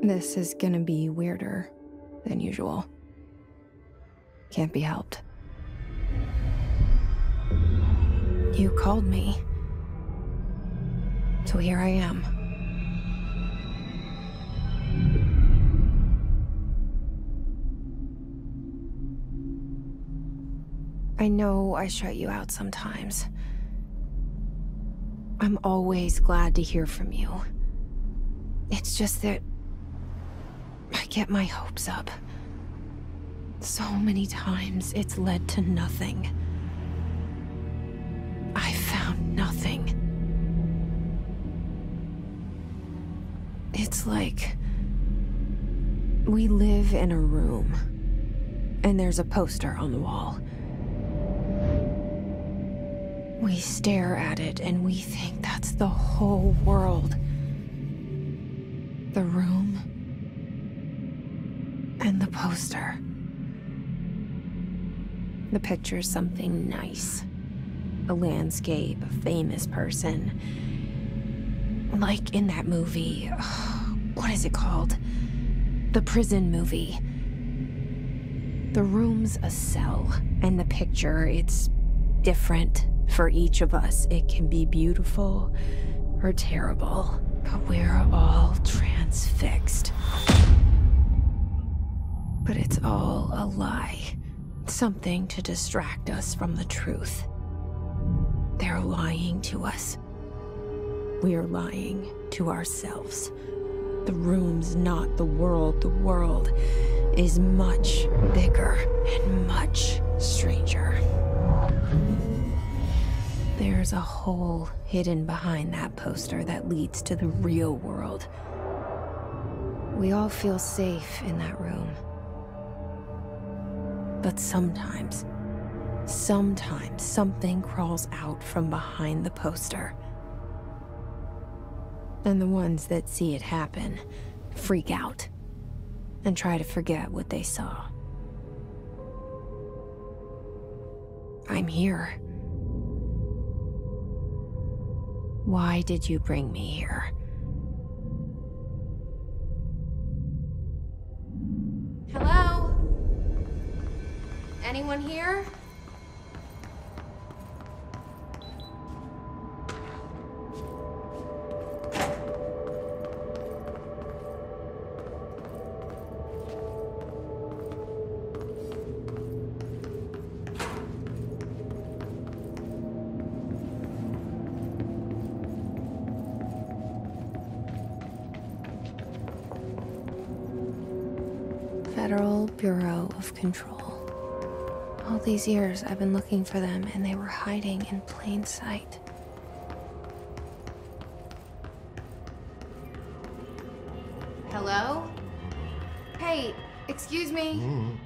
This is gonna be weirder than usual. Can't be helped. You called me. So here I am. I know I shut you out sometimes. I'm always glad to hear from you. It's just that I get my hopes up. So many times it's led to nothing. I found nothing. It's like we live in a room, and there's a poster on the wall. We stare at it and we think that's the whole world. The room and the poster. The picture's something nice. A landscape, a famous person. Like in that movie, what is it called? The prison movie. The room's a cell, and the picture, it's different for each of us. It can be beautiful or terrible, but we're all transfixed. But it's all a lie. Something to distract us from the truth. They're lying to us. We're lying to ourselves. The room's not the world. The world is much bigger and much stranger. There's a hole hidden behind that poster that leads to the real world. We all feel safe in that room. But sometimes something crawls out from behind the poster. And the ones that see it happen freak out and try to forget what they saw. I'm here. Why did you bring me here? Hello? Anyone here? Federal Bureau of Control. All these years I've been looking for them, and they were hiding in plain sight. Hello? Hey, excuse me.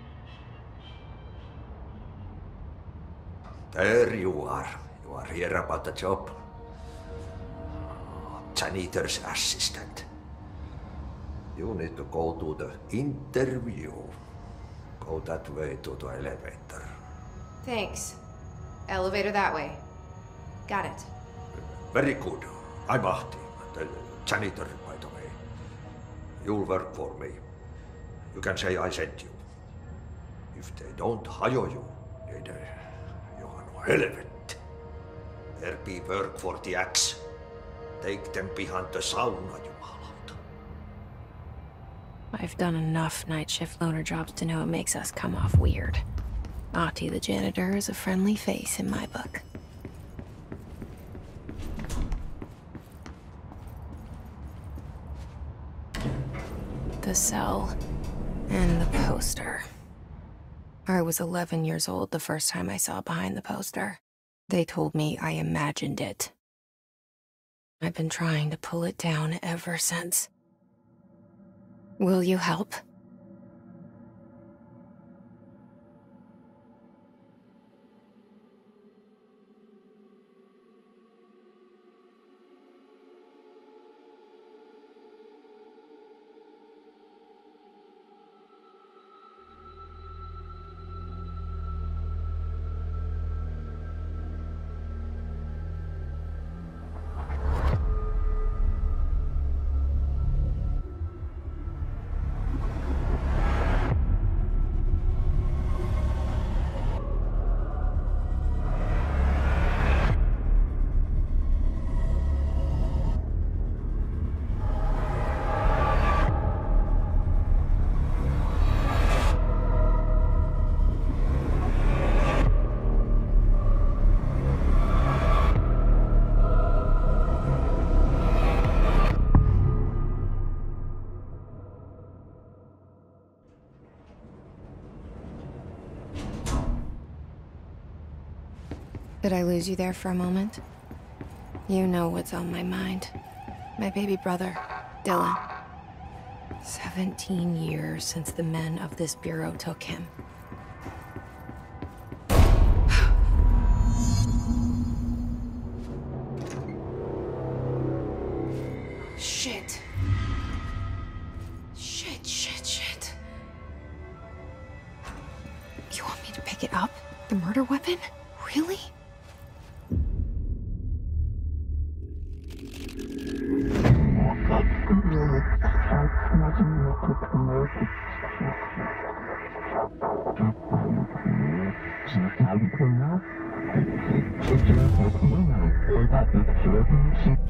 There you are. You are here about the job. Janitor's assistant. You need to go to the interview. Go that way to the elevator. Thanks. Elevator that way. Got it. Very good. I'm Ahti, the janitor, by the way. You'll work for me. You can say I sent you. If they don't hire you, then you are no helvet. There be work for the axe. Take them behind the sauna, you malot. I've done enough night shift loner jobs to know it makes us come off weird. Ahti the janitor is a friendly face in my book. The cell and the poster. I was 11 years old the first time I saw behind the poster. They told me I imagined it. I've been trying to pull it down ever since. Will you help? Did I lose you there for a moment? You know what's on my mind. My baby brother, Dylan. 17 years since the men of this bureau took him. Shit. Shit. You want me to pick it up? The murder weapon? Really?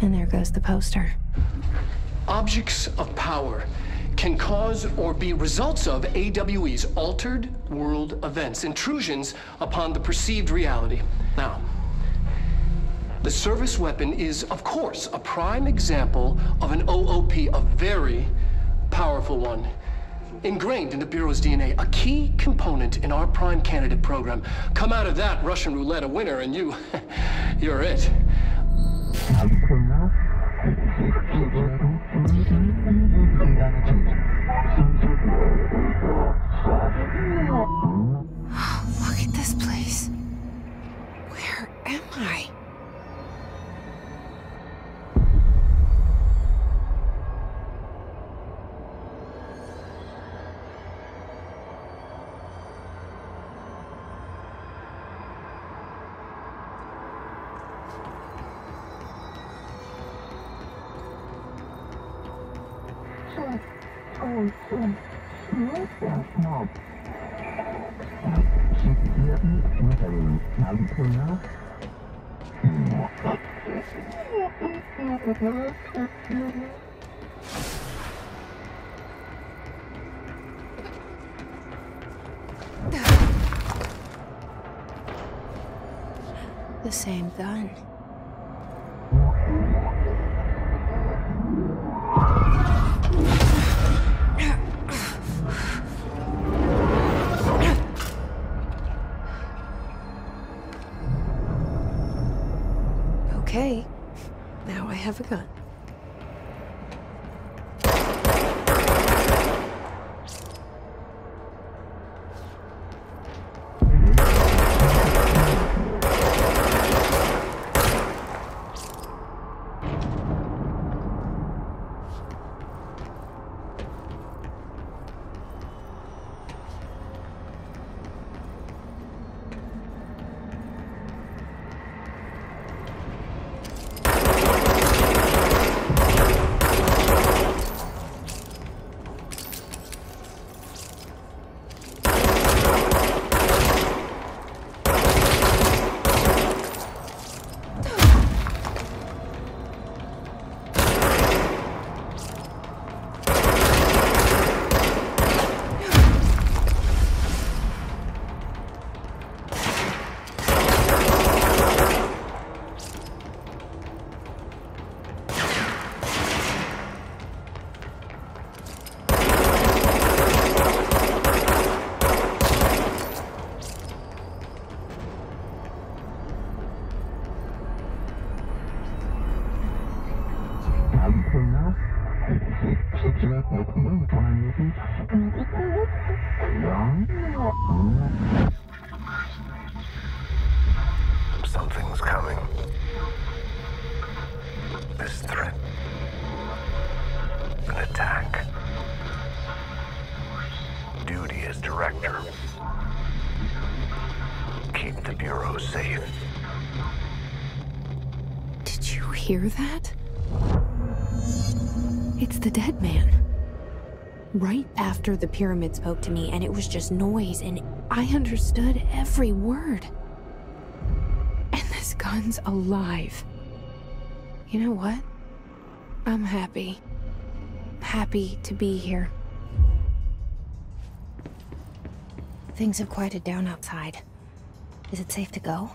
And there goes the poster. Objects of power can cause or be results of AWE's altered world events, intrusions upon the perceived reality. Now, the service weapon is, of course, a prime example of an OOP, a very powerful one. Ingrained in the Bureau's DNA, a key component in our prime candidate program. Come out of that Russian roulette a winner and you're it. Look at this place. Where am I? The same gun. Okay, now I have a gun. Something's coming. This threat. An attack. Duty as director. Keep the Bureau safe. Did you hear that? It's the dead man. Right after the pyramid spoke to me, and it was just noise, and I understood every word. And this gun's alive. You know what? I'm happy. Happy to be here. Things have quieted down outside. Is it safe to go?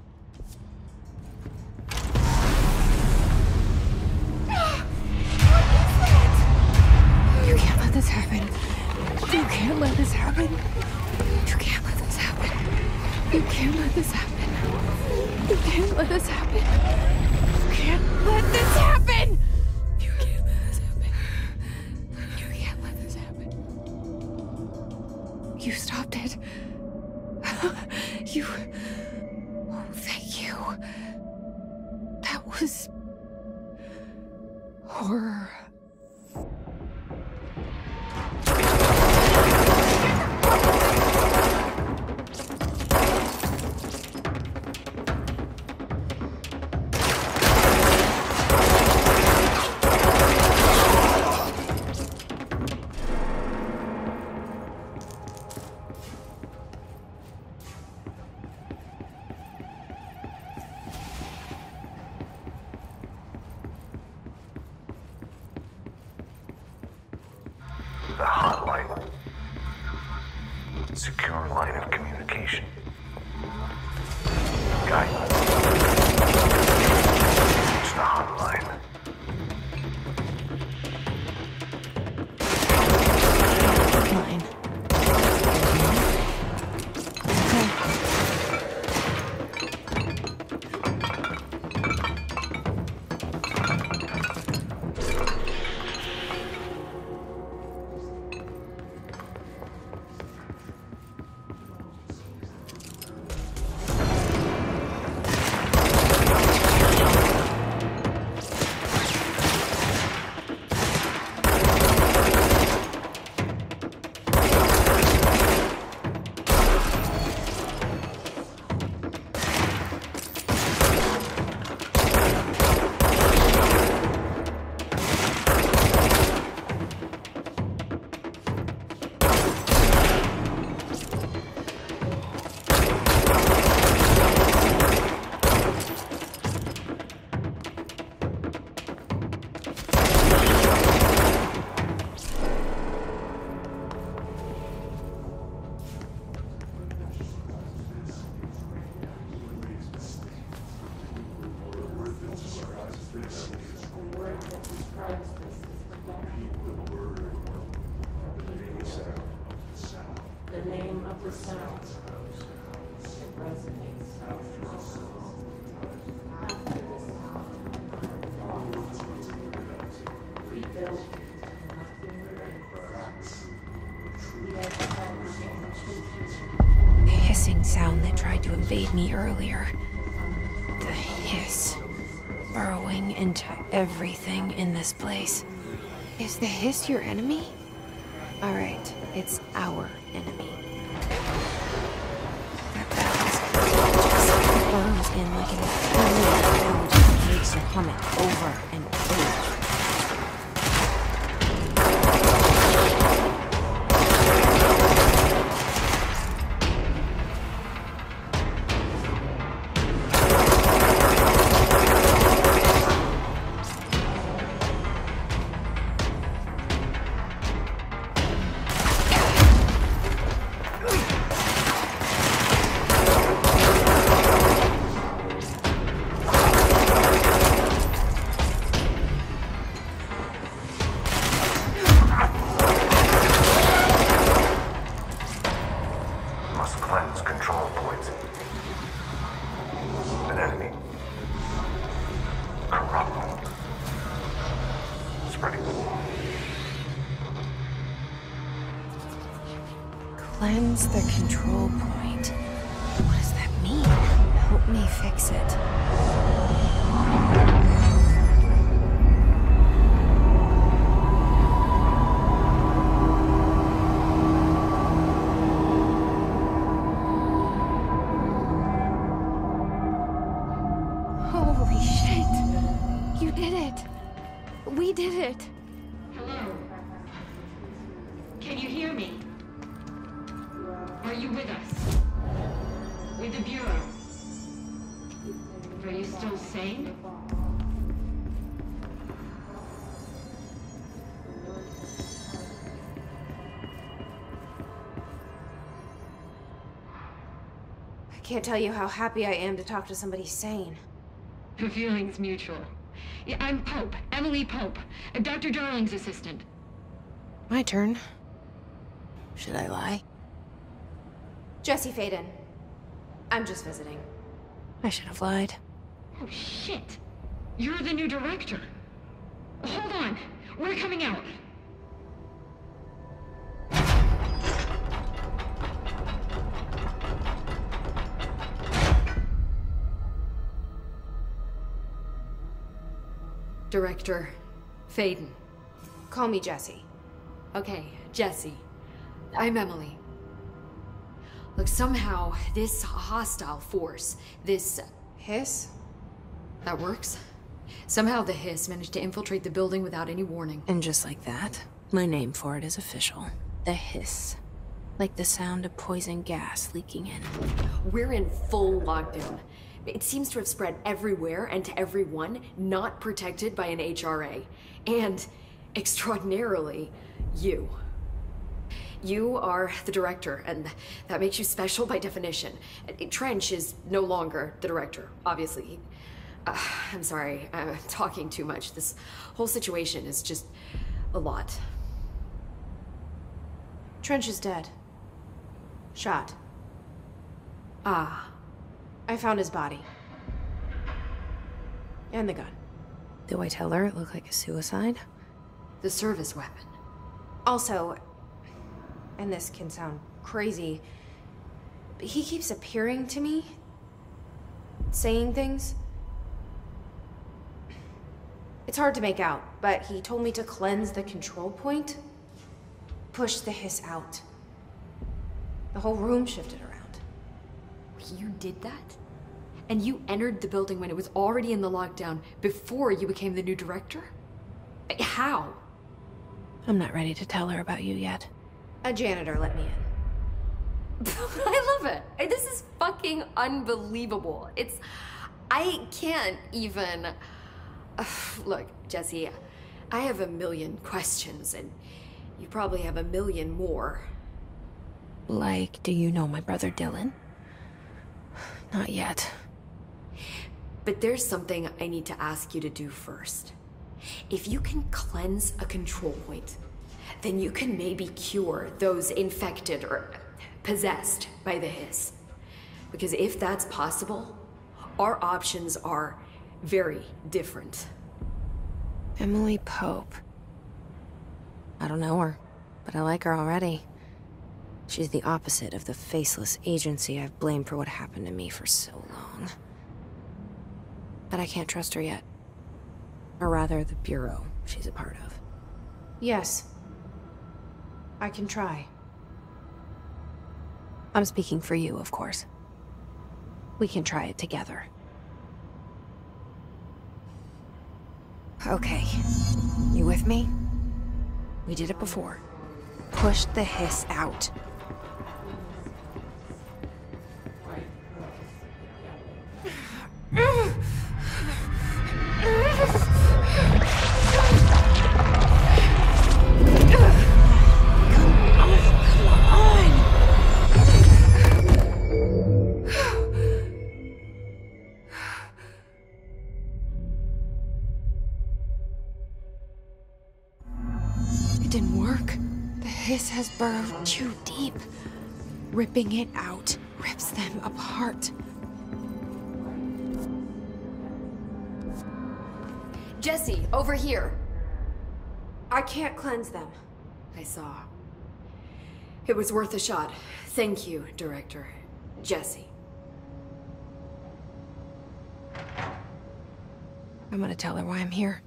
You can't let this happen. You can't let this happen. You can't let this happen. You can't let this happen. You can't let this happen. You can't let this happen! You can't let this happen. You can't let this happen. You stopped it. You... Oh, thank you. That was... horror. The hotline. Secure line of communication. Guidance. Reach the hotline. Fine. The name of the sound. It resonates. After the sound, rebuild The hissing sound that tried to invade me earlier. The hiss. Burrowing into everything in this place. Is the hiss your enemy? Alright, it's our enemy. That just burns in like an infinite that makes you hum it over and over. Cleanse the control point. What does that mean? Help me fix it. Holy shit! You did it! We did it! Hello? Can you hear me? Are you with us? With the Bureau? Are you still sane? I can't tell you how happy I am to talk to somebody sane. The feeling's mutual. Yeah, I'm Pope, Emily Pope, Dr. Darling's assistant. My turn. Should I lie? Jesse Faden. I'm just visiting. I should have lied. Oh, shit. You're the new director. Hold on. We're coming out. Director Faden. Call me Jessie. Okay, Jessie. I'm Emily. Look, somehow this hostile force, this... Hiss? That works? Somehow the hiss managed to infiltrate the building without any warning. And just like that, my name for it is official. The hiss. Like the sound of poison gas leaking in. We're in full lockdown. It seems to have spread everywhere and to everyone not protected by an HRA. And, extraordinarily, you. You are the director, and that makes you special by definition. Trench is no longer the director, obviously. I'm sorry, I'm talking too much. This whole situation is just a lot. Trench is dead. Shot. Ah. I found his body. And the gun. Do I tell her it looked like a suicide? The service weapon. Also, and this can sound crazy, but he keeps appearing to me, saying things. It's hard to make out, but he told me to cleanse the control point, push the hiss out. The whole room shifted around. You did that? And you entered the building when it was already in the lockdown before you became the new director? How? I'm not ready to tell her about you yet. A janitor let me in. I love it. This is fucking unbelievable. I can't even... Look, Jessie, I have a million questions, and you probably have a million more. Like, do you know my brother Dylan? Not yet. But there's something I need to ask you to do first. If you can cleanse a control point, then you can maybe cure those infected or possessed by the hiss. Because if that's possible, our options are very different. Emily Pope. I don't know her, but I like her already. She's the opposite of the faceless agency I've blamed for what happened to me for so long. But I can't trust her yet. Or rather, the bureau she's a part of. Yes. I can try. I'm speaking for you, of course. We can try it together. Okay. You with me? We did it before. Push the hiss out. It didn't work. The hiss has burrowed too deep. Ripping it out rips them apart. Jessie, over here. I can't cleanse them. I saw. It was worth a shot. Thank you, Director. Jessie. I'm gonna tell her why I'm here.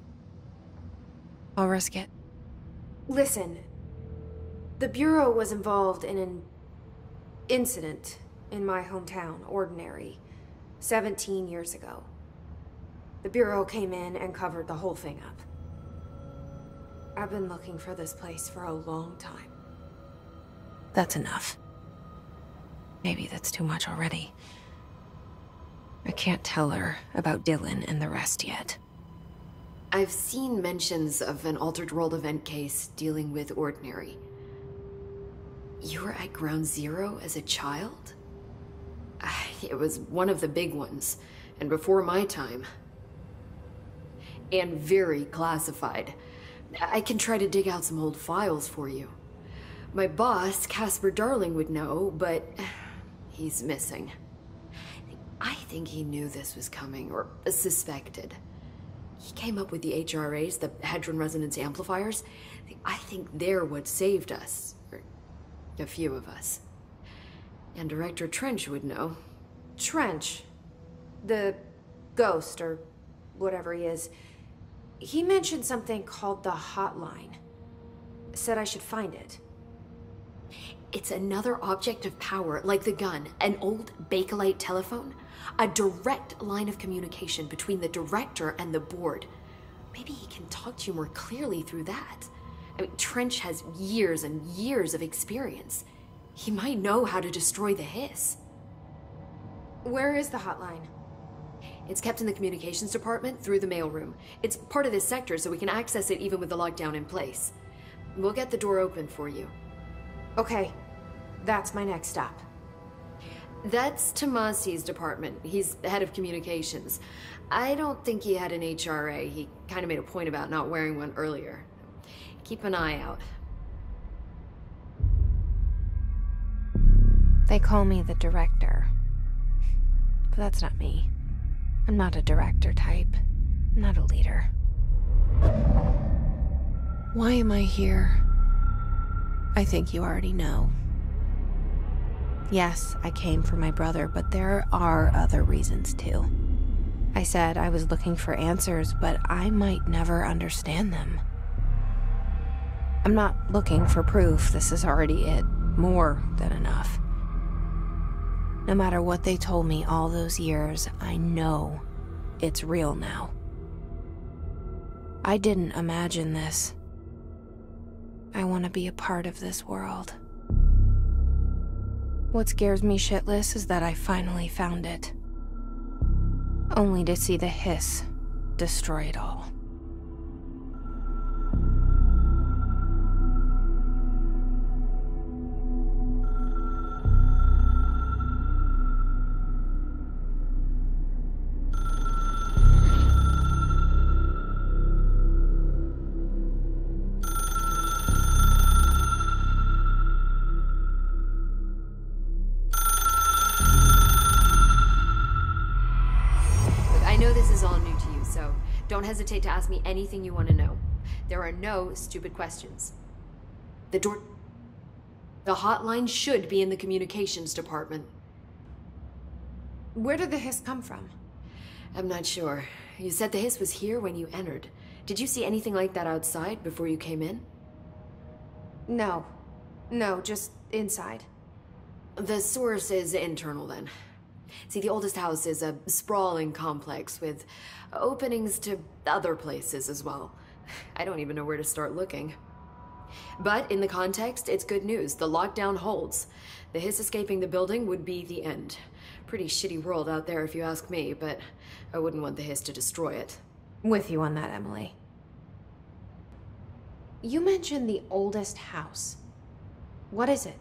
I'll risk it. Listen, the Bureau was involved in an incident in my hometown, Ordinary, 17 years ago. The Bureau came in and covered the whole thing up. I've been looking for this place for a long time. That's enough. Maybe that's too much already. I can't tell her about Dylan and the rest yet. I've seen mentions of an Altered World event case dealing with Ordinary. You were at Ground Zero as a child? It was one of the big ones, and before my time. And very classified. I can try to dig out some old files for you. My boss, Casper Darling, would know, but he's missing. I think he knew this was coming, or suspected. He came up with the HRAs, the Hadron Resonance Amplifiers. I think they're what saved us. Or a few of us. And Director Trench would know. Trench. The ghost, or whatever he is. He mentioned something called the hotline. Said I should find it. It's another object of power, like the gun, an old Bakelite telephone. A direct line of communication between the director and the board. Maybe he can talk to you more clearly through that. I mean, Trench has years and years of experience. He might know how to destroy the hiss. Where is the hotline? It's kept in the communications department through the mailroom. It's part of this sector, so we can access it even with the lockdown in place. We'll get the door open for you. Okay, that's my next stop. That's Tomasi's department. He's the head of communications. I don't think he had an HRA. He kind of made a point about not wearing one earlier. Keep an eye out. They call me the director. But that's not me. I'm not a director type. I'm not a leader. Why am I here? I think you already know. Yes, I came for my brother, but there are other reasons too. I said I was looking for answers, but I might never understand them. I'm not looking for proof. This is already it. More than enough. No matter what they told me all those years, I know it's real now. I didn't imagine this. I want to be a part of this world. What scares me shitless is that I finally found it. Only to see the hiss destroy it all. Don't hesitate to ask me anything you want to know. There are no stupid questions. The hotline should be in the communications department. Where did the hiss come from? I'm not sure. You said the hiss was here when you entered. Did you see anything like that outside before you came in? No. No, just inside. The source is internal then. See, the oldest house is a sprawling complex with openings to other places as well. I don't even know where to start looking. But in the context, it's good news. The lockdown holds. The hiss escaping the building would be the end. Pretty shitty world out there if you ask me, but I wouldn't want the hiss to destroy it. With you on that, Emily. You mentioned the oldest house. What is it?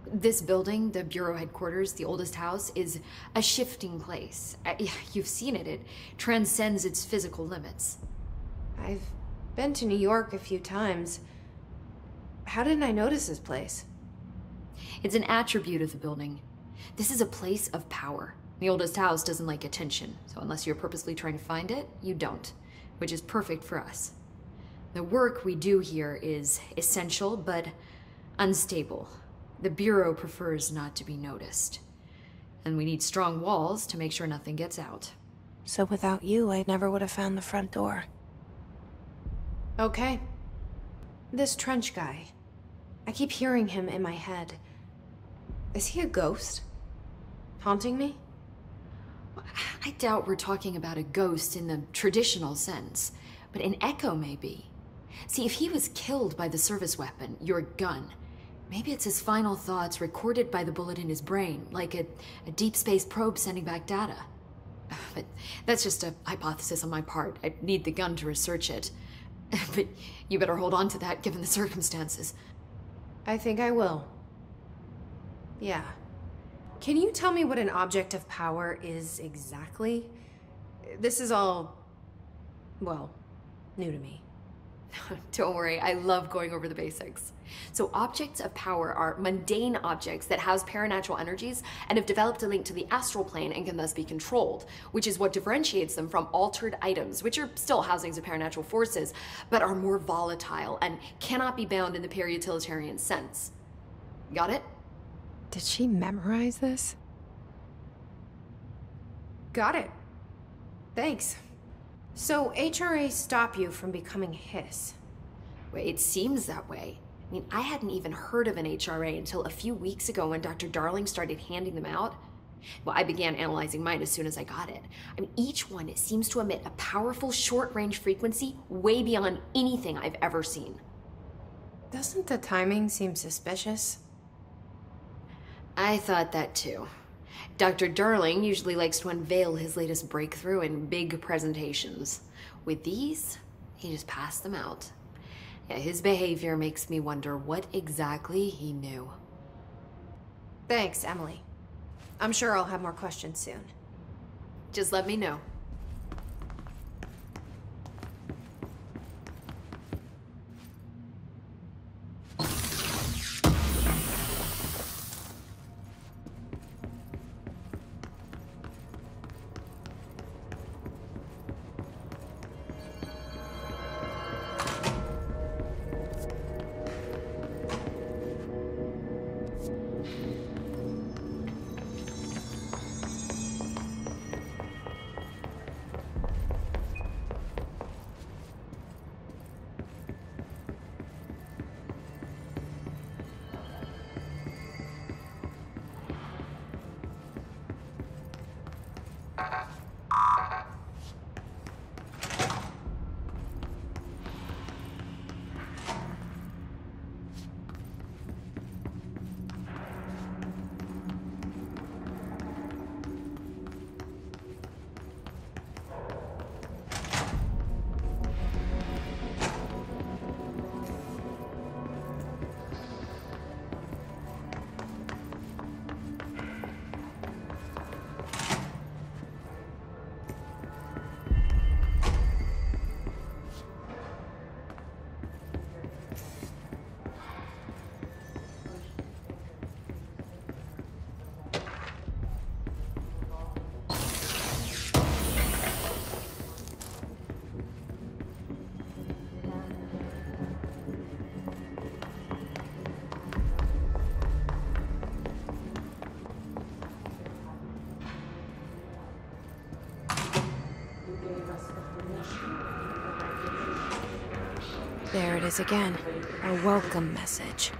This building, the Bureau headquarters, the oldest house, is a shifting place. You've seen it. It transcends its physical limits. I've been to New York a few times. How didn't I notice this place? It's an attribute of the building. This is a place of power. The oldest house doesn't like attention, so unless you're purposely trying to find it, you don't, which is perfect for us. The work we do here is essential, but unstable. The Bureau prefers not to be noticed. And we need strong walls to make sure nothing gets out. So without you, I never would have found the front door. Okay. This Trench guy. I keep hearing him in my head. Is he a ghost? Haunting me? I doubt we're talking about a ghost in the traditional sense, but an echo maybe. See, if he was killed by the service weapon, your gun, maybe it's his final thoughts recorded by the bullet in his brain, like a deep space probe sending back data. But that's just a hypothesis on my part. I'd need the gun to research it. But you better hold on to that given the circumstances. I think I will. Yeah. Can you tell me what an object of power is exactly? This is all, well, new to me. Don't worry, I love going over the basics. So objects of power are mundane objects that house paranatural energies and have developed a link to the astral plane and can thus be controlled, which is what differentiates them from altered items, which are still housings of paranatural forces, but are more volatile and cannot be bound in the peri-utilitarian sense. Got it? Did she memorize this? Got it. Thanks. So HRA stop you from becoming Hiss? Well, it seems that way. I mean, I hadn't even heard of an HRA until a few weeks ago when Dr. Darling started handing them out. Well, I began analyzing mine as soon as I got it. I mean, each one seems to emit a powerful short-range frequency way beyond anything I've ever seen. Doesn't the timing seem suspicious? I thought that too. Dr. Darling usually likes to unveil his latest breakthrough in big presentations. With these, he just passed them out. Yeah, his behavior makes me wonder what exactly he knew. Thanks, Emily. I'm sure I'll have more questions soon. Just let me know. There it is again. A welcome message.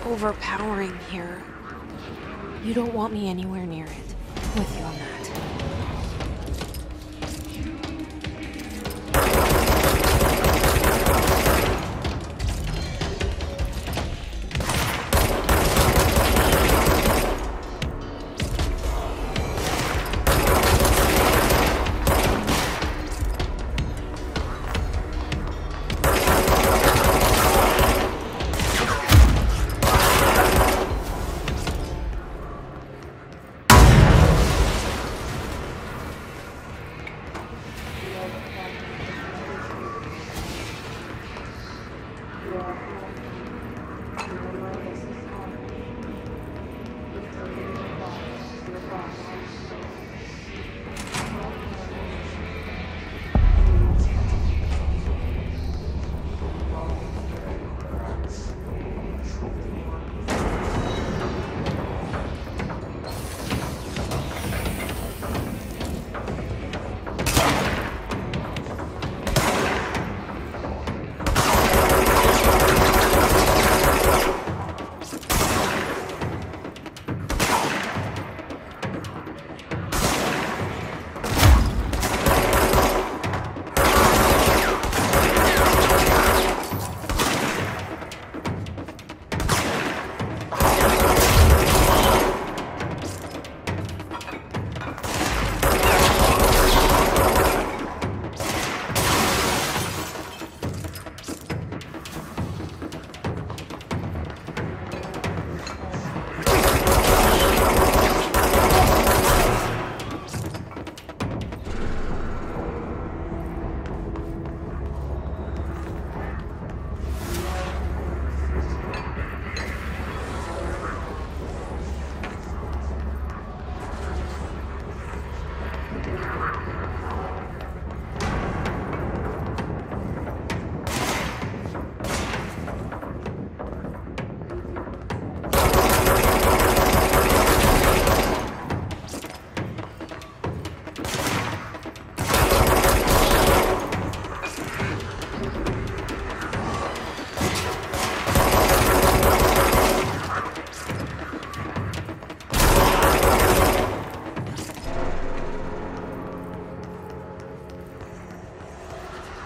Overpowering here. You don't want me anywhere near it. With you on that.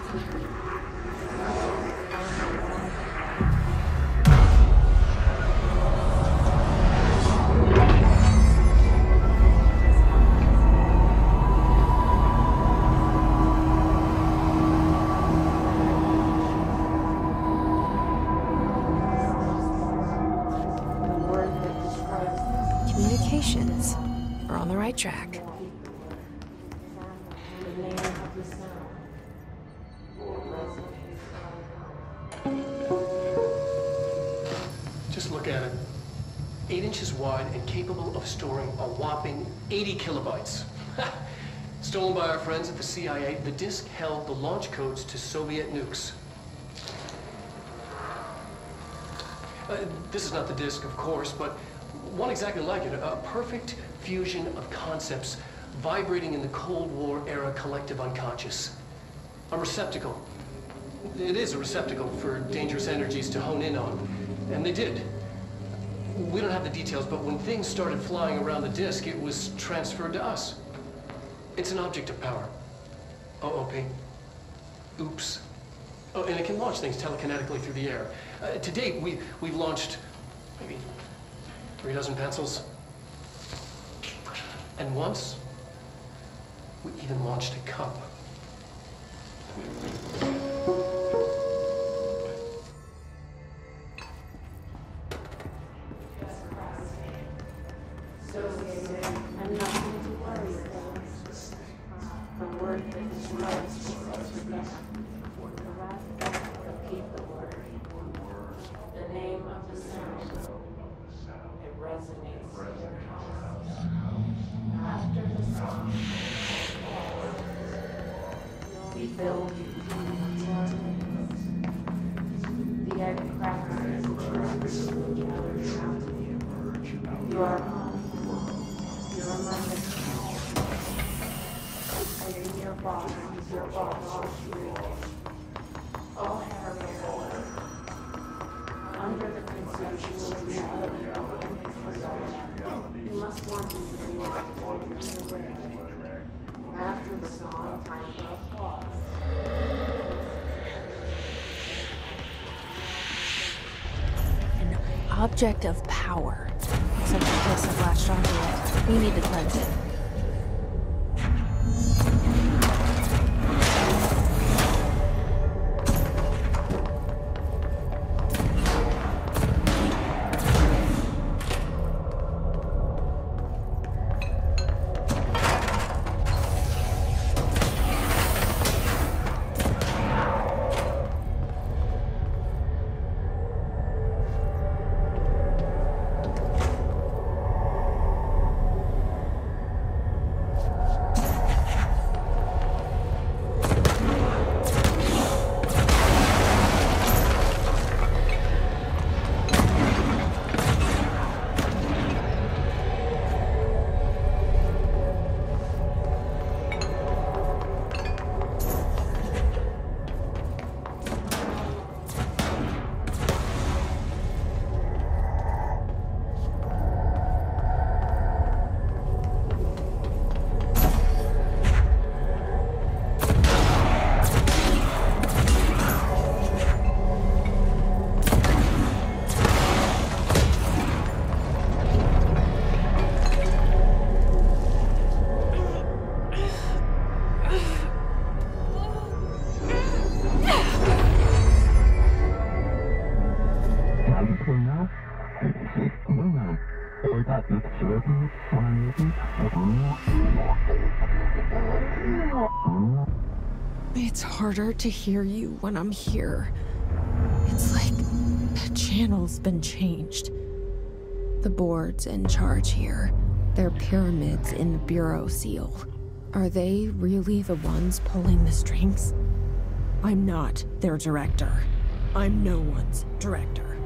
Communications. We're on the right track. Just look at it. 8 inches wide and capable of storing a whopping 80 kilobytes. Stolen by our friends at the CIA, the disk held the launch codes to Soviet nukes. This is not the disk, of course, but one exactly like it. A perfect fusion of concepts vibrating in the Cold War era collective unconscious. A receptacle. It is a receptacle for dangerous energies to hone in on. And they did. We don't have the details, but when things started flying around the disk, it was transferred to us. It's an object of power. OOP. Oops. Oh, and it can launch things telekinetically through the air. To date, we've launched maybe 3 dozen pencils. And once, we even launched a cup. Object of power. Except for this, I've latched onto it. We need to cleanse it. It's harder to hear you when I'm here. It's like the channel's been changed. The board's in charge here. They're pyramids in the Bureau seal. Are they really the ones pulling the strings? I'm not their director. I'm no one's director.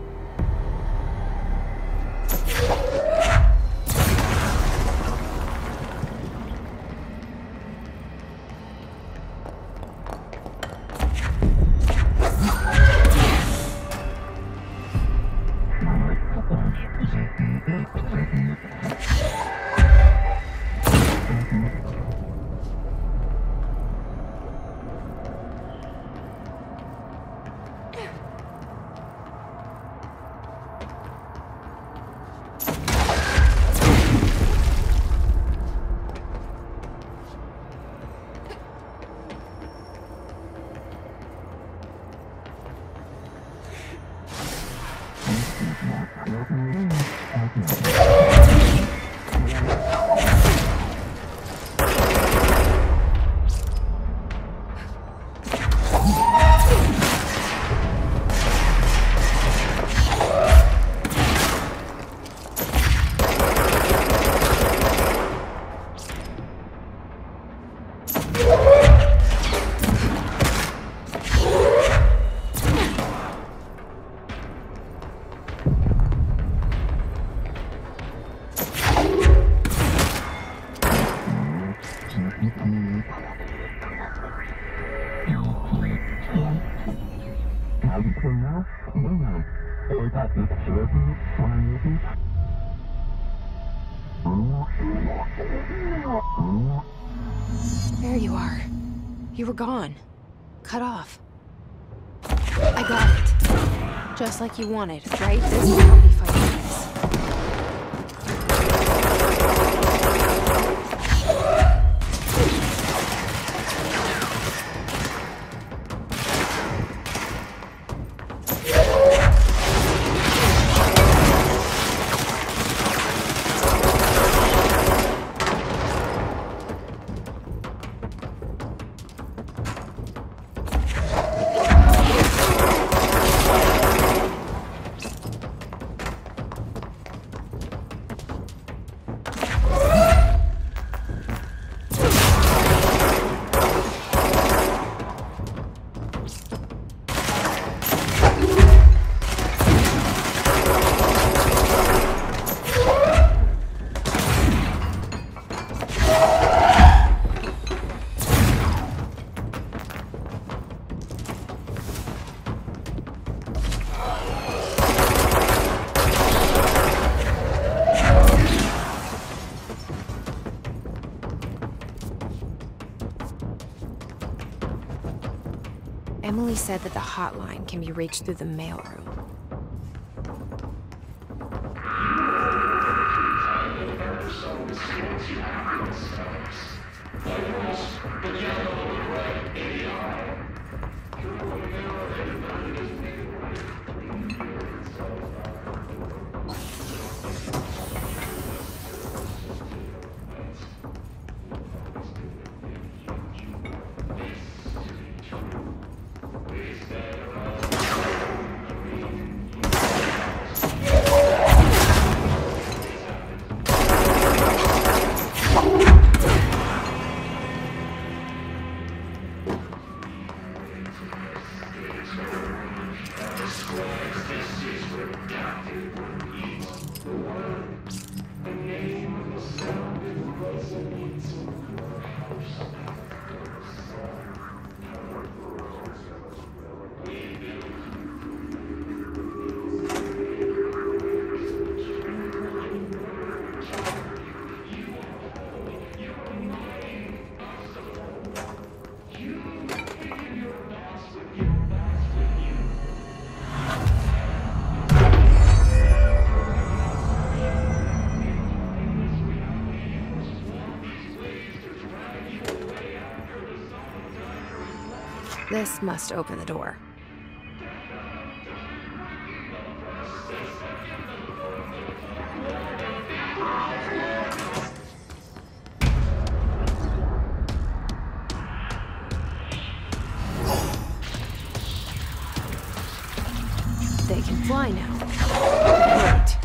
There you are. You were gone. Cut off. I got it. Just like you wanted, right? This will help me fight this. Emily said that the hotline can be reached through the mailroom. This must open the door. They can fly now. Great.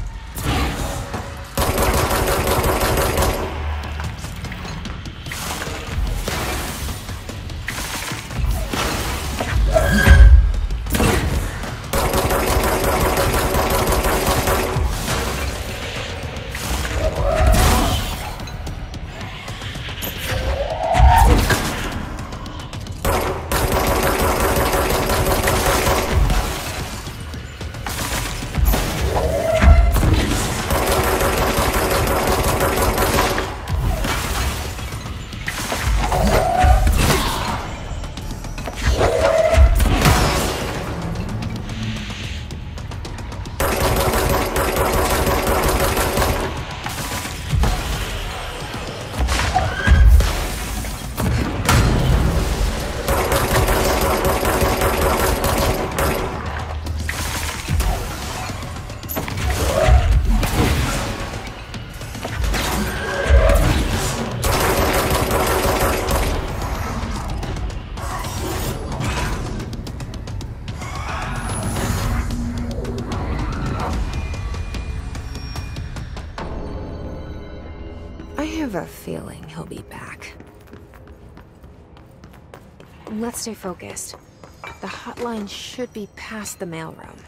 have a feeling he'll be back. Let's stay focused. The hotline should be past the mailroom.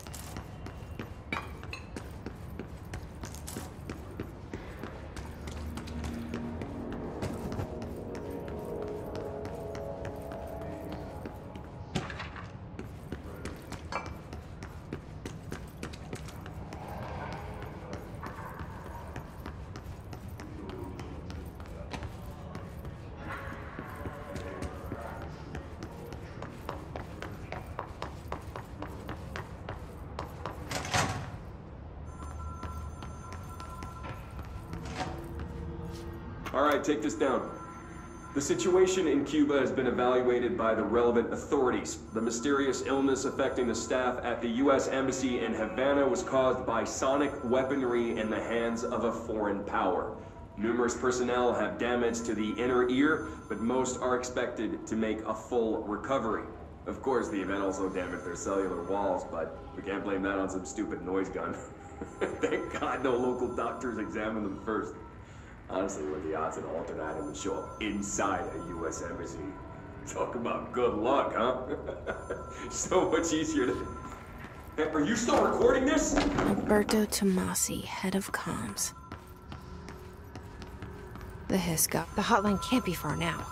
All right, take this down. The situation in Cuba has been evaluated by the relevant authorities. The mysterious illness affecting the staff at the U.S. Embassy in Havana was caused by sonic weaponry in the hands of a foreign power. Numerous personnel have damage to the inner ear, but most are expected to make a full recovery. Of course, the event also damaged their cellular walls, but we can't blame that on some stupid noise gun. Thank God no local doctors examined them first. Honestly, what are the odds an alternate item would show up inside a U.S. embassy? Talk about good luck, huh? So much easier to... Hey, are you still recording this? Alberto Tomasi, head of comms. The Hisco. The hotline can't be far now.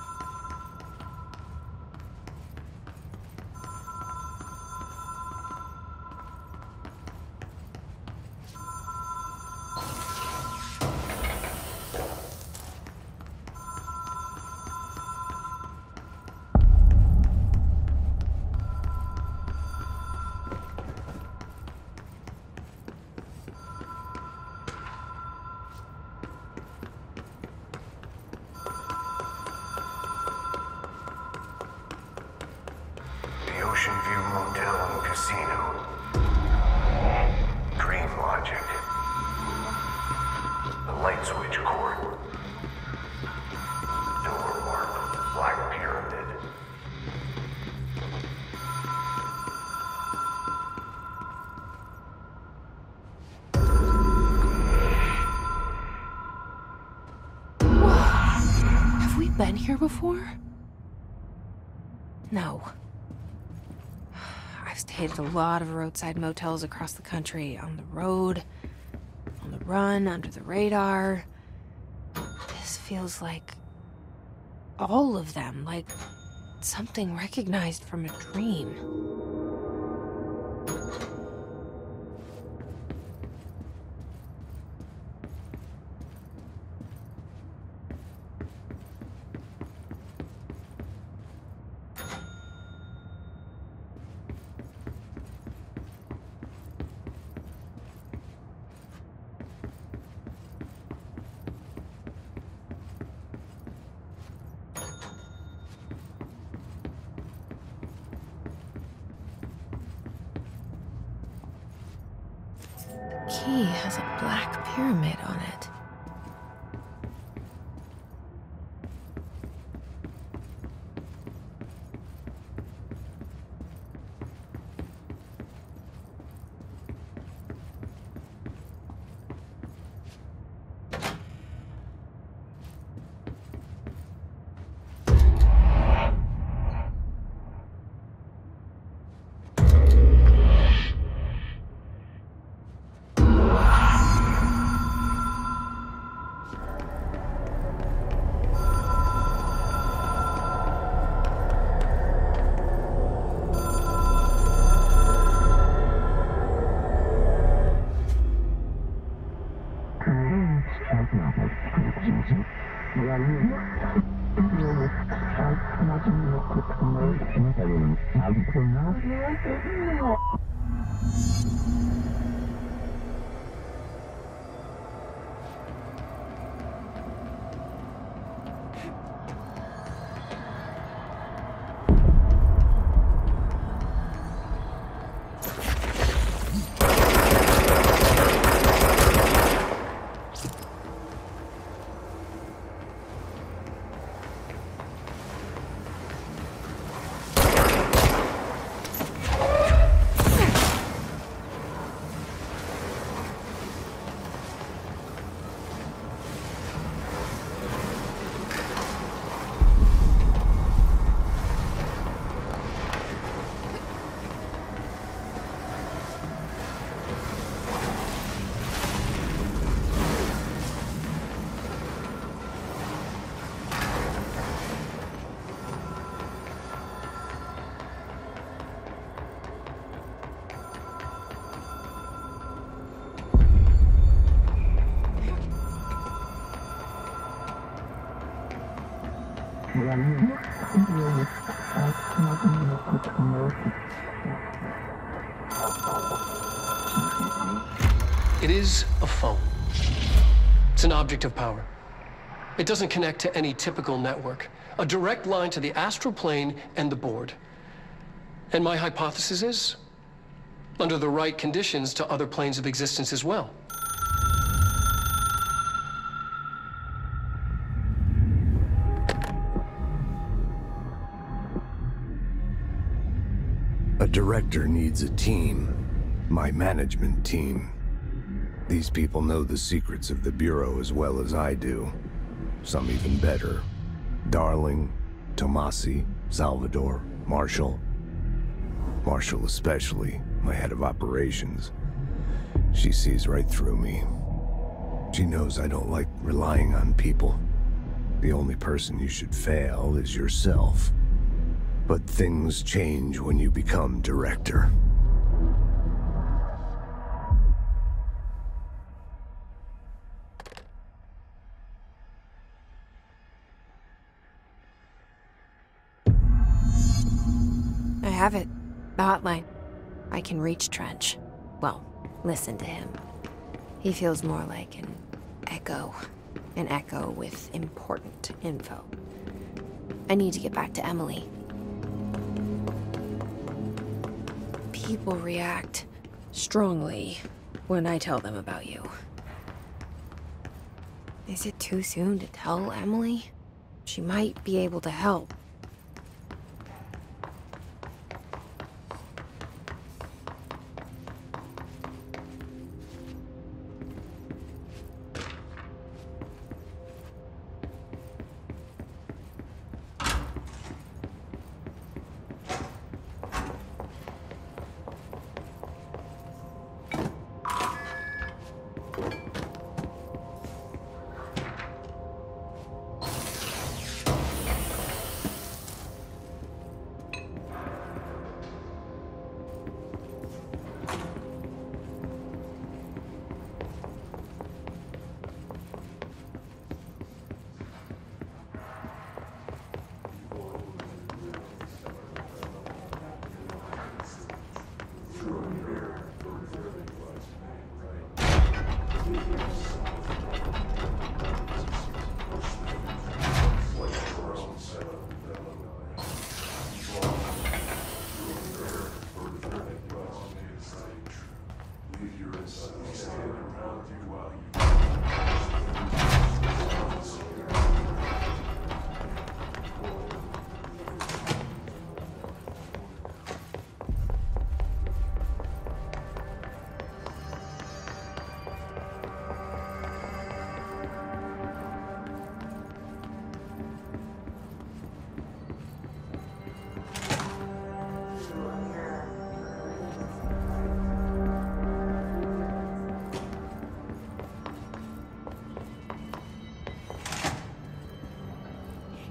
Ocean View Motel and Casino. Dream Logic. The light switch cord. Door marked Black Pyramid. Have we been here before? No. I've stayed at a lot of roadside motels across the country, on the road, on the run, under the radar. This feels like all of them, like something recognized from a dream. Key has a black pyramid on it. It is a phone. It's an object of power. It doesn't connect to any typical network. A direct line to the astral plane and the board. And my hypothesis is, under the right conditions, to other planes of existence as well. A director needs a team. My management team. These people know the secrets of the Bureau as well as I do. Some even better. Darling, Tomasi, Salvador, Marshall. Marshall especially, my head of operations. She sees right through me. She knows I don't like relying on people. The only person you should fail is yourself. But things change when you become director. I have it. The hotline. I can reach Trench. Well, listen to him. He feels more like an echo. An echo with important info. I need to get back to Emily. People react strongly when I tell them about you. Is it too soon to tell Emily? She might be able to help.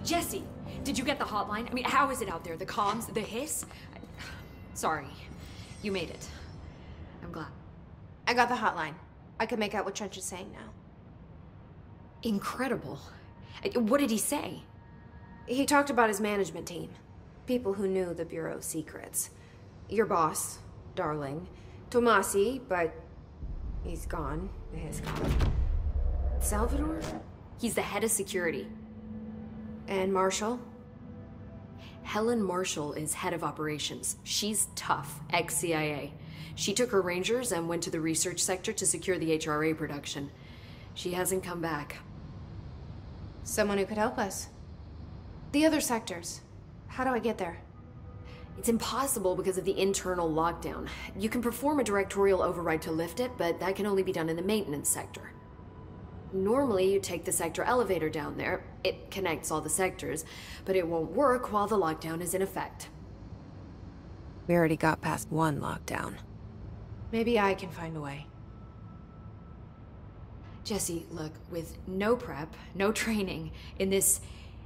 Jesse, did you get the hotline? I mean, how is it out there? The comms, the hiss? Sorry, you made it. I'm glad. I got the hotline. I can make out what Trench is saying now. Incredible. What did he say? He talked about his management team. People who knew the Bureau's secrets. Your boss, Darling. Tomasi, but he's gone. He's gone. Salvador? He's the head of security. And Marshall? Helen Marshall is head of operations. She's tough, ex-CIA. She took her Rangers and went to the research sector to secure the HRA production. She hasn't come back. Someone who could help us. The other sectors. How do I get there? It's impossible because of the internal lockdown. You can perform a directorial override to lift it, but that can only be done in the maintenance sector. Normally, you take the sector elevator down there. It connects all the sectors, but it won't work while the lockdown is in effect. We already got past one lockdown. Maybe I can find a way. Jesse, look, with no prep, no training, in this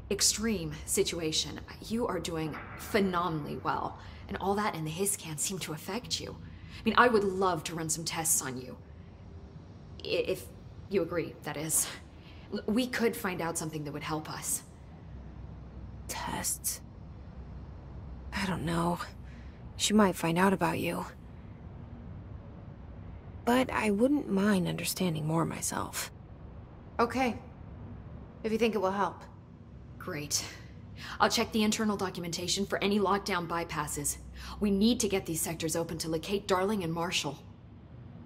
extreme situation, you are doing phenomenally well. And all that and the hiss can't seem to affect you. I mean, I would love to run some tests on you. If you agree, that is. We could find out something that would help us. Tests? I don't know. She might find out about you. But I wouldn't mind understanding more myself. Okay. If you think it will help. Great. I'll check the internal documentation for any lockdown bypasses. We need to get these sectors open to locate Darling and Marshall.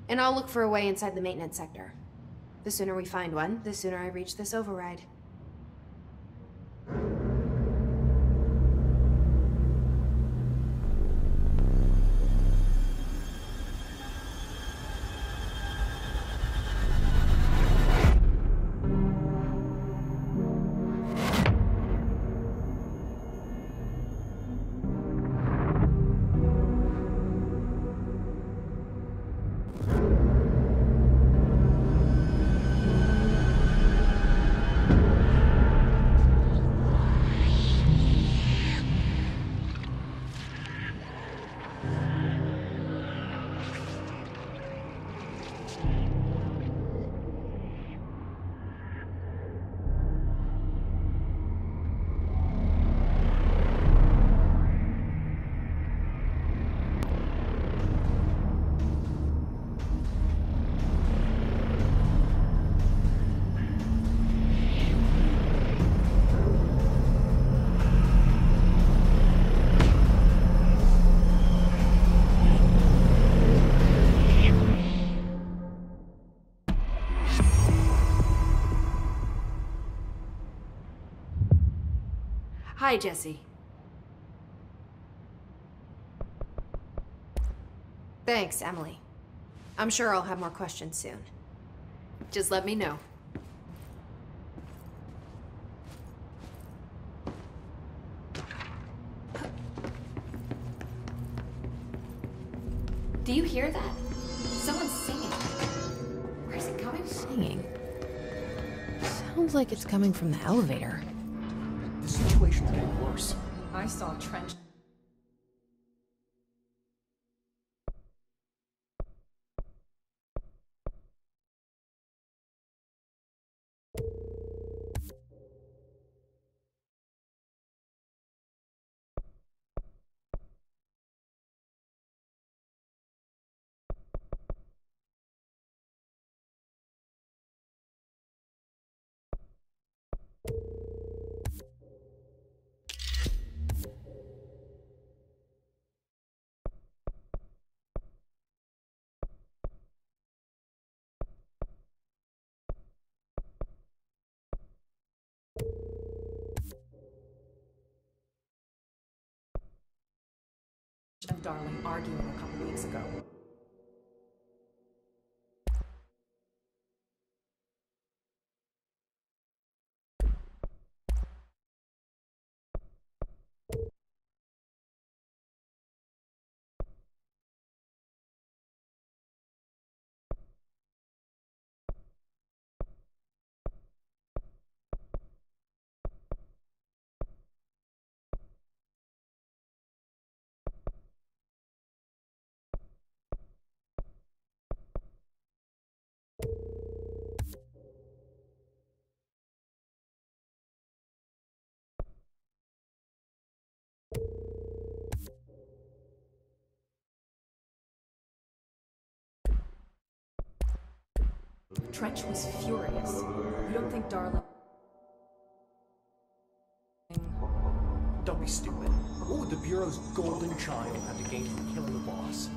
And I'll look for a way inside the maintenance sector. The sooner we find one, the sooner I reach this override. Hi, Jesse. Thanks, Emily. I'm sure I'll have more questions soon. Just let me know. Do you hear that? Someone's singing. Where's it coming from? Singing? Sounds like it's coming from the elevator. The situation's getting worse. I saw Trench. And Darling arguing a couple weeks ago. Trench was furious. You don't think Darling... Don't be stupid. What would the Bureau's golden child have to gain from killing the boss?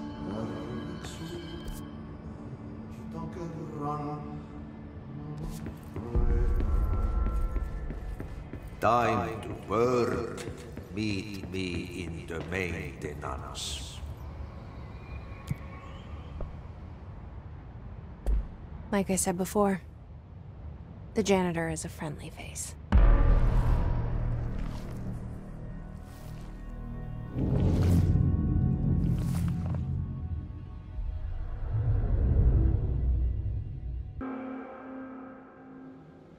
Time to work. Meet me in the maintenance. Like I said before, the janitor is a friendly face.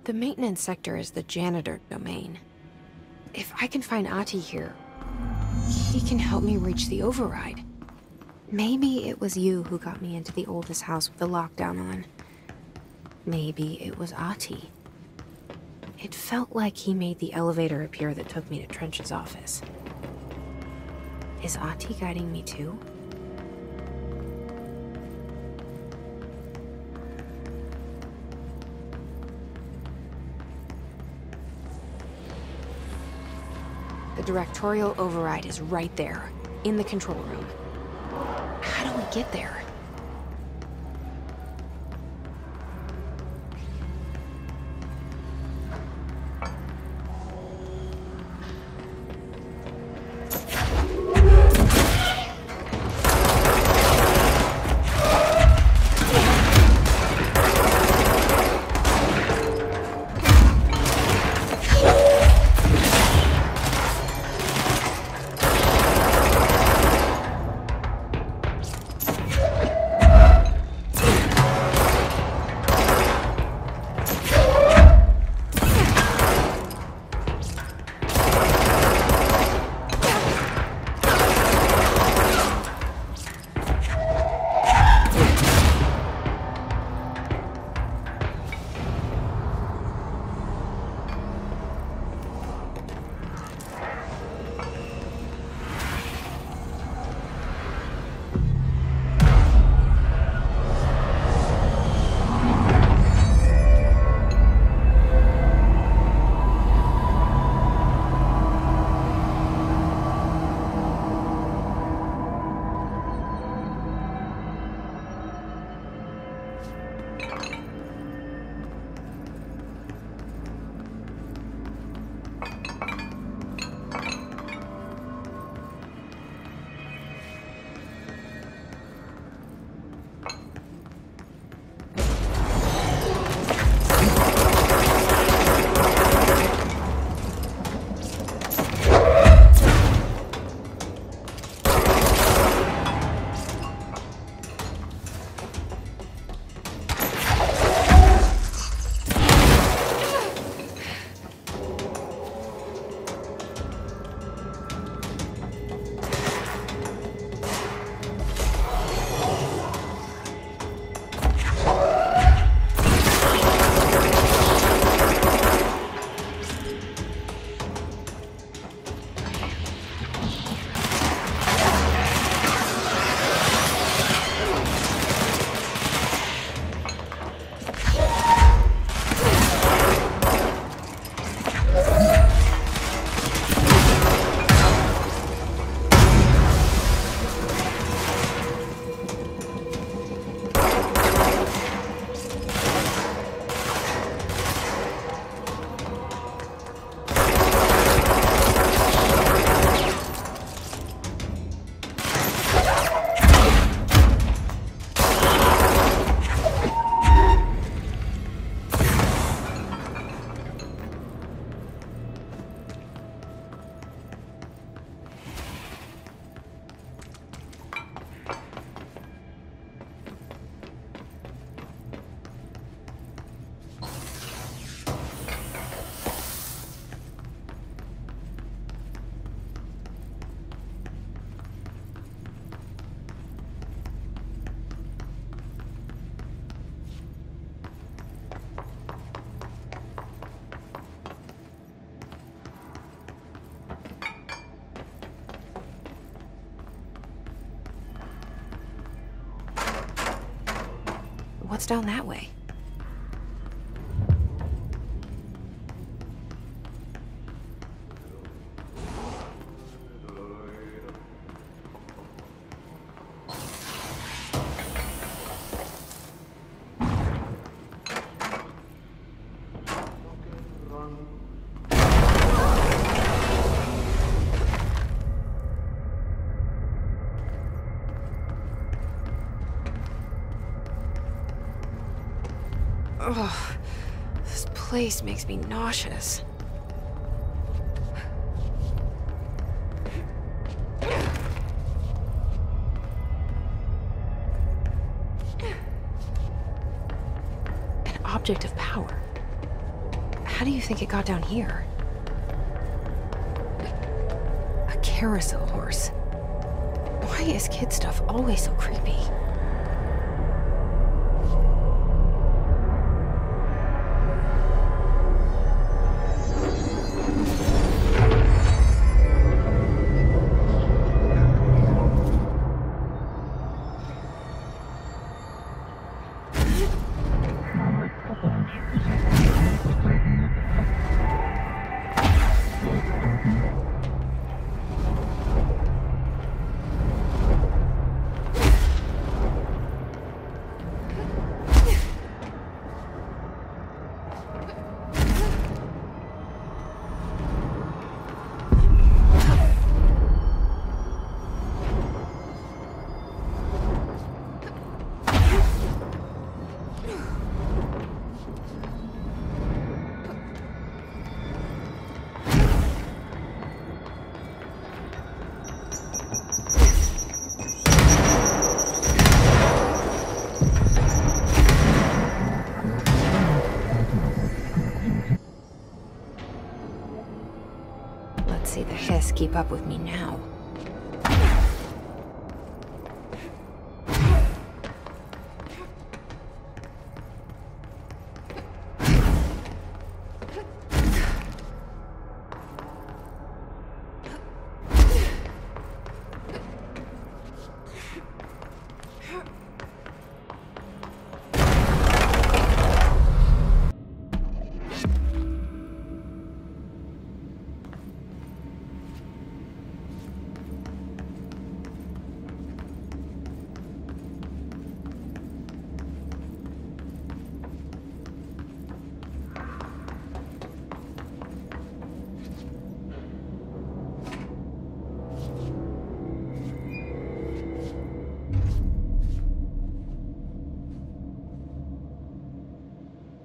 The maintenance sector is the janitor domain. If I can find Ahti here, he can help me reach the override. Maybe it was you who got me into the oldest house with the lockdown on. Maybe it was Ahti. It felt like he made the elevator appear that took me to Trench's office. Is Ahti guiding me too? The directorial override is right there, in the control room. How do we get there? What's down that way? Ugh, this place makes me nauseous. An object of power. How do you think it got down here? A carousel horse. Why is kid stuff always so creepy? keep up with me now.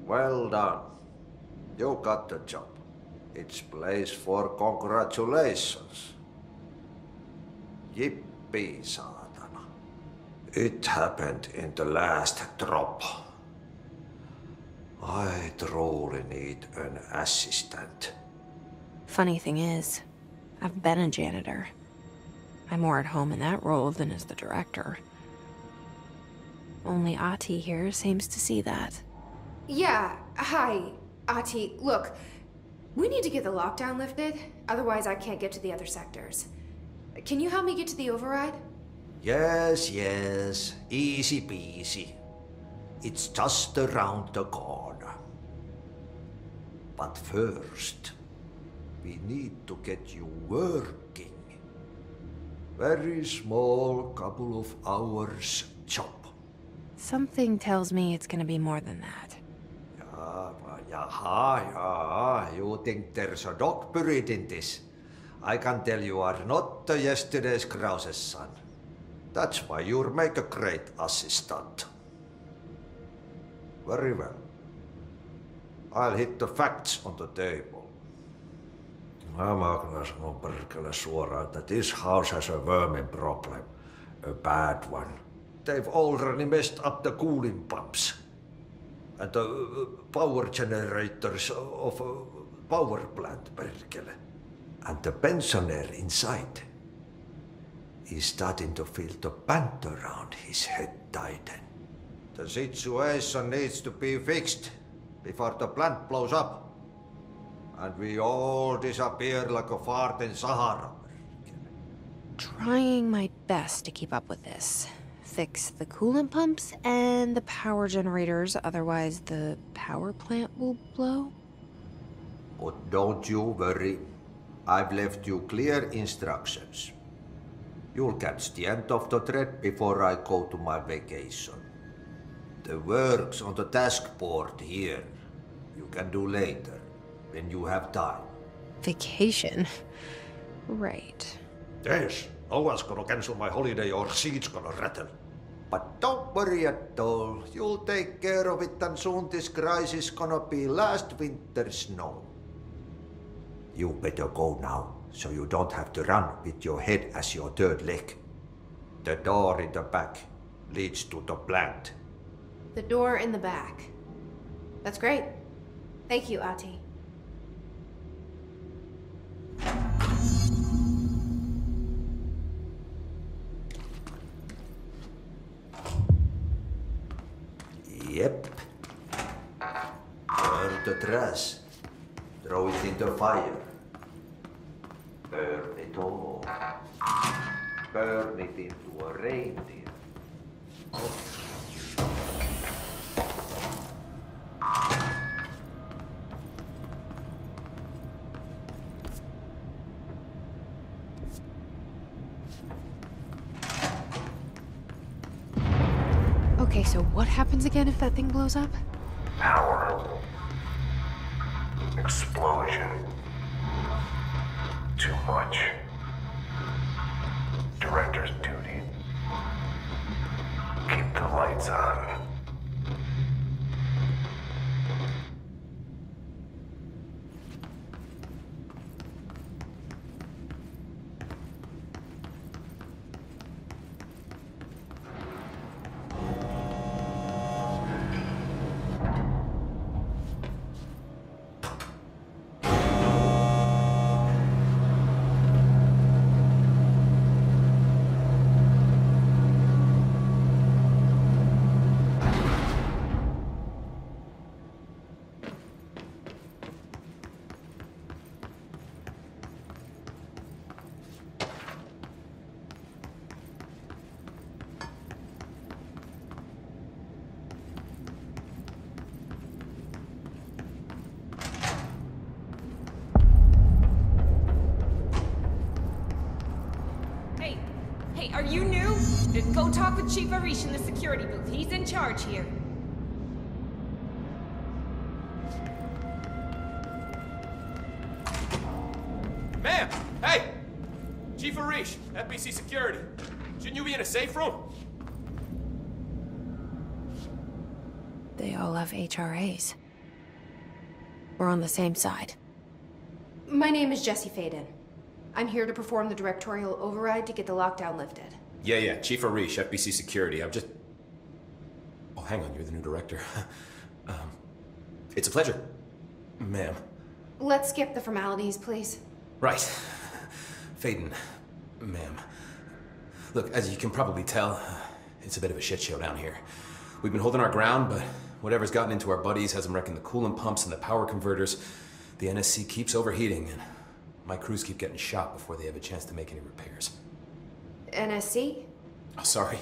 Well done. You got the job. It's place for congratulations. Yippee, saatana. It happened in the last drop. I truly need an assistant. Funny thing is, I've been a janitor. I'm more at home in that role than as the director. Only Ahti here seems to see that. Yeah, hi, Ahti. Look, we need to get the lockdown lifted, otherwise I can't get to the other sectors. Can you help me get to the override? Yes, easy peasy. It's just around the corner. But first, we need to get you working. Very small, couple of hours job. Something tells me it's gonna be more than that. You think there's a dog buried in this? I can tell you are not yesterday's Krause's son. That's why you'll make a great assistant. Very well. I'll hit the facts on the table. Mä kyllä sanon perkele suoraan, että this house has a vermin problem. A bad one. They've already messed up the cooling pumps. And the power generators of a power plant, perkele. And the pensioner inside is starting to feel the band around his head tighten. The situation needs to be fixed before the plant blows up. And we all disappear like a fart in Sahara. Trying my best to keep up with this. Fix the coolant pumps and the power generators, otherwise the power plant will blow. But don't you worry. I've left you clear instructions. You'll catch the end of the thread before I go to my vacation. The work's on the task board here. You can do later, when you have time. Vacation? Right. Yes, no one's gonna cancel my holiday or seat's gonna rattle. But don't worry at all. You'll take care of it and soon this crisis gonna be last winter's snow. You better go now, so you don't have to run with your head as your third leg. The door in the back leads to the plant. The door in the back. That's great. Thank you, Ahti. Yep. Burn the trash. Throw it in the fire. Burn it all. Burn it into a reindeer. Okay, so what happens again if that thing blows up? Power. Explosion. Too much. Director's duty. Keep the lights on. Go talk with Chief Arish in the security booth. He's in charge here. Ma'am! Hey! Chief Arish, FBC Security. Shouldn't you be in a safe room? They all have HRAs. We're on the same side. My name is Jesse Faden. I'm here to perform the directorial override to get the lockdown lifted. Yeah, Chief Arish, FBC Security. I'm just... Oh, hang on, you're the new director. It's a pleasure, ma'am. Let's skip the formalities, please. Right. Faden, ma'am. Look, as you can probably tell, it's a bit of a shit show down here. We've been holding our ground, but whatever's gotten into our buddies has them wrecking the coolant pumps and the power converters. The NSC keeps overheating, and my crews keep getting shot before they have a chance to make any repairs. NSC? Oh, sorry.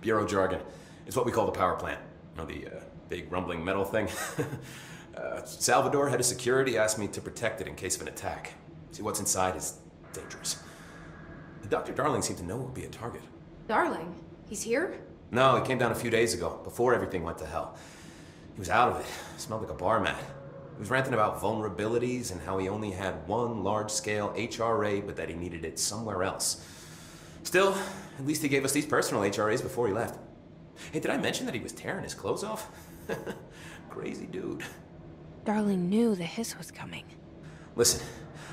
Bureau jargon. It's what we call the power plant. You know, the big rumbling metal thing? Salvador, head of security, asked me to protect it in case of an attack. See, what's inside is dangerous. Dr. Darling seemed to know it would be a target. Darling? He's here? No, he came down a few days ago, before everything went to hell. He was out of it. Smelled like a bar mat. He was ranting about vulnerabilities and how he only had one large-scale HRA, but that he needed it somewhere else. Still, at least he gave us these personal HRAs before he left. Hey, did I mention that he was tearing his clothes off? Crazy dude. Darling knew the hiss was coming. Listen,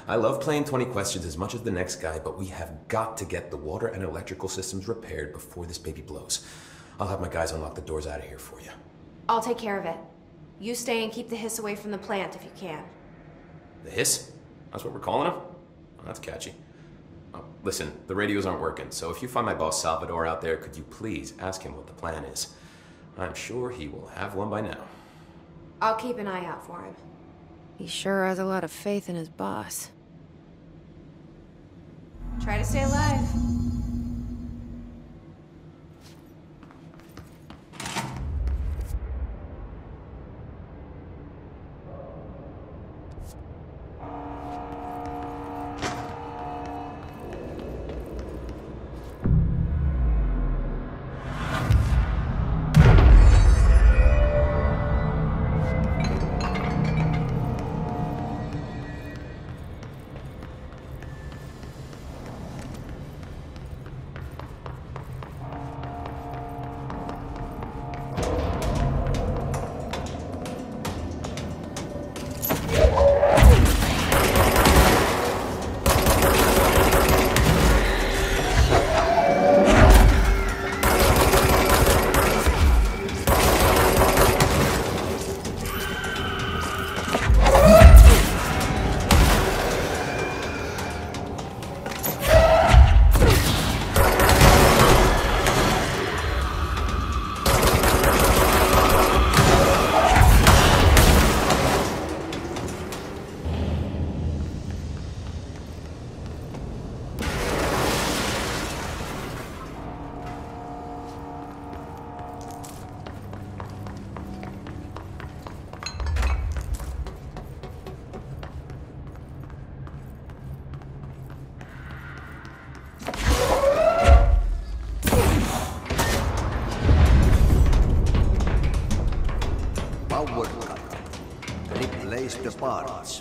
I love playing 20 questions as much as the next guy, but we have got to get the water and electrical systems repaired before this baby blows. I'll have my guys unlock the doors out of here for you. I'll take care of it. You stay and keep the hiss away from the plant if you can. The hiss? That's what we're calling him? Oh, that's catchy. Oh, listen, the radios aren't working, so if you find my boss Salvador out there, could you please ask him what the plan is? I'm sure he will have one by now. I'll keep an eye out for him. He sure has a lot of faith in his boss. Try to stay alive. Replace the parts.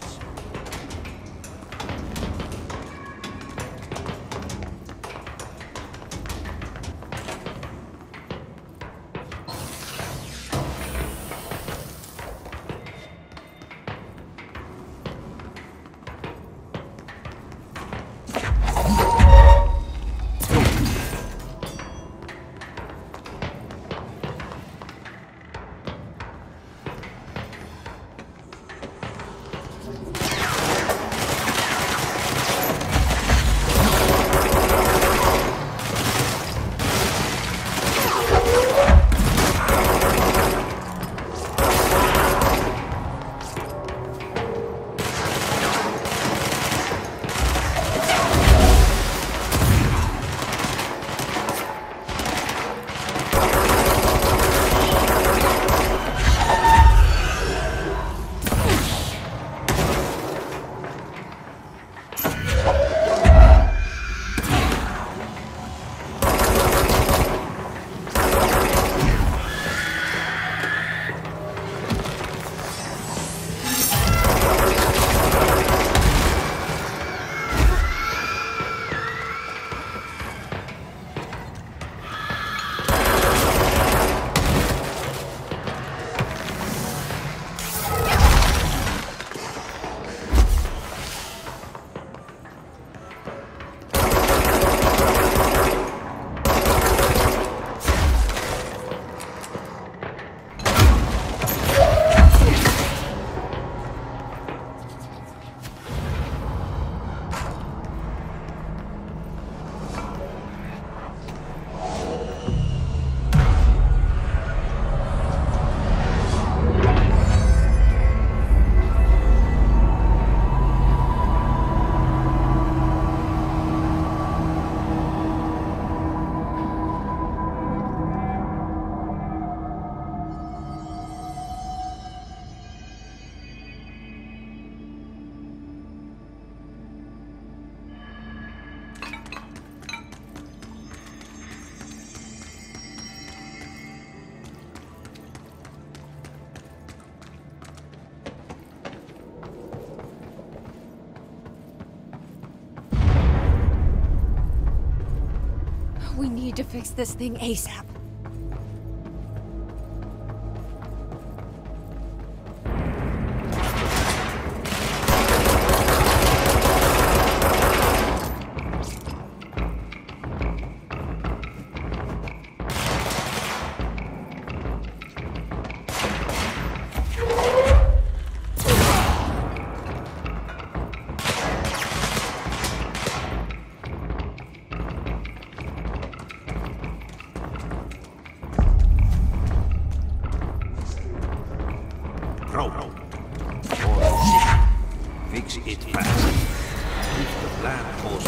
fix this thing ASAP. Fix it fast. If the plan goes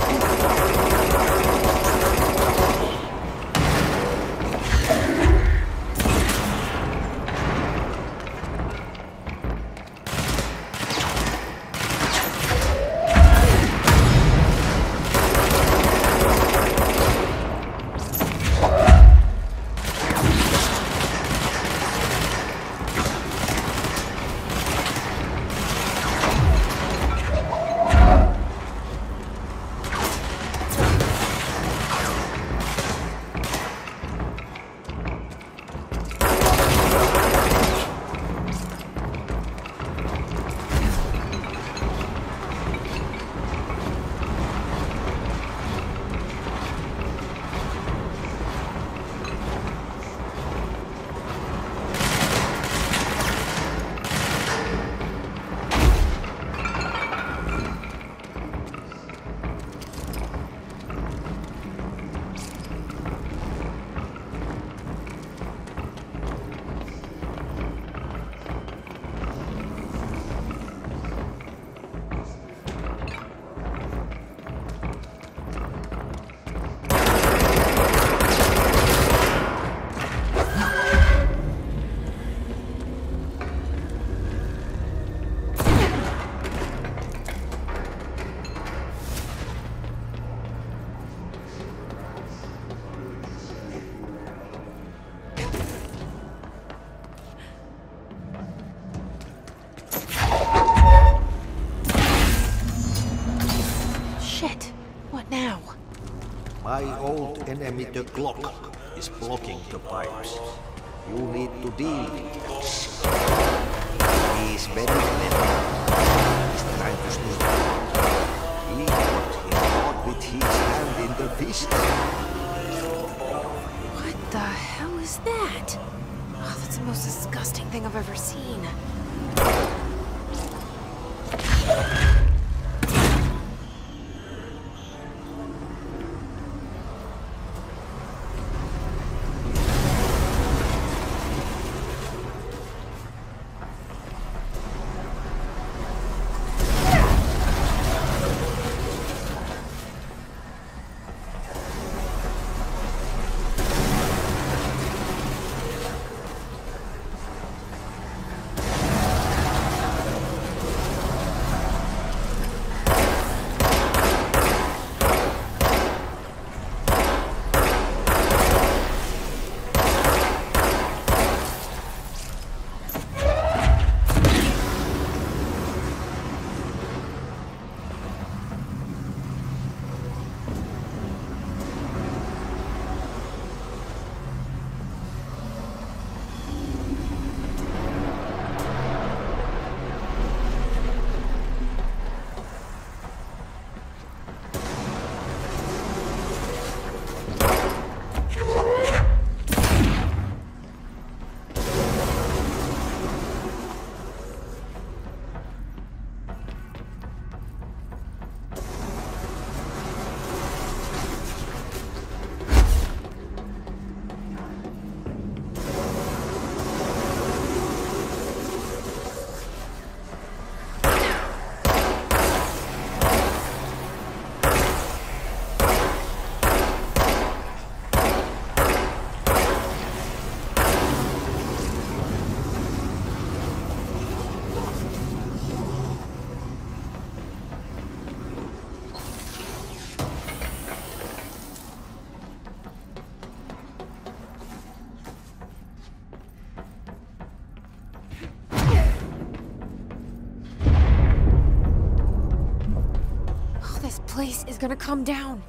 My old enemy, the clock, is blocking the pipes. You need to deal with this. He is very clever. He's trying to sneak out. He got caught with his hand in the fist. What the hell is that? Oh, that's the most disgusting thing I've ever seen. This place is gonna come down.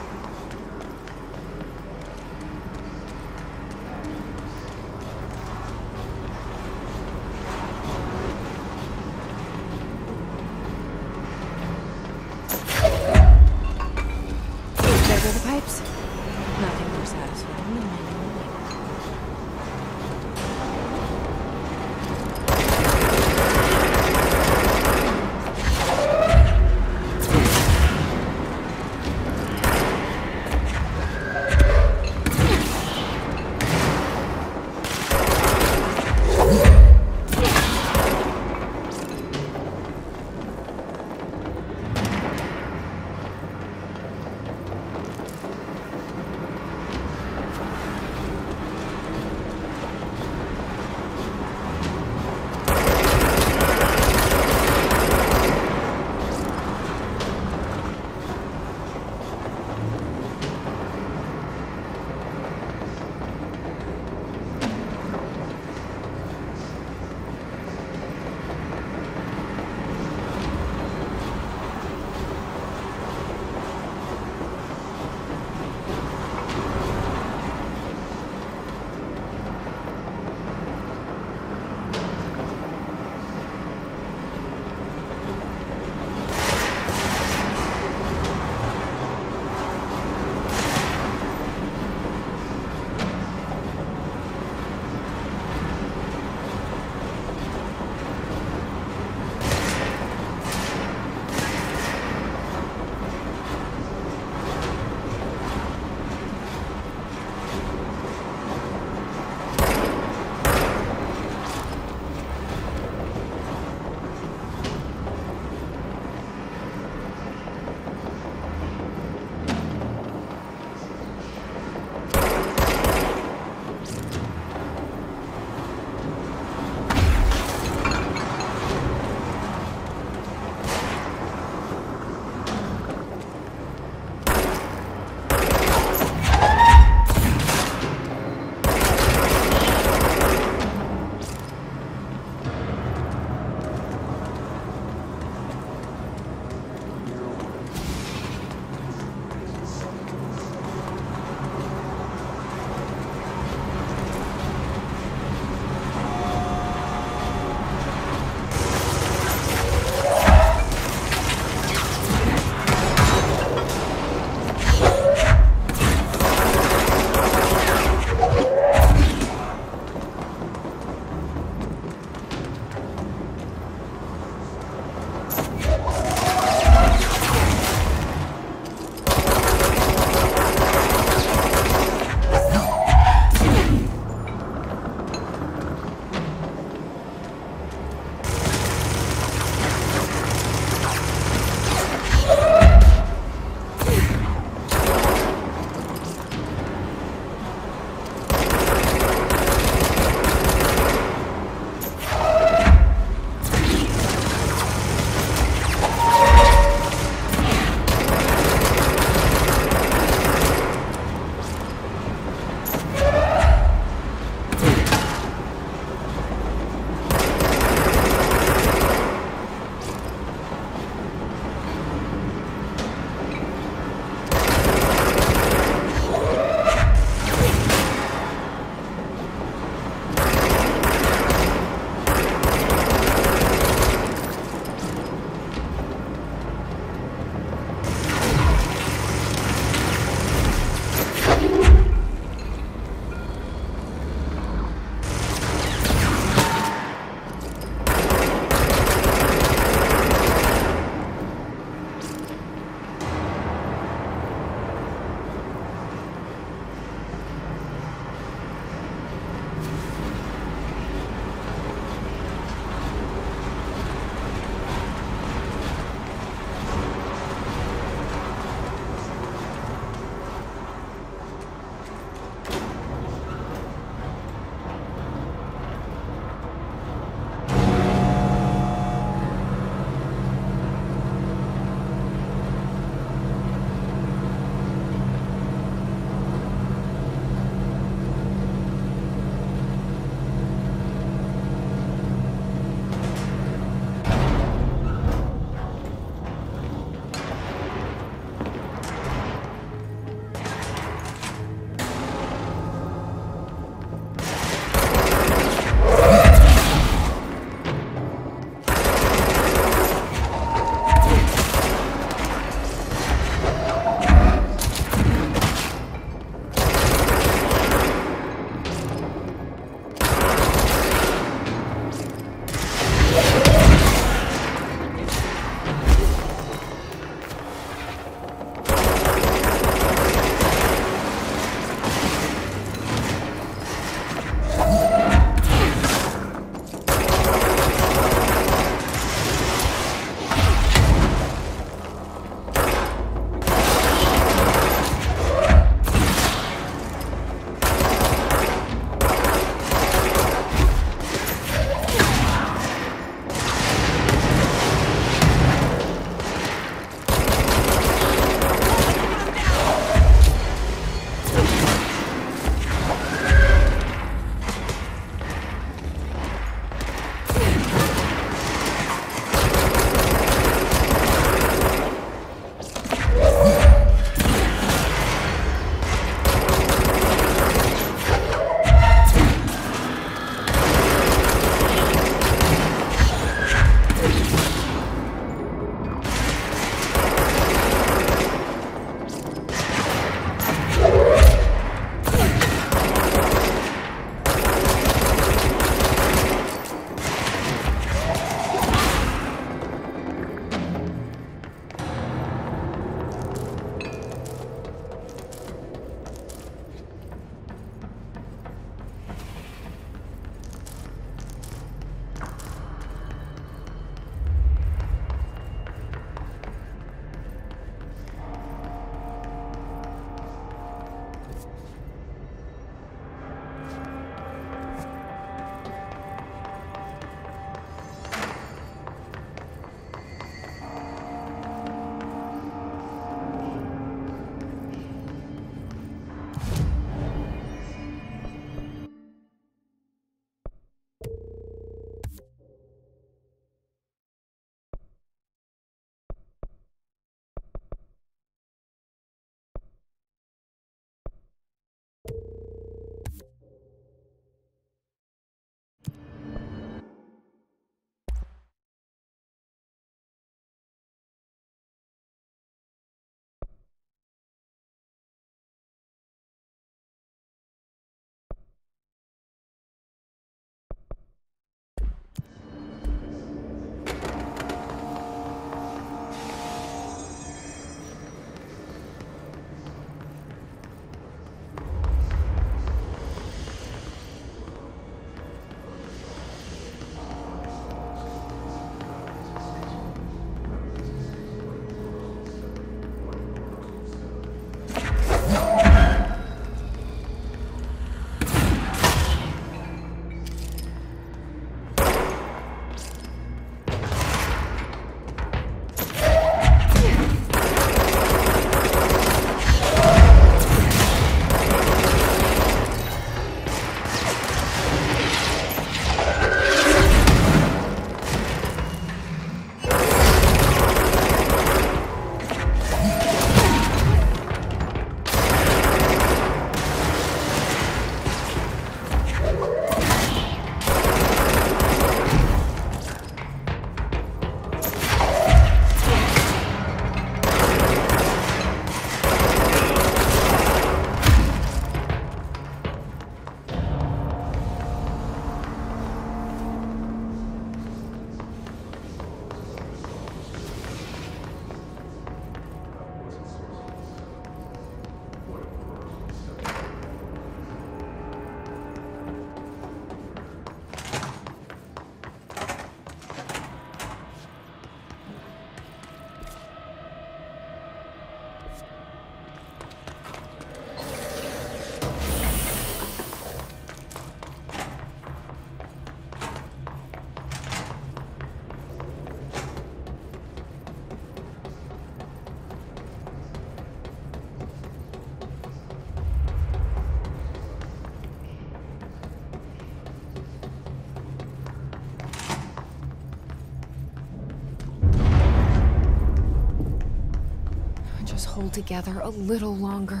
hold together a little longer.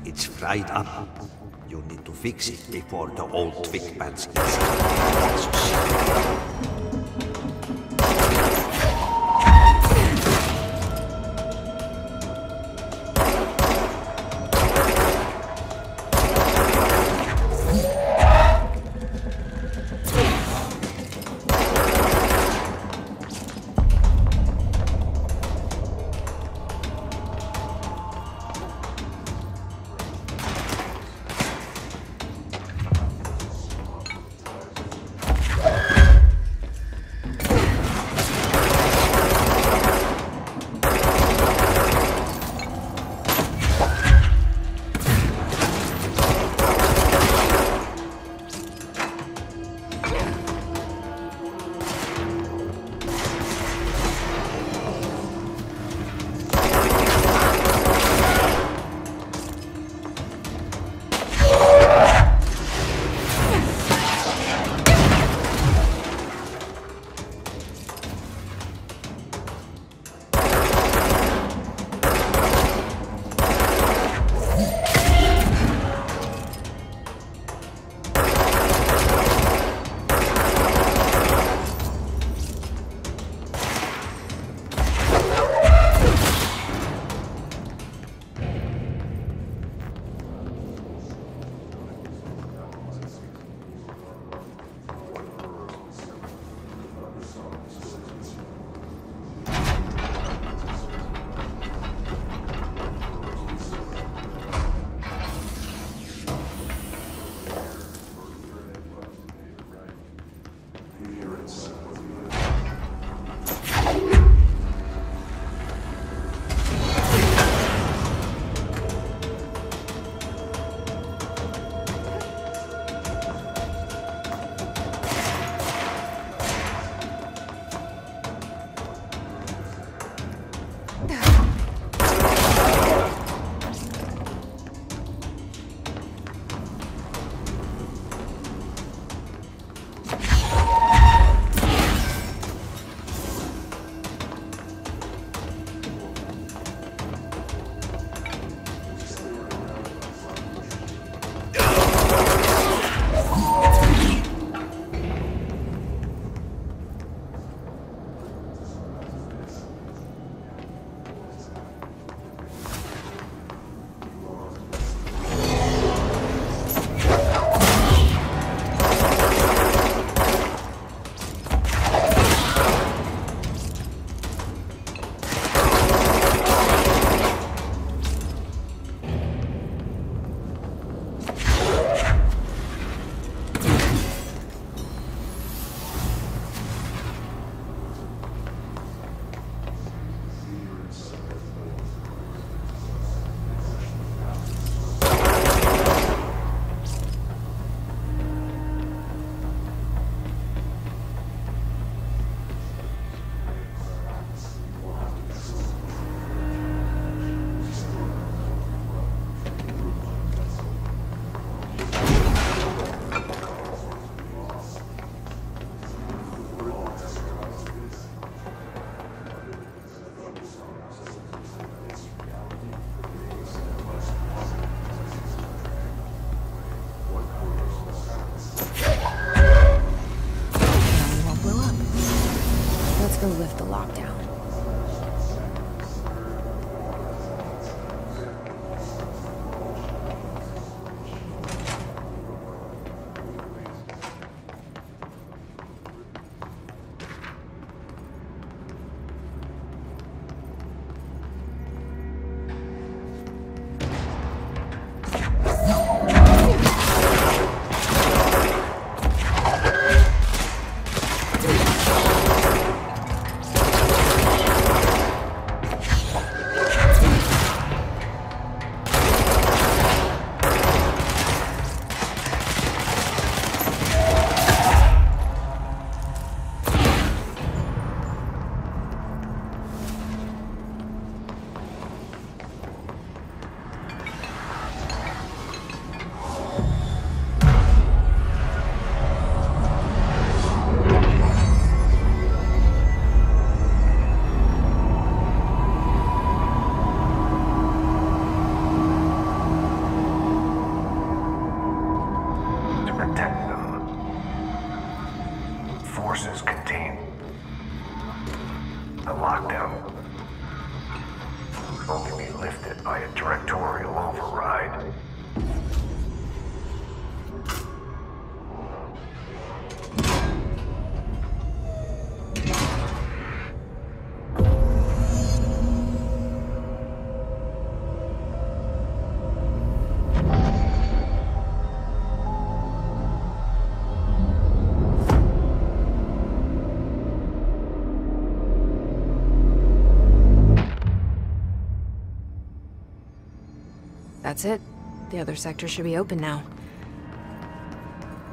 It's fried up. You need to fix it before the old twig pants inside. Lift the lockdown. forces contain the lockdown. Will only be lifted by a directorial override. That's it. The other sector should be open now.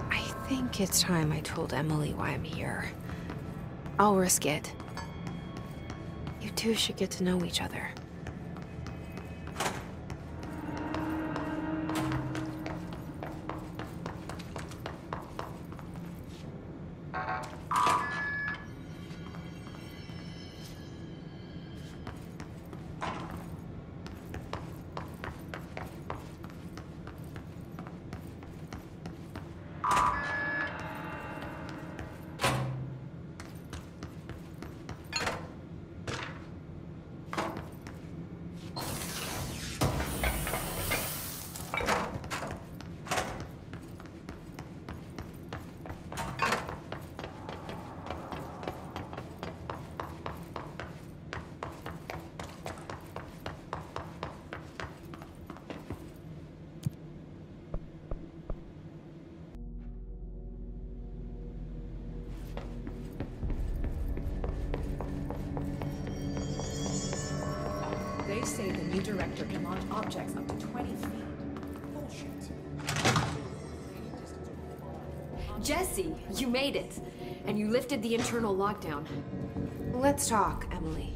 I think it's time I told Emily why I'm here. I'll risk it. You two should get to know each other. They say the new director can launch objects up to 20 feet. Bullshit. Jesse, you made it. And you lifted the internal lockdown. Let's talk, Emily.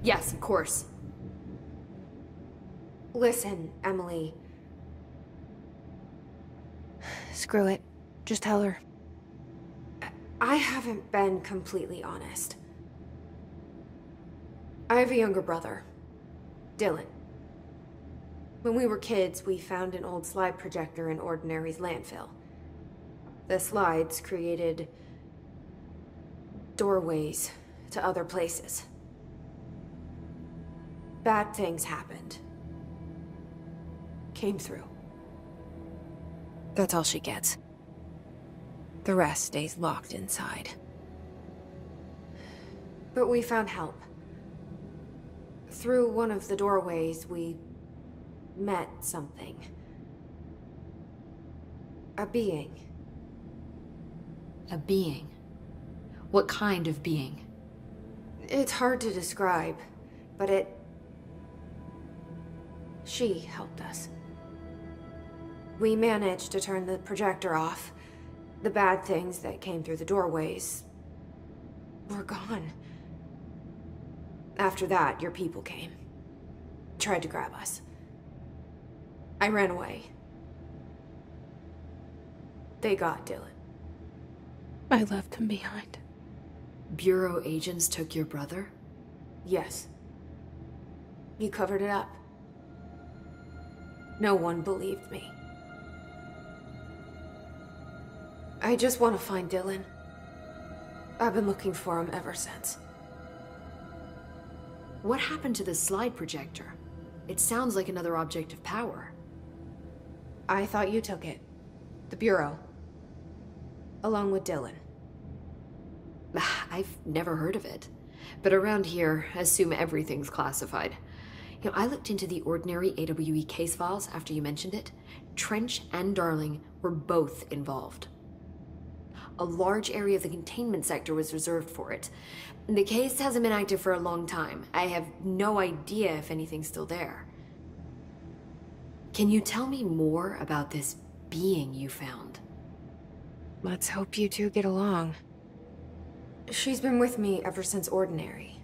Yes, of course. Listen, Emily. Screw it. Just tell her. I haven't been completely honest. I have a younger brother, Dylan. When we were kids, we found an old slide projector in Ordinary's landfill. The slides created doorways to other places. Bad things happened. Came through. That's all she gets. The rest stays locked inside. But we found help. Through one of the doorways, we met something. A being. A being? What kind of being? It's hard to describe, but she helped us. We managed to turn the projector off. The bad things that came through the doorways were gone. After that, your people came. Tried to grab us. I ran away. They got Dylan. I left him behind. Bureau agents took your brother? Yes. You covered it up. No one believed me. I just want to find Dylan. I've been looking for him ever since. What happened to the slide projector? It sounds like another object of power. I thought you took it. The Bureau. Along with Dylan. I've never heard of it. But around here, assume everything's classified. You know, I looked into the Ordinary AWE case files after you mentioned it. Trench and Darling were both involved. A large area of the containment sector was reserved for it. The case hasn't been active for a long time. I have no idea if anything's still there. Can you tell me more about this being you found? Let's hope you two get along. She's been with me ever since Ordinary.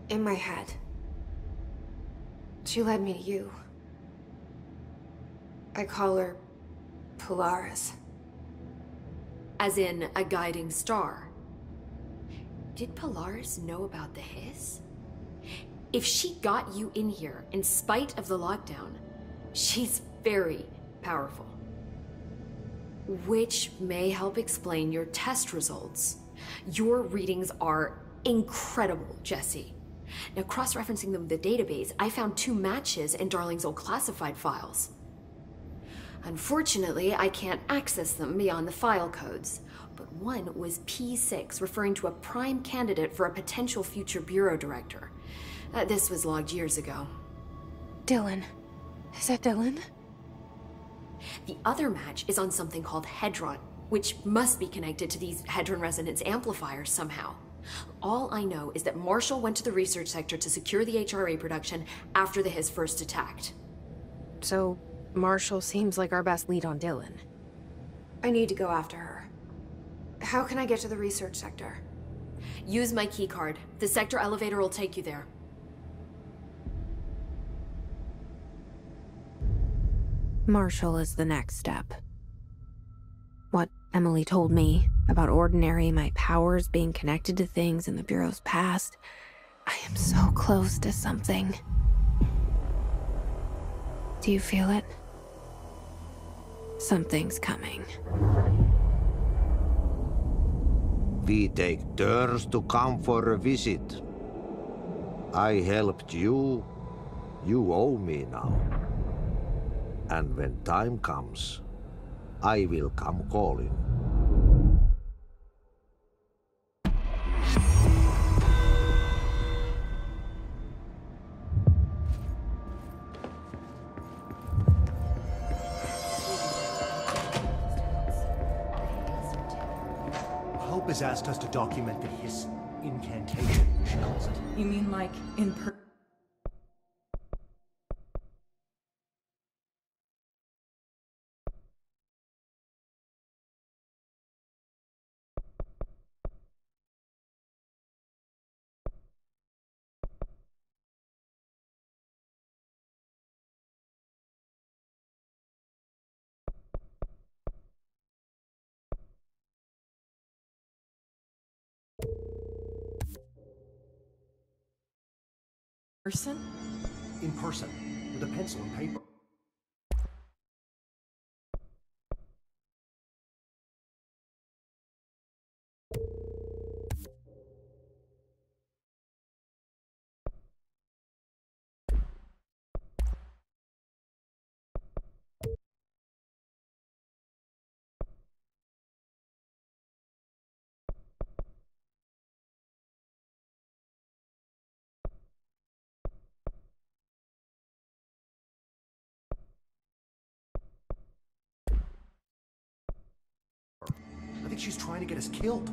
In my head. She led me to you. I call her Polaris. As in a guiding star. Did Polaris know about the hiss? If she got you in here in spite of the lockdown, she's very powerful. Which may help explain your test results. Your readings are incredible, Jesse. Now, cross-referencing them with the database, I found 2 matches in Darling's old classified files. Unfortunately, I can't access them beyond the file codes, but one was P6, referring to a prime candidate for a potential future bureau director. This was logged years ago. Dylan. Is that Dylan? The other match is on something called Hedron, which must be connected to these Hedron resonance amplifiers somehow. All I know is that Marshall went to the research sector to secure the HRA production after the Hiss first attacked. So, Marshall seems like our best lead on Dylan. I need to go after her. How can I get to the research sector? Use my keycard. The sector elevator will take you there. Marshall is the next step. What Emily told me about Ordinary, my powers being connected to things in the Bureau's past, I am so close to something. Do you feel it? Something's coming. We take turns to come for a visit. I helped you. You owe me now. And when time comes, I will come calling. Hope has asked us to document the Hiss incantation, she calls it. You mean like in person? In person, with a pencil and paper. I think she's trying to get us killed.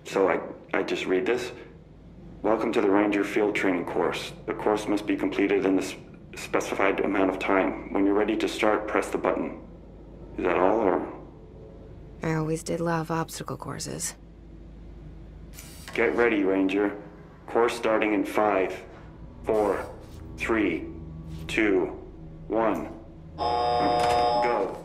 So I just read this. Welcome to the Ranger Field Training course. The course must be completed in the specified amount of time. When you're ready to start, press the button. Is that all, or? I always did love obstacle courses. Get ready, Ranger. Course starting in 5, 4, 3, 2, 1. Go.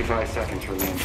45 seconds remaining.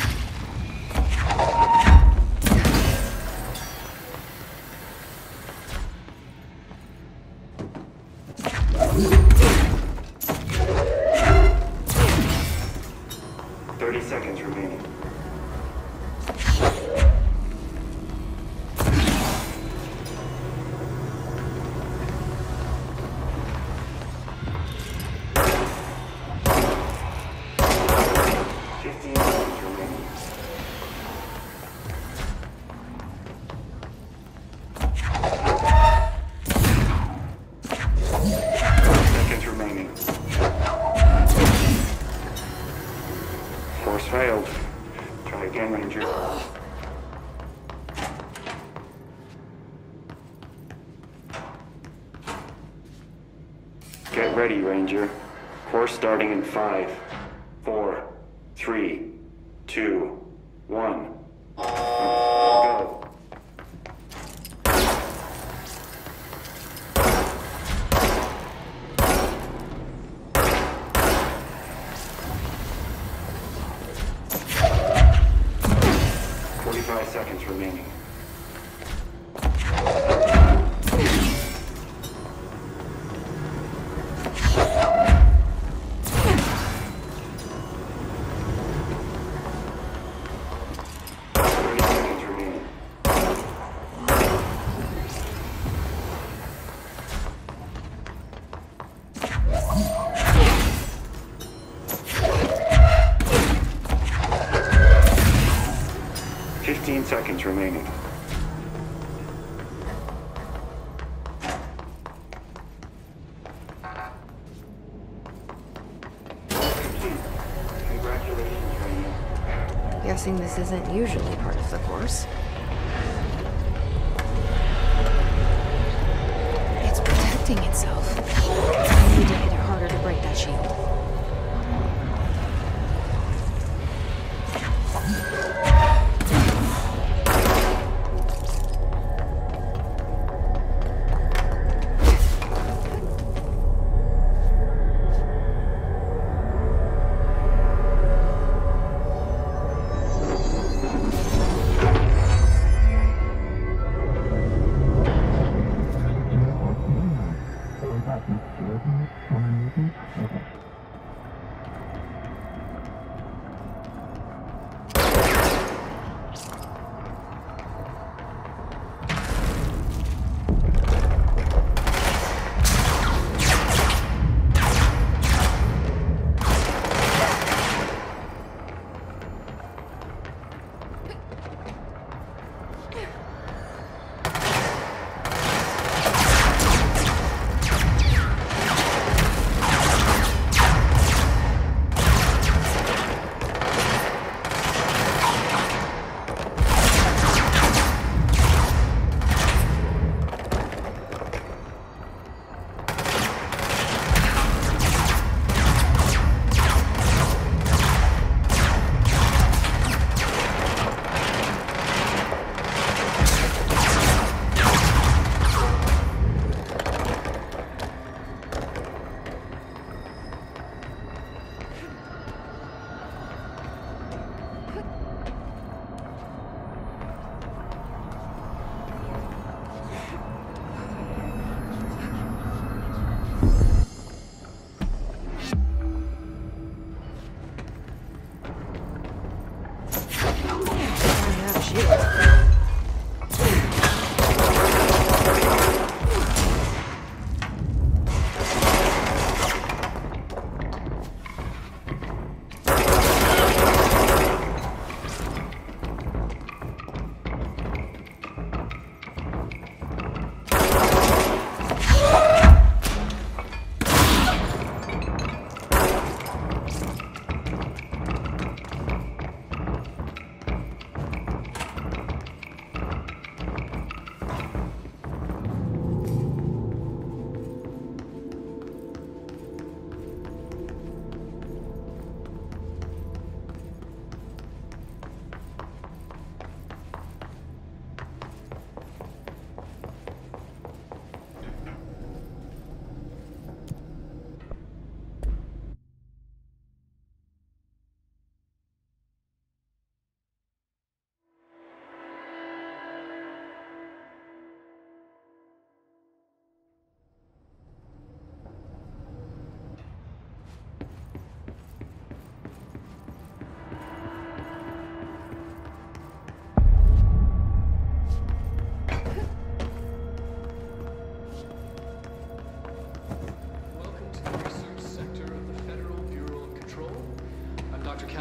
Failed. Try again, Ranger. Get ready, Ranger. Course starting in 5, 4, 3, 2, 1. Go. Seconds remaining. Seconds remaining. Congratulations, Ranger. Guessing this isn't usually part of the course. It's protecting itself. I need to hit it harder to break that shield.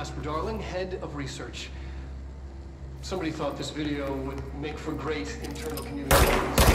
Casper Darling, head of research. Somebody thought this video would make for great internal communications.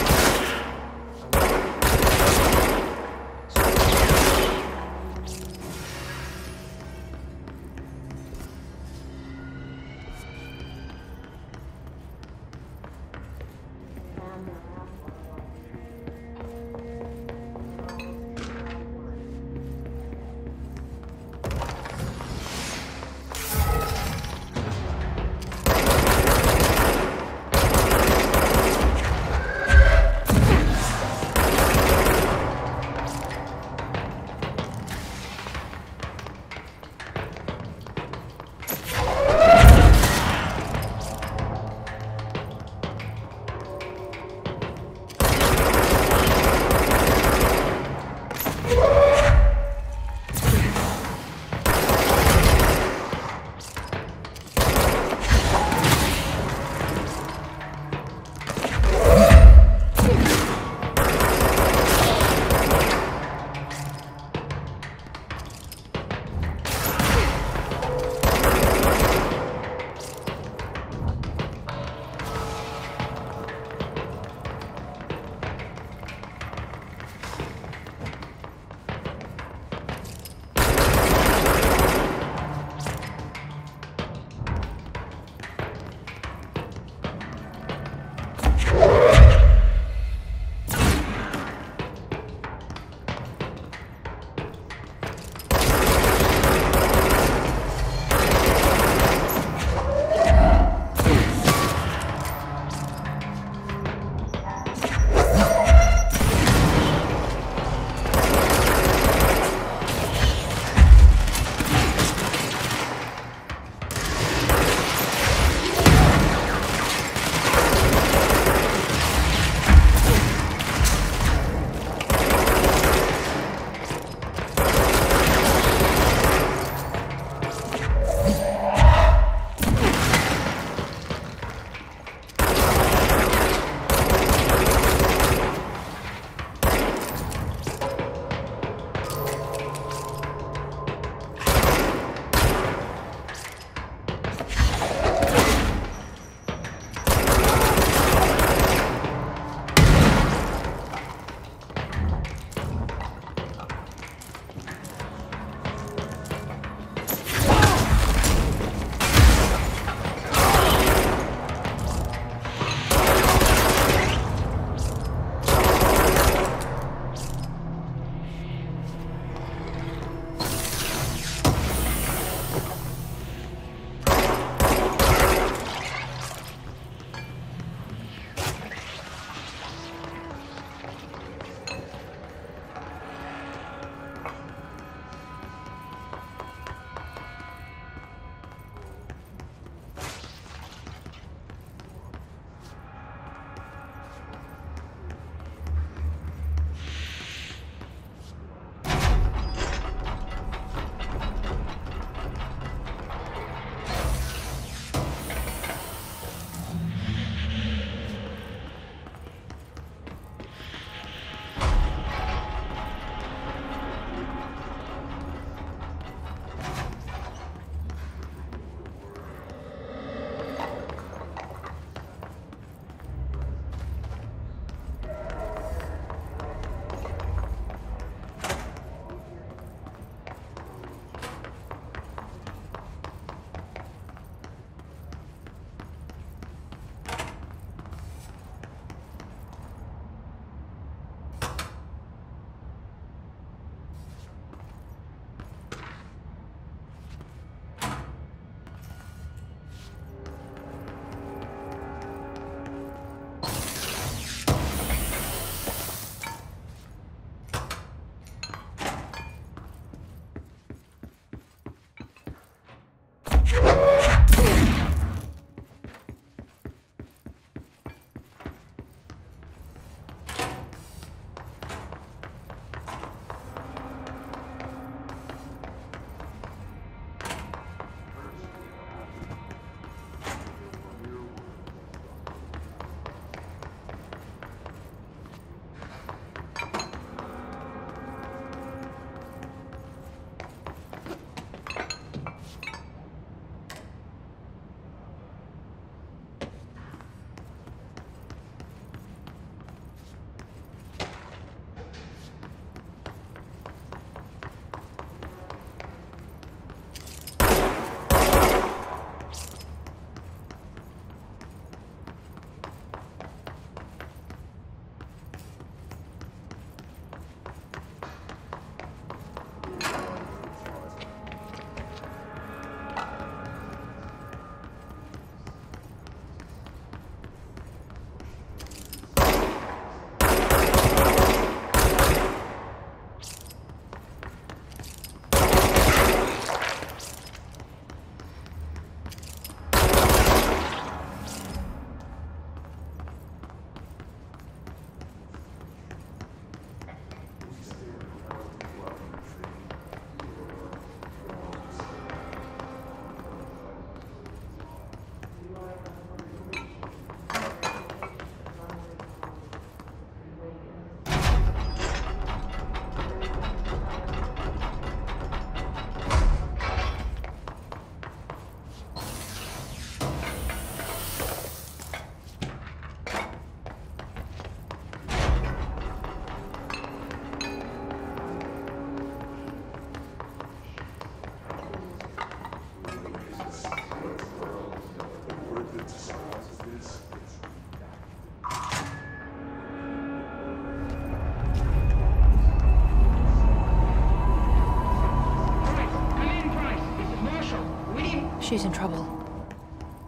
She's in trouble.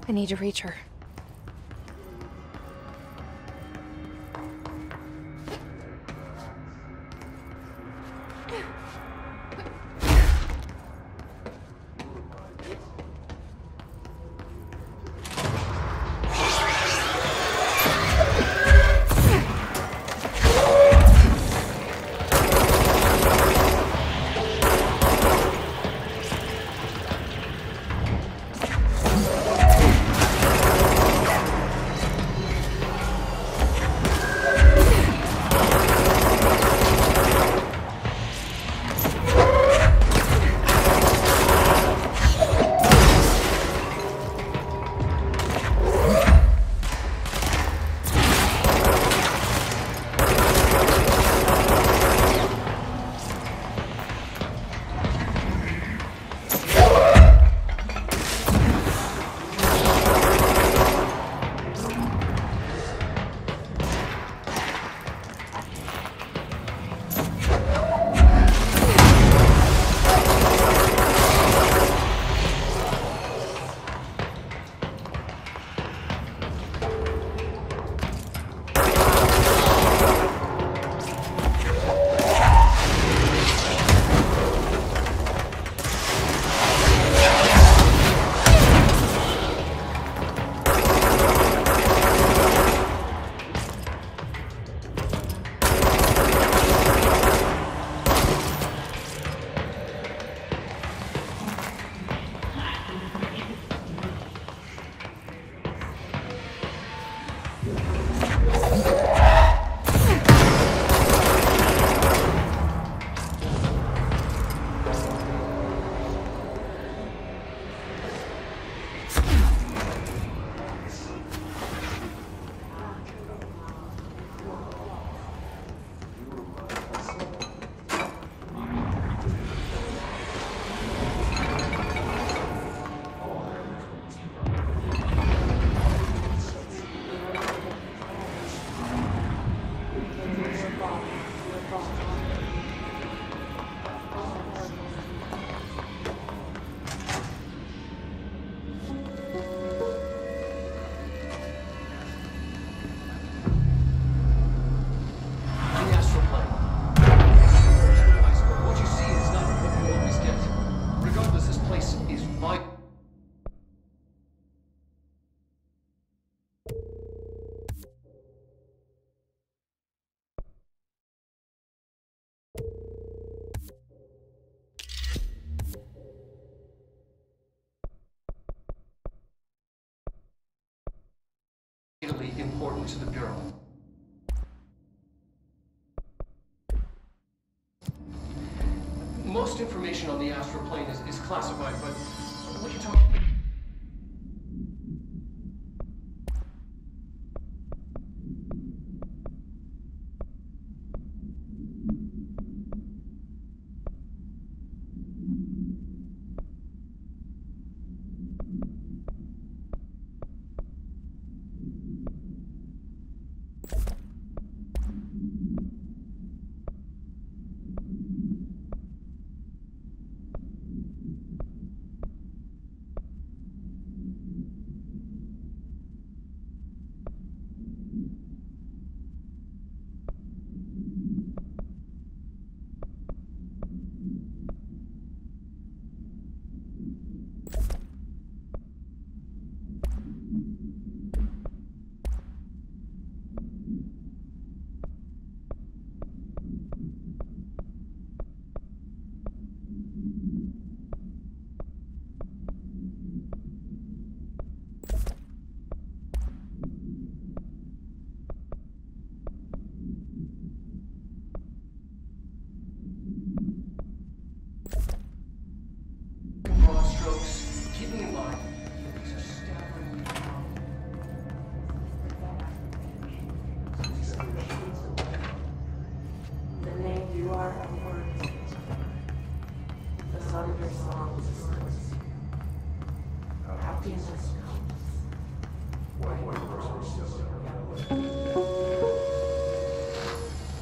I need to reach her. Important to the Bureau. Most information on the astral plane is classified, but we can talk.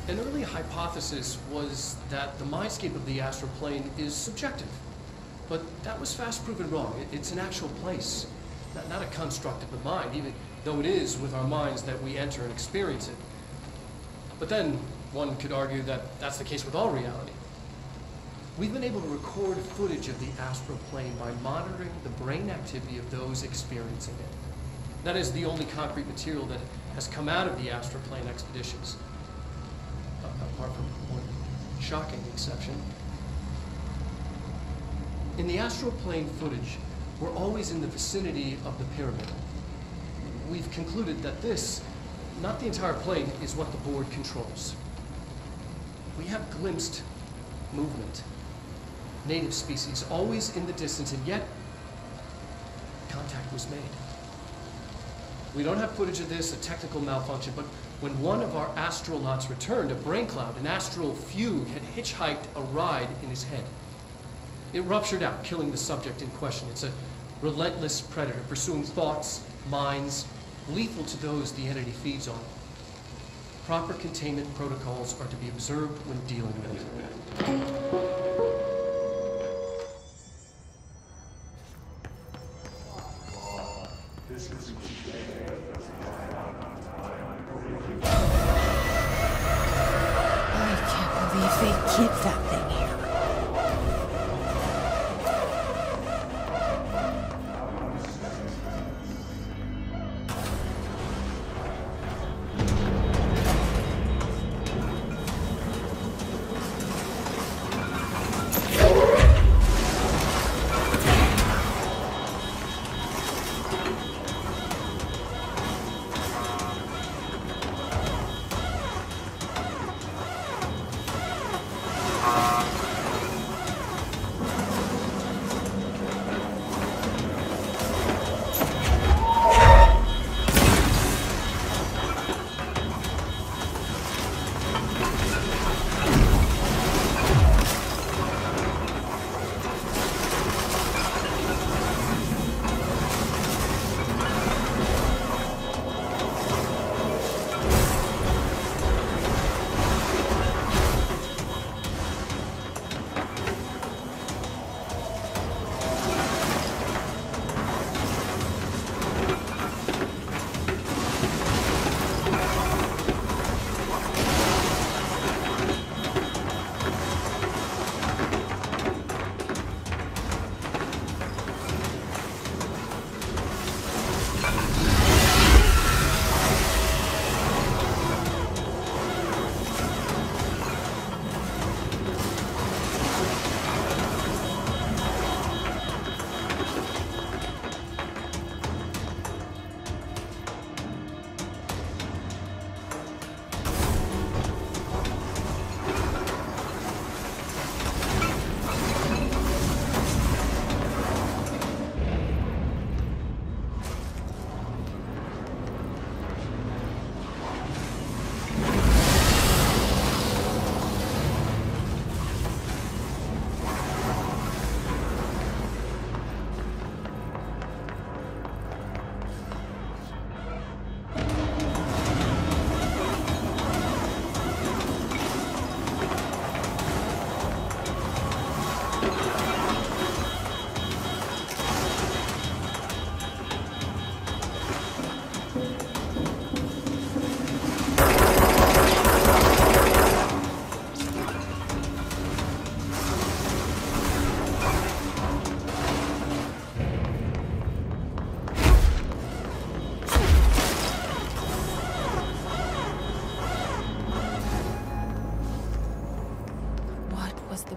An early hypothesis was that the mindscape of the astral plane is subjective. But that was fast proven wrong. It's an actual place, not a construct of the mind, even though it is with our minds that we enter and experience it. But then, one could argue that that's the case with all reality. We've been able to record footage of the astral plane by monitoring the brain activity of those experiencing it. That is the only concrete material that has come out of the astral plane expeditions. Apart from one shocking exception. In the astral plane footage, we're always in the vicinity of the pyramid. We've concluded that this, not the entire plane, is what the board controls. We have glimpsed movement, native species, always in the distance, and yet contact was made. We don't have footage of this, a technical malfunction, but when one of our astronauts returned, a brain cloud, an astral fugue, had hitchhiked a ride in his head. It ruptured out, killing the subject in question. It's a relentless predator, pursuing thoughts, minds, lethal to those the entity feeds on. Proper containment protocols are to be observed when dealing with it. Keep that thing here.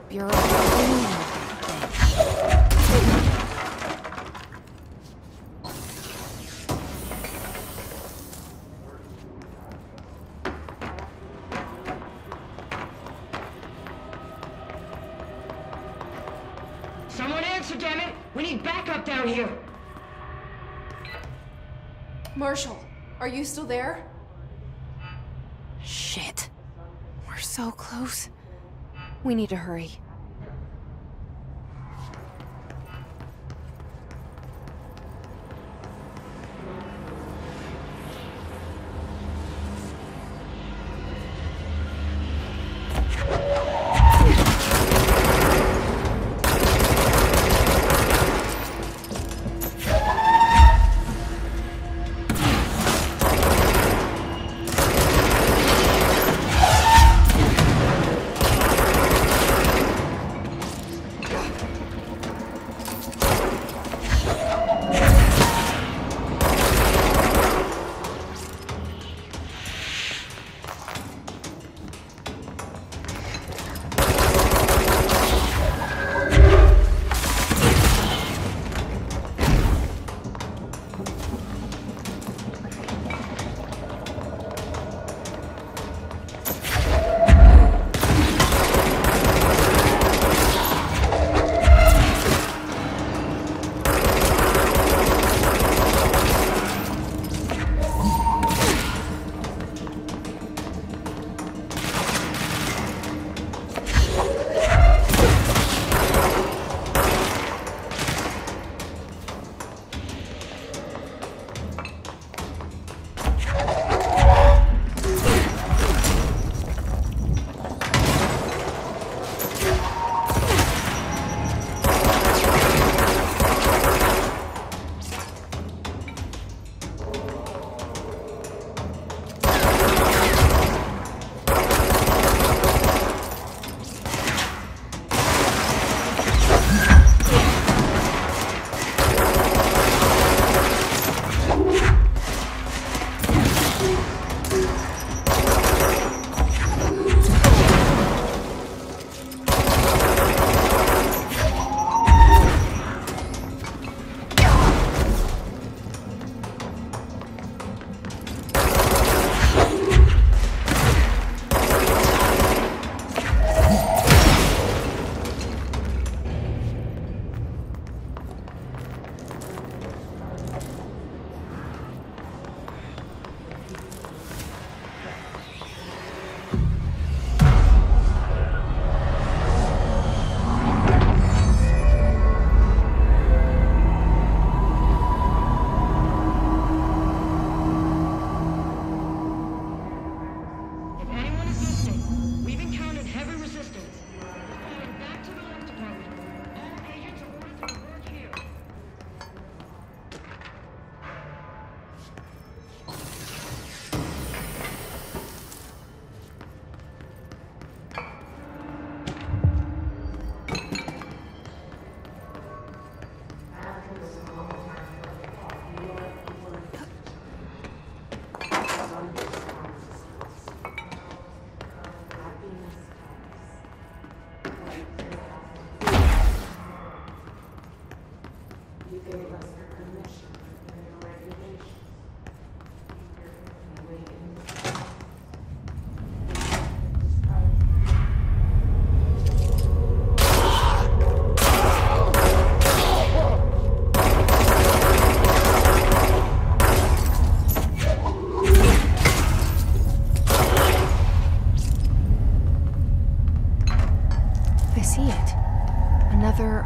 Bureau. Someone answer, damn it! We need backup down here! Marshall, are you still there? Shit. We're so close. We need to hurry.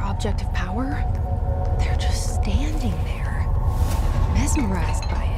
Object of power? They're just standing there, mesmerized by it.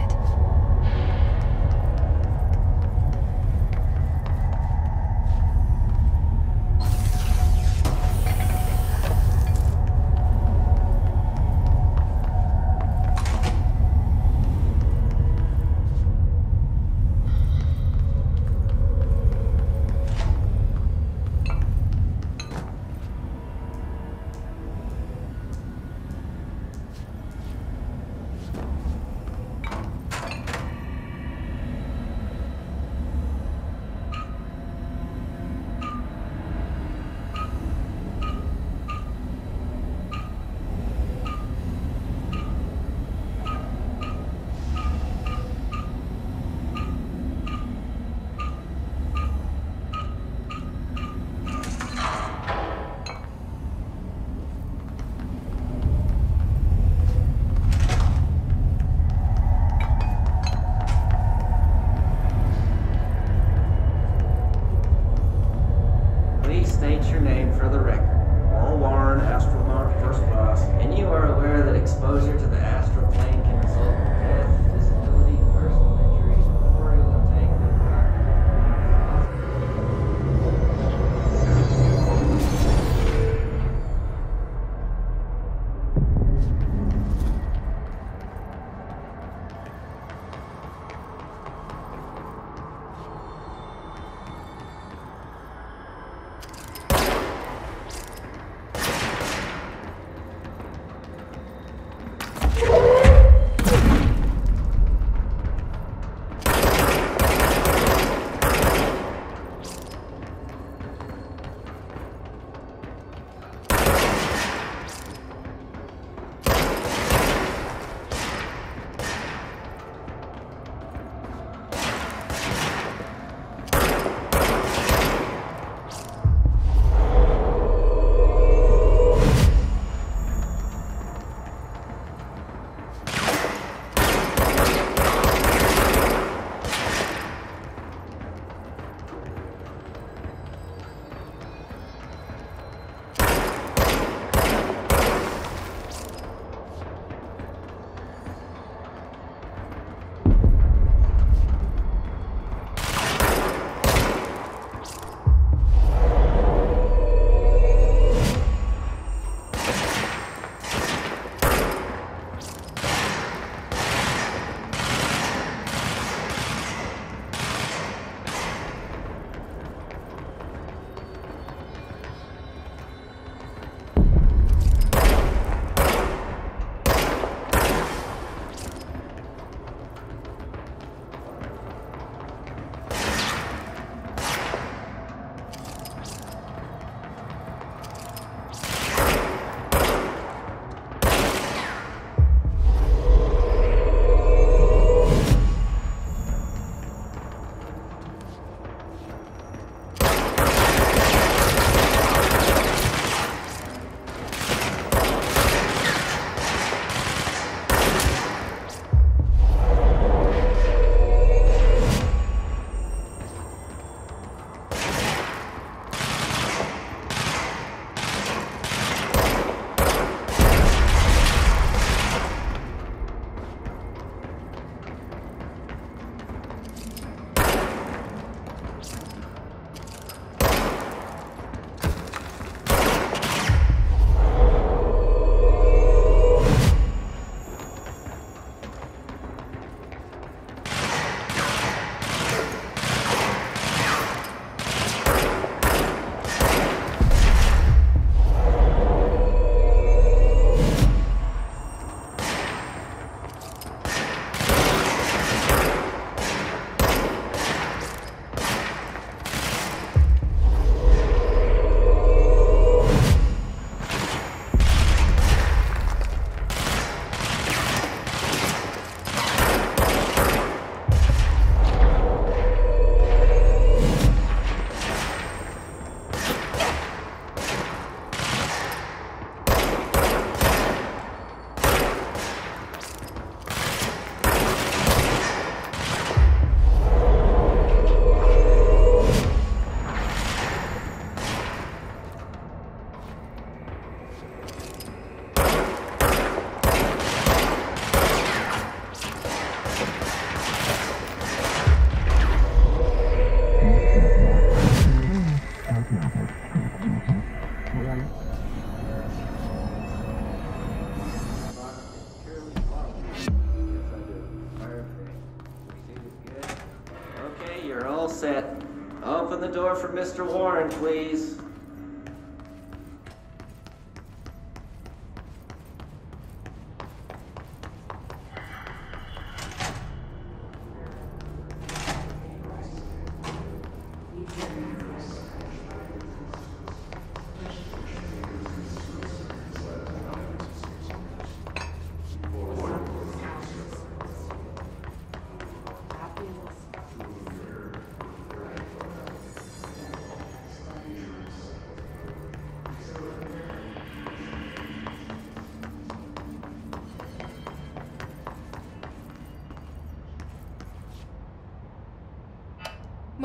set. Open the door for Mr. Warren, please.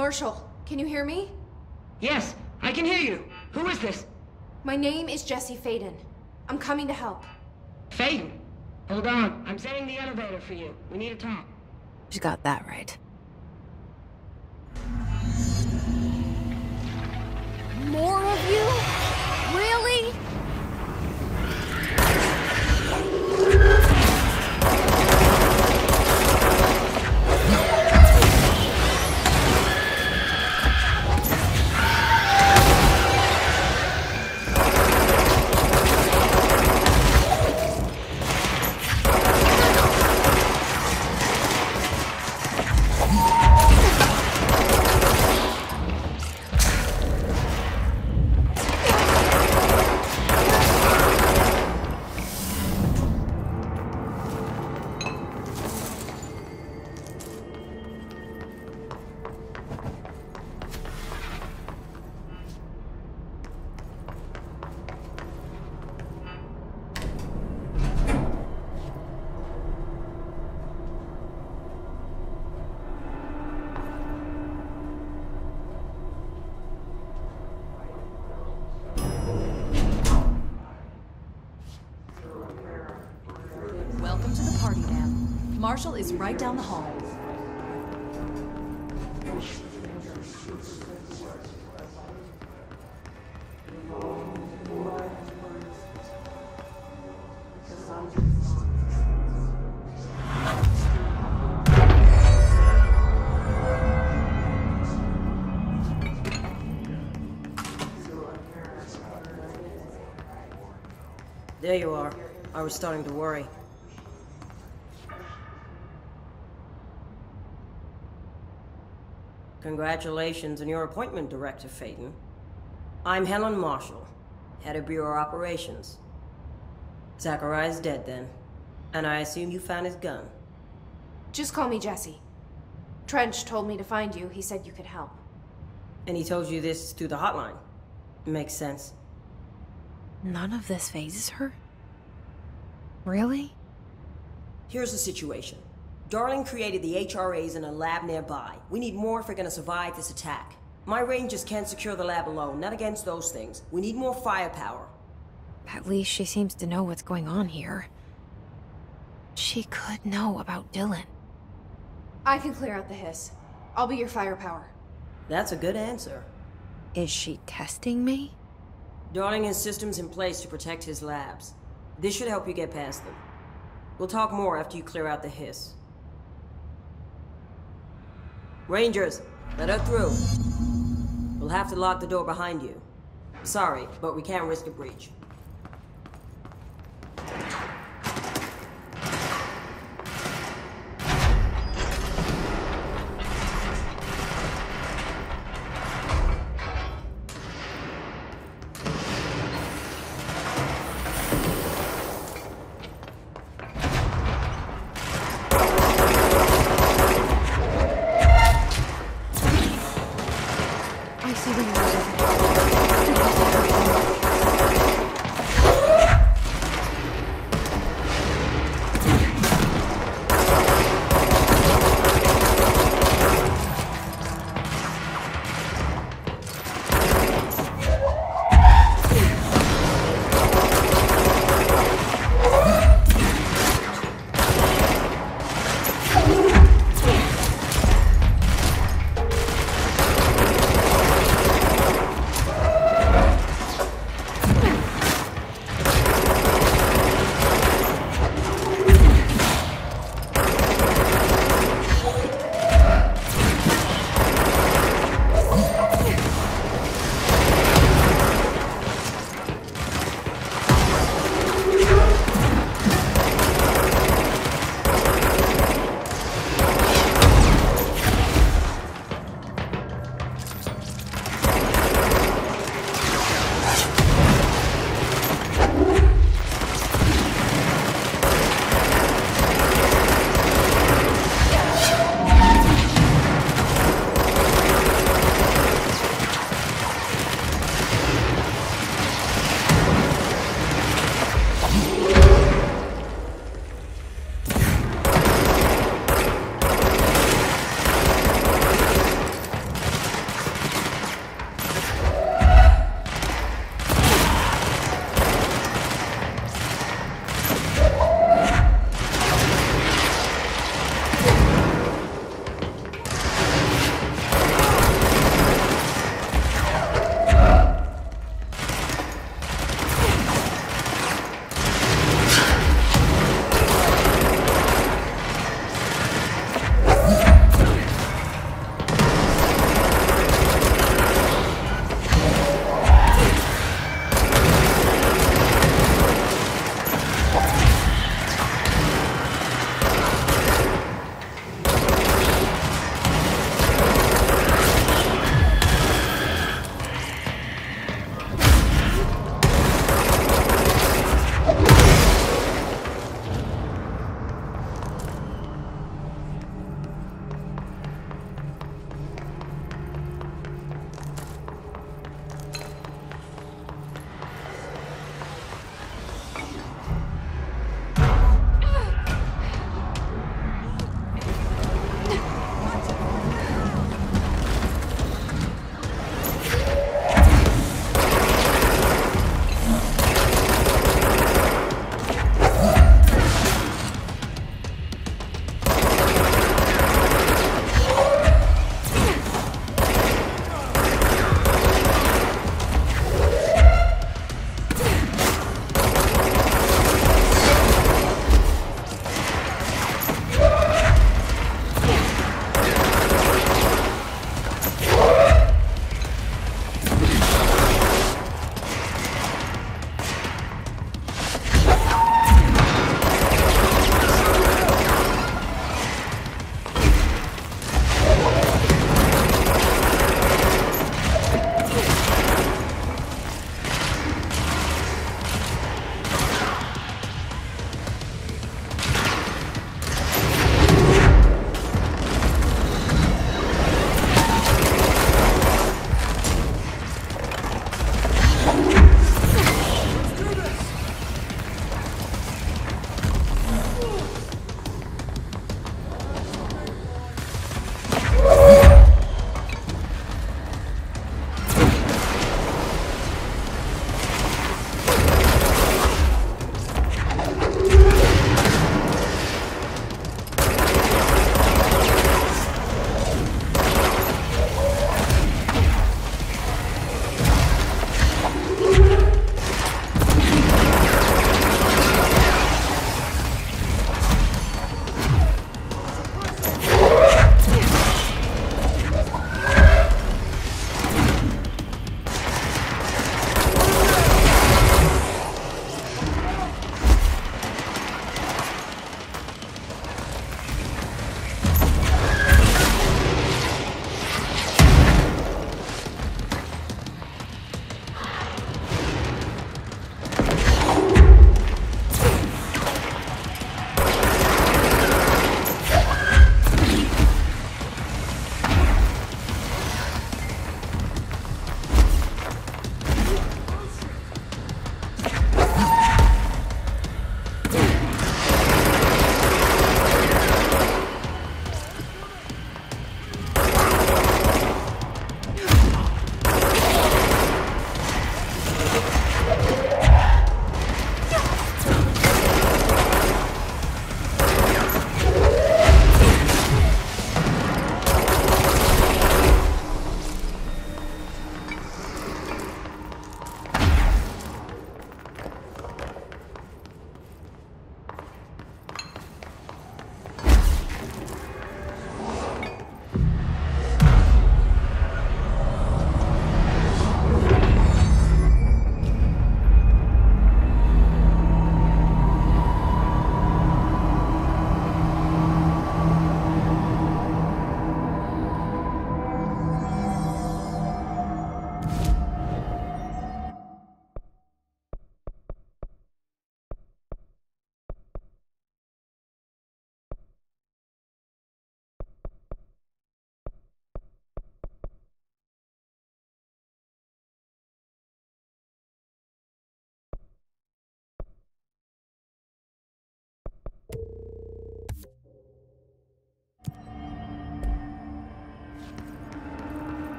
Marshall, can you hear me? Yes, I can hear you. Who is this? My name is Jesse Faden. I'm coming to help. Faden? Hold on. I'm setting the elevator for you. We need to talk. She got that right. More of you? Really? Welcome to the party, ma'am. Marshall is right down the hall. There you are. I was starting to worry. Congratulations on your appointment, Director Faden. I'm Helen Marshall, head of Bureau Operations. Zachariah's dead then, and I assume you found his gun. Just call me Jesse. Trench told me to find you. He said you could help. And he told you this through the hotline. Makes sense. None of this phases her? Really? Here's the situation. Darling created the HRAs in a lab nearby. We need more if we're gonna survive this attack. My rangers can't secure the lab alone, not against those things. We need more firepower. At least she seems to know what's going on here. She could know about Dylan. I can clear out the hiss. I'll be your firepower. That's a good answer. Is she testing me? Darling has systems in place to protect his labs. This should help you get past them. We'll talk more after you clear out the hiss. Rangers, let her through. We'll have to lock the door behind you. Sorry, but we can't risk a breach.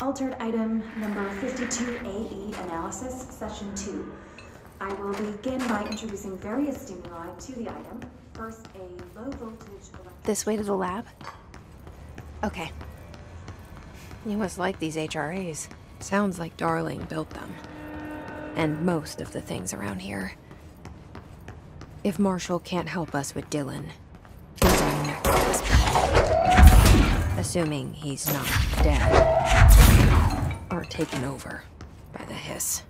Altered item number 52AE analysis, session 2. I will begin by introducing various stimuli to the item. First, a low voltage This way to the lab? Okay. You must like these HRAs. Sounds like Darling built them. And most of the things around here. If Marshall can't help us with Dylan, who's our next suspect? Assuming he's not dead. Or taken over by the hiss.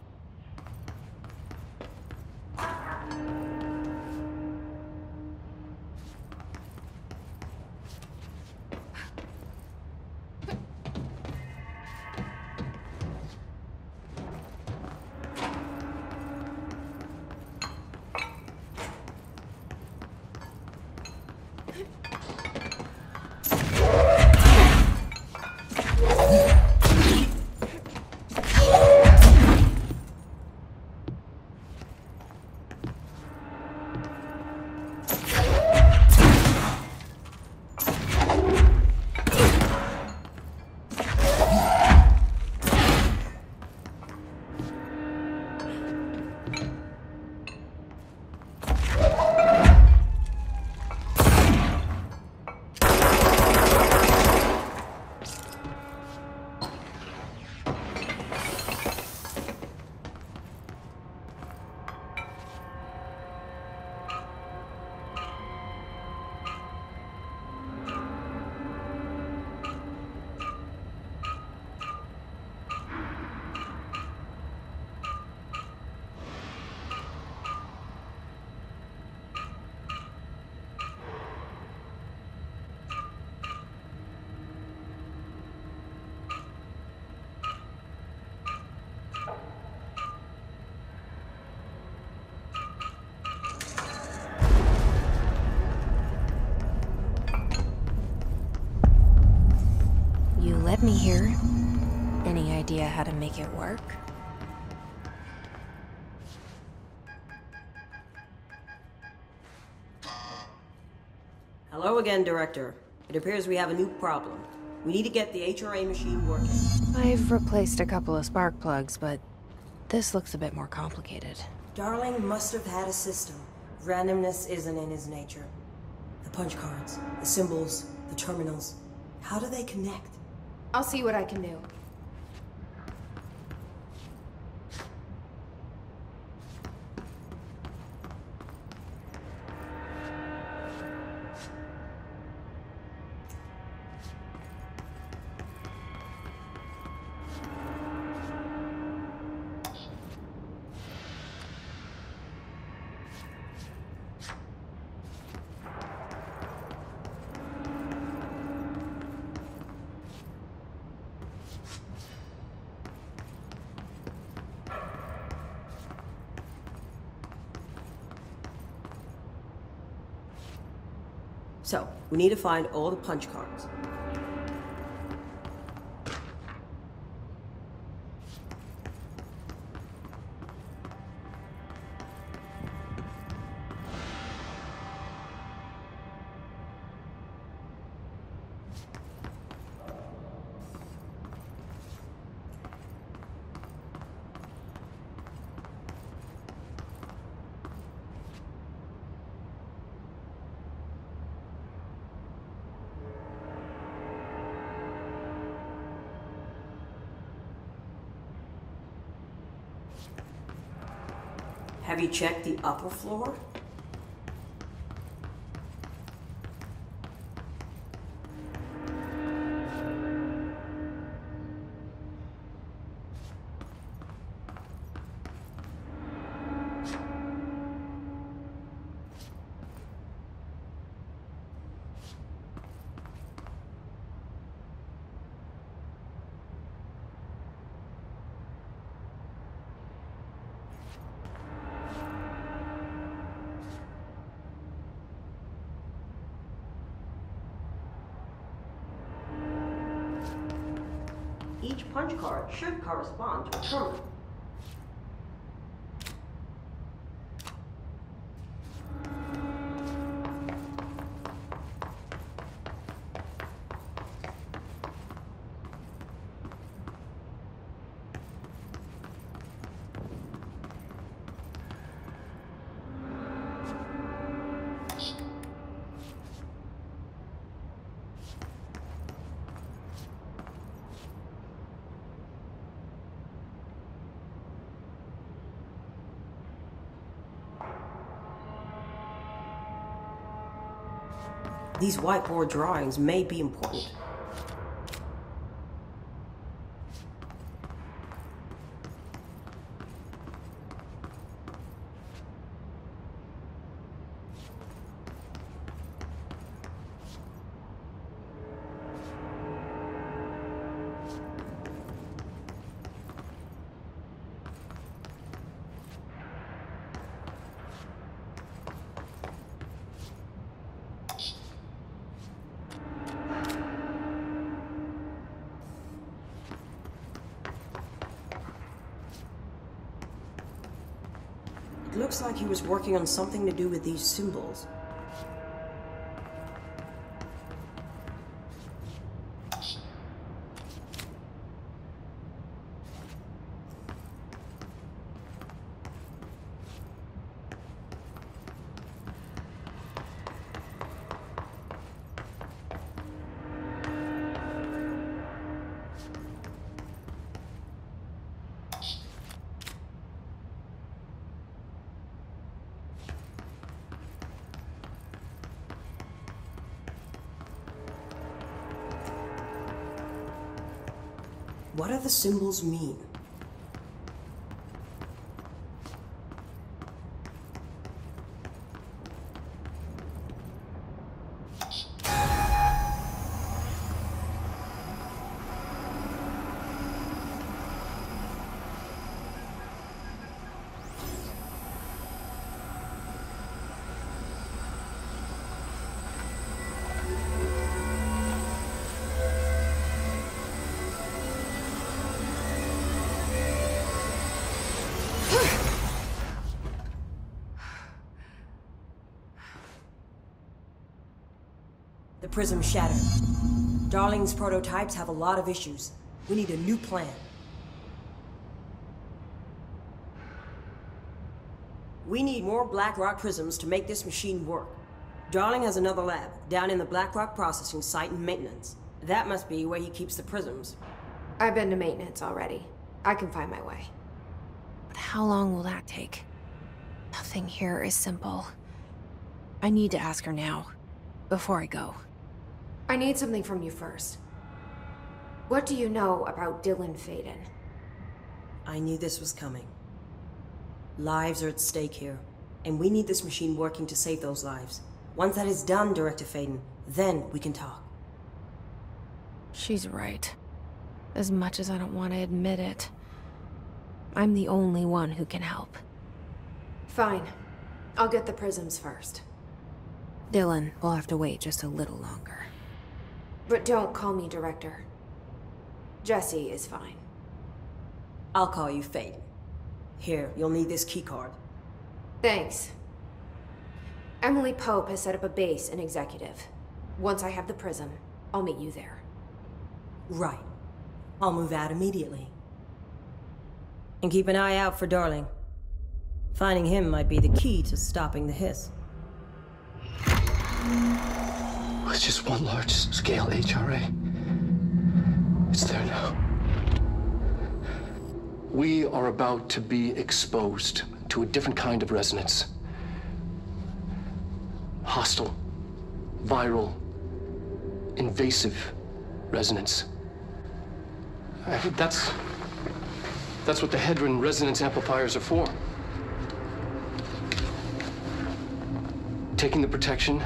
Let me hear. Any idea how to make it work? Hello again, Director. It appears we have a new problem. We need to get the HRA machine working. I've replaced a couple of spark plugs, but this looks a bit more complicated. Darling must have had a system. Randomness isn't in his nature. The punch cards, the symbols, the terminals. How do they connect? I'll see what I can do. So, we need to find all the punch cards. Have you checked the upper floor? Each punch card should correspond to a terminal. These whiteboard drawings may be important. It looks like he was working on something to do with these symbols. What do the symbols mean? The prism shattered. Darling's prototypes have a lot of issues. We need a new plan. We need more Blackrock prisms to make this machine work. Darling has another lab, down in the Blackrock processing site in maintenance. That must be where he keeps the prisms. I've been to maintenance already. I can find my way. But how long will that take? Nothing here is simple. I need to ask her now, before I go. I need something from you first. What do you know about Dylan Faden? I knew this was coming. Lives are at stake here, and we need this machine working to save those lives. Once that is done, Director Faden, then we can talk. She's right. As much as I don't want to admit it, I'm the only one who can help. Fine. I'll get the prisms first. Dylan will have to wait just a little longer. But don't call me Director. Jesse is fine. I'll call you Faden. Here, you'll need this keycard. Thanks. Emily Pope has set up a base in Executive. Once I have the prism, I'll meet you there. Right. I'll move out immediately. And keep an eye out for Darling. Finding him might be the key to stopping the hiss. It's just one large-scale HRA. It's there now. We are about to be exposed to a different kind of resonance. Hostile, viral, invasive resonance. That's what the Hedron resonance amplifiers are for. Taking the protection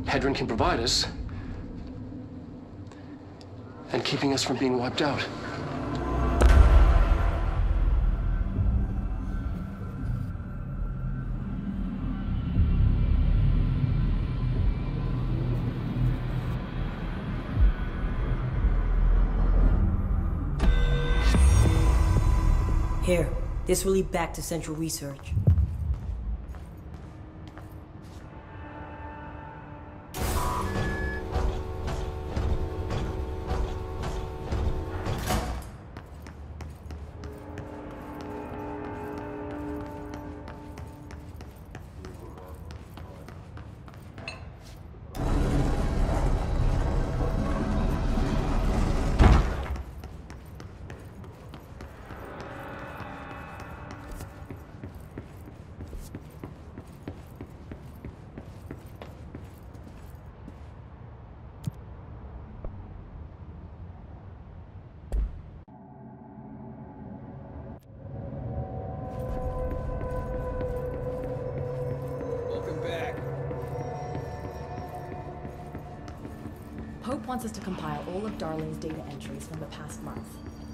Hedron can provide us and keeping us from being wiped out. Here, this will lead back to Central Research. Pope wants us to compile all of Darling's data entries from the past month.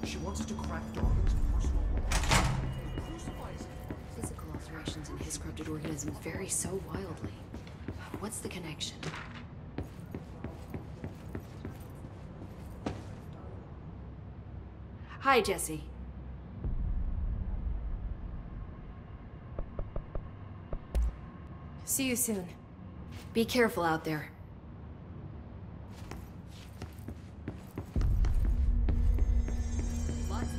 She wants us to crack Darling's personal life. Physical alterations in his corrupted organisms vary so wildly. What's the connection? Hi, Jesse. See you soon. Be careful out there. Lots to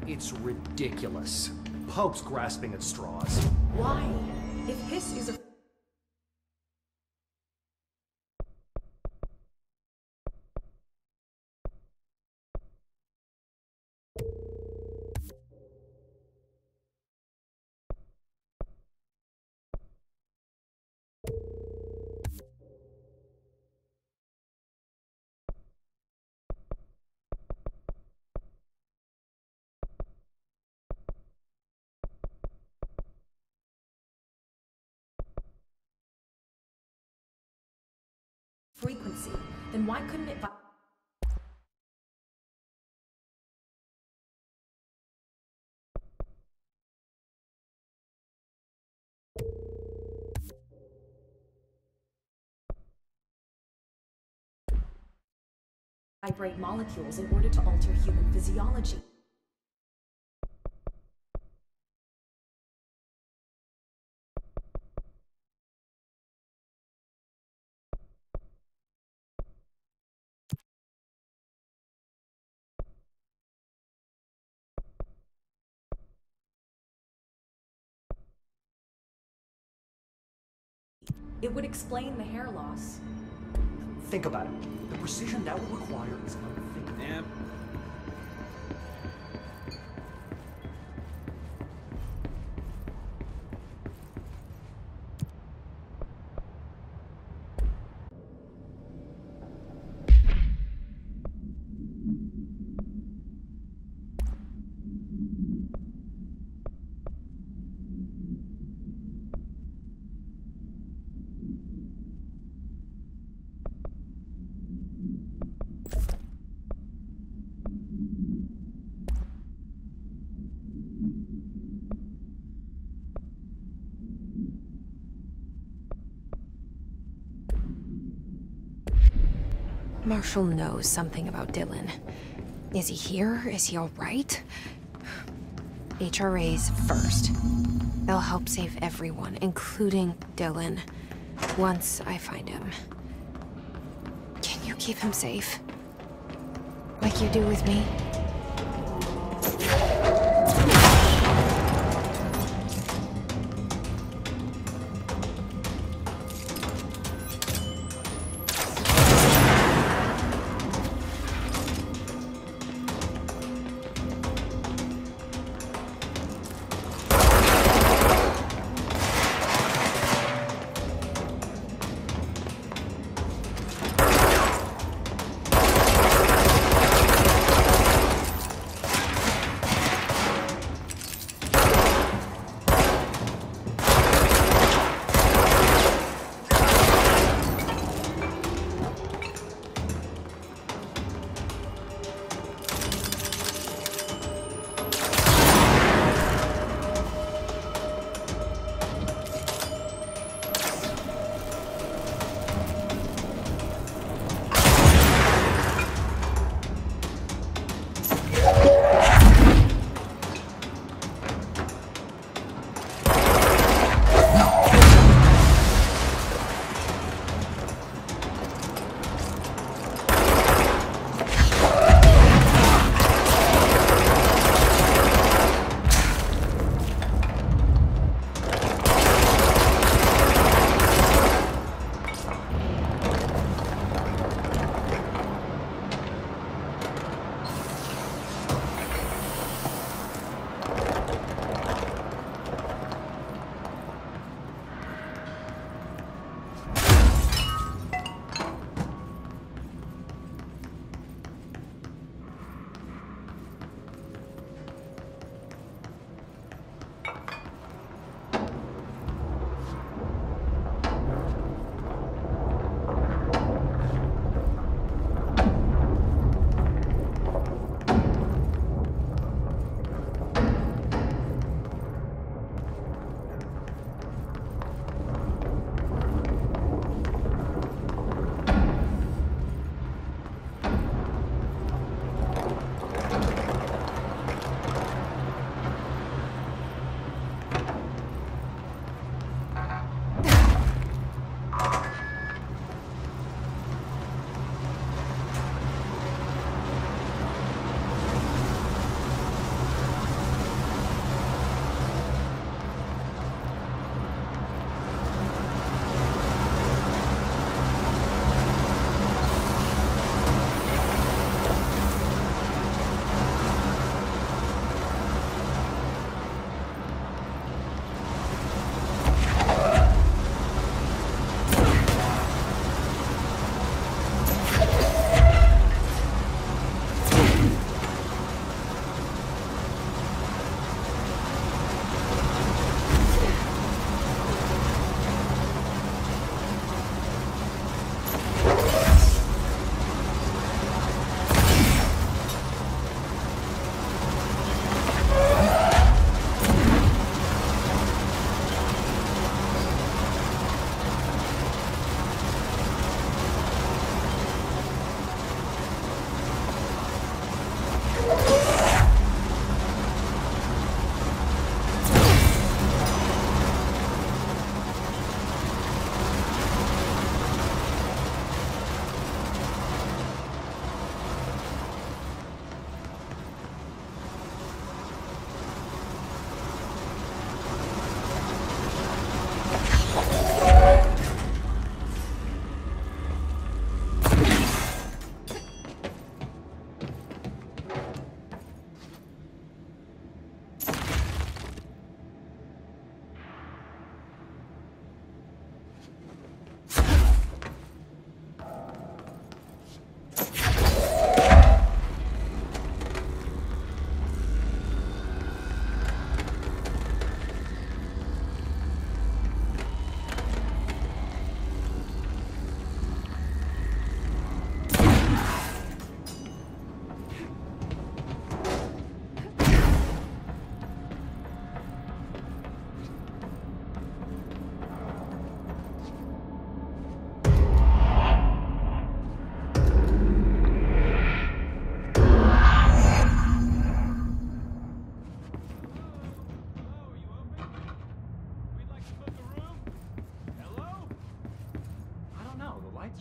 do. It's ridiculous. Pope's grasping at straws. Why? If his is a... frequency, then why couldn't it... vibrate molecules in order to alter human physiology? It would explain the hair loss. Think about it. The precision that would require is unthinkable. Yep. Marshall knows something about Dylan. Is he here? Is he all right? HRAs first. They'll help save everyone, including Dylan, once I find him. Can you keep him safe? Like you do with me?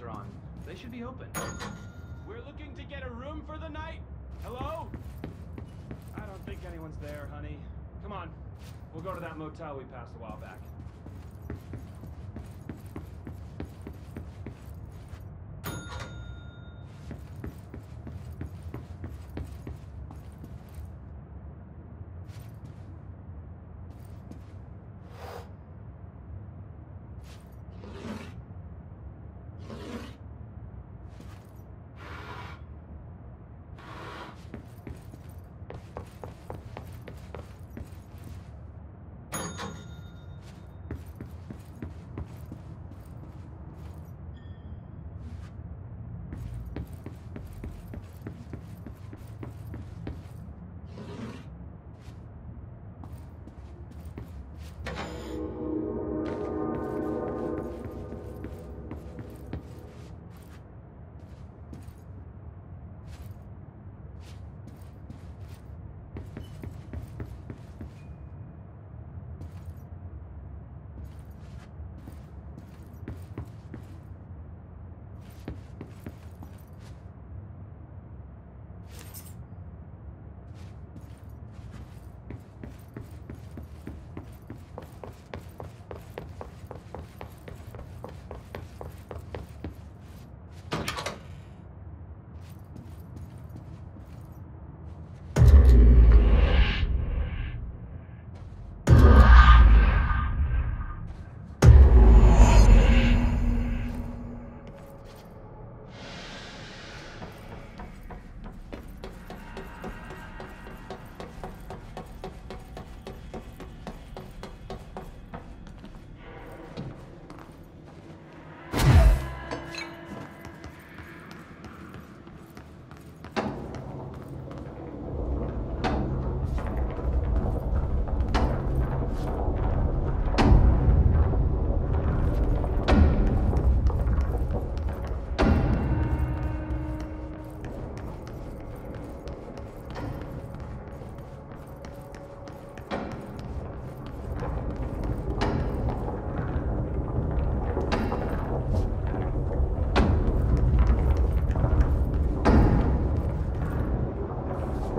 restaurant. They should be open. We're looking to get a room for the night. Hello? I don't think anyone's there, honey. Come on. We'll go to that motel we passed a while back.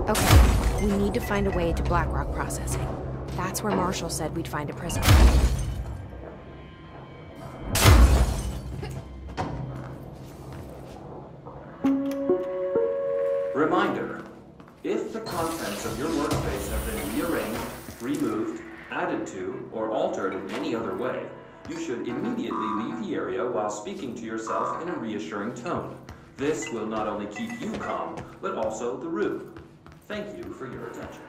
Okay, we need to find a way to Blackrock processing. That's where Marshall said we'd find a prison. Reminder, if the contents of your workspace have been rearranged, removed, added to, or altered in any other way, you should immediately leave the area while speaking to yourself in a reassuring tone. This will not only keep you calm, but also the room. Thank you for your attention.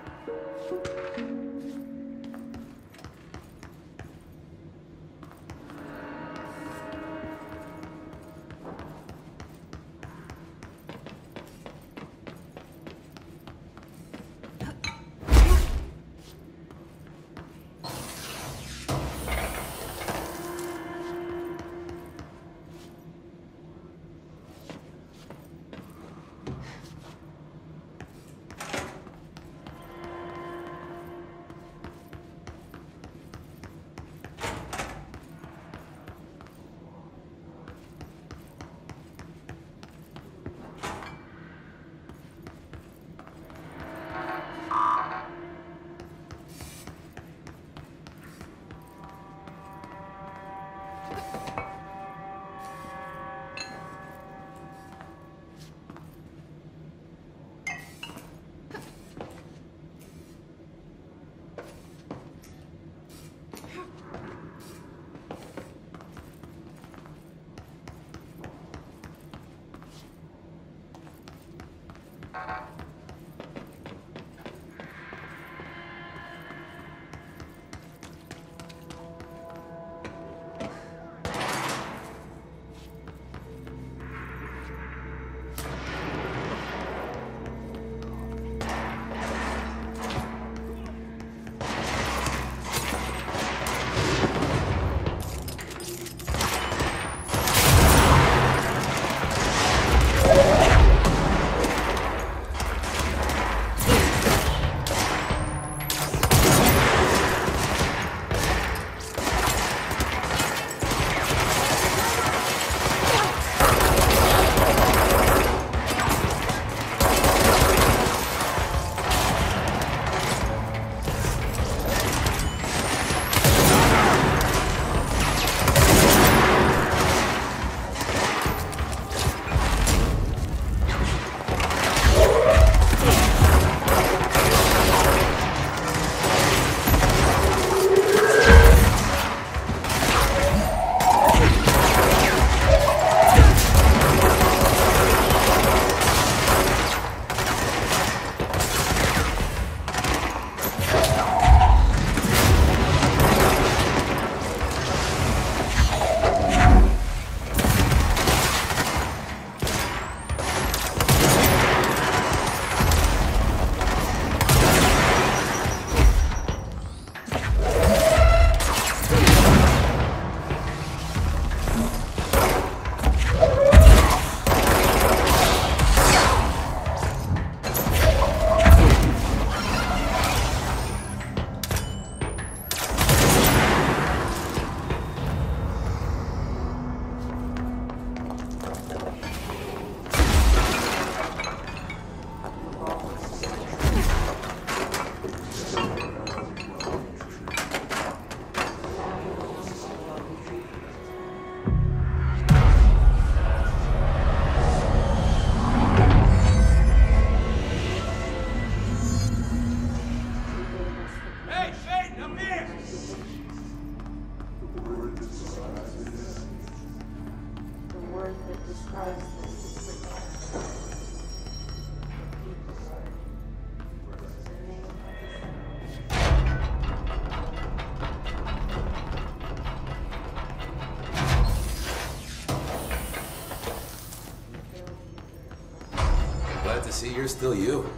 see you're still you.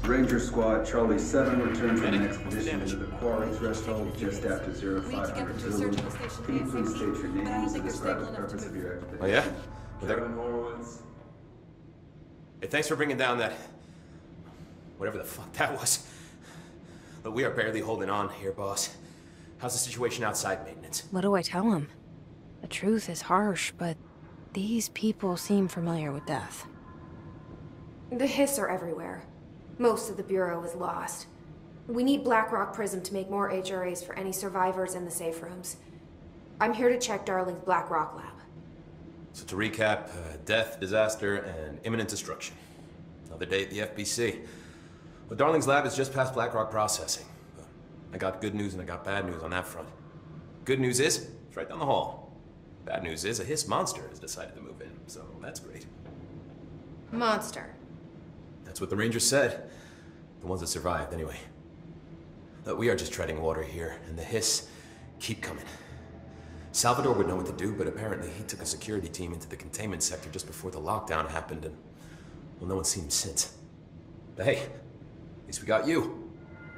Ranger Squad, Charlie 7 returns from an expedition into the quarry threshold just after 0500 Zulu. Can you please state your names and describe the purpose of your expedition? Oh, yeah? Kevin Horowitz. Hey, thanks for bringing down that... whatever the fuck that was. Look, we are barely holding on here, boss. How's the situation outside maintenance? What do I tell him? The truth is harsh, but these people seem familiar with death. The hiss are everywhere. Most of the Bureau is lost. We need Blackrock Prism to make more HRAs for any survivors in the safe rooms. I'm here to check Darling's Blackrock lab. So to recap, death, disaster, and imminent destruction. Another day at the FBC. Well, Darling's lab is just past Blackrock processing. I got good news and I got bad news on that front. Good news is, it's right down the hall. Bad news is, a hiss monster has decided to move in, so that's great. Monster. That's what the Rangers said. The ones that survived, anyway. Look, we are just treading water here, and the hiss keep coming. Salvador would know what to do, but apparently he took a security team into the containment sector just before the lockdown happened, and, well, no one's seen him since. But hey, at least we got you,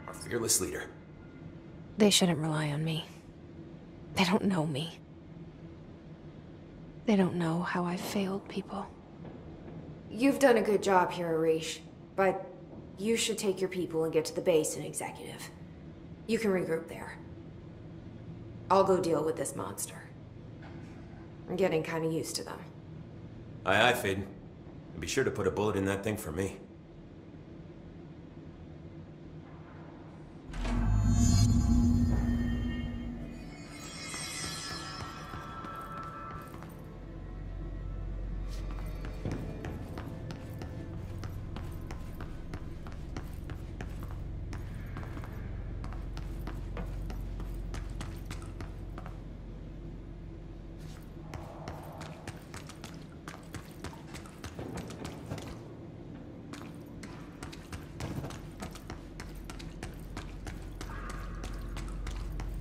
our fearless leader. They shouldn't rely on me. They don't know me. They don't know how I've failed people. You've done a good job here, Arish, but you should take your people and get to the base and executive. You can regroup there. I'll go deal with this monster. I'm getting kind of used to them. Aye, aye, Fade. And be sure to put a bullet in that thing for me.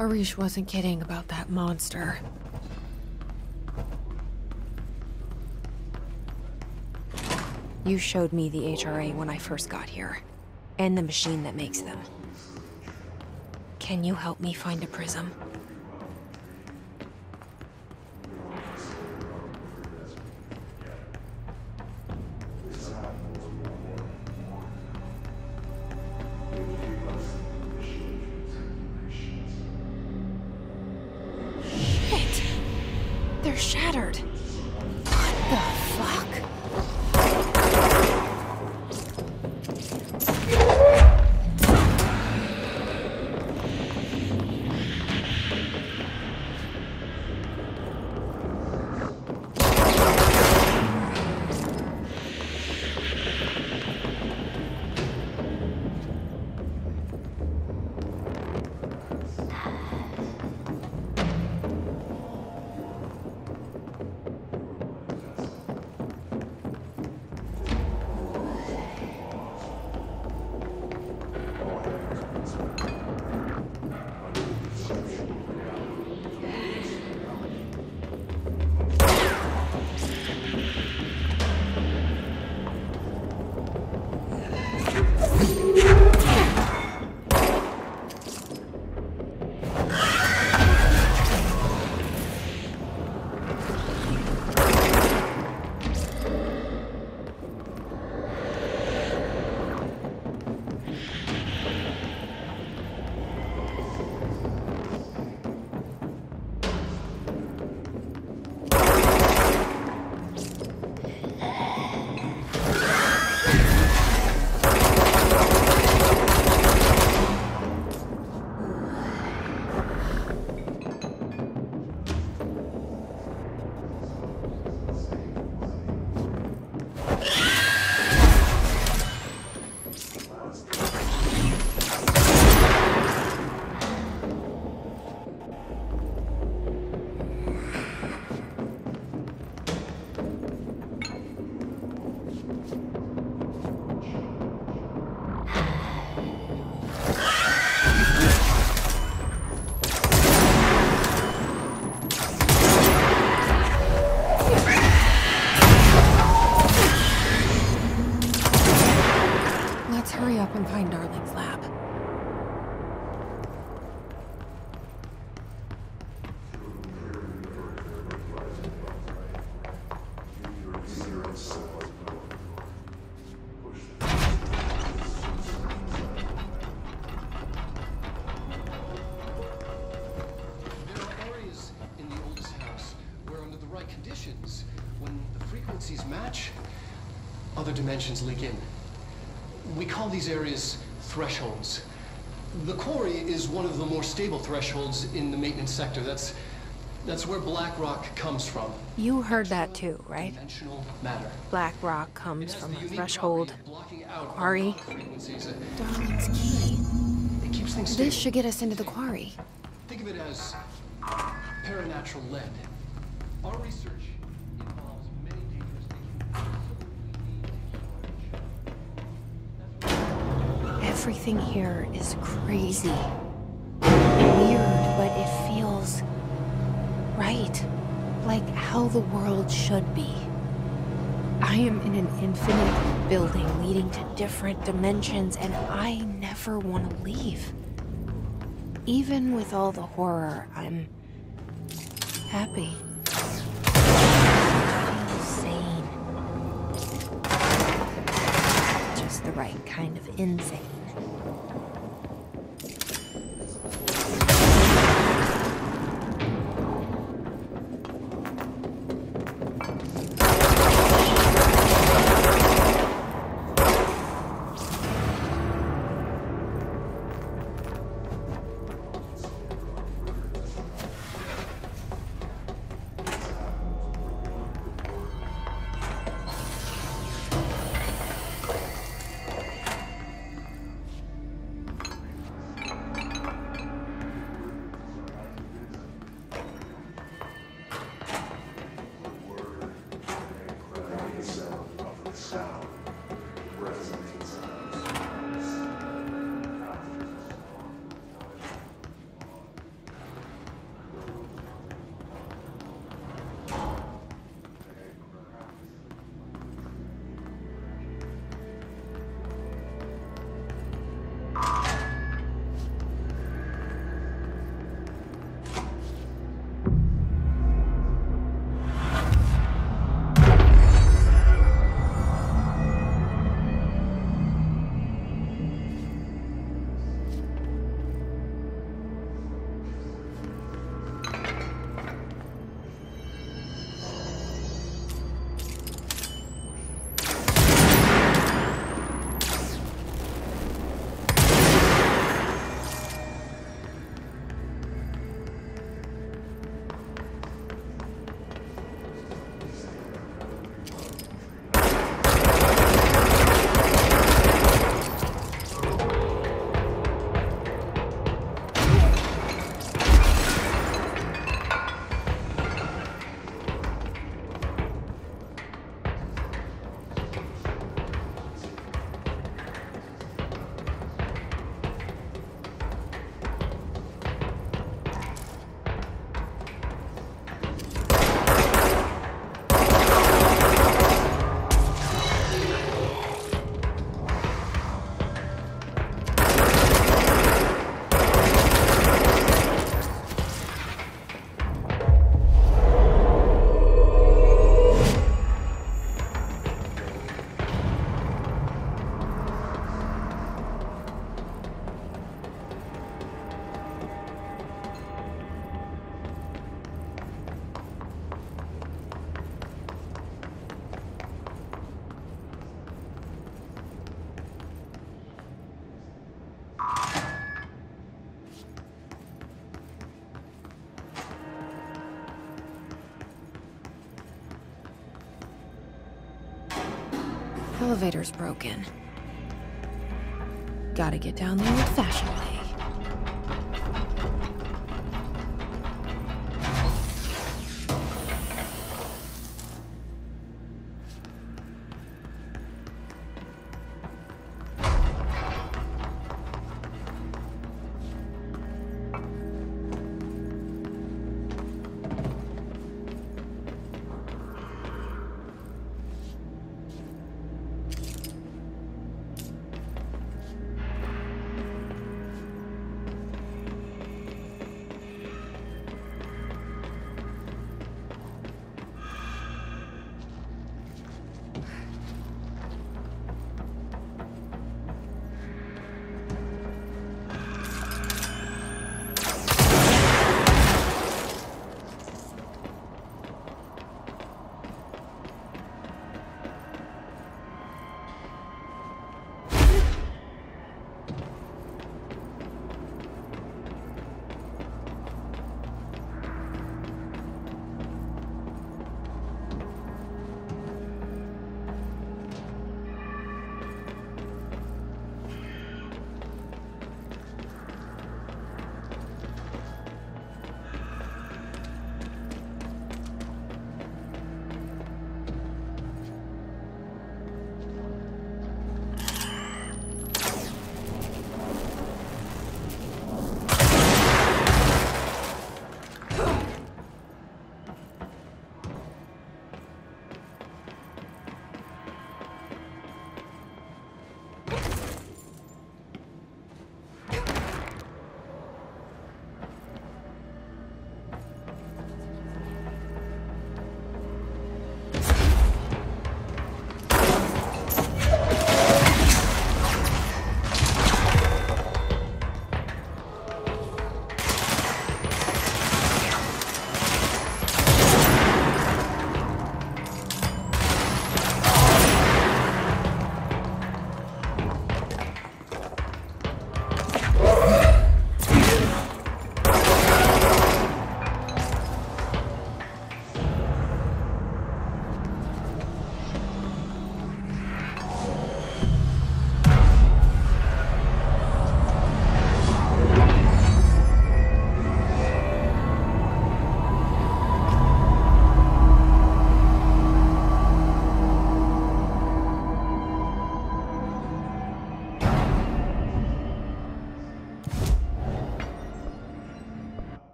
Arish wasn't kidding about that monster. You showed me the HRA when I first got here, and the machine that makes them. Can you help me find a prism? They're shattered. What the fuck? other dimensions leak in. We call these areas thresholds. The quarry is one of the more stable thresholds in the maintenance sector. That's where black rock comes from. You heard that too, right? Dimensional matter. Black rock comes from a threshold. Quarry. Darling's key. It keeps things stable. This should get us into the quarry. Think of it as paranatural lead. Our research involves many dangerous Everything here is crazy. Weird, but it feels right. Like how the world should be. I am in an infinite building leading to different dimensions, and I never want to leave. Even with all the horror, I'm happy. I feel sane. Just the right kind of insane. Elevator's broken. Gotta get down the old-fashioned way.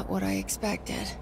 not what I expected.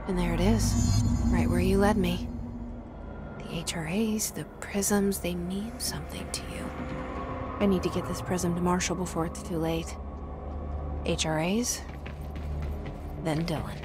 And there it is, right where you led me. The HRAs, the prisms, they mean something to you. I need to get this prism to Marshall before it's too late. HRAs, then Dylan.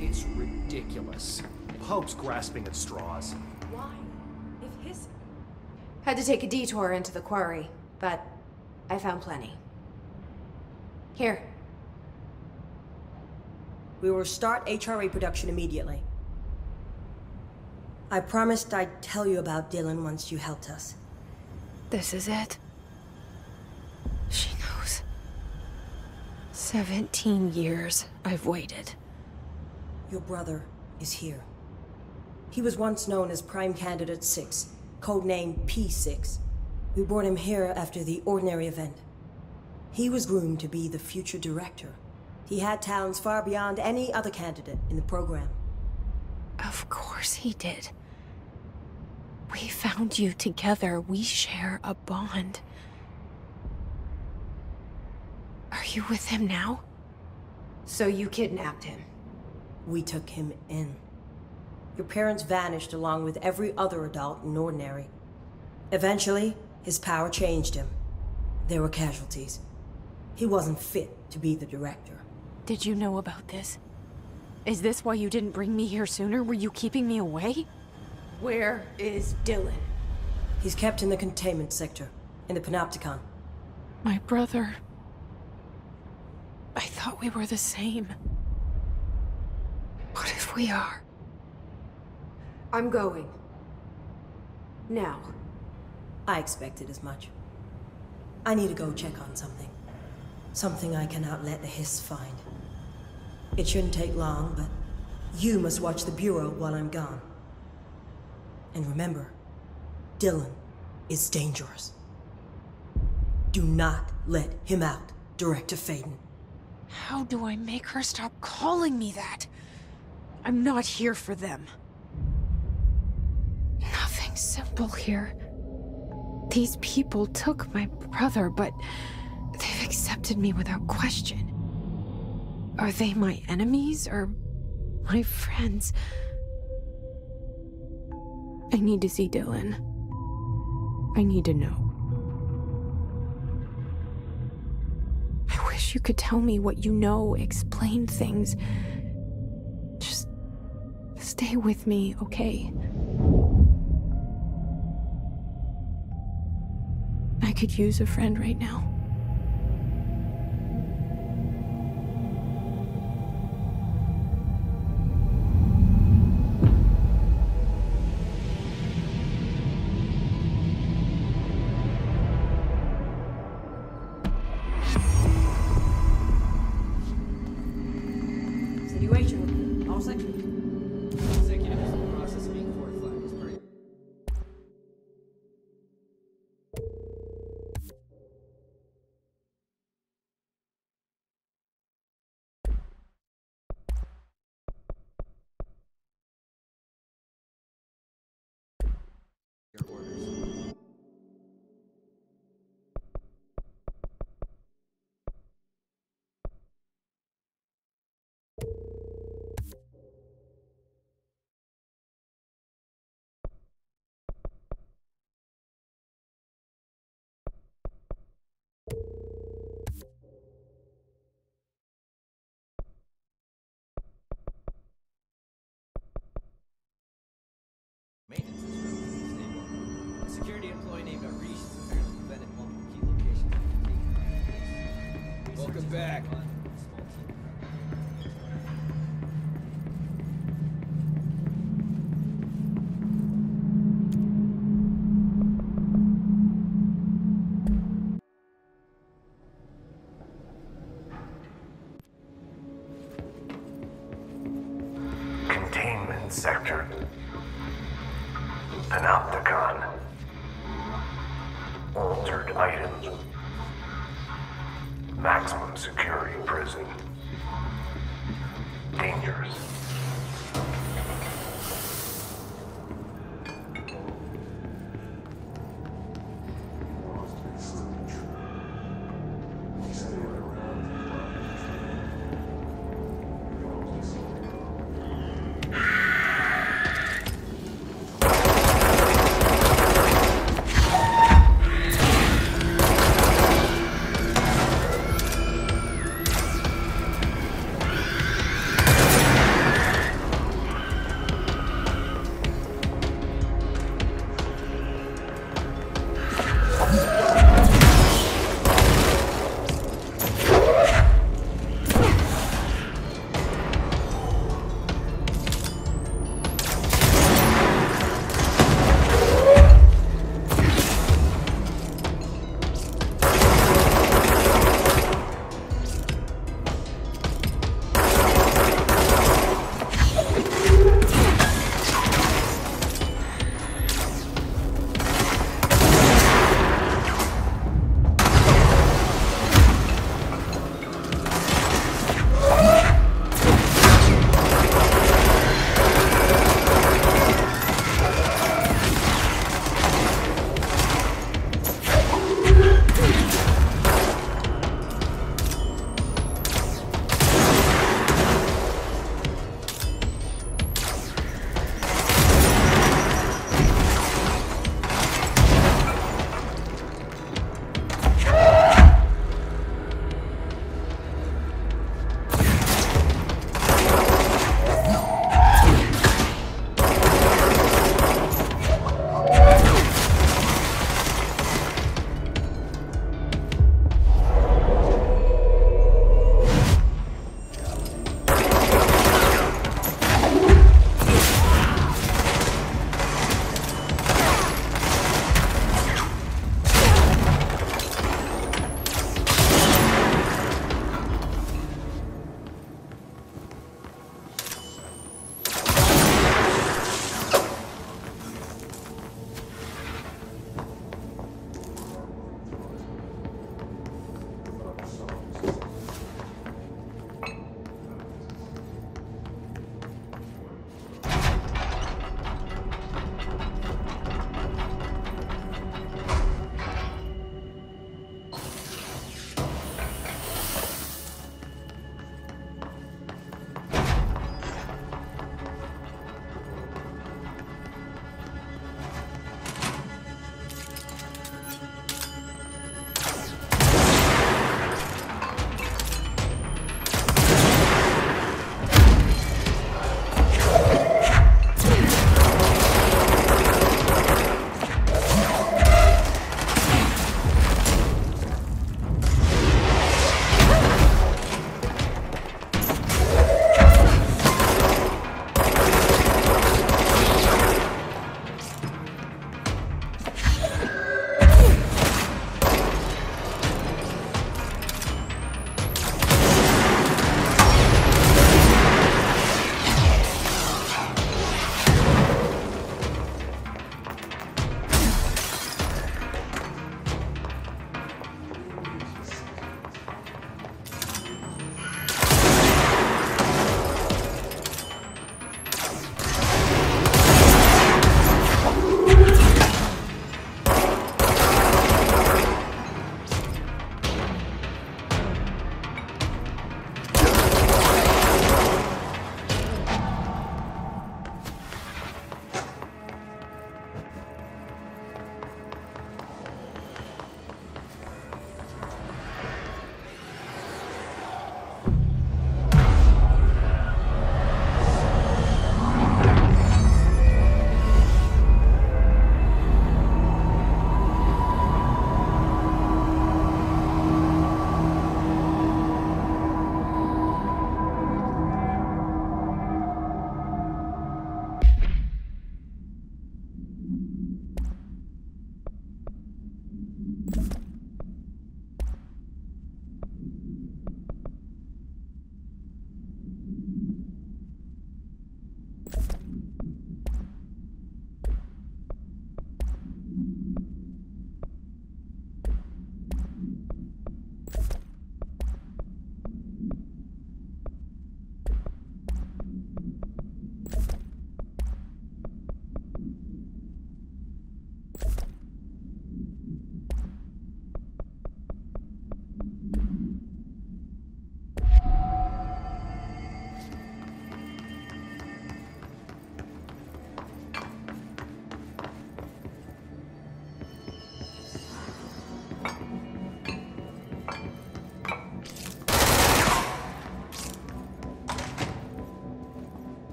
It's ridiculous. Pope's grasping at straws. Why? If his... Had to take a detour into the quarry, but I found plenty. Here. We will start HRA production immediately. I promised I'd tell you about Dylan once you helped us. This is it. She knows. 17 years I've waited. Your brother is here. He was once known as Prime Candidate 6, codenamed P6. We brought him here after the ordinary event. He was groomed to be the future director. He had talents far beyond any other candidate in the program. Of course he did. We found you together. We share a bond. Are you with him now? So you kidnapped him? We took him in. Your parents vanished along with every other adult in Ordinary. Eventually, his power changed him. There were casualties. He wasn't fit to be the director. Did you know about this? Is this why you didn't bring me here sooner? Were you keeping me away? Where is Dylan? He's kept in the containment sector, in the Panopticon. My brother. I thought we were the same. What if we are? I'm going. Now. I expected as much. I need to go check on something. Something I cannot let the Hiss find. It shouldn't take long, but you must watch the Bureau while I'm gone. And remember, Dylan is dangerous. Do not let him out, Director Faden. How do I make her stop calling me that? I'm not here for them. Nothing simple here. These people took my brother, but they've accepted me without question. Are they my enemies or my friends? I need to see Dylan. I need to know. I wish you could tell me what you know, explain things. Just stay with me, okay? I could use a friend right now. Situation. All sections. Executive is in the process of being fortified. It's pretty... Your orders. Maintenance is relatively stable. A security employee named Arish is apparently prevented multiple key locations from being. Welcome back. Containment sector. Panopticon. Altered items. Maximum security prison. Dangerous.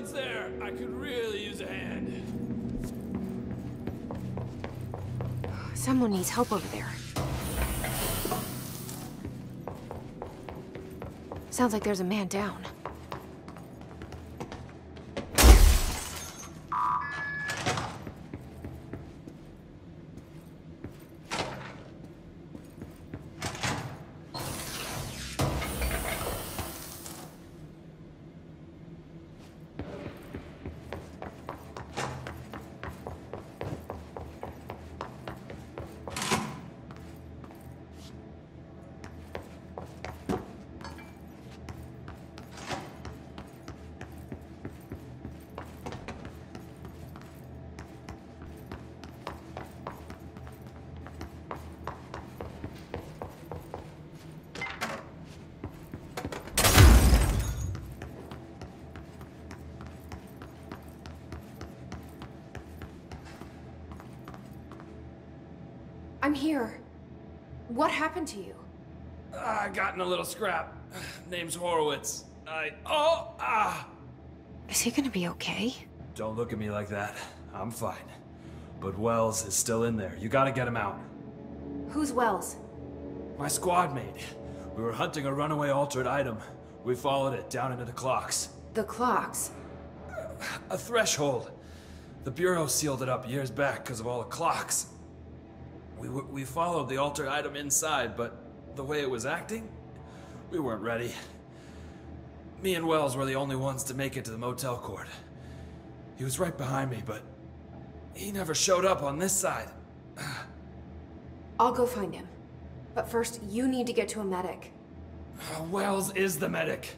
anyone's there, I could really use a hand. Someone needs help over there. Sounds like there's a man down. I'm here. What happened to you? I got in a little scrap. Name's Horowitz. Is he gonna be okay? Don't look at me like that. I'm fine. But Wells is still in there. You gotta get him out. Who's Wells? My squad mate. We were hunting a runaway altered item. We followed it down into the clocks. The clocks? A threshold. The Bureau sealed it up years back because of all the clocks. We followed the altered item inside, but the way it was acting, we weren't ready. Me and Wells were the only ones to make it to the motel court. He was right behind me, but he never showed up on this side. I'll go find him. But first, you need to get to a medic. Wells is the medic.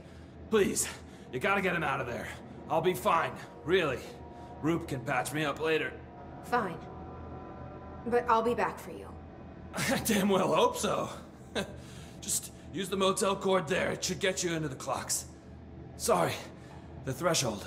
Please, you gotta get him out of there. I'll be fine, really. Roop can patch me up later. Fine. But I'll be back for you. I damn well hope so. Just use the motel cord there. It should get you into the clocks. Sorry, the threshold.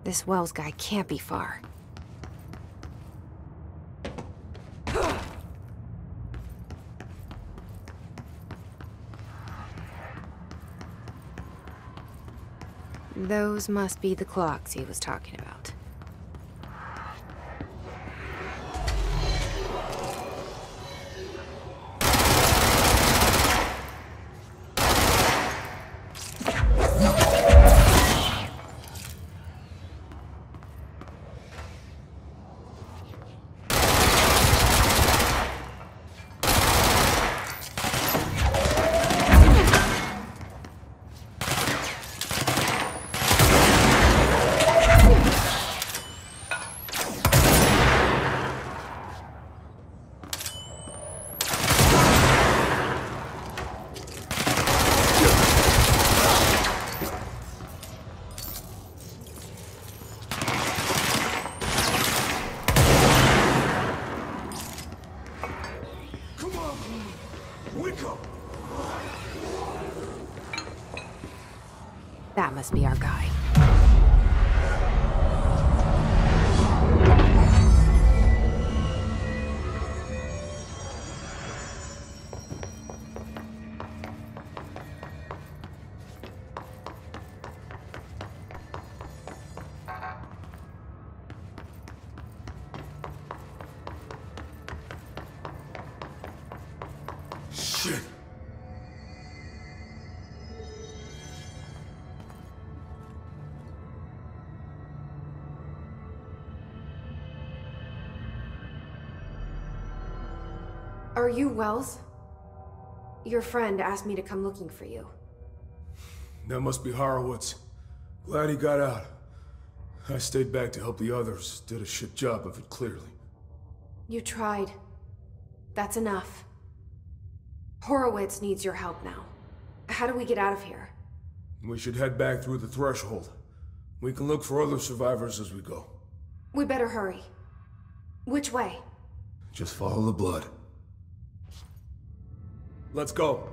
This Wells guy can't be far. Those must be the clocks he was talking about. That must be our guy. Shit. Are you Wells? Your friend asked me to come looking for you. That must be Horowitz. Glad he got out. I stayed back to help the others. Did a shit job of it, clearly. You tried. That's enough. Horowitz needs your help now. How do we get out of here? We should head back through the threshold. We can look for other survivors as we go. We better hurry. Which way? Just follow the blood. Let's go.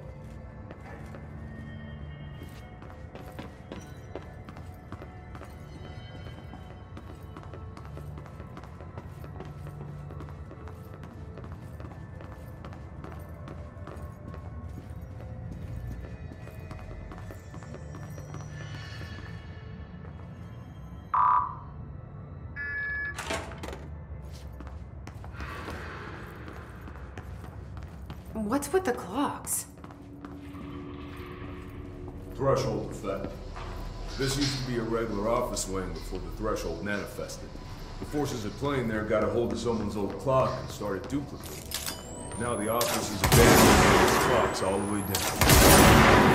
What's with the clocks? Threshold effect. This used to be a regular office wing before the threshold manifested. The forces at play in there got a hold of someone's old clock and started duplicating. Now the office is abandoned with clocks all the way down.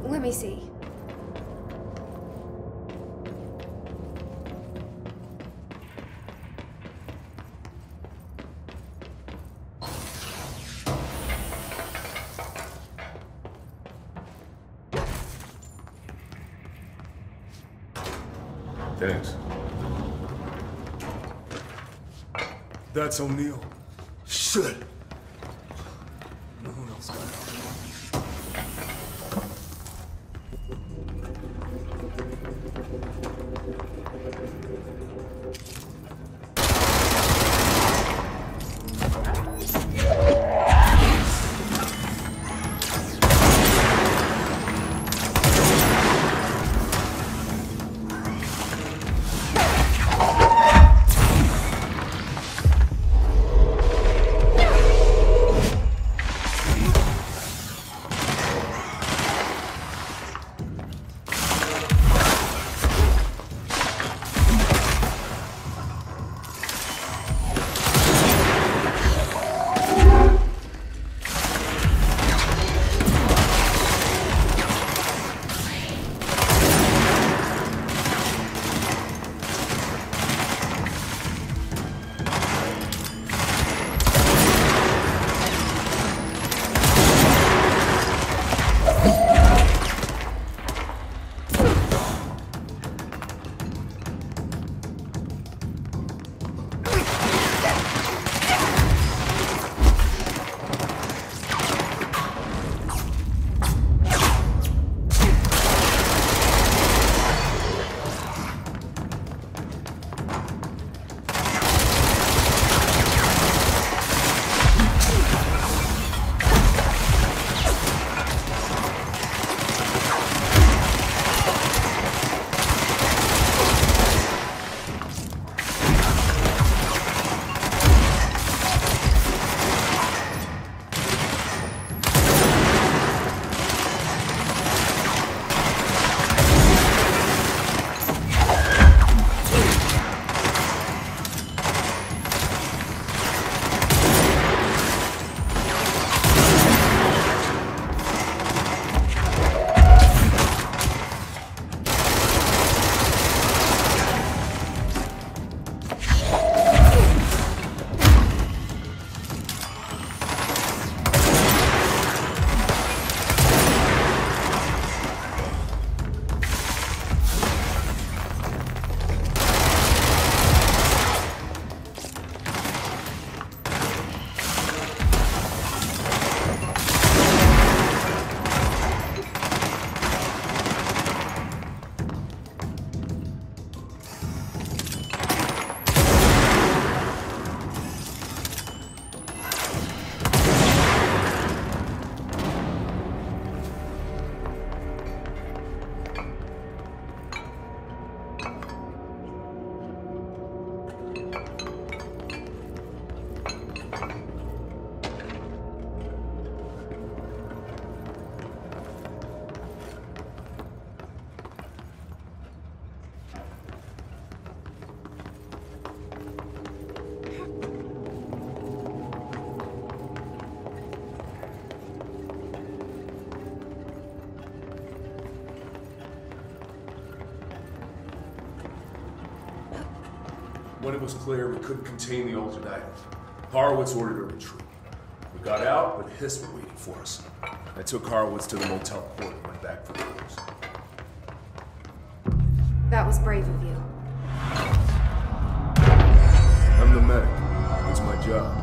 Let me see. Thanks. That's O'Neill. Shit! No one else got out. was clear we couldn't contain the altered items. Horowitz ordered a retreat. We got out, but Hiss were waiting for us. I took Horowitz to the motel court and went back for orders. That was brave of you. I'm the medic. It's my job.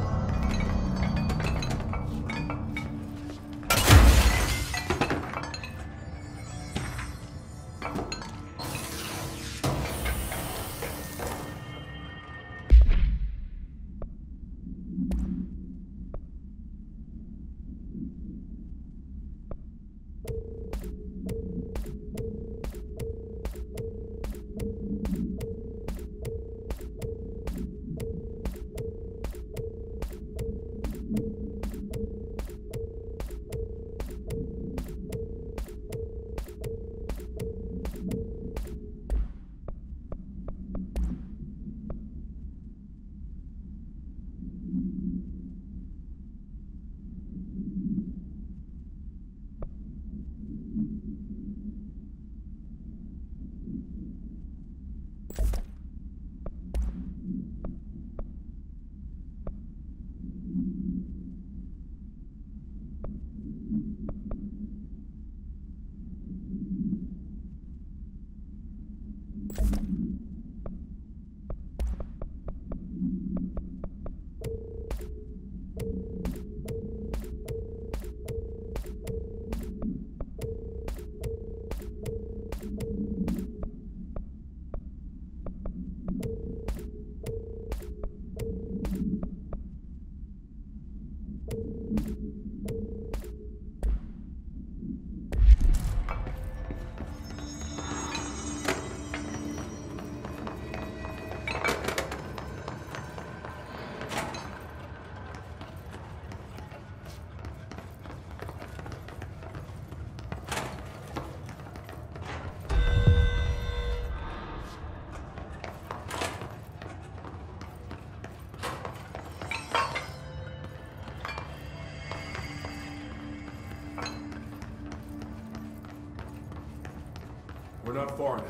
We're not far now.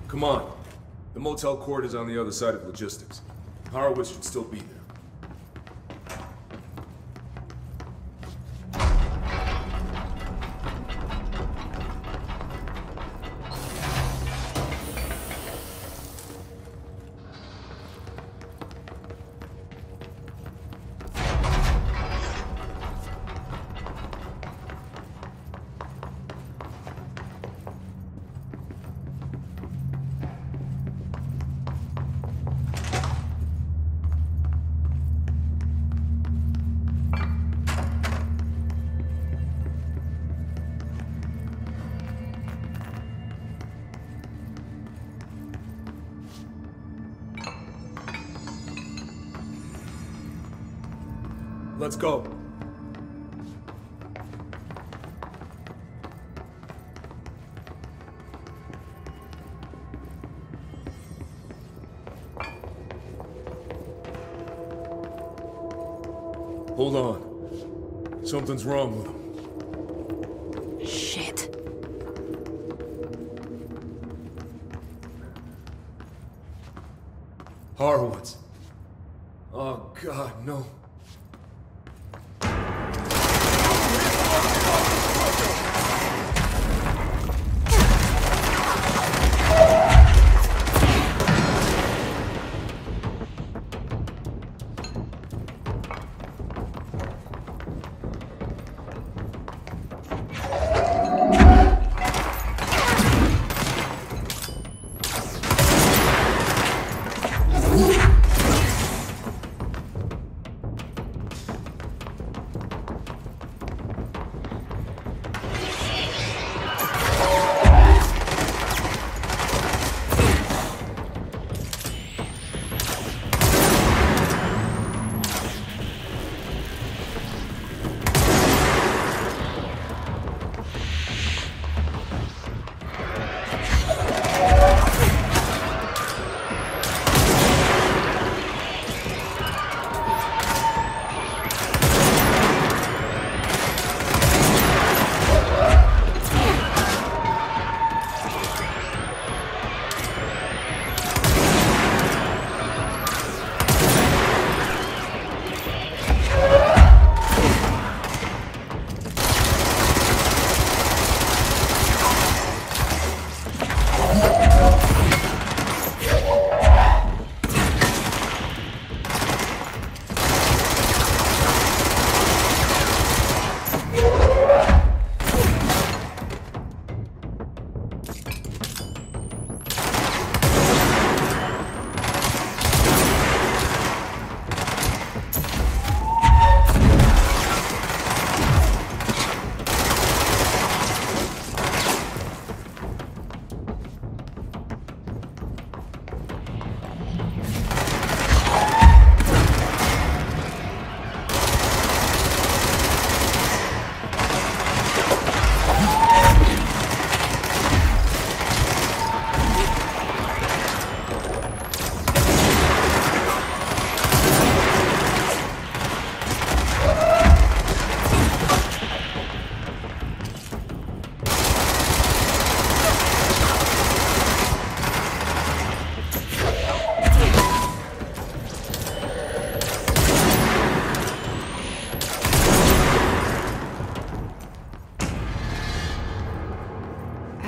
Come on. The motel court is on the other side of logistics. Horowitz should still be there. Let's go. Hold on. Something's wrong with him. Shit. Horowitz. Oh, God, no.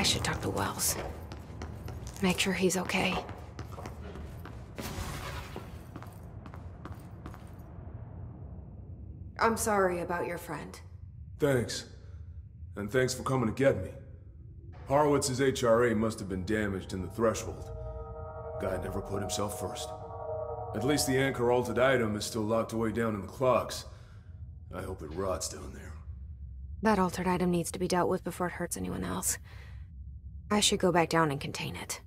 I should talk to Wells. Make sure he's okay. I'm sorry about your friend. Thanks. And thanks for coming to get me. Horowitz's HRA must have been damaged in the threshold. Guy never put himself first. At least the anchor altered item is still locked away down in the clocks. I hope it rots down there. That altered item needs to be dealt with before it hurts anyone else. I should go back down and contain it.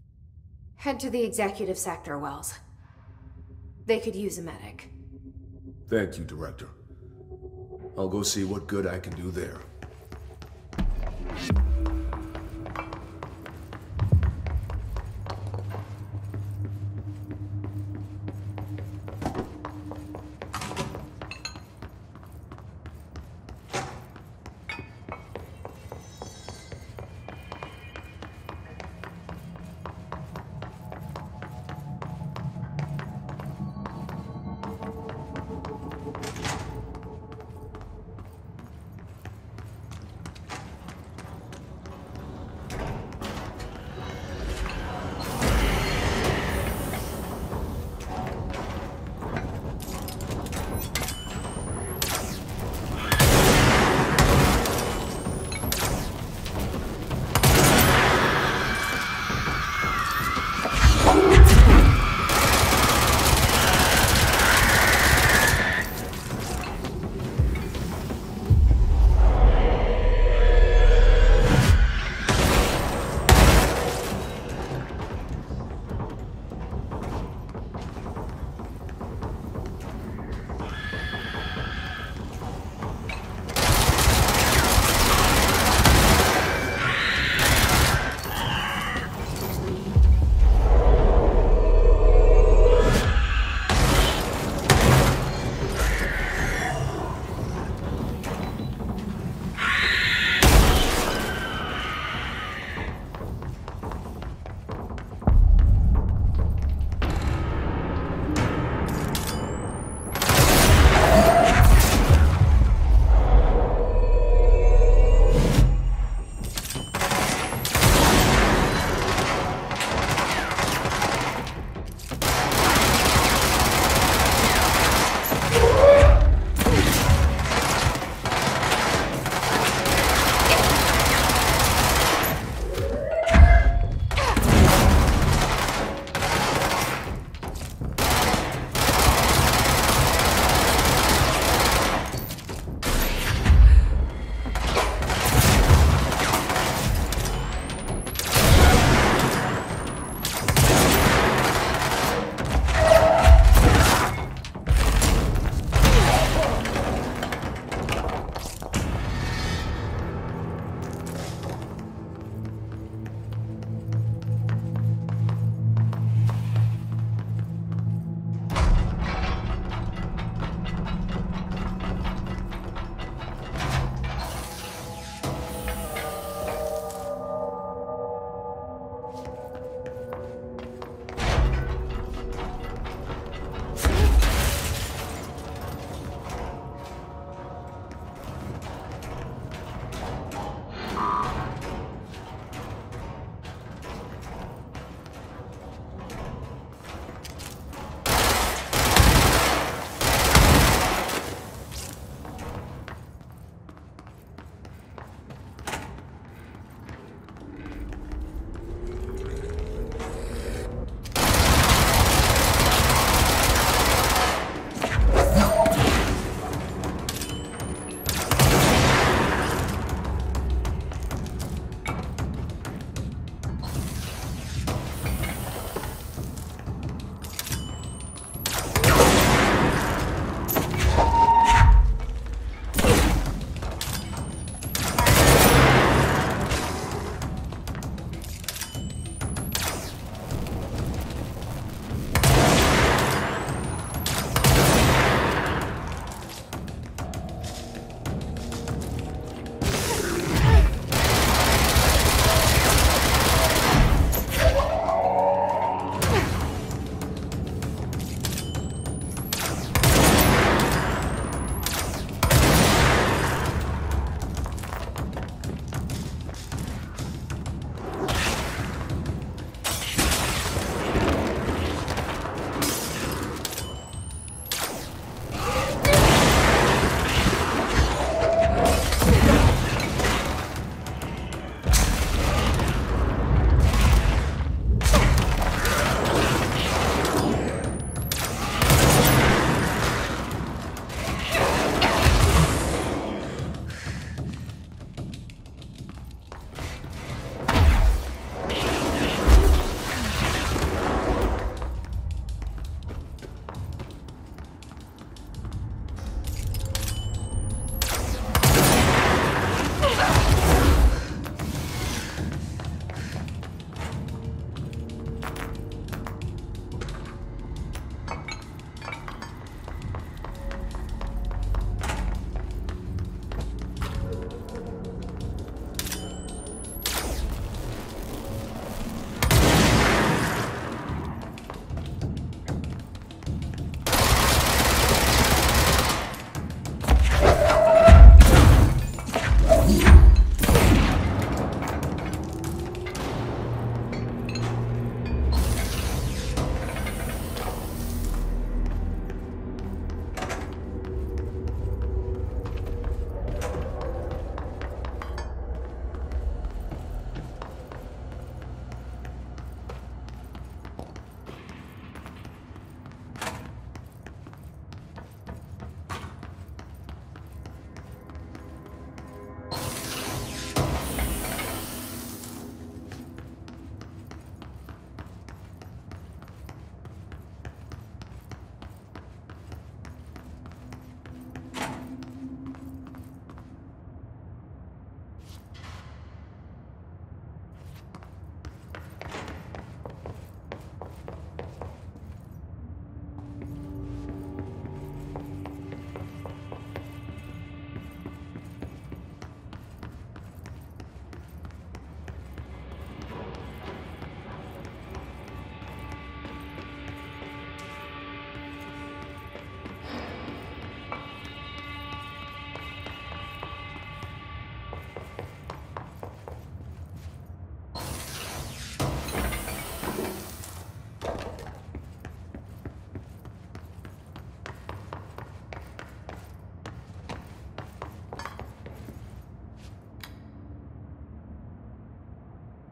Head to the executive sector, Wells. They could use a medic. Thank you, Director. I'll go see what good I can do there.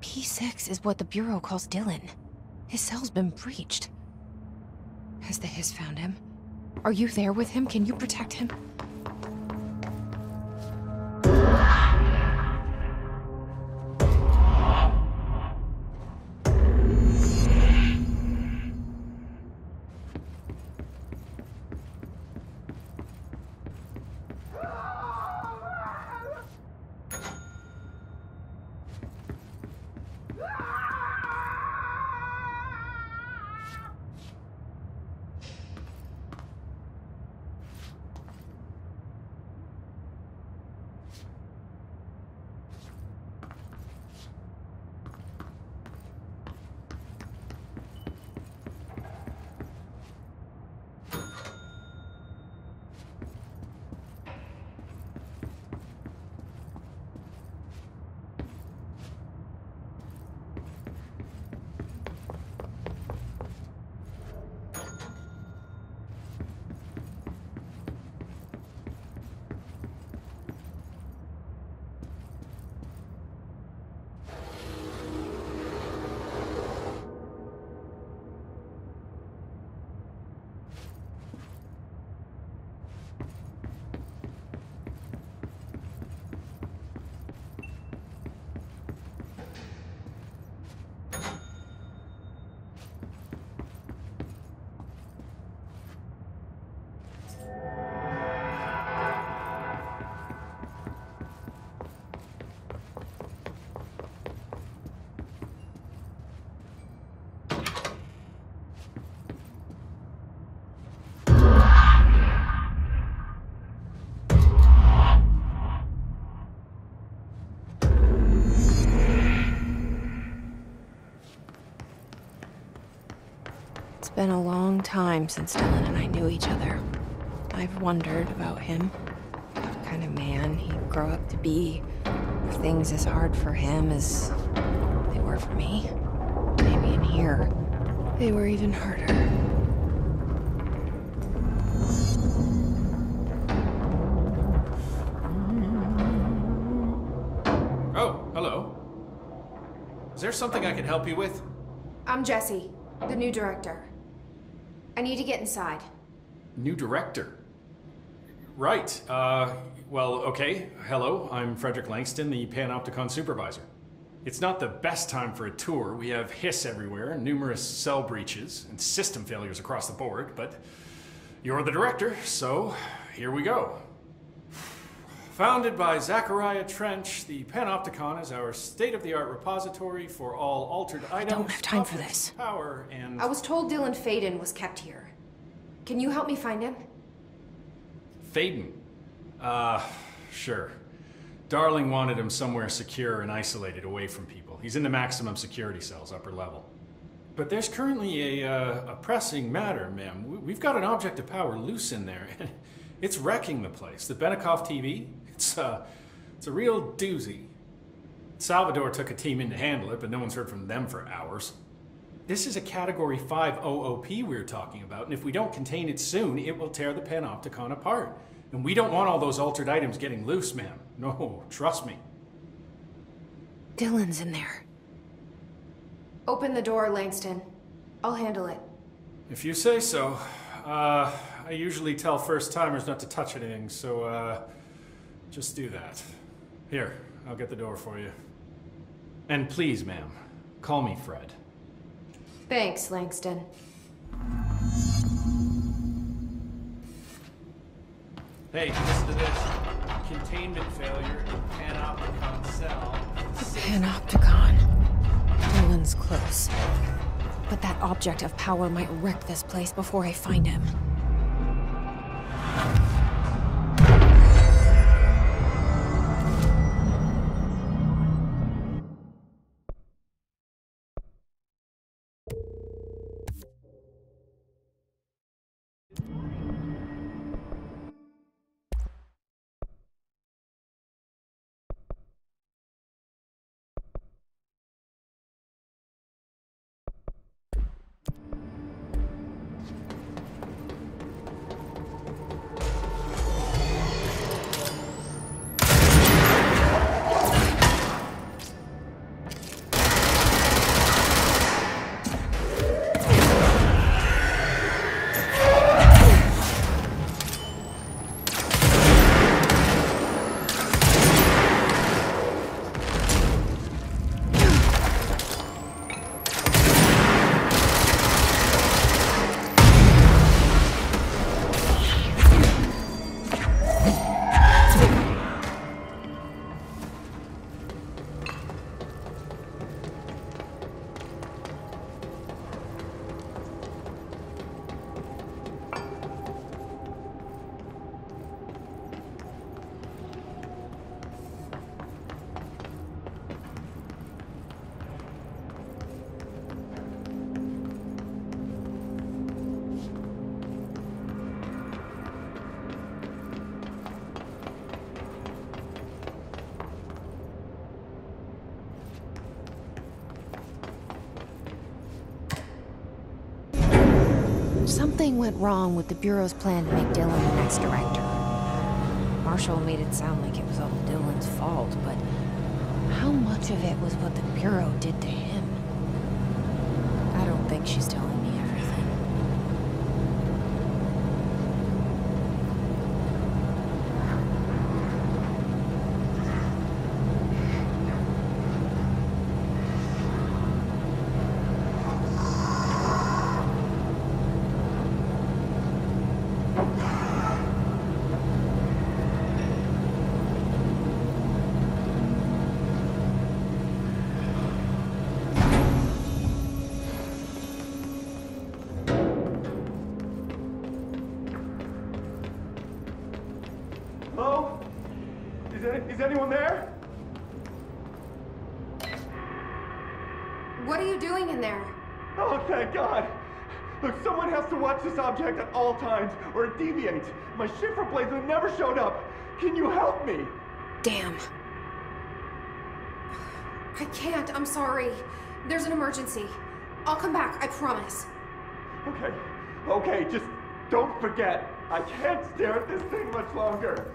P6 is what the Bureau calls Dylan. His cell's been breached. Has the Hiss found him? Are you there with him? Can you protect him? It's been a long time since Dylan and I knew each other. I've wondered about him. What kind of man he'd grow up to be. Were things as hard for him as they were for me? Maybe in here, they were even harder. Oh, hello. Is there something I can help you with? I'm Jessie, the new director. I need to get inside. New director? Right. Well, okay. Hello, I'm Frederick Langston, the Panopticon supervisor. It's not the best time for a tour. We have hiss everywhere, numerous cell breaches, and system failures across the board, but you're the director, so here we go. Founded by Zachariah Trench, the Panopticon is our state-of-the-art repository for all altered items. I don't have time for this. Power and... I was told Dylan Faden was kept here. Can you help me find him? Faden? Sure. Darling wanted him somewhere secure and isolated away from people. He's in the maximum security cells, upper level. But there's currently a pressing matter, ma'am. We've got an object of power loose in there. It's wrecking the place. The Benikoff TV, it's a real doozy. Salvador took a team in to handle it, but no one's heard from them for hours. This is a Category 5 OOP we're talking about, and if we don't contain it soon, it will tear the Panopticon apart. And we don't want all those altered items getting loose, ma'am. No, trust me. Dylan's in there. Open the door, Langston. I'll handle it. If you say so. I usually tell first-timers not to touch anything, so, just do that. Here, I'll get the door for you. And please, ma'am, call me Fred. Thanks, Langston. Hey, listen to this. Containment failure in Panopticon cell. The Panopticon. Dylan's close. But that object of power might wreck this place before I find him. Something went wrong with the Bureau's plan to make Dylan the next director. Marshall made it sound like it was all Dylan's fault, but how much of it was what the Bureau did to him? I don't think she's telling me everything. Hello? Is anyone there? What are you doing in there? Oh, thank God. Look, someone has to watch this object at all times, or it deviates. My shift replacement never showed up. Can you help me? Damn. I can't, I'm sorry. There's an emergency. I'll come back, I promise. Okay, just don't forget. I can't stare at this thing much longer.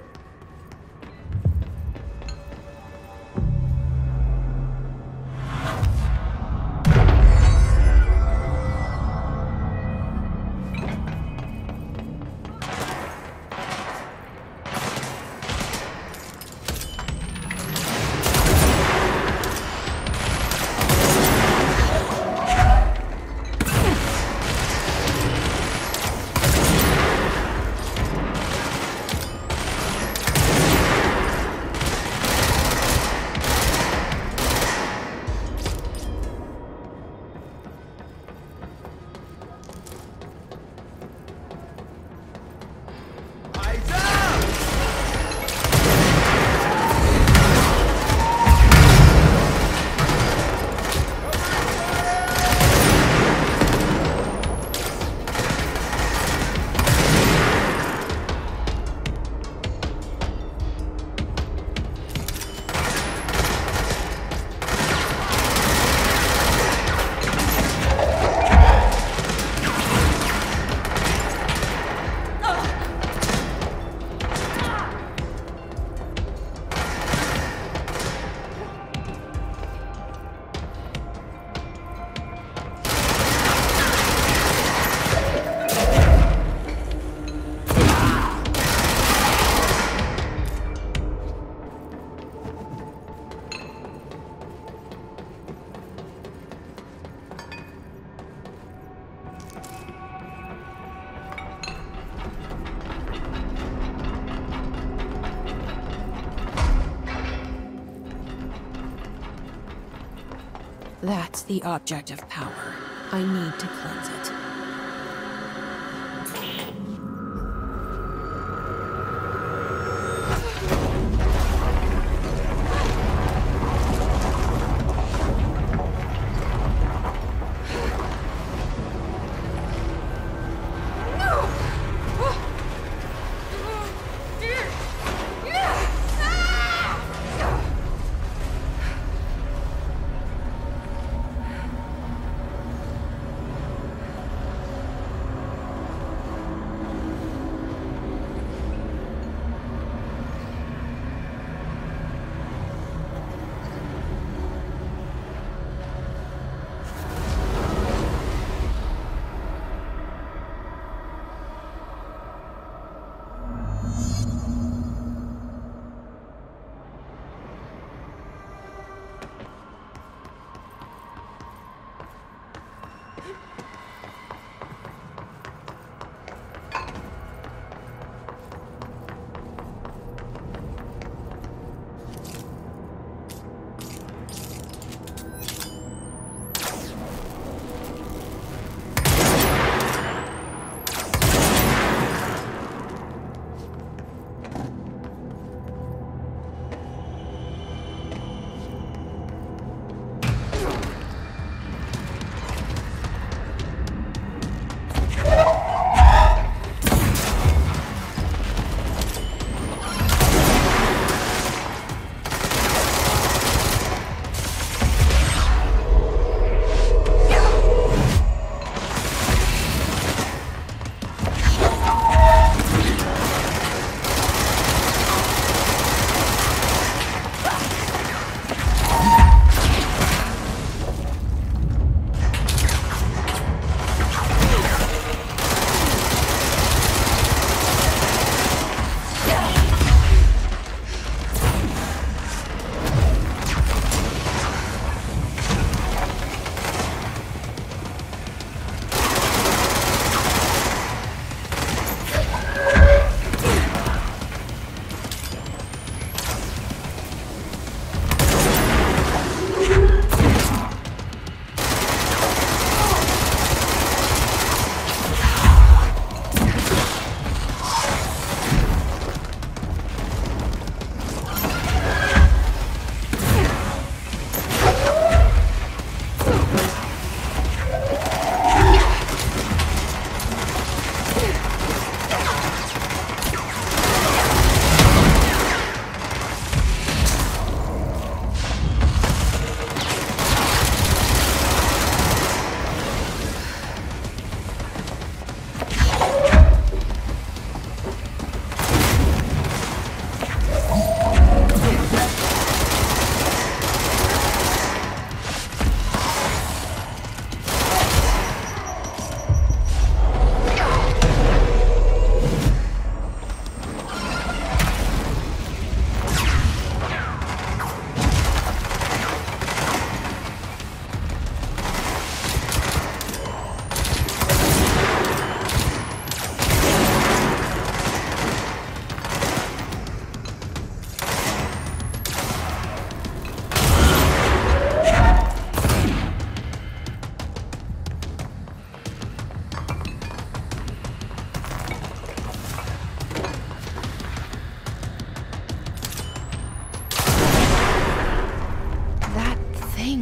That's the object of power. I need to cleanse it.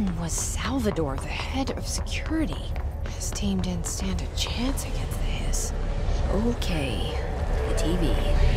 thing was Salvador, the head of security. His team didn't stand a chance against his. Okay, the TV.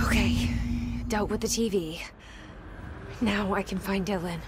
Okay, dealt with the TV. Now I can find Dylan.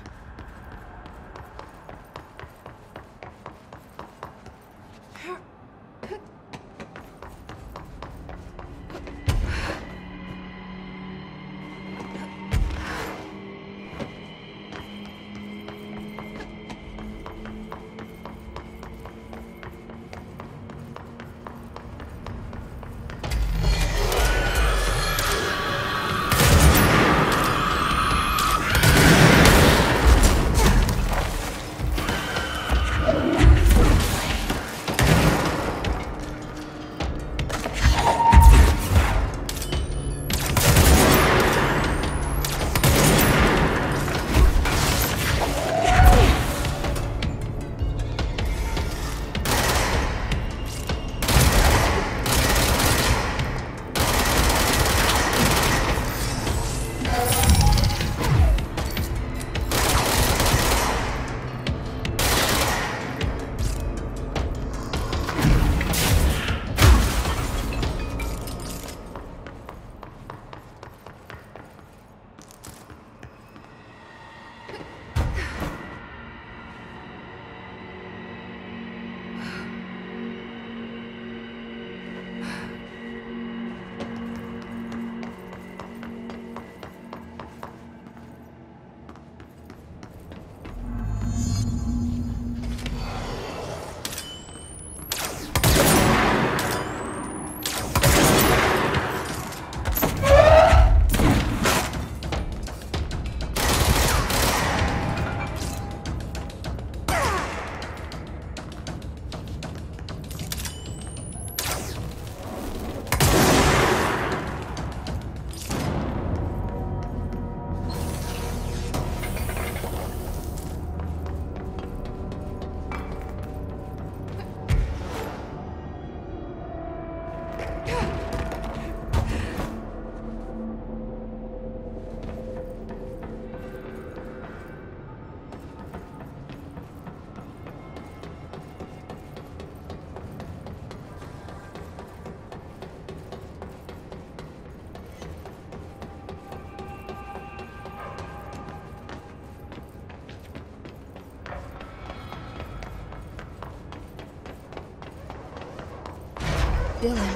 Dylan.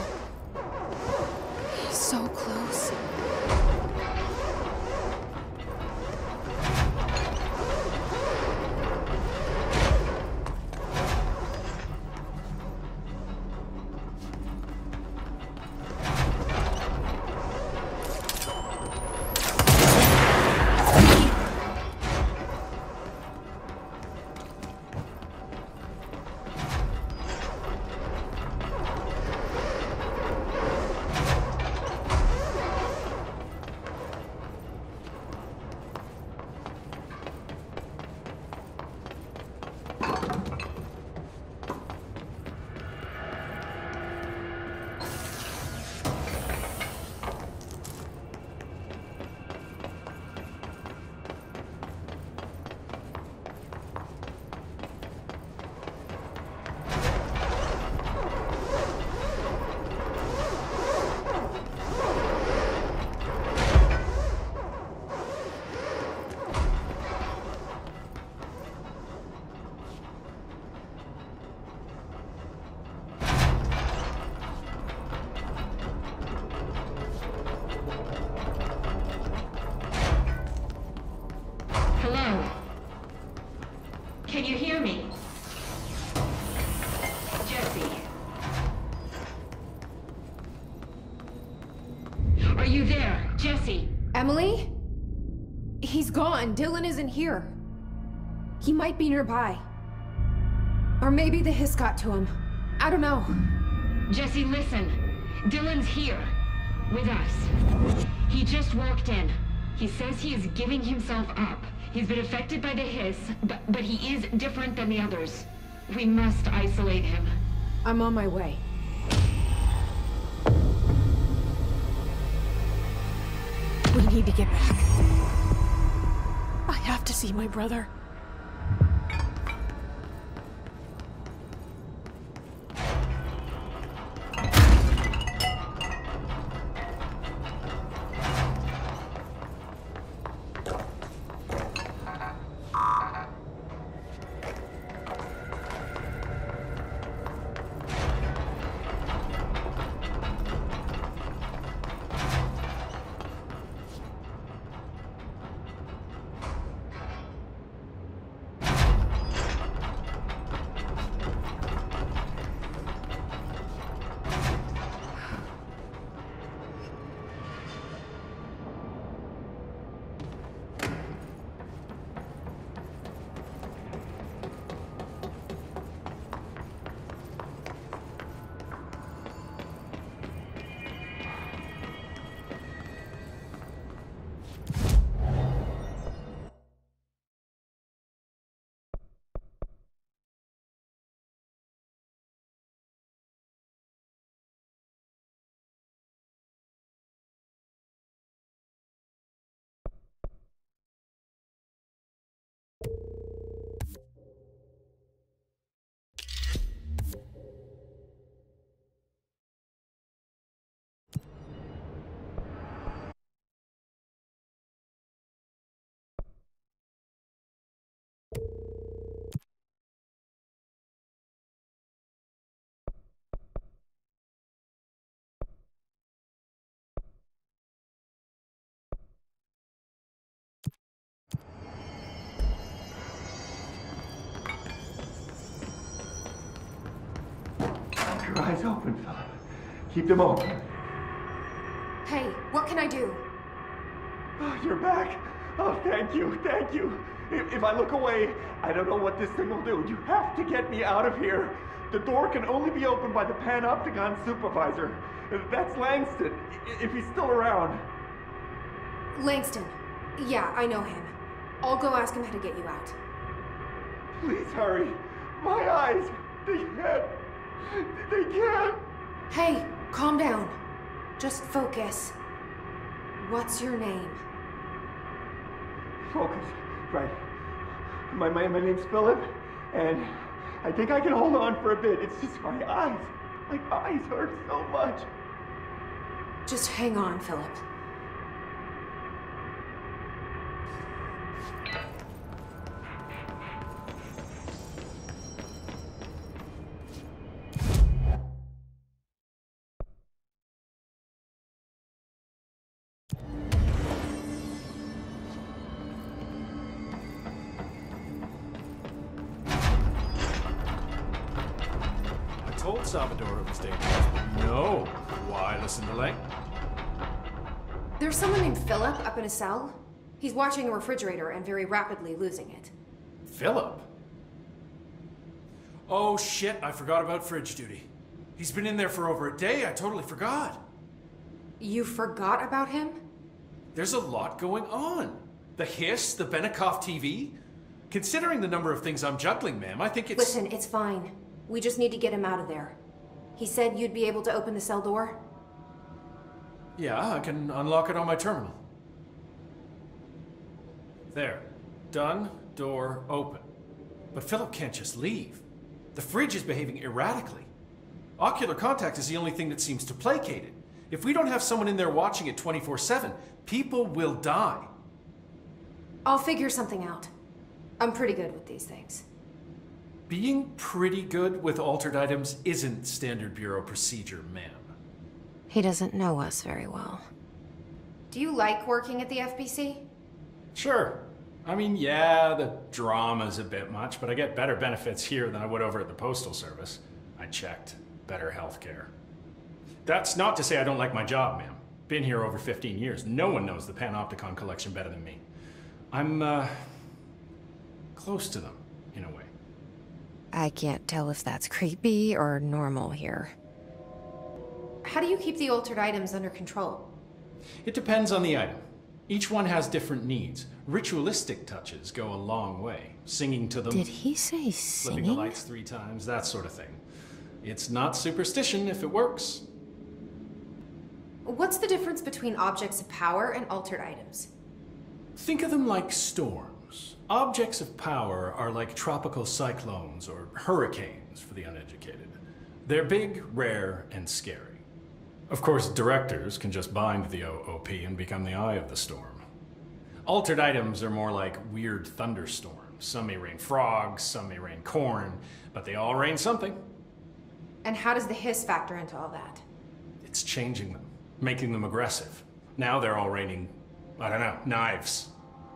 He's so close. Hello? Can you hear me? Jesse? Are you there, Jesse? Emily? He's gone. Dylan isn't here. He might be nearby. Or maybe the hiss got to him. I don't know. Jesse, listen. Dylan's here. With us. He just walked in. He says he is giving himself up. He's been affected by the hiss, but he is different than the others. We must isolate him. I'm on my way. We need to get back. I have to see my brother. Your eyes open, Philip. Keep them open. Hey, what can I do? Oh, you're back. Oh, thank you, thank you. If I look away, I don't know what this thing will do. You have to get me out of here. The door can only be opened by the Panopticon supervisor. That's Langston, if he's still around. Langston. Yeah, I know him. I'll go ask him how to get you out. Please hurry. My eyes, they can't. Hey, calm down. Just focus. What's your name? Focus. Right. My name's Philip, and I think I can hold on for a bit. It's just my eyes. My eyes hurt so much. Just hang on, Philip. told Salvador it was dangerous. No. Wireless and delay. There's someone named Philip up in a cell. He's watching a refrigerator and very rapidly losing it. Philip? Oh shit, I forgot about fridge duty. He's been in there for over a day, I totally forgot. You forgot about him? There's a lot going on. The hiss, the Benikoff TV. Considering the number of things I'm juggling, ma'am, I think it's... Listen, it's fine. We just need to get him out of there. He said you'd be able to open the cell door? Yeah, I can unlock it on my terminal. There. Done. Door open. But Philip can't just leave. The fridge is behaving erratically. Ocular contact is the only thing that seems to placate it. If we don't have someone in there watching it 24/7, people will die. I'll figure something out. I'm pretty good with these things. Being pretty good with altered items isn't standard bureau procedure, ma'am. He doesn't know us very well. Do you like working at the FBC? Sure. I mean, yeah, the drama's a bit much, but I get better benefits here than I would over at the Postal Service. I checked. Better healthcare. That's not to say I don't like my job, ma'am. Been here over 15 years. No one knows the Panopticon collection better than me. I'm, close to them, in a way. I can't tell if that's creepy or normal here. How do you keep the altered items under control? It depends on the item. Each one has different needs. Ritualistic touches go a long way. Singing to them. Did he say flipping singing? the lights 3 times, that sort of thing. It's not superstition if it works. What's the difference between objects of power and altered items? Think of them like storms. Objects of power are like tropical cyclones or hurricanes for the uneducated. They're big, rare, and scary. Of course, directors can just bind the OOP and become the eye of the storm. Altered items are more like weird thunderstorms. Some may rain frogs, some may rain corn, but they all rain something. And how does the hiss factor into all that? It's changing them, making them aggressive. Now they're all raining, I don't know, knives.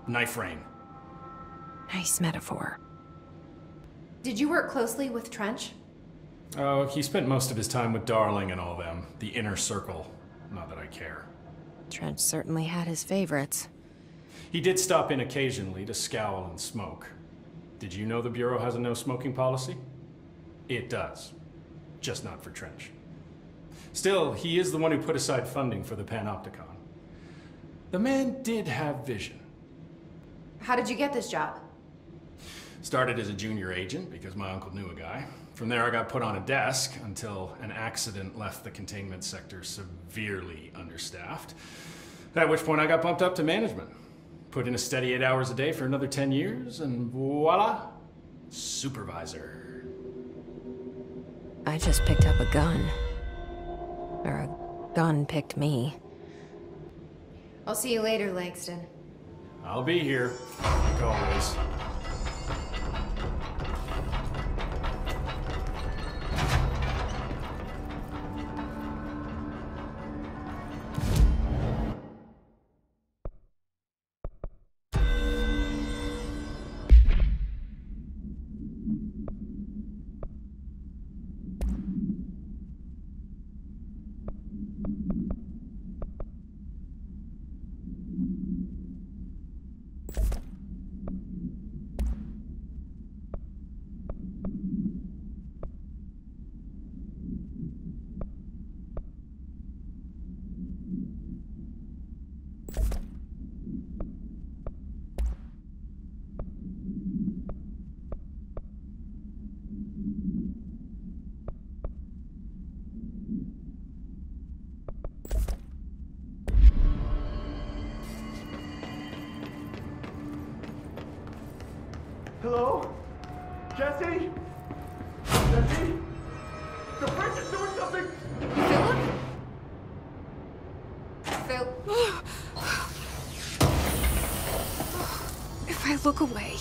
Knife rain. Nice metaphor. Did you work closely with Trench? Oh, he spent most of his time with Darling and all them. The inner circle. Not that I care. Trench certainly had his favorites. He did stop in occasionally to scowl and smoke. Did you know the Bureau has a no-smoking policy? It does. Just not for Trench. Still, he is the one who put aside funding for the Panopticon. The man did have vision. How did you get this job? Started as a junior agent because my uncle knew a guy. From there I got put on a desk until an accident left the containment sector severely understaffed. At which point I got bumped up to management. Put in a steady 8 hours a day for another 10 years and voila, supervisor. I just picked up a gun. Or a gun picked me. I'll see you later, Langston. I'll be here, like always. Hello? Jesse? Jesse? The fridge is doing something! Philip? If I look away,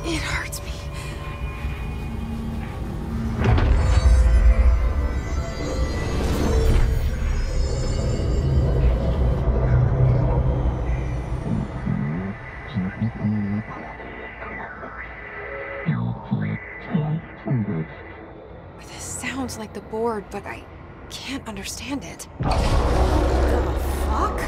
it hurts me. sounds like the board, but I can't understand it. The fuck?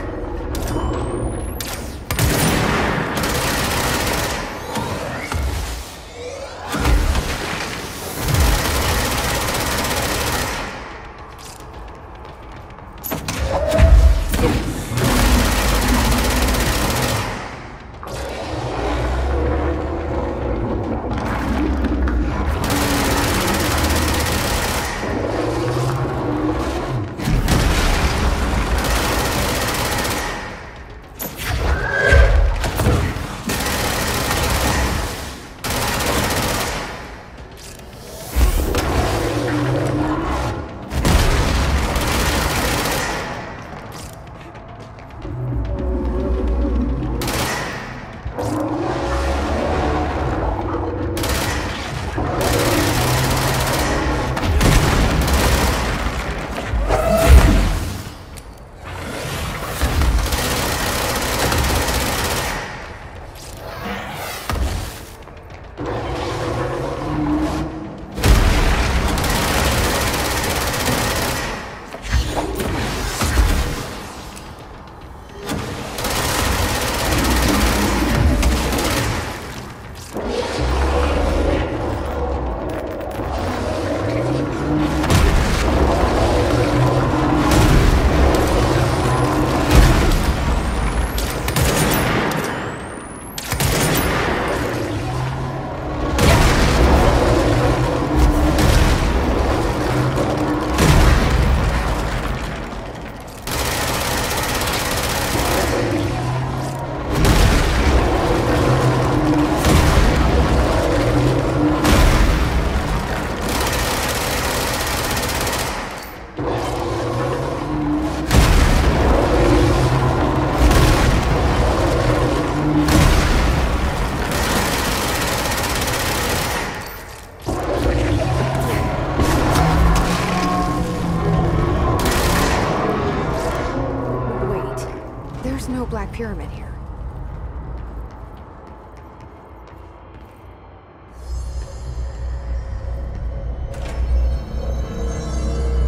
Pyramid here.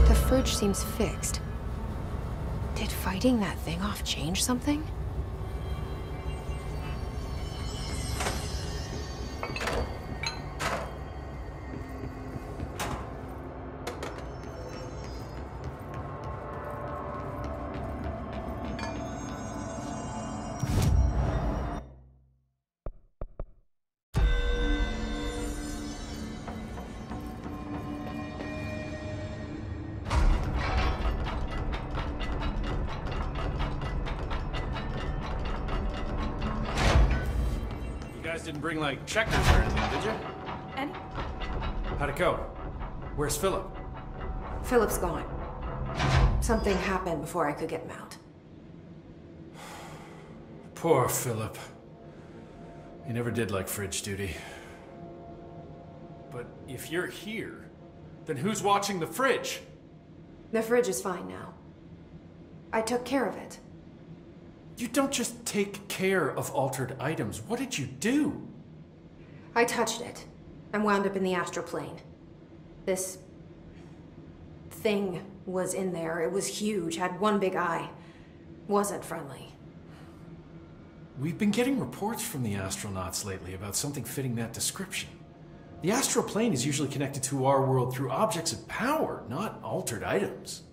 The fridge seems fixed. Did fighting that thing off change something? Didn't bring, like, checkers or anything, did you? Any? How'd it go? Where's Philip? Philip's gone. Something happened before I could get him out. Poor Philip. He never did like fridge duty. But if you're here, then who's watching the fridge? The fridge is fine now. I took care of it. You don't just take care of altered items. What did you do? I touched it and wound up in the astral plane. This thing was in there. It was huge, had one big eye. Wasn't friendly. We've been getting reports from the astronauts lately about something fitting that description. The astral plane is usually connected to our world through objects of power, not altered items.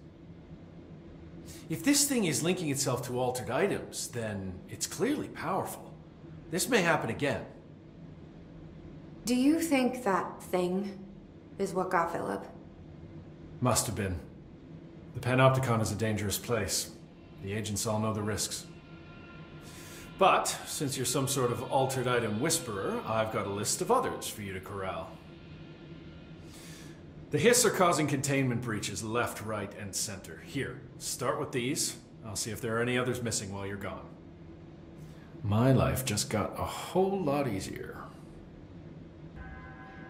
If this thing is linking itself to altered items, then it's clearly powerful. This may happen again. Do you think that thing is what got Philip? Must have been. The Panopticon is a dangerous place. The agents all know the risks. But, since you're some sort of altered item whisperer, I've got a list of others for you to corral. The Hiss are causing containment breaches left, right, and center. Here, start with these. I'll see if there are any others missing while you're gone. My life just got a whole lot easier.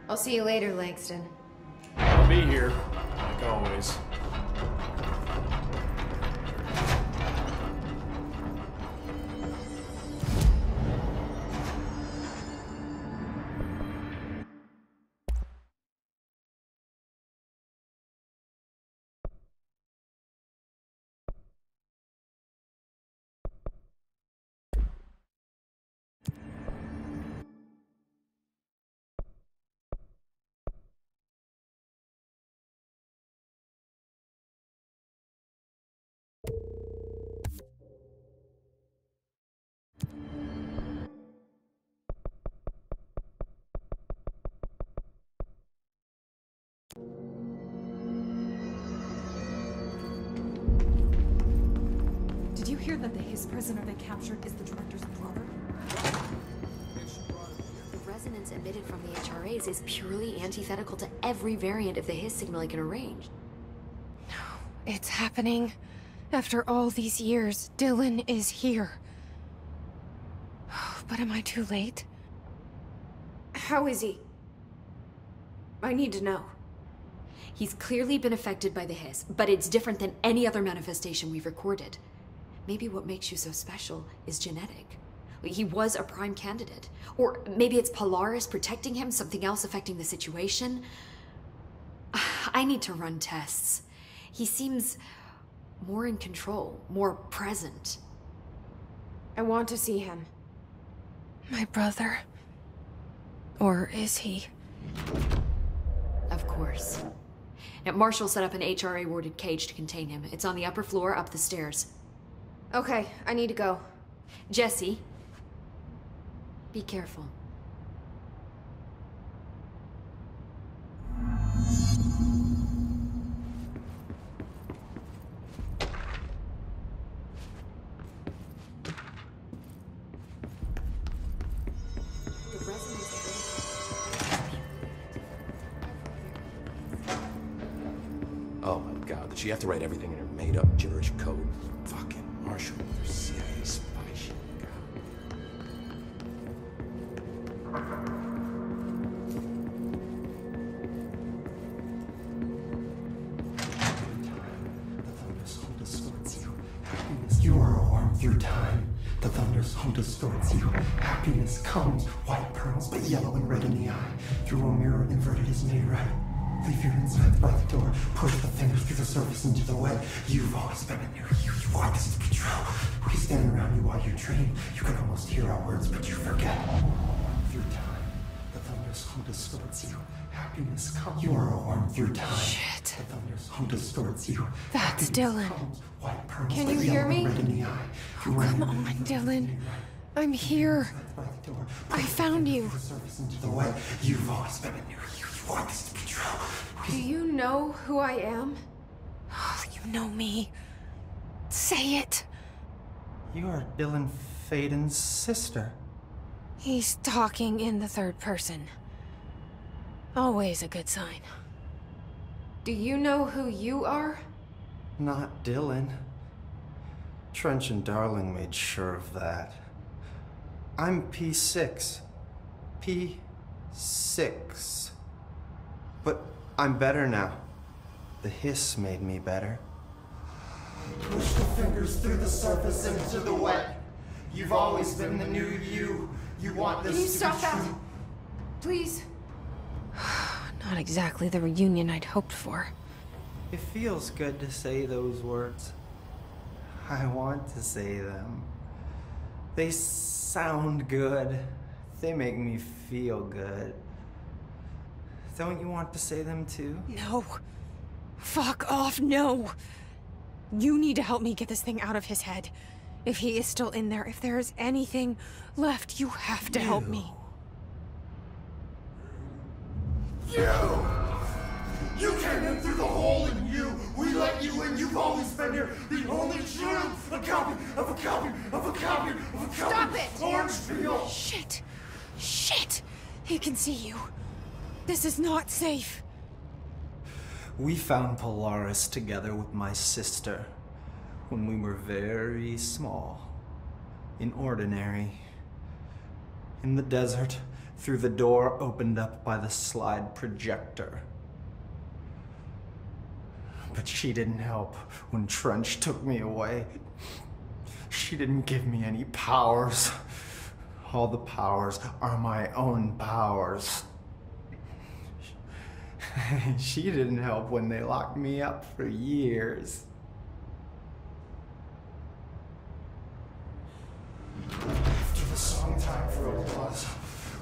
I'll see you later, Langston. I'll be here, like always. that the Hiss prisoner they captured is the director's brother? The resonance emitted from the HRAs is purely antithetical to every variant of the Hiss signal I can arrange. It's happening. After all these years, Dylan is here. But am I too late? How is he? I need to know. He's clearly been affected by the Hiss, but it's different than any other manifestation we've recorded. Maybe what makes you so special is genetic. He was a prime candidate. Or maybe it's Polaris protecting him, something else affecting the situation. I need to run tests. He seems more in control, more present. I want to see him. My brother? Or is he? Of course. Now, Marshall set up an HRA-warded cage to contain him. It's on the upper floor, up the stairs. Okay, I need to go. Jesse, be careful. Oh my god, did she have to write everything in her made-up gibberish code? Fucking Marshall with her CIA spy shit. You are a worm through time. The thunder's home distorts you. Happiness comes, white pearls, but yellow and red in the eye. Through a mirror inverted is made right. Leave your insides by the door. Push the fingers through the surface into the wet. You've always been in there. You want this to be true. We stand around you while you dream. You can almost hear our words, but you forget. Through time, the thunder's home distorts you. Happiness comes. You are a worm through time. Shit. The thunder's home distorts you. That's Dylan. Can you hear me? Oh, come on, Dylan. I'm here. I found you. You've always been in there. You want this to be true. Do you know who I am? Oh, you know me. Say it. You are Dylan Faden's sister. He's talking in the third person. Always a good sign. Do you know who you are? Not Dylan. Trench and Darling made sure of that. I'm P6. P6. But I'm better now. The Hiss made me better. Push the fingers through the surface into the wet. You've always been the new you. You want this Can you to stop be that? true. Please? Not exactly the reunion I'd hoped for. It feels good to say those words. I want to say them. They sound good. They make me feel good. Don't you want to say them too? No. Fuck off, no. You need to help me get this thing out of his head. If he is still in there, if there is anything left, you have to help me. You came in through the hole in you. We let you in. You've always been here. The only truth. A copy of a copy of a copy of a copy. Stop it! Orange peel. Shit. Shit. He can see you. This is not safe. We found Polaris together with my sister when we were very small, in Ordinary, in the desert, through the door opened up by the slide projector. But she didn't help when Trench took me away. She didn't give me any powers. All the powers are my own powers. She didn't help when they locked me up for years. After the song time for applause,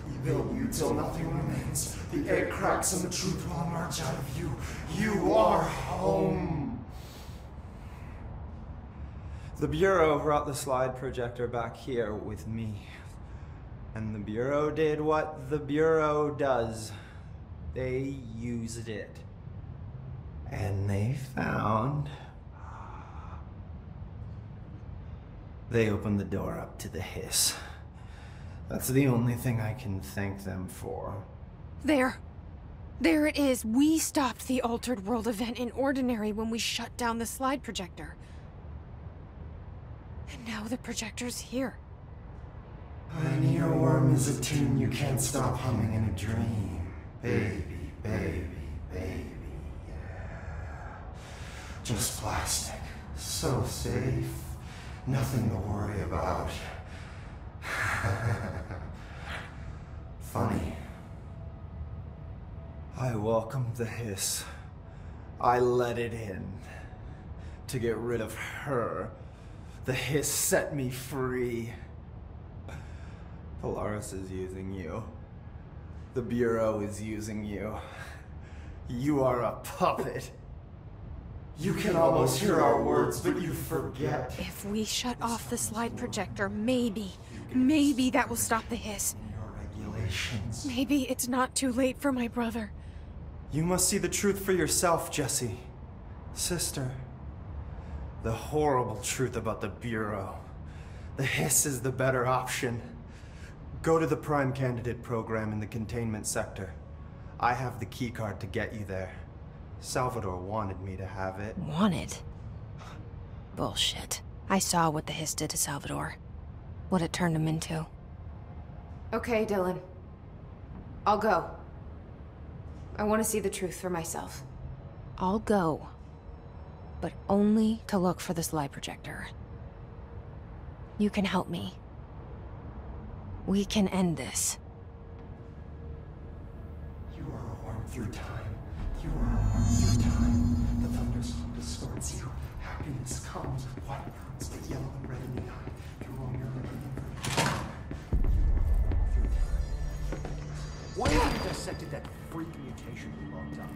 we build you till nothing remains. The egg cracks and the truth will emerge out of you. You are home. The Bureau brought the slide projector back here with me. And the Bureau did what the Bureau does. They used it. And they found They opened the door up to the hiss. That's the only thing I can thank them for. There it is. We stopped the Altered World event in Ordinary when we shut down the slide projector. And now the projector's here. An earworm is a tune you can't stop humming in a dream. Baby, baby, baby, yeah. Just plastic. So safe. Nothing to worry about. Funny. I welcomed the hiss. I let it in. To get rid of her. The hiss set me free. Polaris is using you. The Bureau is using you. You are a puppet. You can almost hear our words, but you forget. If we shut off the slide projector, maybe that will stop the hiss. Regulations. Maybe it's not too late for my brother. You must see the truth for yourself, Jesse. Sister. The horrible truth about the Bureau. The hiss is the better option. Go to the Prime Candidate program in the containment sector. I have the keycard to get you there. Salvador wanted me to have it. Wanted? Bullshit. I saw what the hiss did to Salvador. What it turned him into. Okay, Dylan. I'll go. I want to see the truth for myself. I'll go. But only to look for the slide projector. You can help me. We can end this. You are a worm through time. You are a worm through time. The thunder's home distorts you. Happiness comes, white burns, but yellow and red in the eye. Through a mirror and Why haven't you dissected that freak mutation you locked up?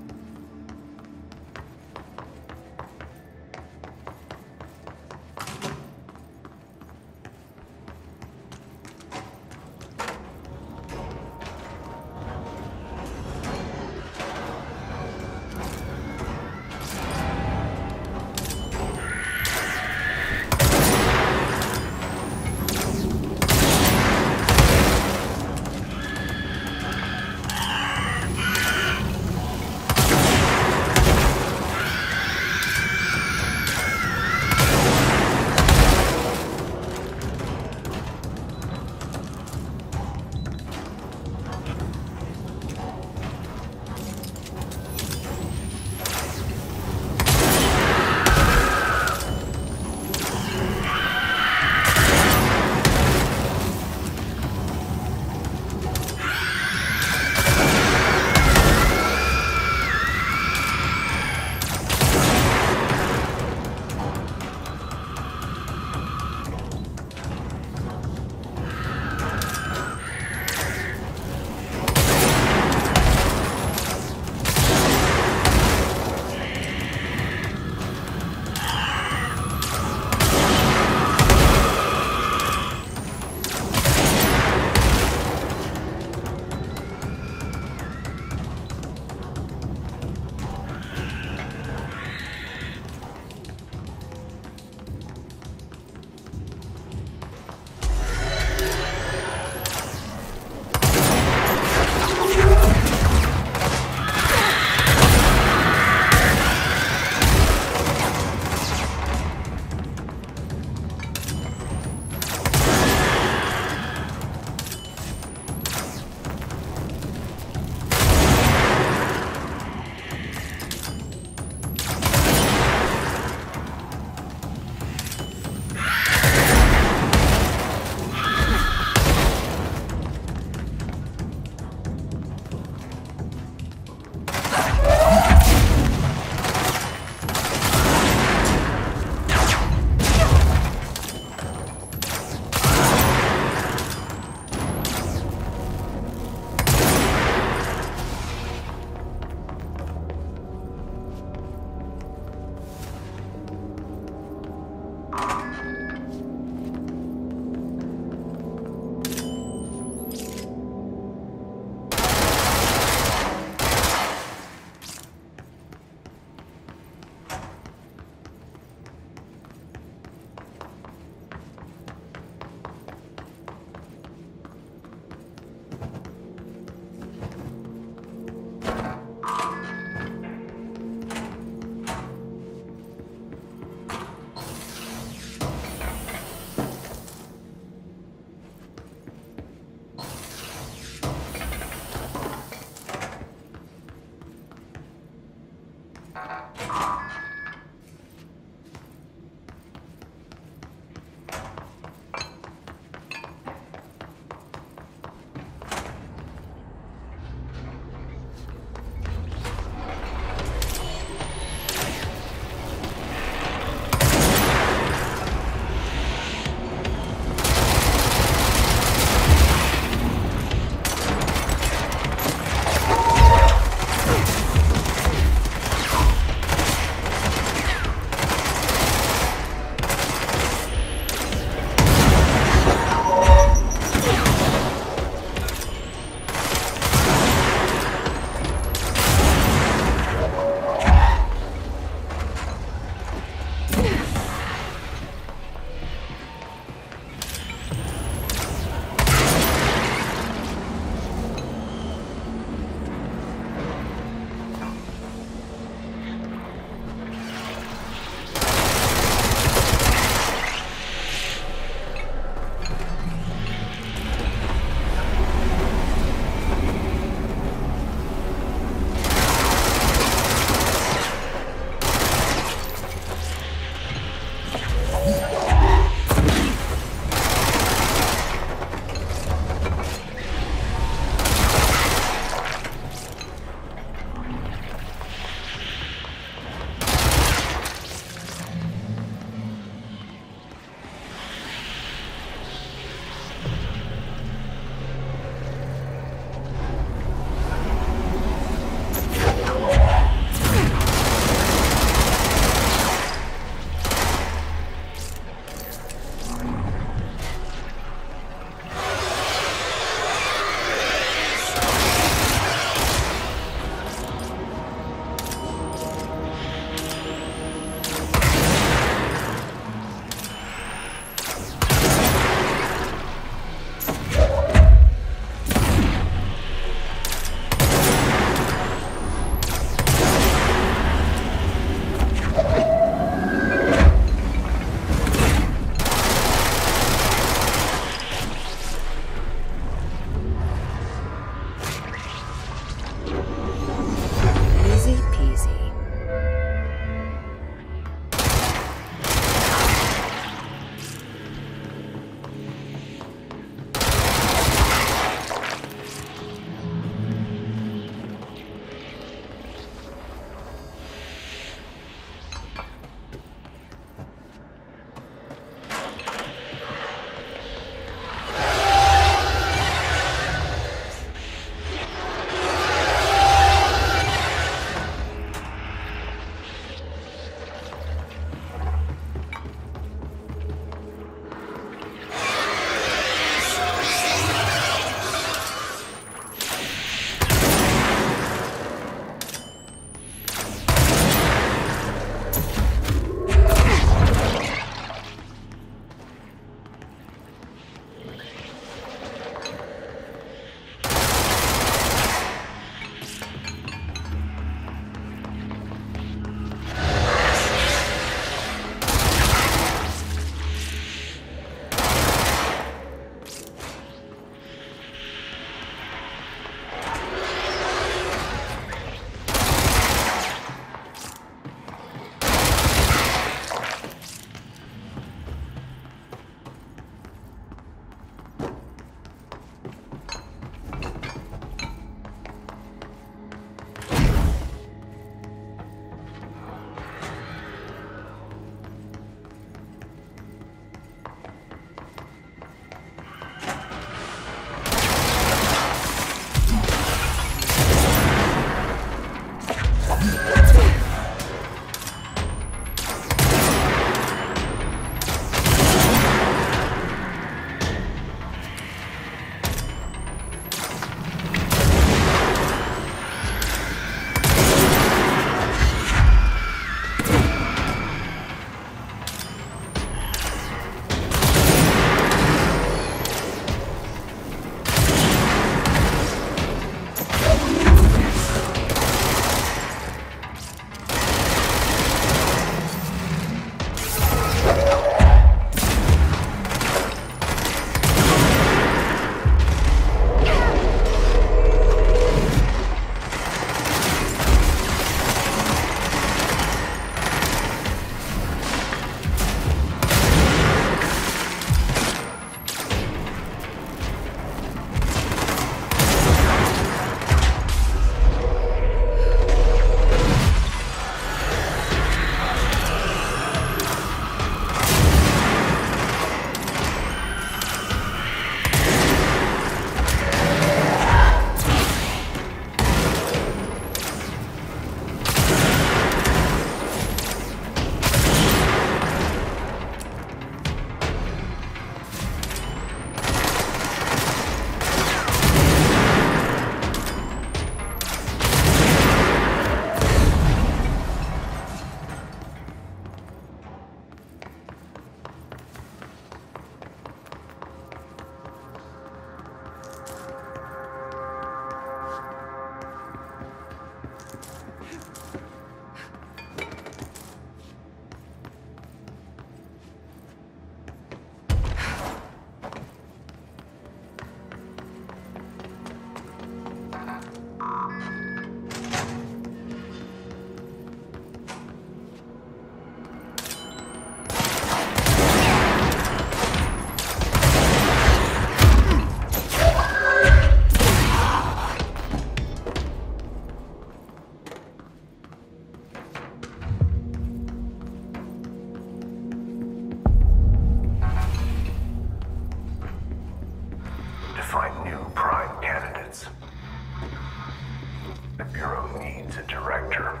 Bureau needs a director.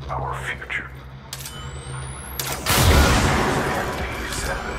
Our future. MP7.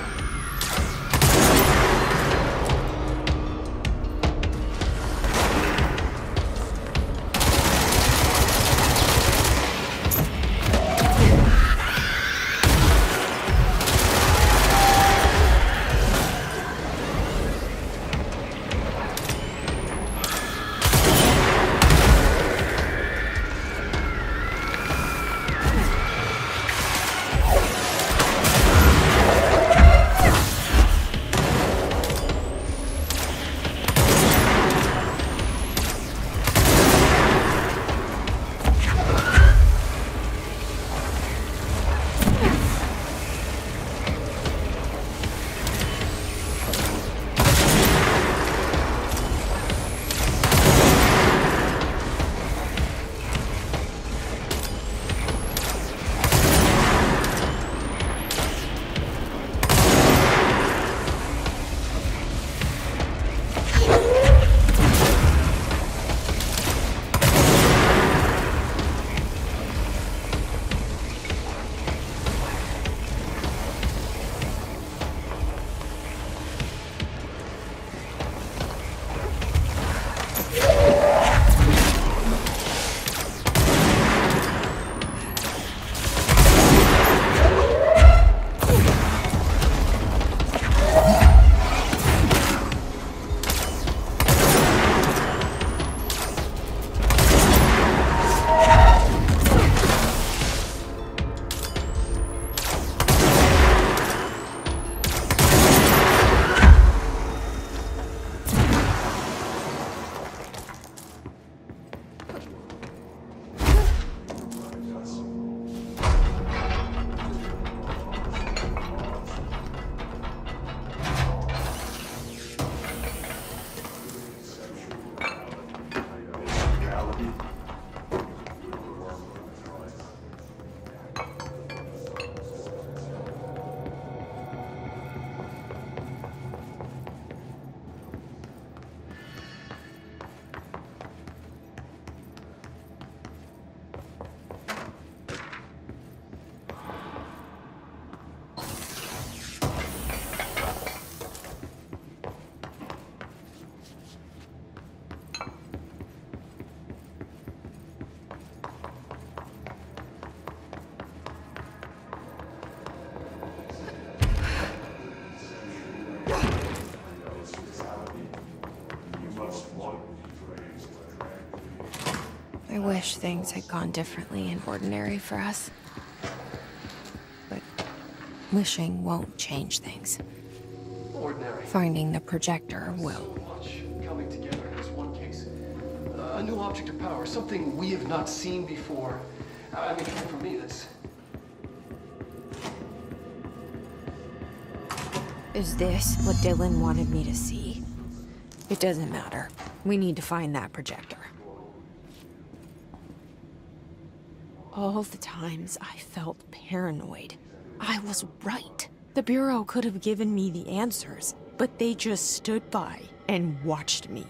I wish things had gone differently in Ordinary for us. But wishing won't change things. Ordinary. Finding the projector will. So much coming together in this one case. A new object of power, something we have not seen before. I mean, for me, this. Is this what Dylan wanted me to see? It doesn't matter. We need to find that projector. All the times I felt paranoid, I was right. The Bureau could have given me the answers, but they just stood by and watched me.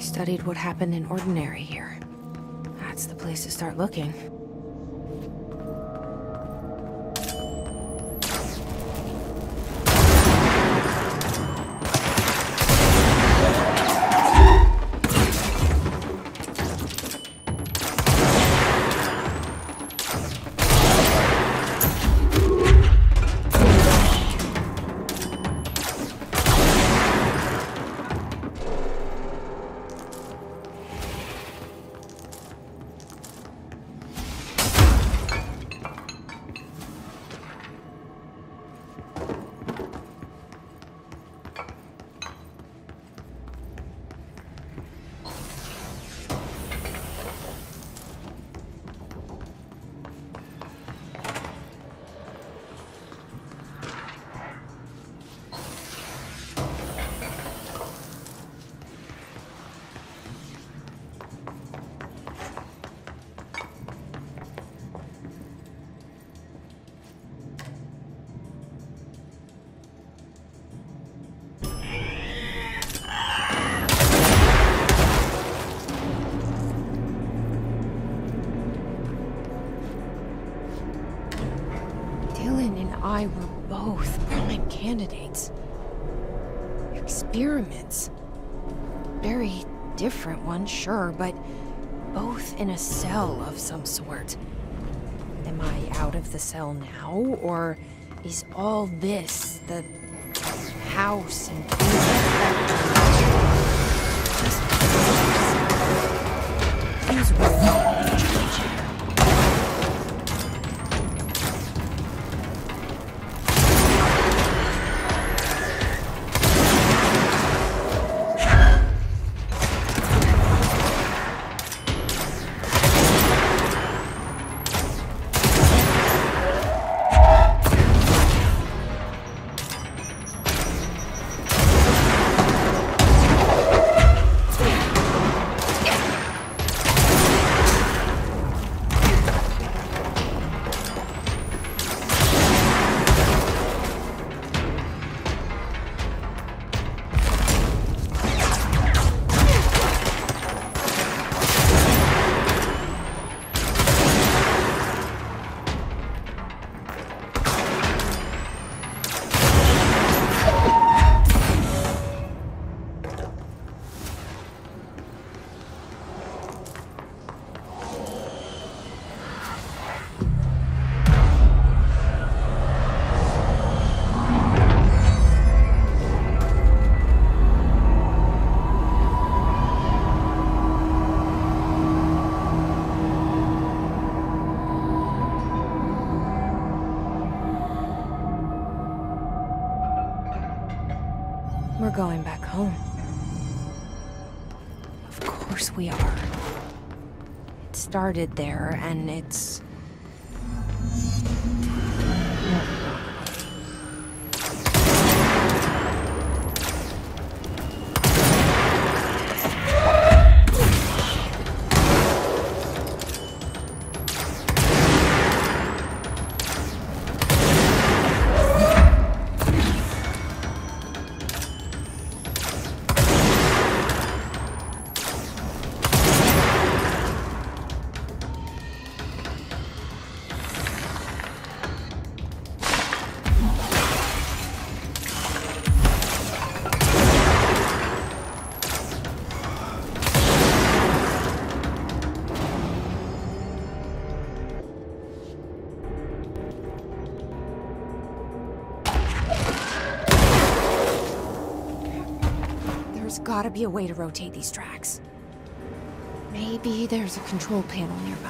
Studied what happened in Ordinary here. That's the place to start looking. candidates. Experiments. Very different ones, sure, but both in a cell of some sort. Am I out of the cell now, or is all this the house and feels weird. We're going back home. Of course we are. It started there, and it's... There's gotta be a way to rotate these tracks. Maybe there's a control panel nearby.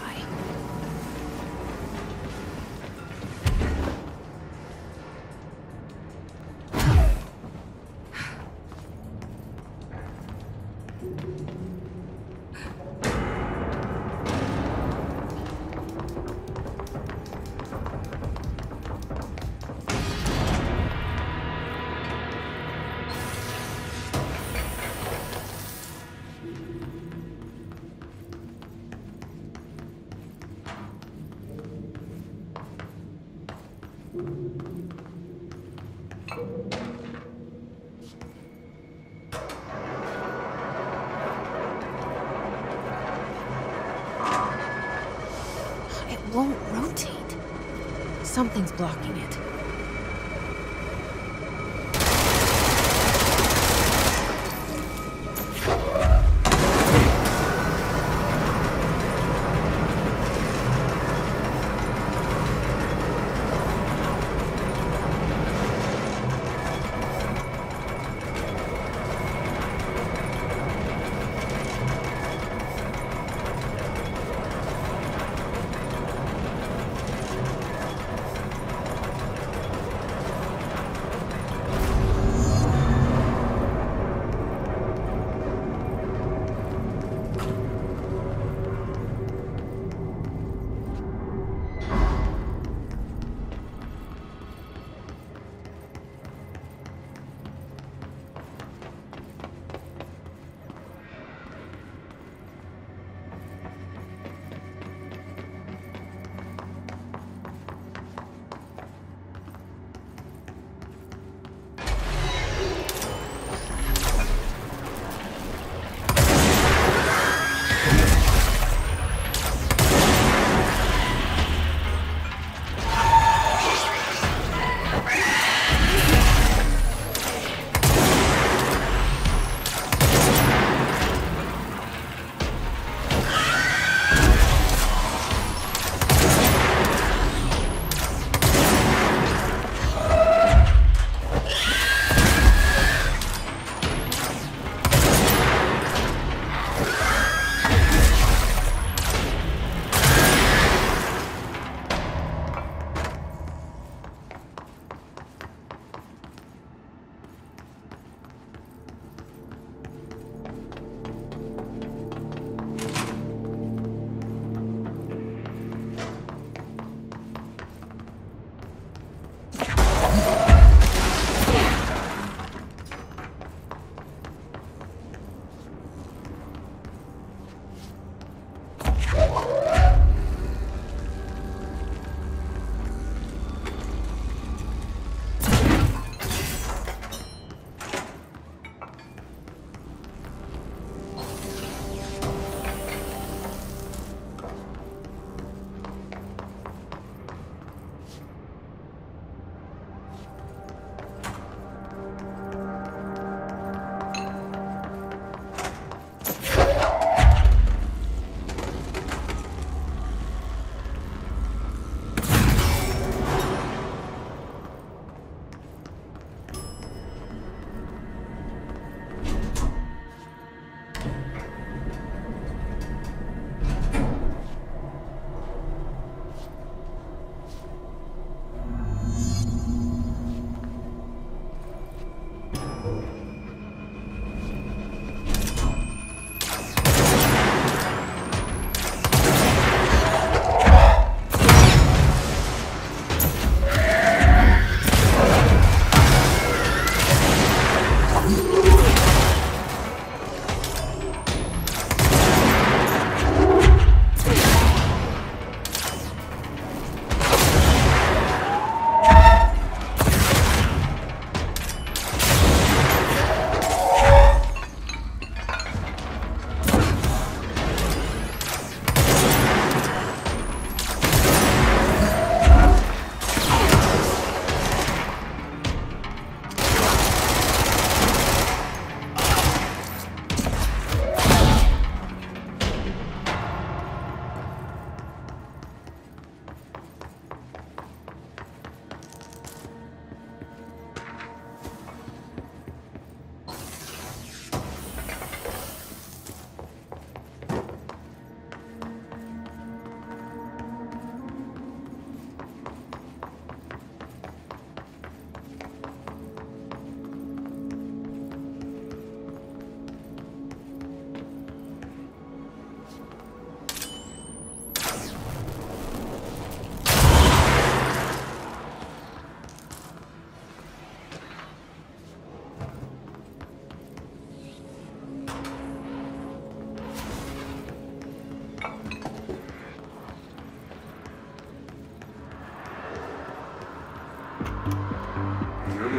It won't rotate. Something's blocking it.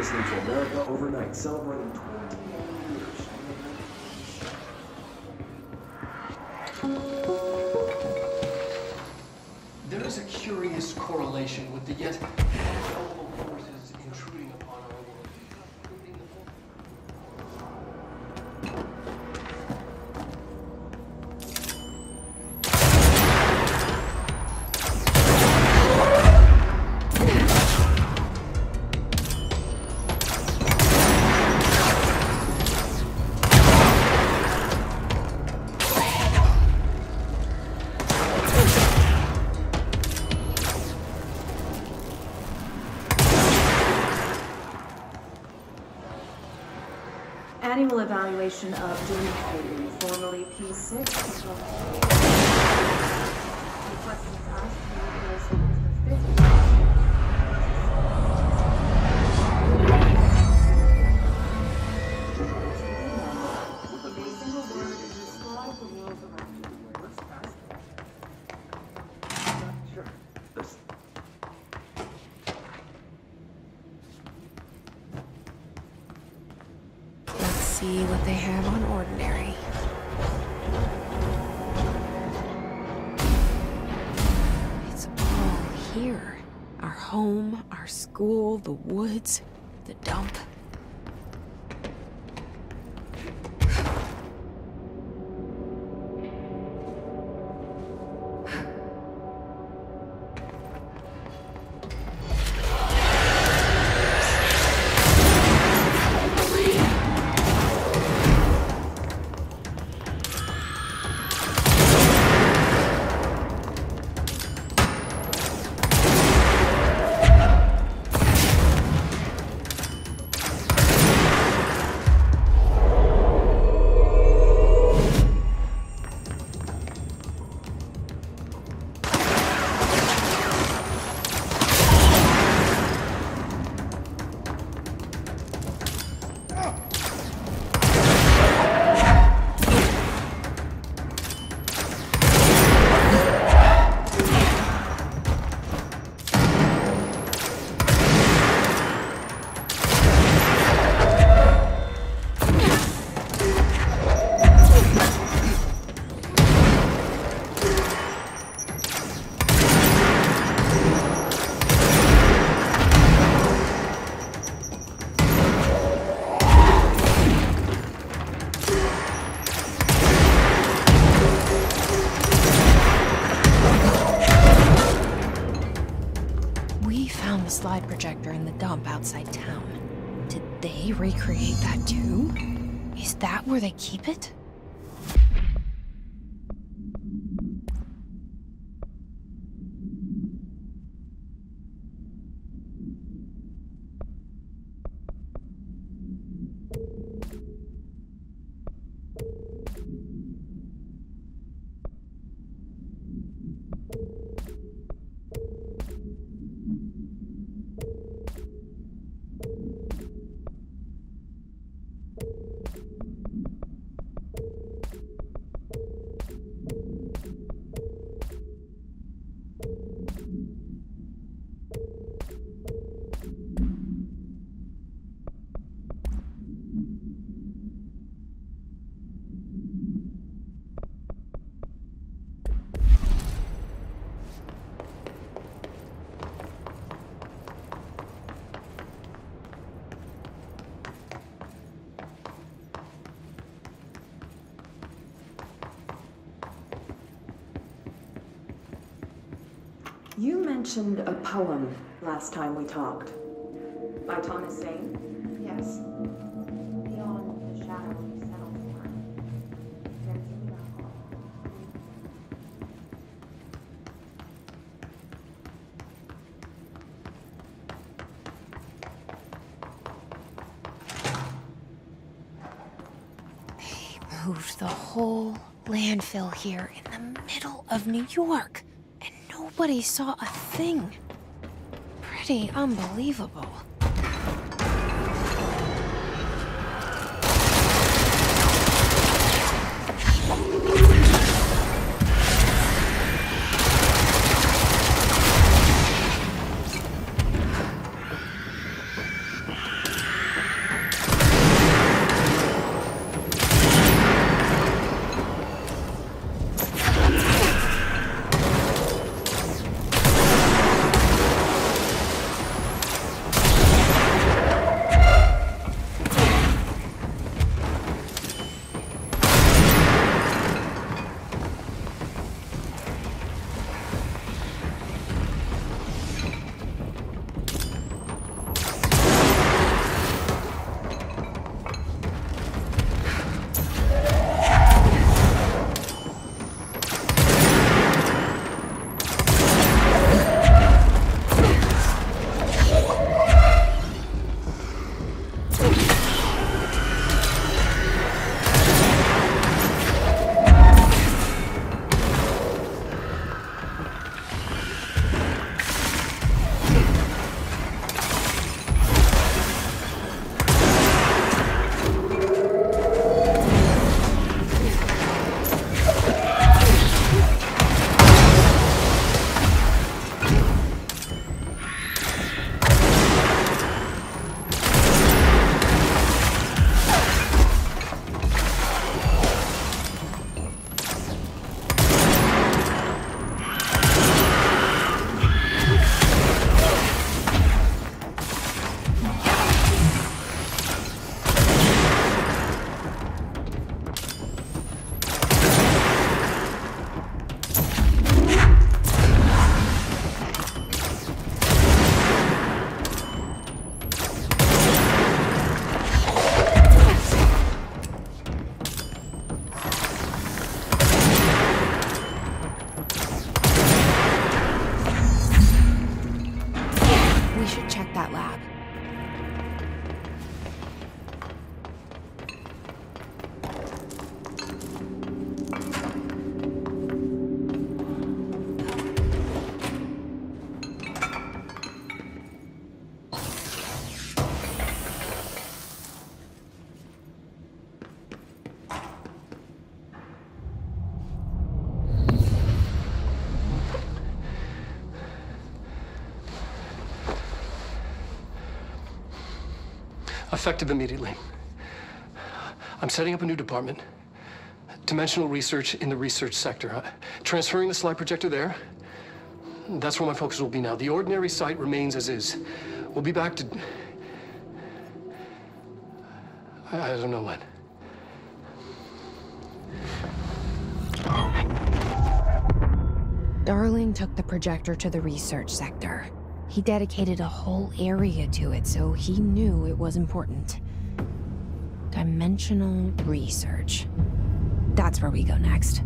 listening to America Overnight, celebrating 21 years. There is a curious correlation with the yet unknowable forces intruding upon our world, including the Annual evaluation of Jimmy Hayden, formerly P6. Questions asked for the 50. See what they have on ordinary. It's all here. Our home, our school, the woods, the dump. Slide projector in the dump outside town. Did they recreate that too? Is that where they keep it? You mentioned a poem last time we talked. By Thomas Zane? Yes. Beyond the shadow we settle for. There's They moved the whole landfill here in the middle of New York. Nobody saw a thing. Pretty unbelievable. Effective immediately. I'm setting up a new department. Dimensional research in the research sector. Transferring the slide projector there. That's where my focus will be now. The ordinary site remains as is. We'll be back to... I don't know when. Darling took the projector to the research sector. He dedicated a whole area to it, so he knew it was important. Dimensional research. That's where we go next.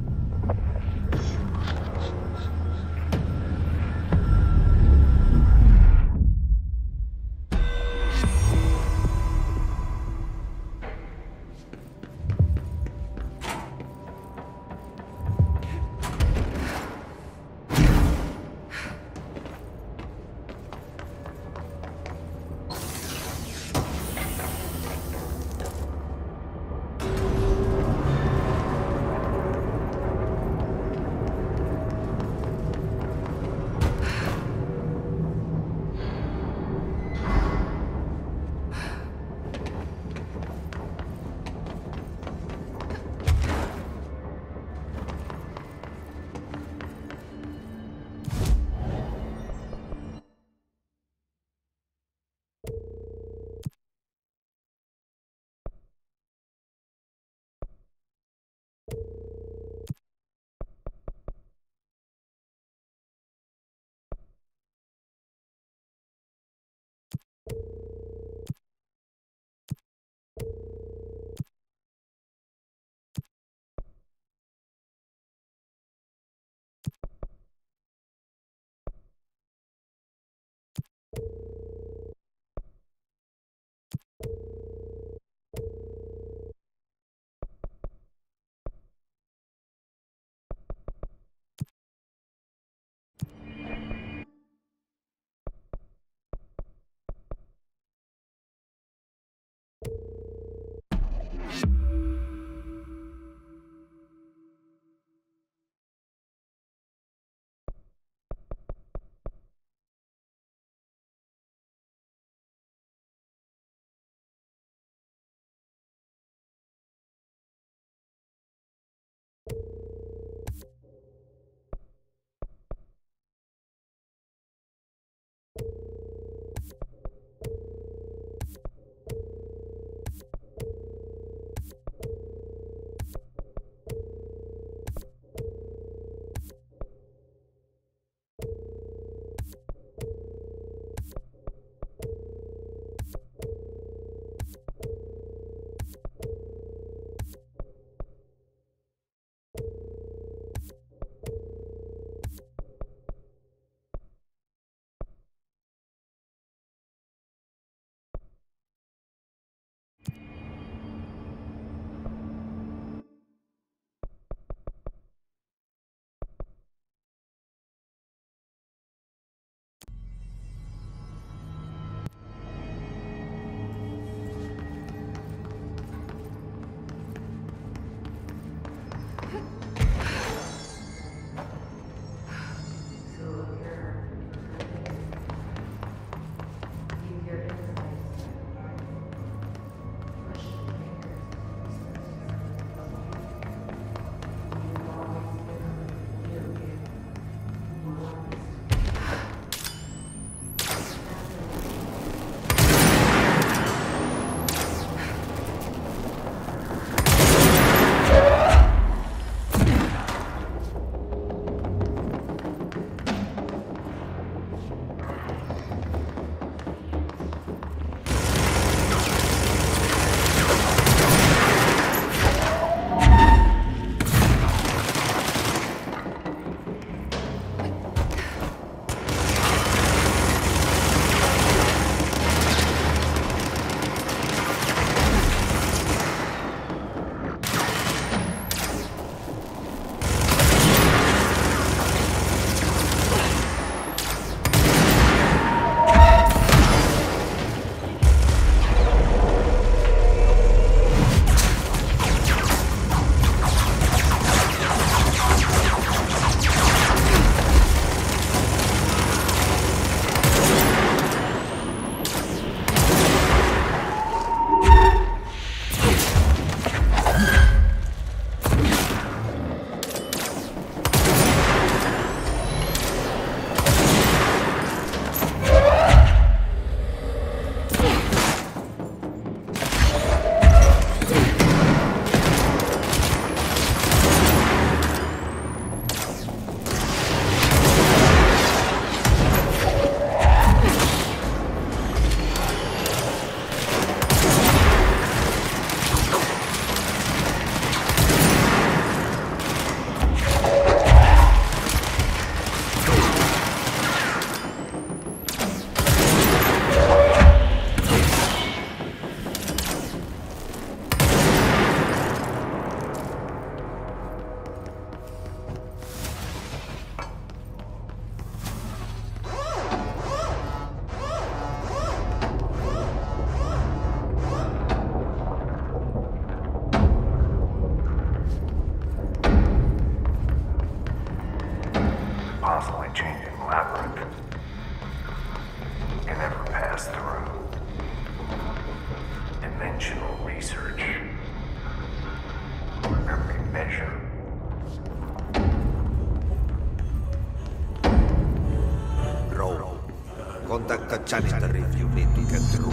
Contact the janitor if you need to get through.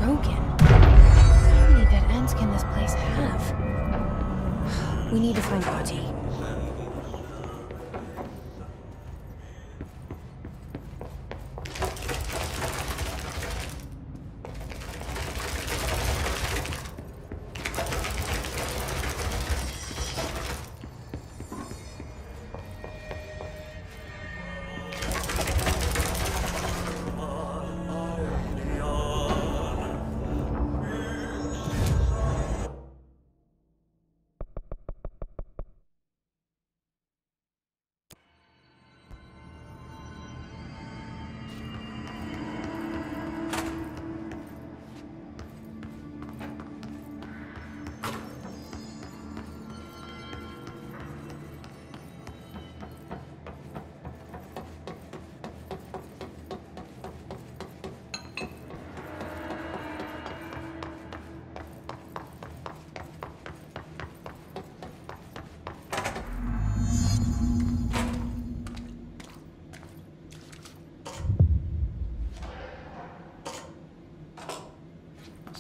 Broken? How many dead ends can this place have? We need to find Audie.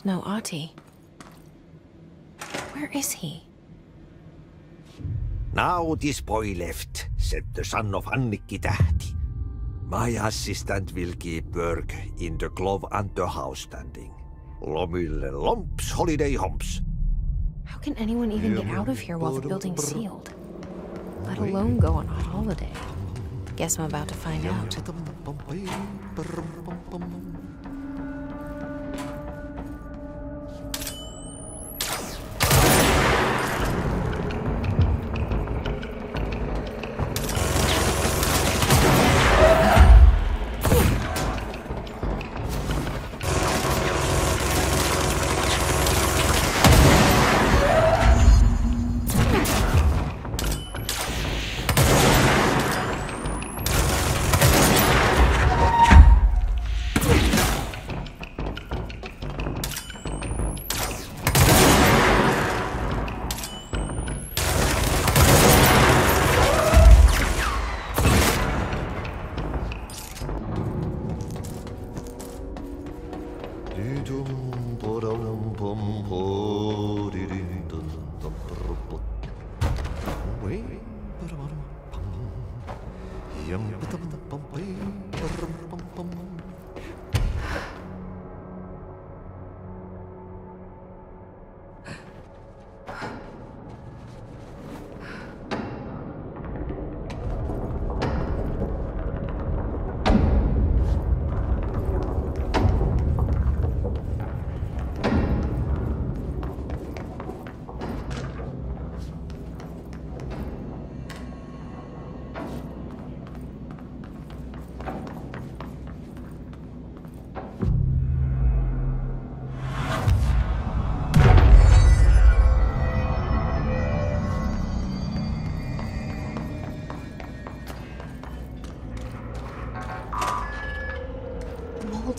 No Audie. Where is he? Now this boy left, said the son of Annikki Tähti. My assistant will keep work in the glove and the house standing. Lomille lomps, holiday humps. How can anyone even get out of here while the building's sealed? Let alone go on a holiday. Guess I'm about to find out.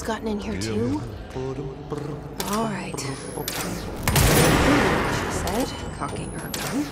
Gotten in here too? All right. She said, cocking her gun.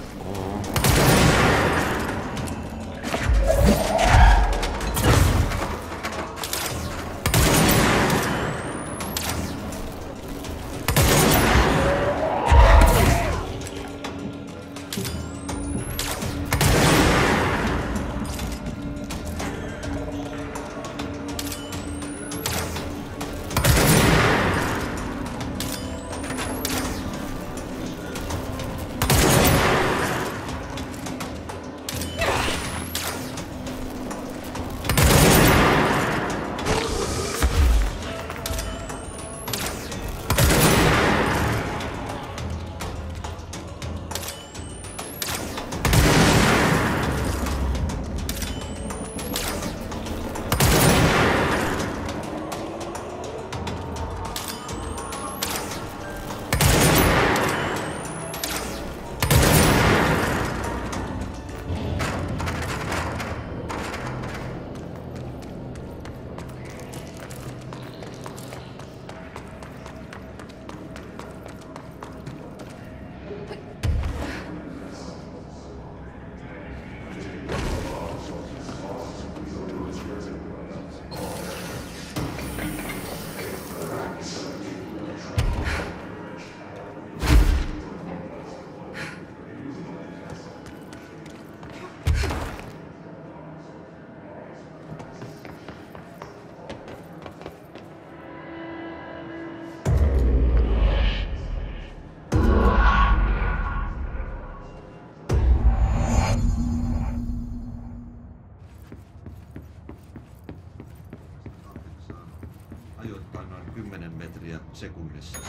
sekunnissa.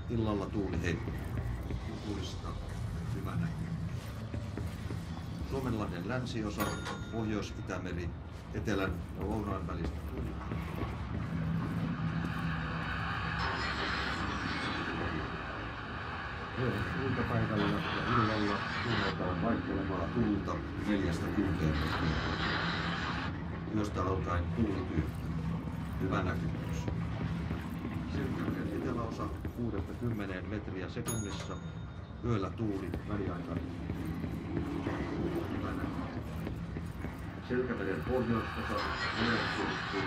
Illalla tuuli heittää. Tuulista hyvä näkymys. Suomenlahden länsiosa, Pohjois-Itämeri, etelän ja lounaan välistä tuuli. Iltapäivällä ja illalla tunnetaan vaihtelevaa tuulta 4–10 metriä. Yöstä alkaen tuuli tyhjää. Hyvä näkymys. Selkämeren eteläosa 6–10 metriä sekunnissa. Yöllä tuuli väliaikainen. Hyvä näkymys. Selkämeren pohjoisosa merenkurkku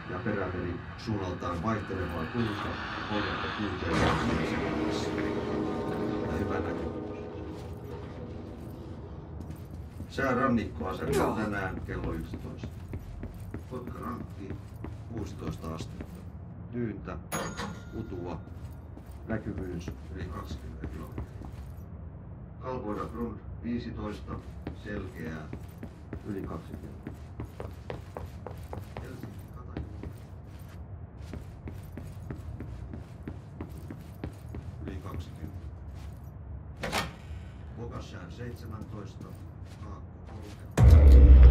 ja perämeri suunnaltaan vaihtelevaa tuulta 3–6 metriä sekunnissa. Hyvä näkymys. Sää rannikkoasemalla tänään kello 11. Kotkarankki 16 astetta. Tyyntä, utua, näkyvyys yli 20 kilometriä. Kalvoida Grund 15, selkeää, yli 2 kilometriä. Helsinki Katajoki. Yli 20. Vokassään 17, Kaakko 30.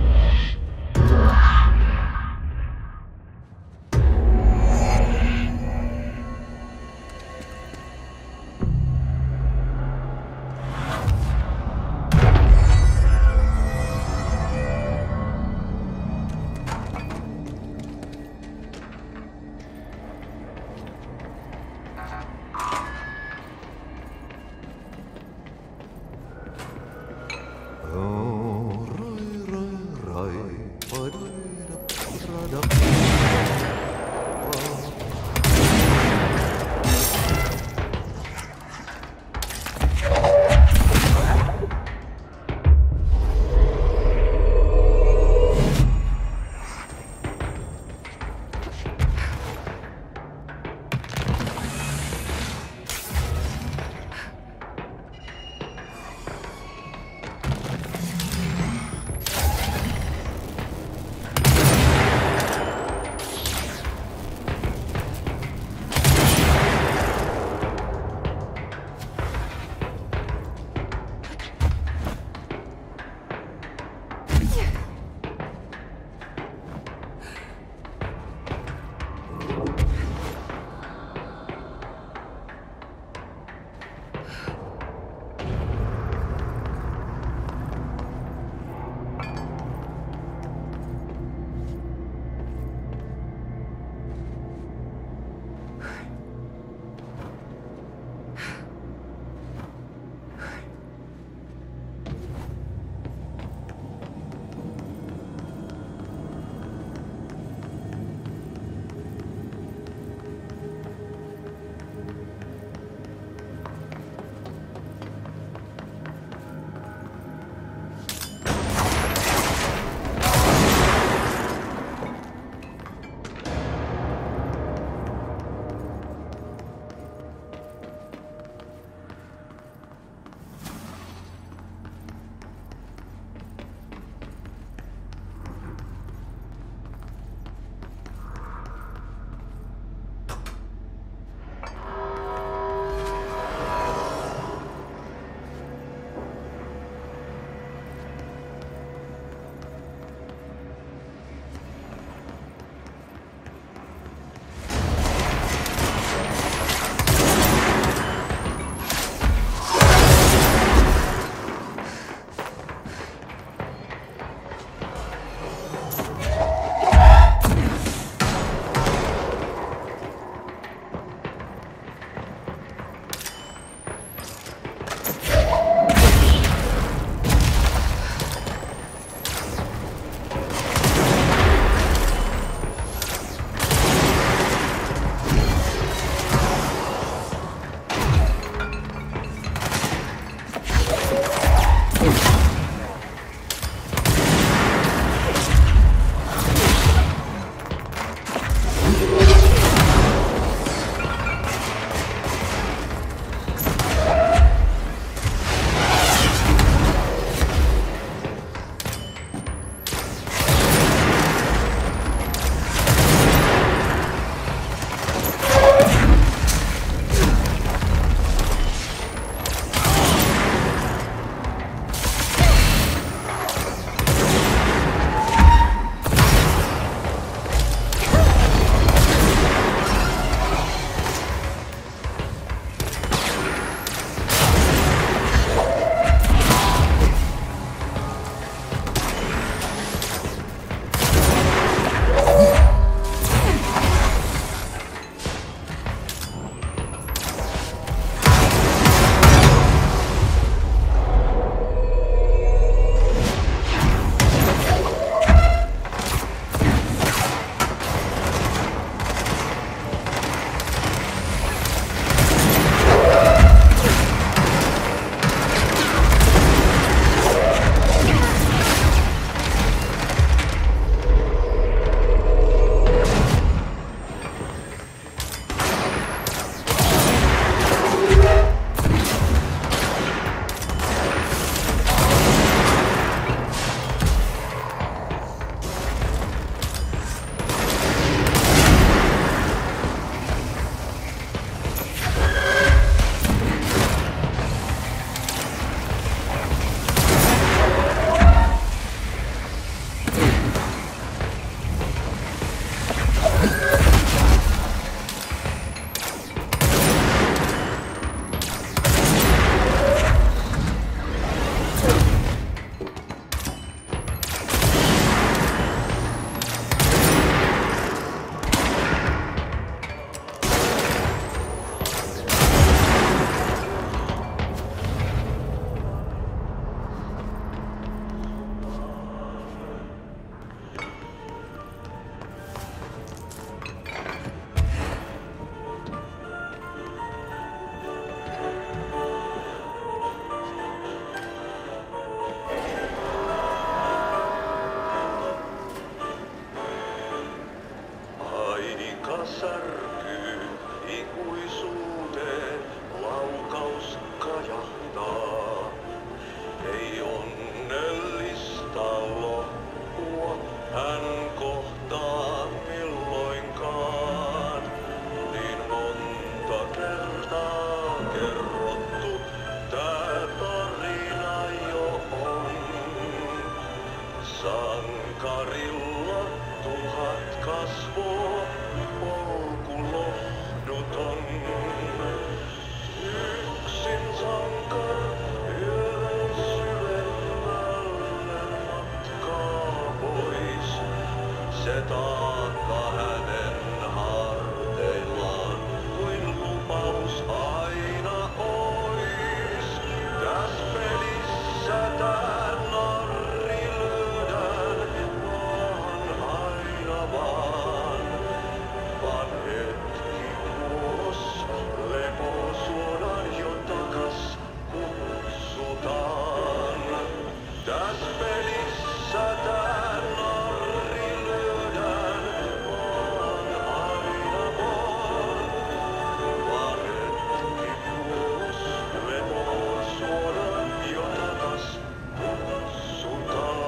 taakka hänen harteillaan, kuin lupaus aina ois. Täs pelissä tää narri lyödään, vaan aina vaan. Vaan hetki kuos, lepo suodaan jo takas, kutsutaan. Täs pelissä tää narri lyödään, vaan aina vaan. Vaan hetki kuos, lepo suodaan jo takas, kutsutaan.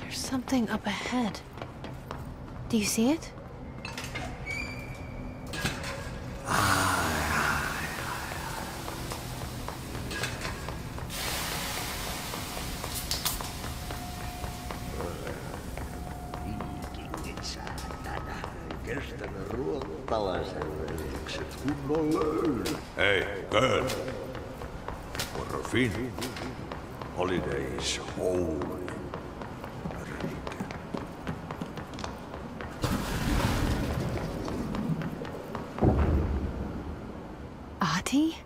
There's something up ahead. Do you see it? Viikingit säätänä. Kestänyt ruottalaisen veljekset kunnon löylä. Hei, Köln. For Finn. Holidays holy. Ahti?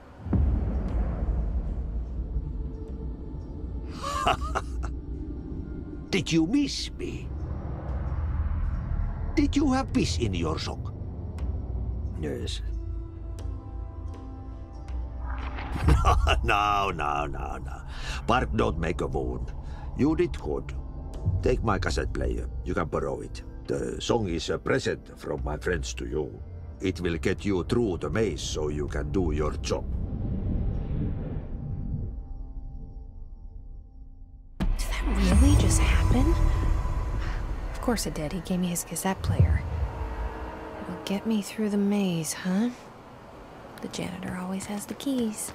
Did you miss me? Did you have piss in your sock? Yes. No. Bark don't make a wound. You did good. Take my cassette player. You can borrow it. The song is a present from my friends to you. It will get you through the maze so you can do your job. Did that really just happen? Of course it did. He gave me his cassette player. It'll get me through the maze, huh? The janitor always has the keys.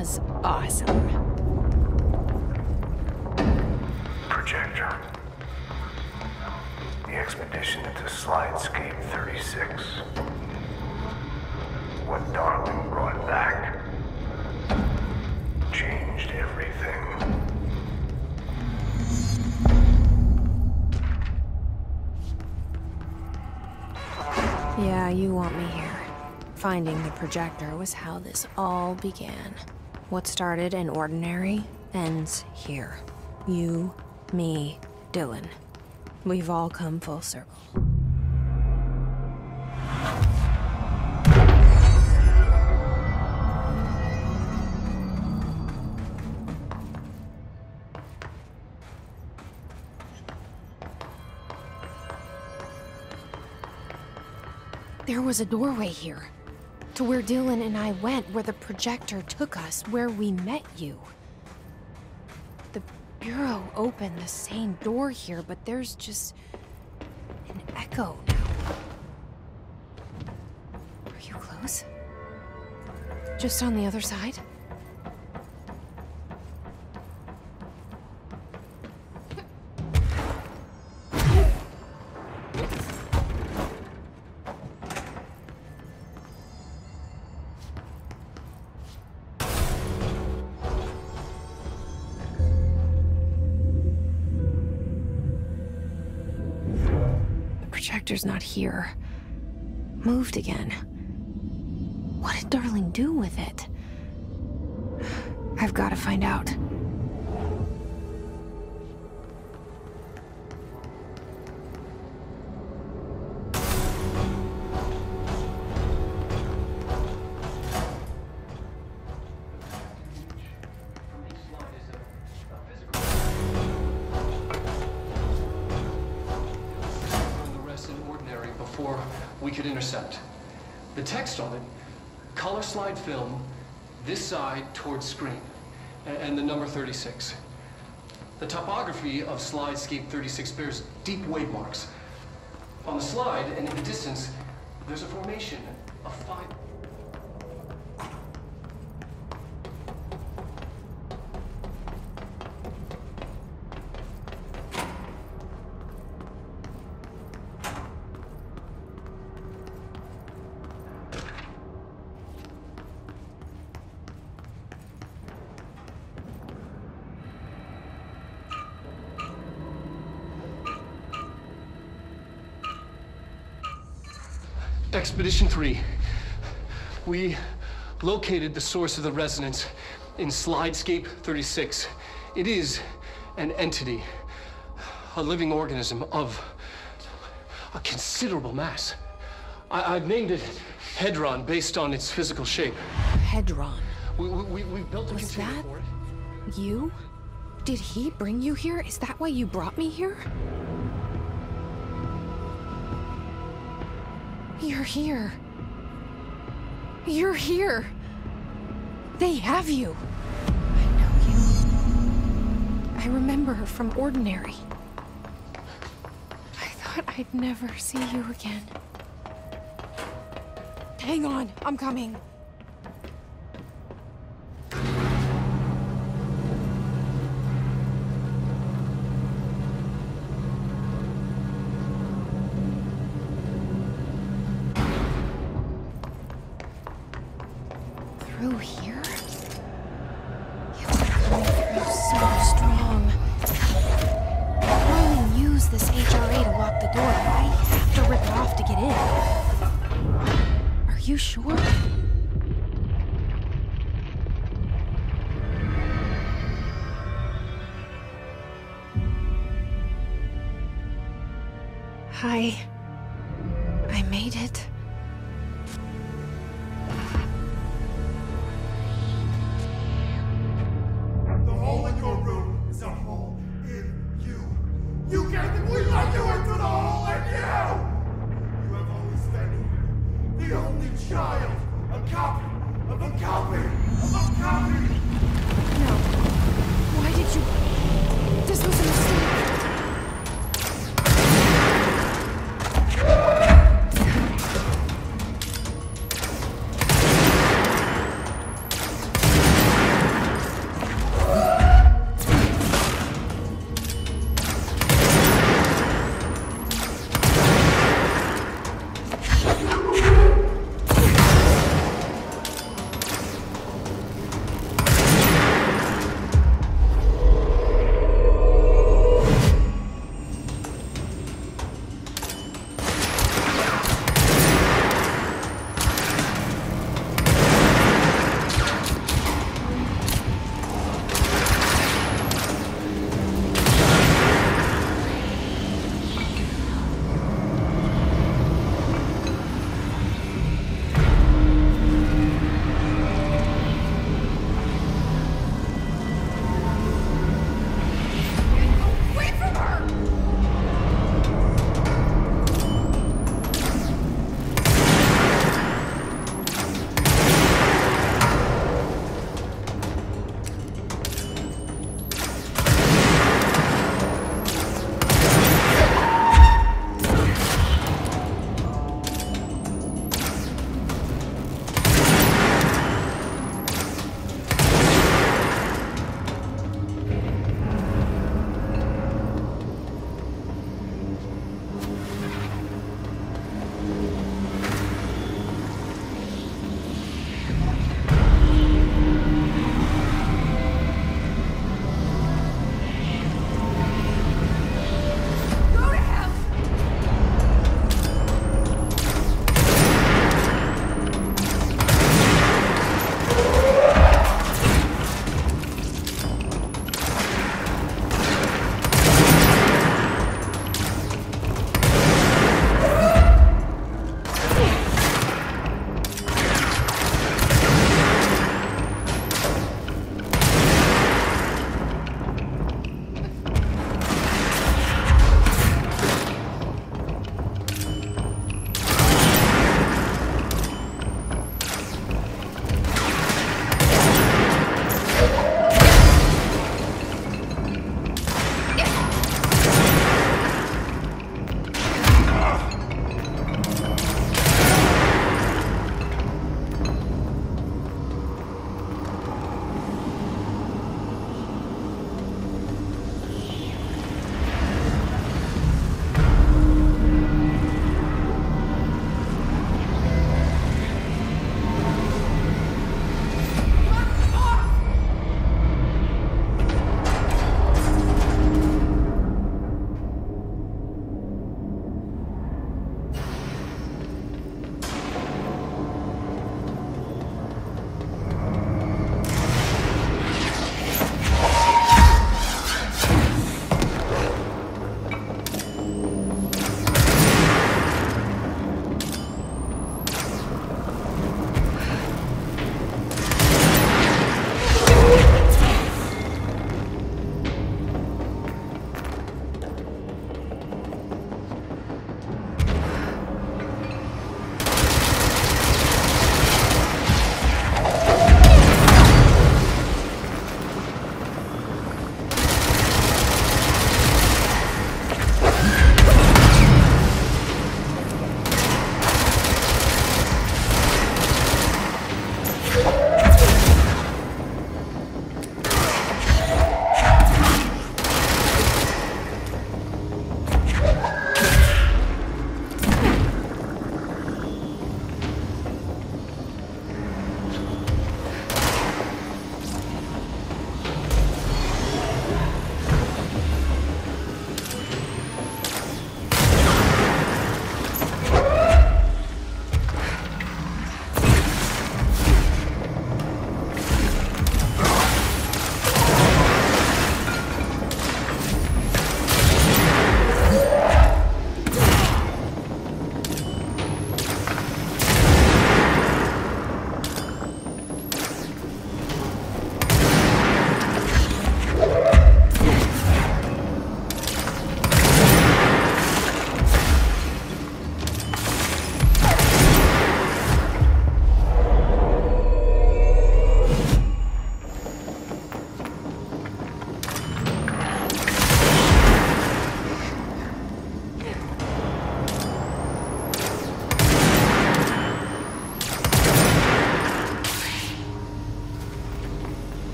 was awesome. Projector. The expedition into Slidescape 36. What Darling brought back changed everything. Yeah, you want me here. Finding the projector was how this all began. What started in ordinary ends here. You, me, Dylan. We've all come full circle. There was a doorway here. To where Dylan and I went, where the projector took us, where we met you. The Bureau opened the same door here, but there's just an echo now. Are you close? Just on the other side? Projector's not here. Moved again. What did Darling do with it? I've got to find out. We could intercept. The text on it, color slide film, this side towards screen, and the number 36. The topography of Slidescape 36 bears deep wave marks. On the slide and in the distance, there's a formation of 5. Expedition 3. We located the source of the resonance in Slidescape 36. It is an entity, a living organism of a considerable mass. I've named it Hedron based on its physical shape. Hedron? We built a container for it. You? Did he bring you here? Is that why you brought me here? You're here. You're here. They have you. I know you. I remember her from Ordinary. I thought I'd never see you again. Hang on, I'm coming. Through here? You were coming through so strong. Darling used this HRA to lock the door. I have to rip it off to get in. Are you sure? Hi. I made it. The hole in your room is a hole in you. You can't believe I do it to the hole in you! You have always been the only child, a copy of a copy of a copy! No. Why did you... This was a mistake.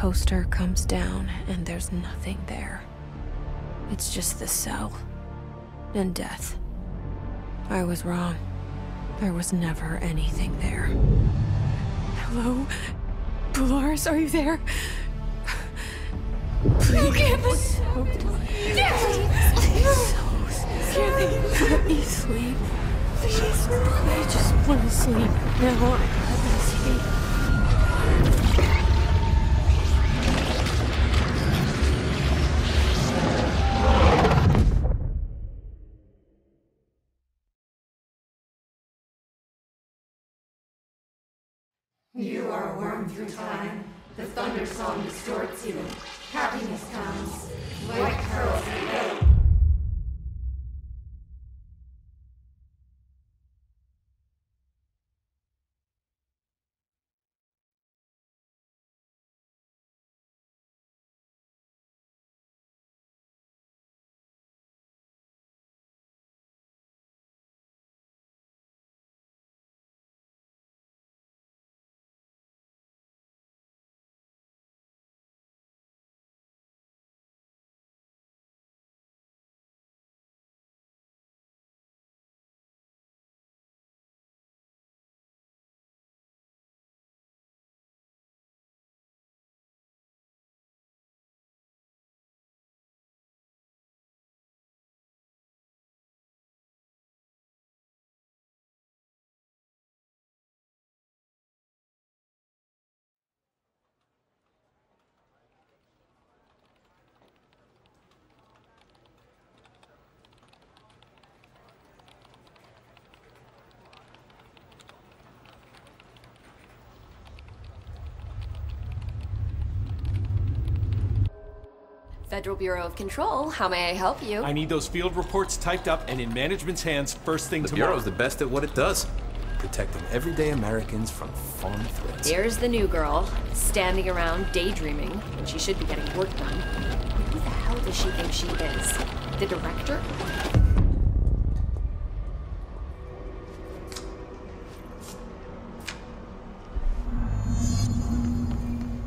poster comes down and there's nothing there. It's just the cell and death. I was wrong. There was never anything there. Hello? Polaris, are you there? Please. Let me sleep. Please. I just want to sleep. Now, let me sleep. You are a worm through time. The thunder song distorts you. Happiness comes. White pearls and yellow. Federal Bureau of Control, how may I help you? I need those field reports typed up and in management's hands first thing The tomorrow. Bureau's the best at what it does. Protecting everyday Americans from foreign threats. Here's the new girl, standing around daydreaming, when she should be getting work done. Who the hell does she think she is? The director?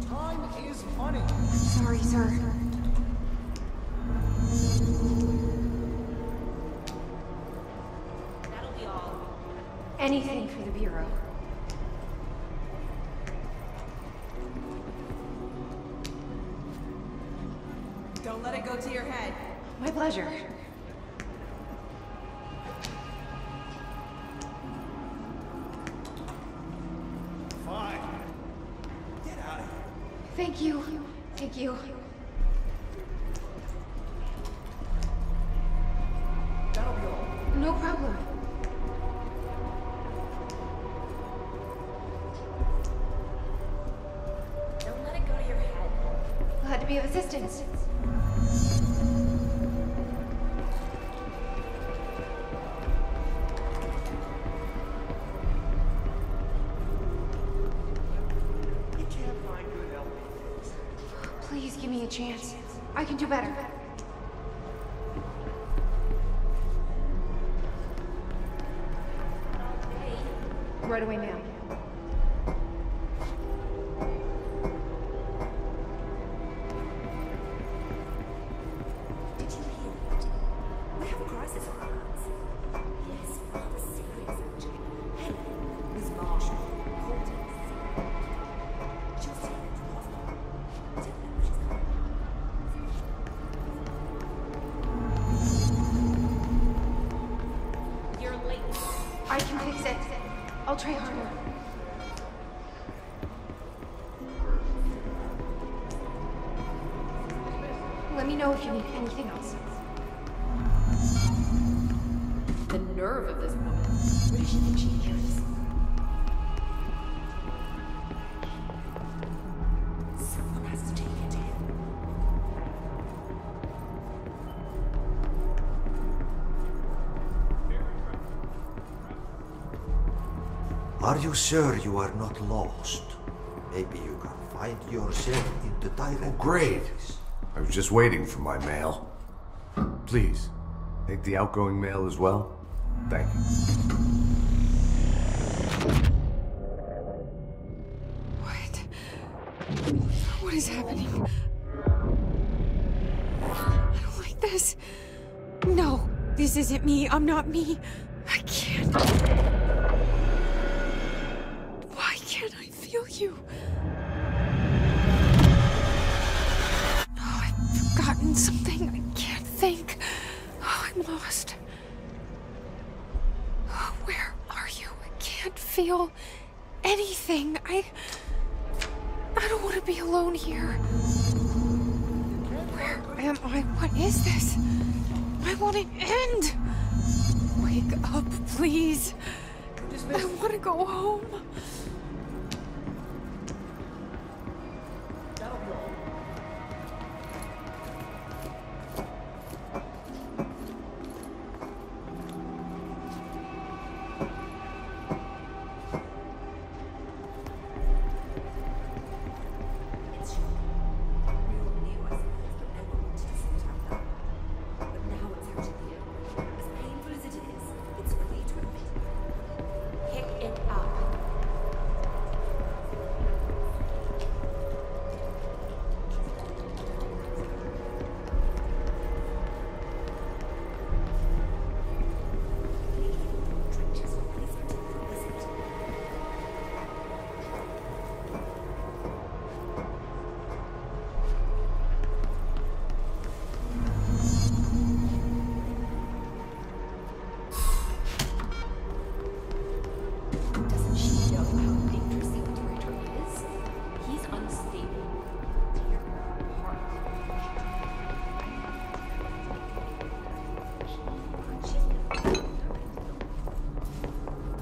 Time is money. Sorry, sir. That'll be all. Anything for the Bureau. Don't let it go to your head. My pleasure. Fine. Get out of here. Thank you. Thank you. That'll be all. No problem. Don't let it go to your head. Glad to be of assistance. You can't find good help. Please give me a chance. I can do better. Right away, ma'am. Did you hear that? We have a crisis on our hands. Yes, rather serious actually. Helen, Miss Marshall, called in sick. Just here at the hospital. Tell them she's coming. You're late. I can fix it. I'll try harder. Let me know if you need anything else. The nerve of this woman. Where does she think she is? Someone has to take it to him. Are you sure you are not lost? Maybe you can find yourself in the direct... Oh, great. I was just waiting for my mail. Please, take the outgoing mail as well. Thank you. What is happening? I don't like this. No, this isn't me. I'm not me. I can't. Why can't I feel you? Oh, I've forgotten something. I can't think. Oh, I'm lost. Oh, where are you? I can't feel anything. I don't want to be alone here. Where am I? What is this? I want it end. Wake up, please. I want to go home.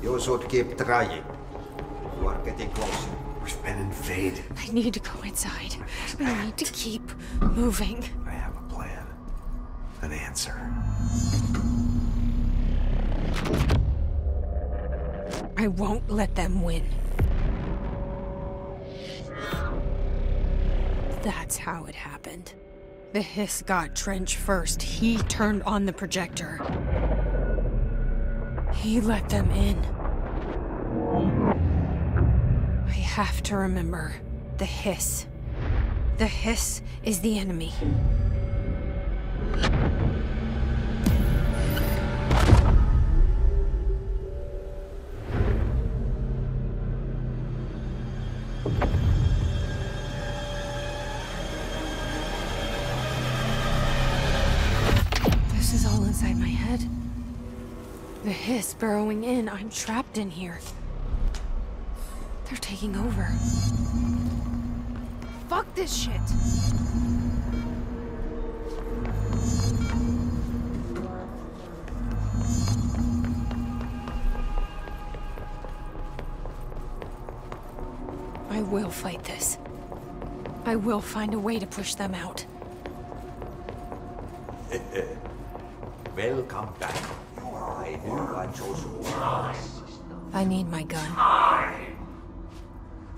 You should keep trying. You are getting closer. We've been invaded. I need to go inside. I need to keep moving. I have a plan. An answer. I won't let them win. That's how it happened. The hiss got Trench first. He turned on the projector. He let them in. I have to remember the hiss. The hiss is the enemy. This is all inside my head. The hiss burrowing in. I'm trapped in here. They're taking over. Fuck this shit! I will fight this. I will find a way to push them out. Welcome back. I knew I chose one. I need my gun.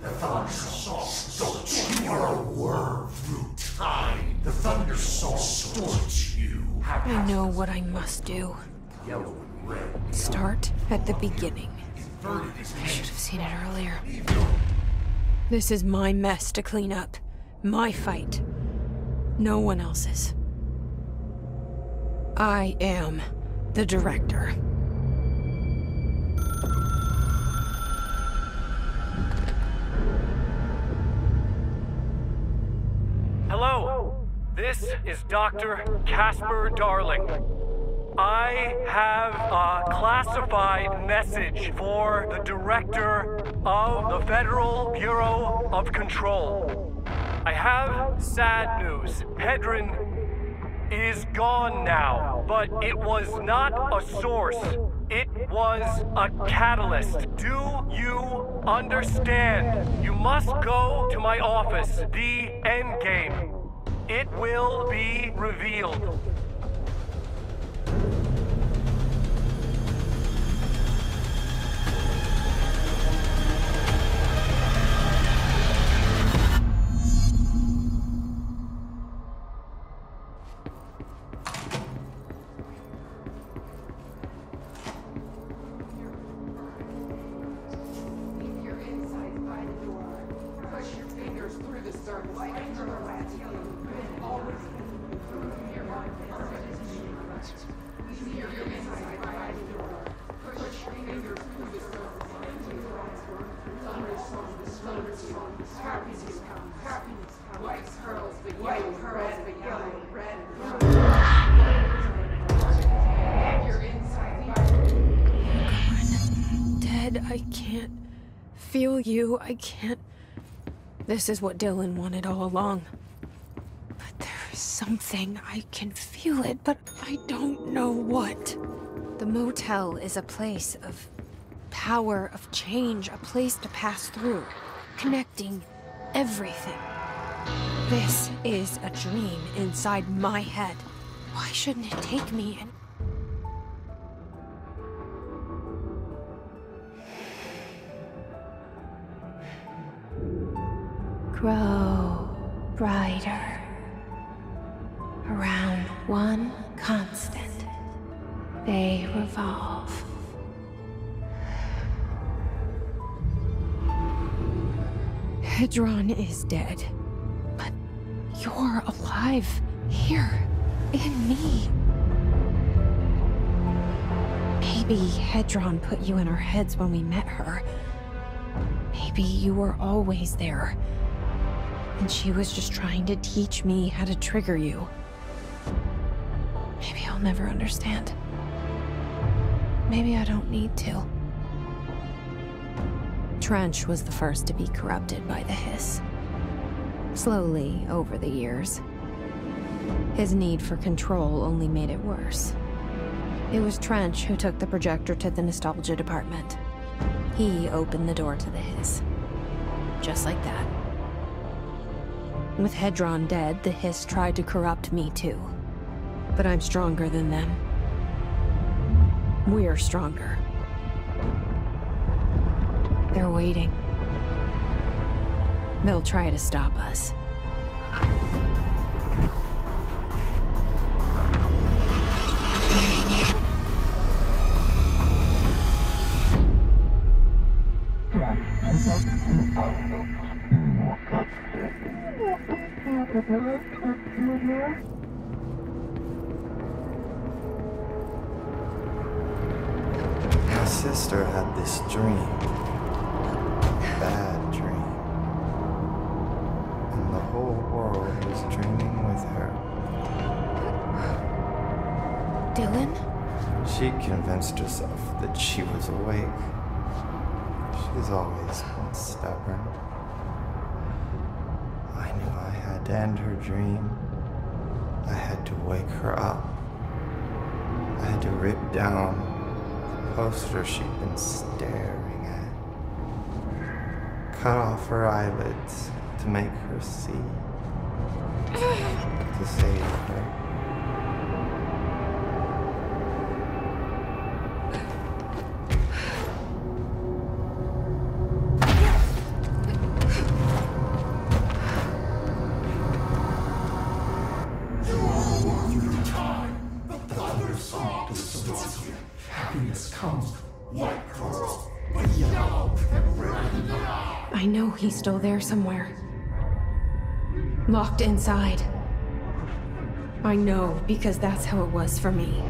The Thunder Soul sorts your world through time. The Thunder Soul sorts you. I know what I must do. Start at the beginning. I should have seen it earlier. This is my mess to clean up. My fight. No one else's. I am the director. Hello, this is Dr. Casper Darling. I have a classified message for the director of the Federal Bureau of Control. I have sad news. Hedron is gone now, but it was not a source. It was a catalyst. Do you understand? You must go to my office, the Endgame. It will be revealed. Dead, I can't feel you, I can't... This is what Dylan wanted all along. But there is something, I can feel it, but I don't know what. The motel is a place of power, of change, a place to pass through, connecting everything. This is a dream inside my head. Why shouldn't it take me and... Grow brighter around one constant. They revolve. Hedron is dead, but you're alive here in me. Maybe Hedron put you in our heads when we met her. Maybe you were always there. And she was just trying to teach me how to trigger you. Maybe I'll never understand. Maybe I don't need to. Trench was the first to be corrupted by the hiss. Slowly, over the years. His need for control only made it worse. It was Trench who took the projector to the nostalgia department. He opened the door to the hiss. Just like that. With Hedron dead, the hiss tried to corrupt me too. But I'm stronger than them. We're stronger. They're waiting. They'll try to stop us. My sister had this dream. Bad dream. And the whole world was dreaming with her. Dylan? She convinced herself that she was awake. She's always been stubborn. I knew I had to end her dream. I had to wake her up. I had to rip down the poster she'd been staring at. Cut off her eyelids to make her see. To save her. I know he's still there somewhere. Locked inside. I know, because that's how it was for me.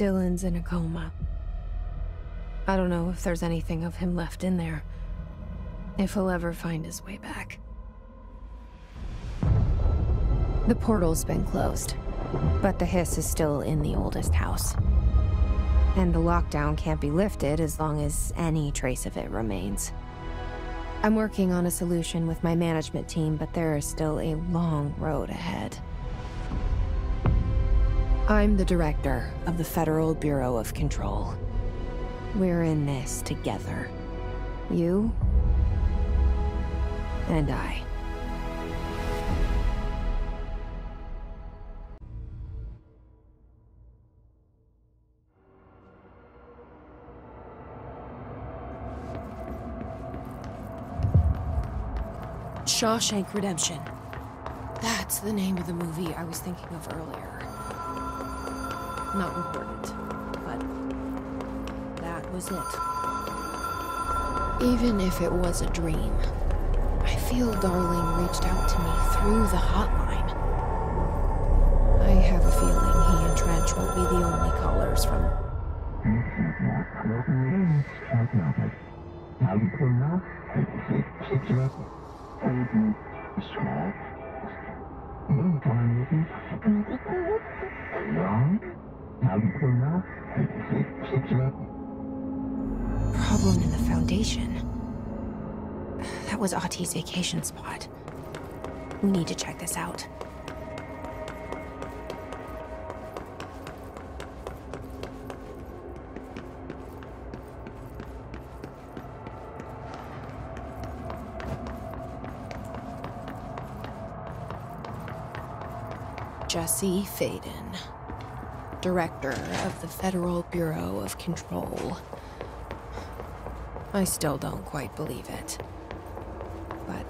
Dylan's in a coma. I don't know if there's anything of him left in there. If he'll ever find his way back. The portal's been closed, but the hiss is still in the oldest house. And the lockdown can't be lifted as long as any trace of it remains. I'm working on a solution with my management team, but there is still a long road ahead. I'm the director of the Federal Bureau of Control. We're in this together. You and I. Shawshank Redemption. That's the name of the movie I was thinking of earlier. Not important, but that was it. Even if it was a dream, I feel Darling reached out to me through the hotline. I have a feeling he and Trench won't be the only callers from... Problem in the Foundation. That was Auti's vacation spot. We need to check this out. Jesse Faden, Director of the Federal Bureau of Control. I still don't quite believe it. But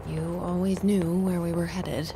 you always knew where we were headed.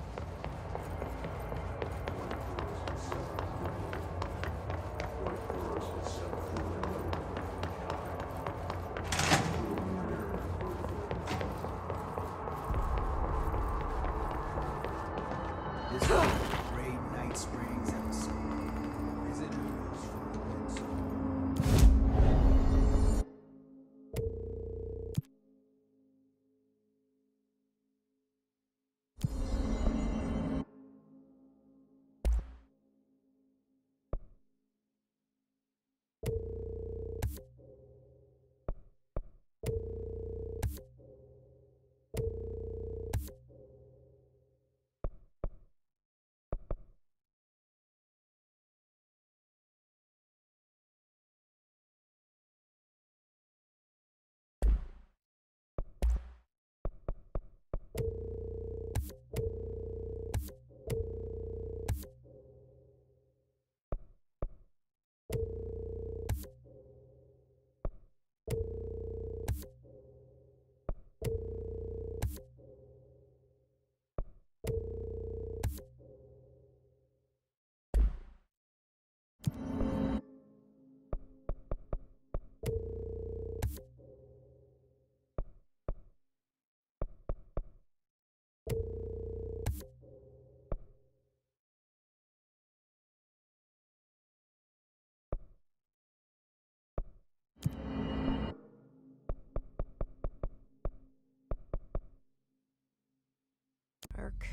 Dark,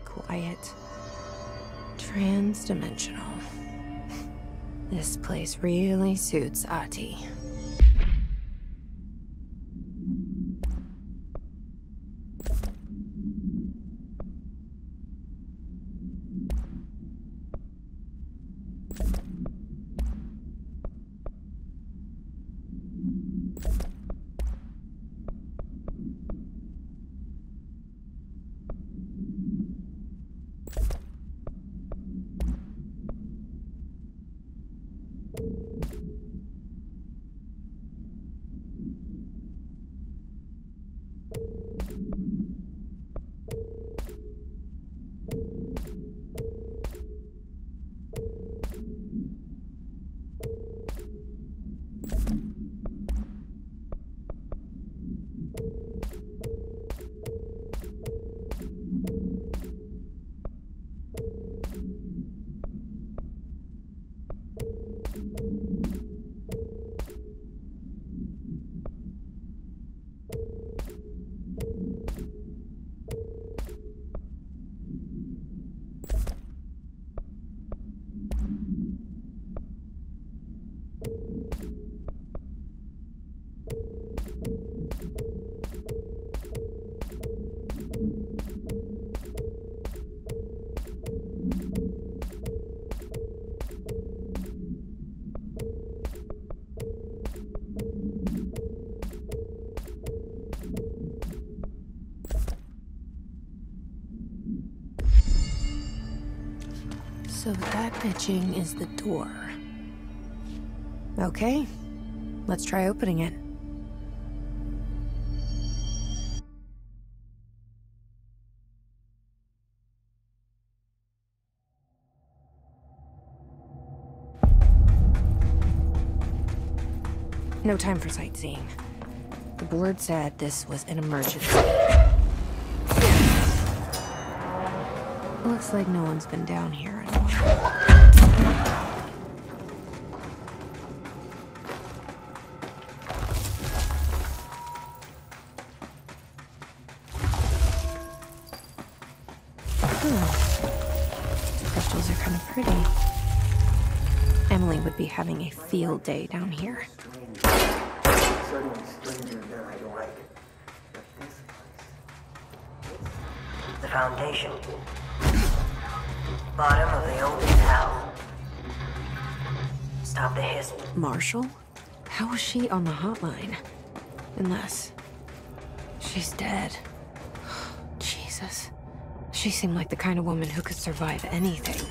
quiet, trans-dimensional. This place really suits Ahti. So that bitching is the door. Okay, let's try opening it. No time for sightseeing. The board said this was an emergency. Looks like no one's been down here in a while. Crystals are kind of pretty. Emily would be having a field day down here. Certainly stranger than I like. But this place... The foundation. Bottom of the oldest hell. Stop the hiss. Marshall? How was she on the hotline? Unless... she's dead. Jesus. She seemed like the kind of woman who could survive anything.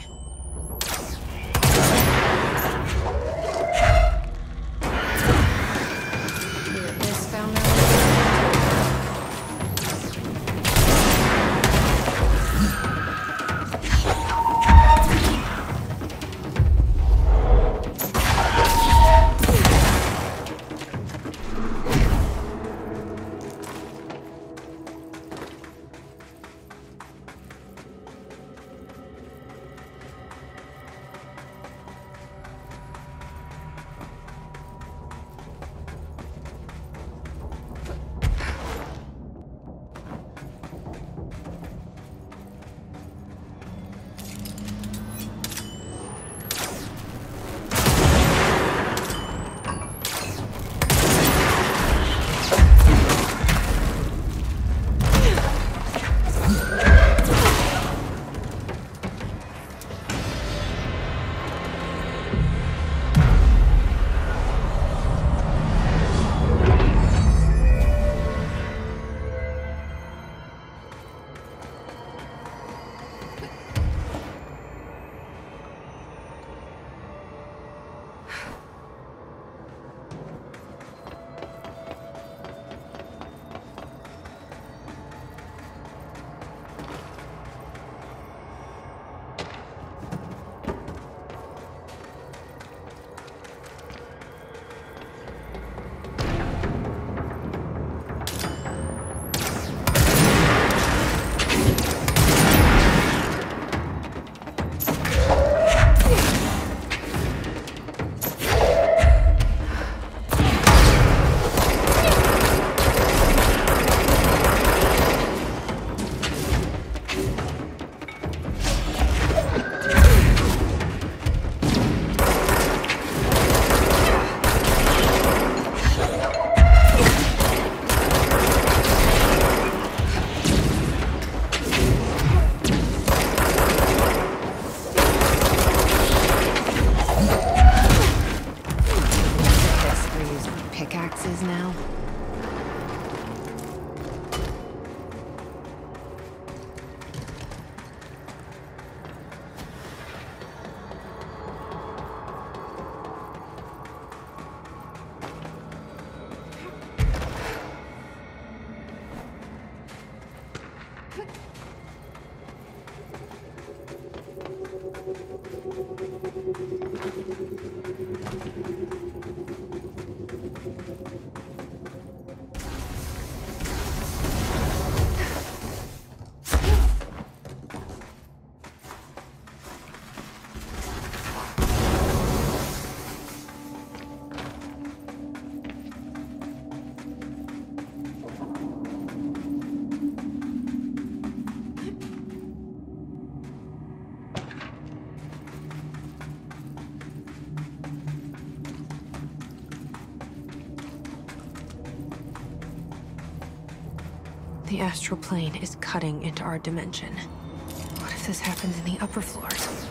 The astral plane is cutting into our dimension. What if this happens in the upper floors?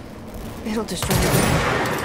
It'll destroy everything.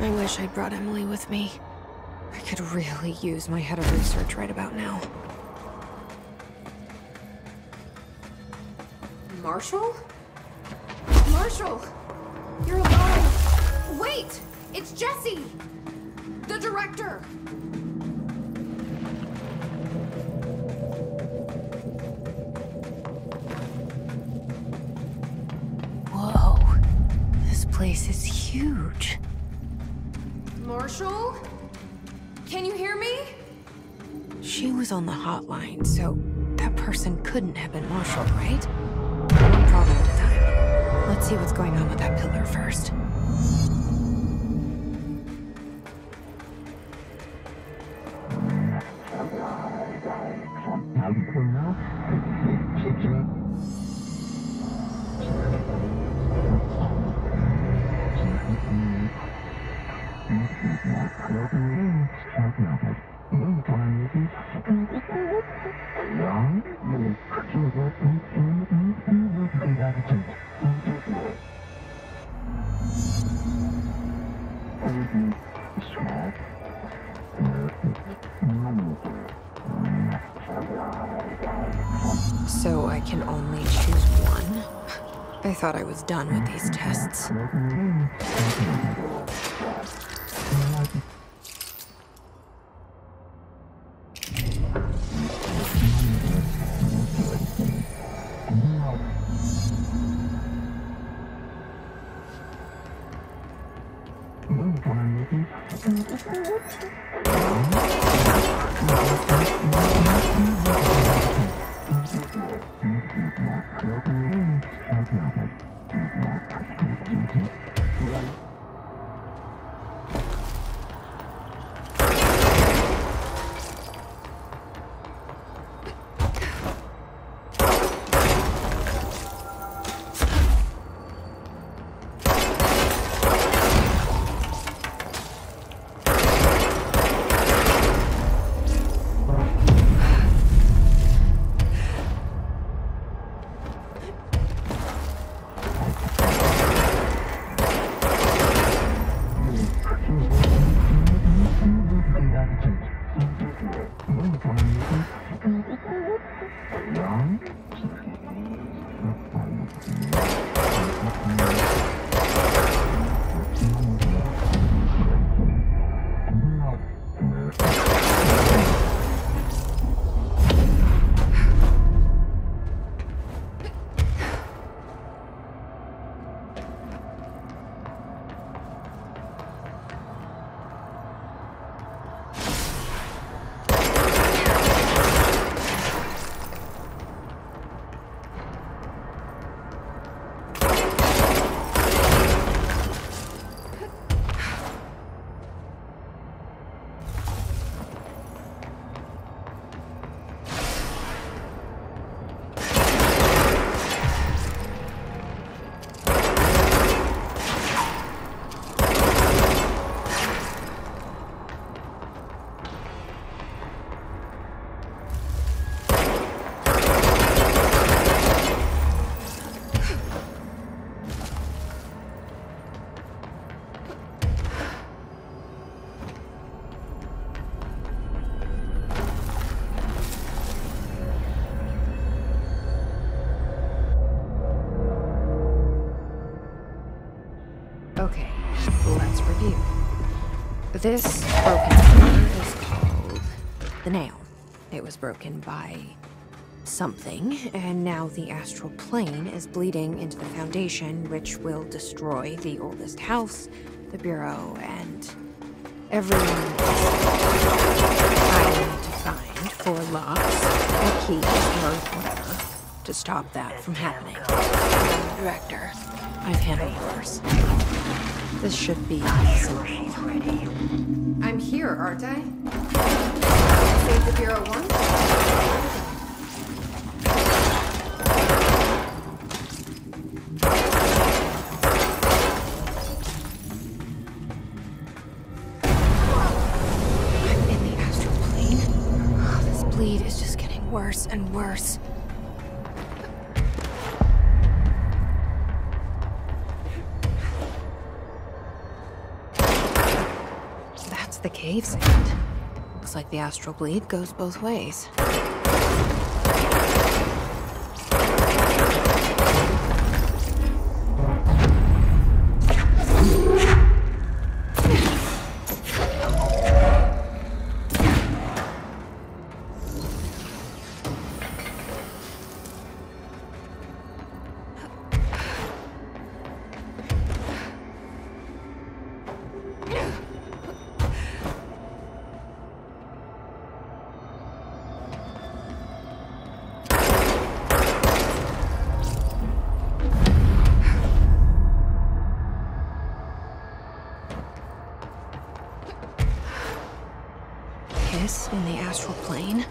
I wish I'd brought Emily with me. I could really use my head of research right about now. Marshall? Marshall! You're alive! Wait! It's Jesse! The director! Whoa. This place is huge. Marshall? Can you hear me? She was on the hotline, so that person couldn't have been Marshall, right? One problem at a time. Let's see what's going on with that pillar first. So I can only choose one? I thought I was done with these tests. Okay, let's review. This broken pillar is called the nail. It was broken by something, and now the astral plane is bleeding into the foundation, which will destroy the oldest house, the bureau, and everyone I need to find 4 locks, or keys, or whatever, to stop that from happening. Director, I've handled worse. This should be simple. I'm here, aren't I? Save the bureau once? I'm in the astral plane. Oh, this bleed is just getting worse and worse. The cave sand. Looks like the astral bleed goes both ways. In the astral plane.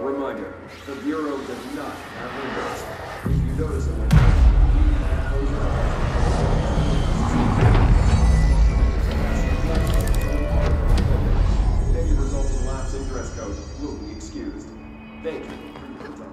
Reminder, the Bureau does not have windows. If you notice a window, close your eyes. Any resulting lapse in dress code will be excused. Thank you for your attention.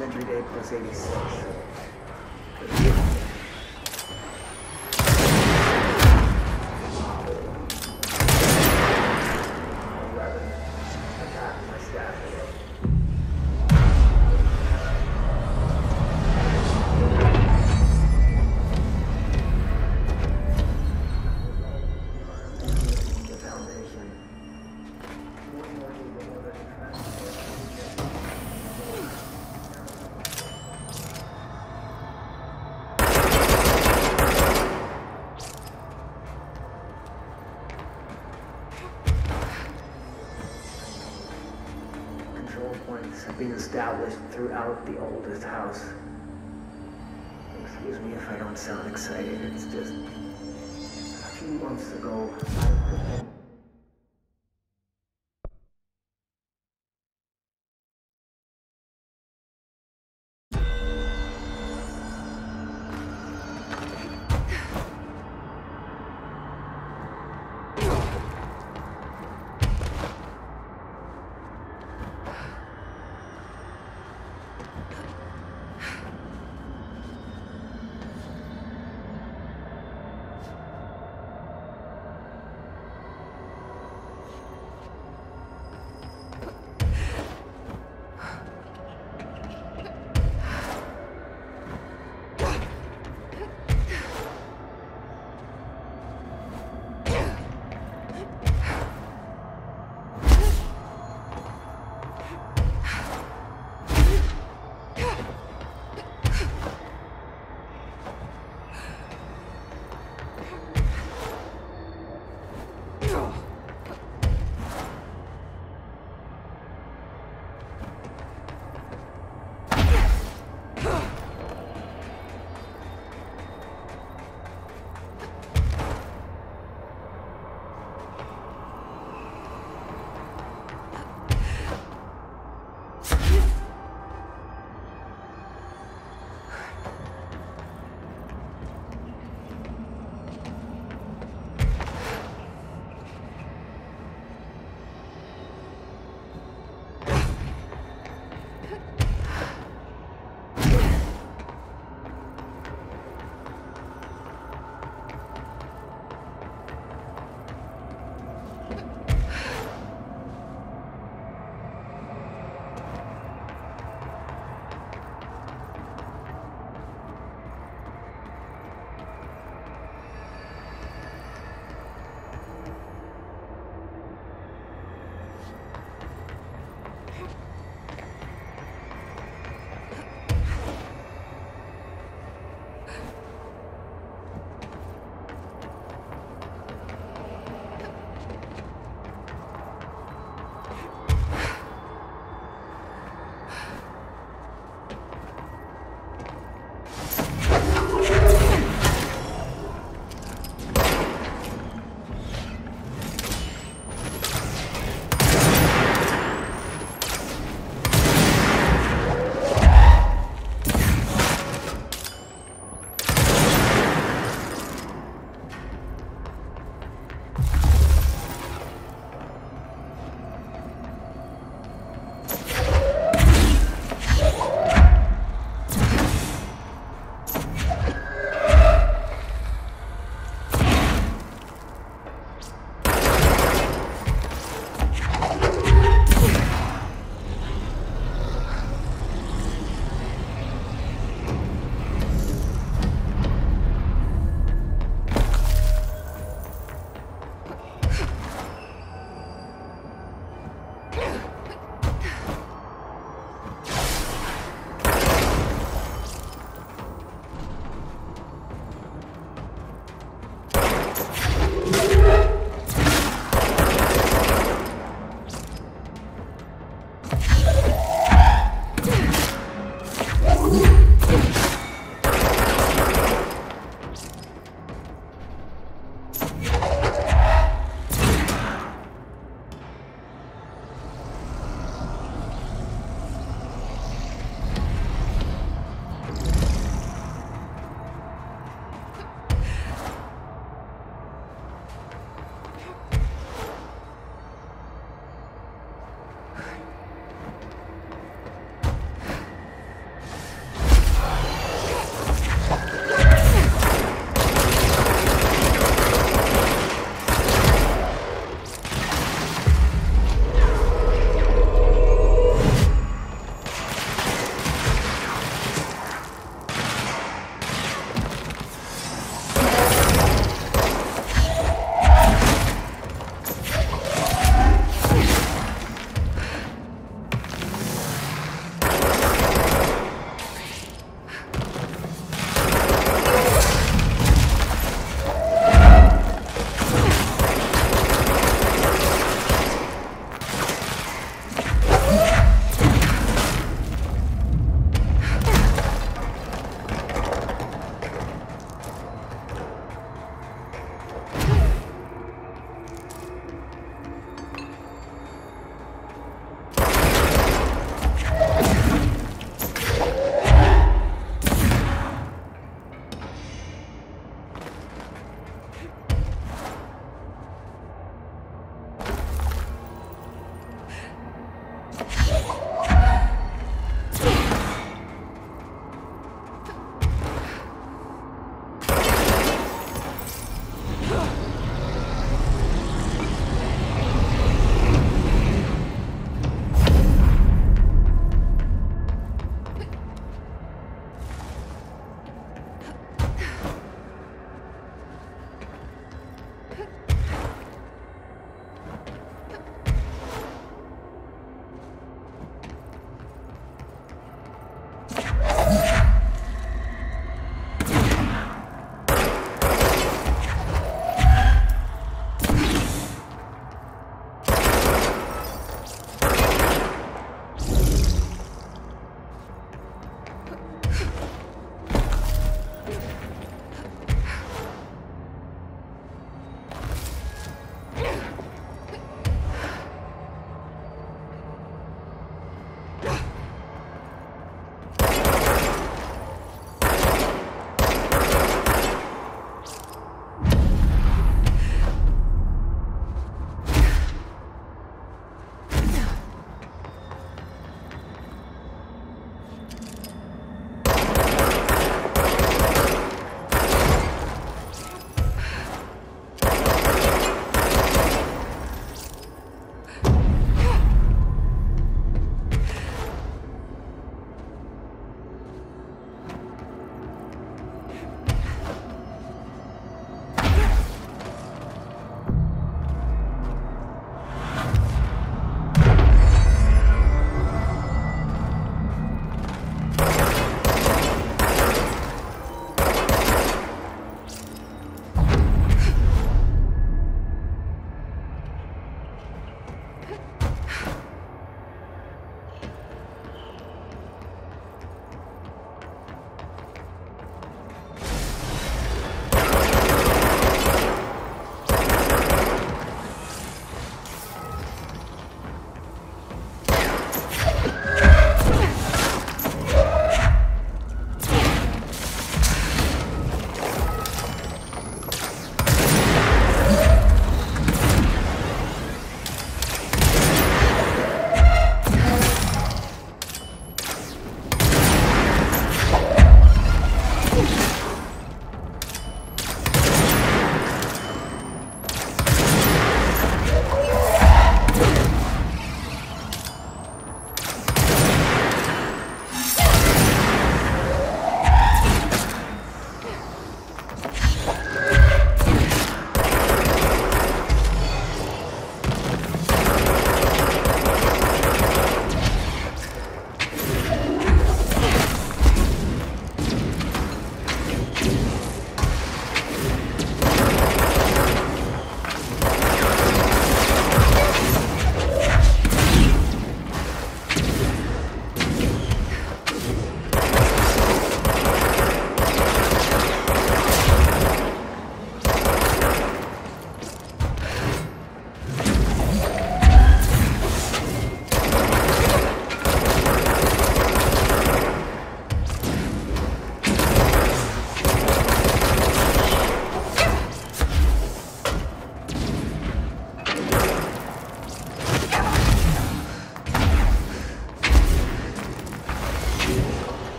Entry date plus 86. Have been established throughout the oldest house. Excuse me if I don't sound excited, it's just a few months ago I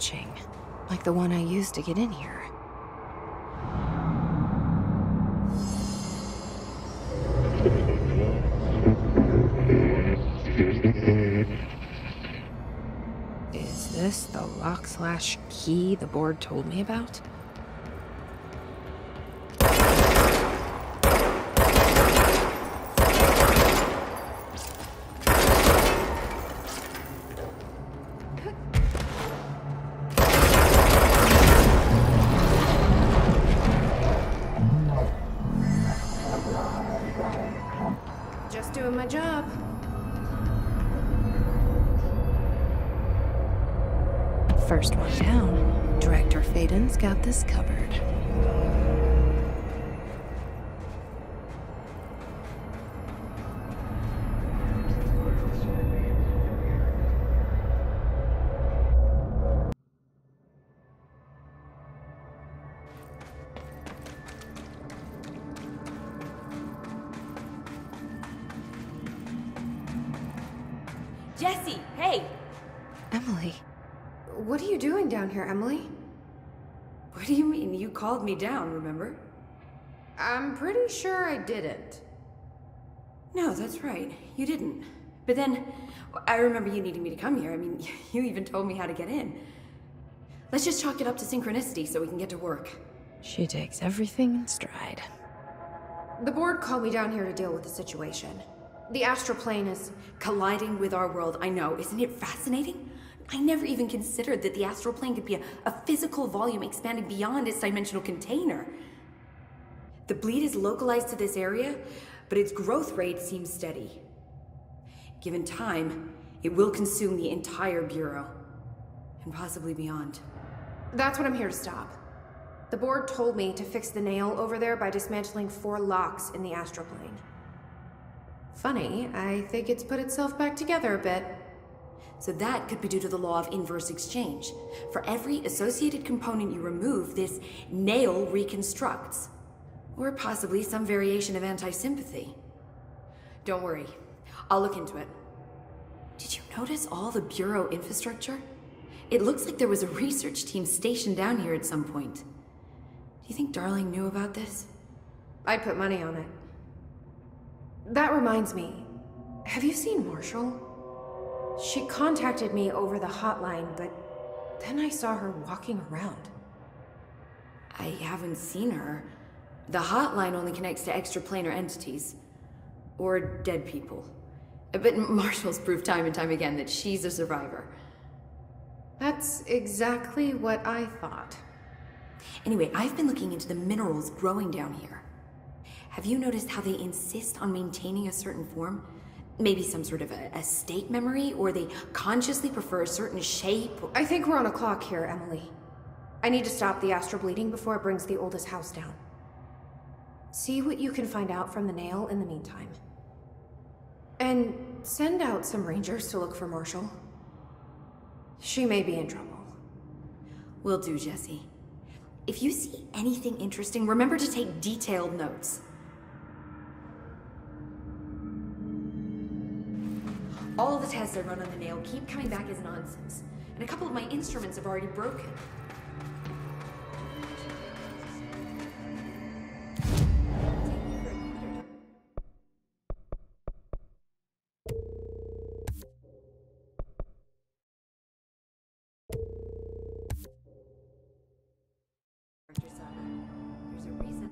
glitching, like the one I used to get in here. Is this the lock/key the board told me about? Just doing my job. First one down. Director Faden's got this covered. Jesse, hey! Emily. What are you doing down here, Emily? What do you mean? You called me down, remember? I'm pretty sure I didn't. No, that's right. You didn't. But then, I remember you needing me to come here. I mean, you even told me how to get in. Let's just chalk it up to synchronicity so we can get to work. She takes everything in stride. The board called me down here to deal with the situation. The astral plane is colliding with our world, I know. Isn't it fascinating? I never even considered that the astral plane could be a physical volume expanding beyond its dimensional container. The bleed is localized to this area, but its growth rate seems steady. Given time, it will consume the entire Bureau, and possibly beyond. That's what I'm here to stop. The board told me to fix the nail over there by dismantling 4 locks in the astral plane. Funny, I think it's put itself back together a bit. So that could be due to the law of inverse exchange. For every associated component you remove, this nail reconstructs. Or possibly some variation of anti-sympathy. Don't worry, I'll look into it. Did you notice all the Bureau infrastructure? It looks like there was a research team stationed down here at some point. Do you think Darling knew about this? I'd put money on it. That reminds me, have you seen Marshall? She contacted me over the hotline, but then I saw her walking around. I haven't seen her. The hotline only connects to extraplanar entities. Or dead people. But Marshall's proved time and time again that she's a survivor. That's exactly what I thought. Anyway, I've been looking into the minerals growing down here. Have you noticed how they insist on maintaining a certain form? Maybe some sort of a state memory, or they consciously prefer a certain shape? I think we're on a clock here, Emily. I need to stop the astral bleeding before it brings the oldest house down. See what you can find out from the nail in the meantime. And send out some rangers to look for Marshall. She may be in trouble. Will do, Jesse. If you see anything interesting, remember to take detailed notes. All the tests I run on the nail keep coming back as nonsense, and a couple of my instruments have already broken. There's a reason.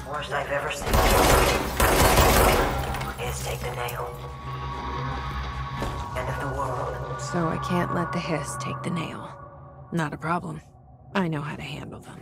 Worst I've ever seen. Is take the nail. End of the world. So I can't let the hiss take the nail. Not a problem. I know how to handle them.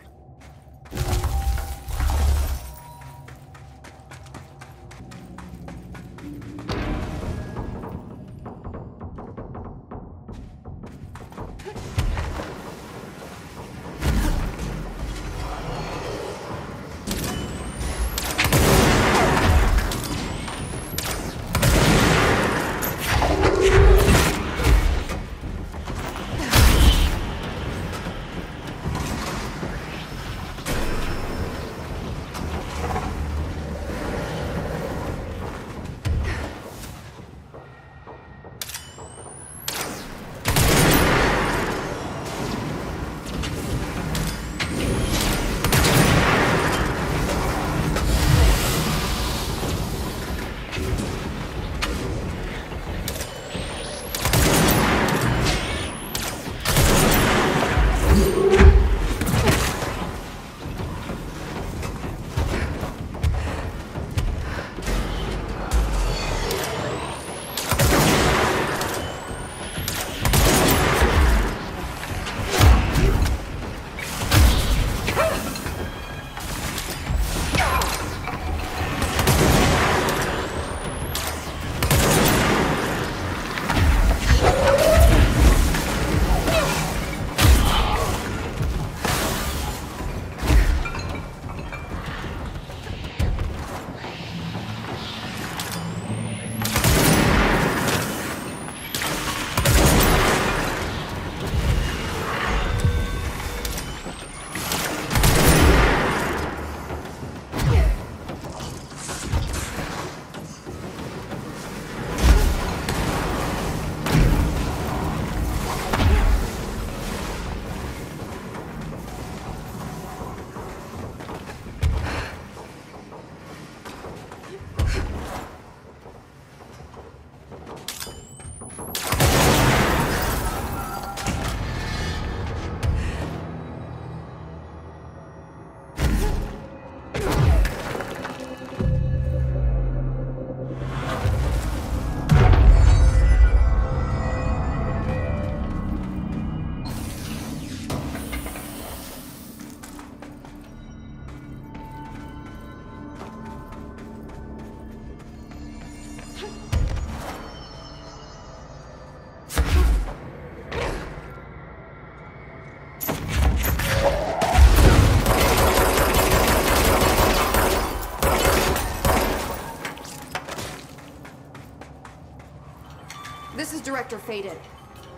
This is Director Faded.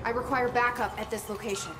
I require backup at this location.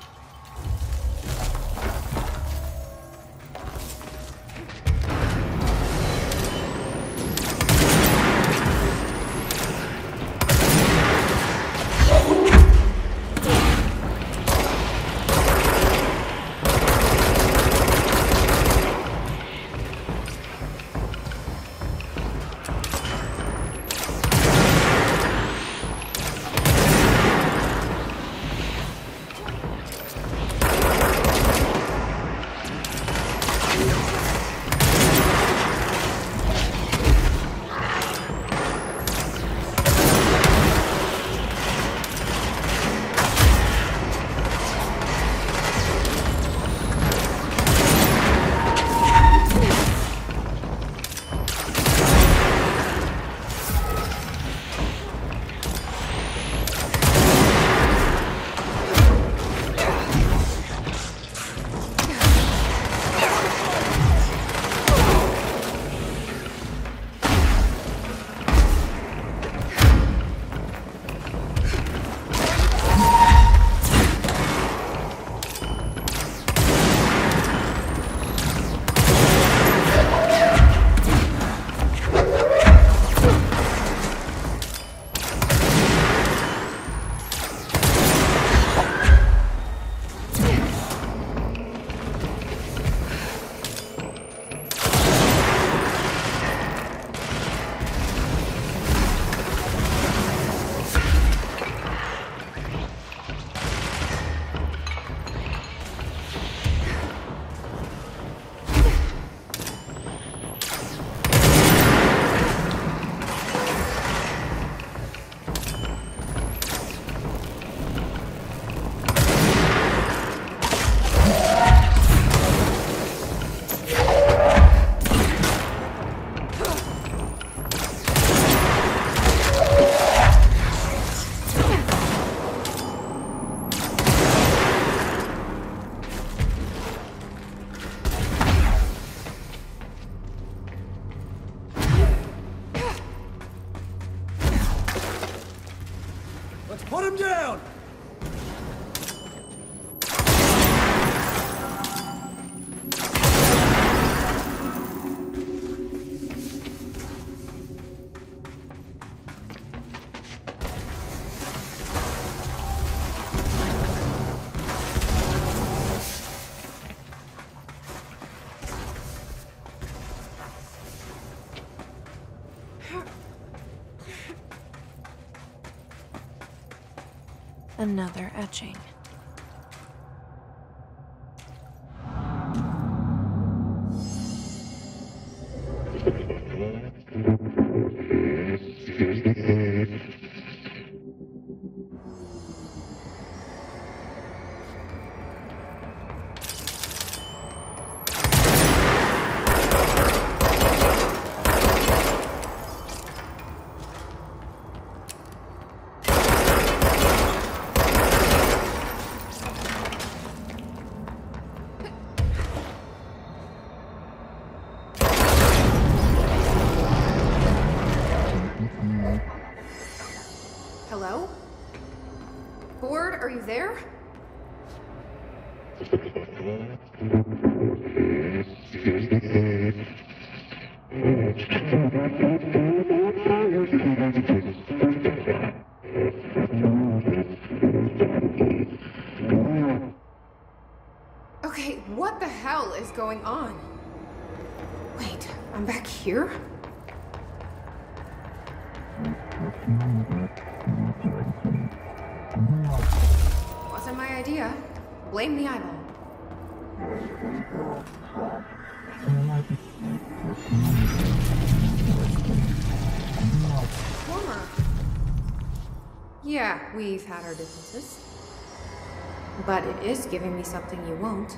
him down! Another etching. Hello? Board, are you there? Okay, what the hell is going on? Wait, I'm back here? Wasn't my idea. Blame the eyeball. Former. Yeah, we've had our differences. But it is giving me something you won't.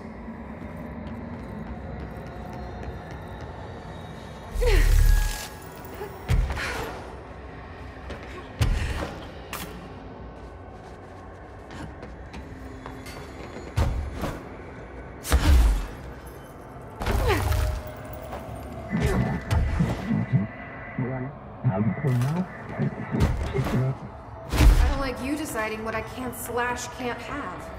I don't like you deciding what I can't / can't have.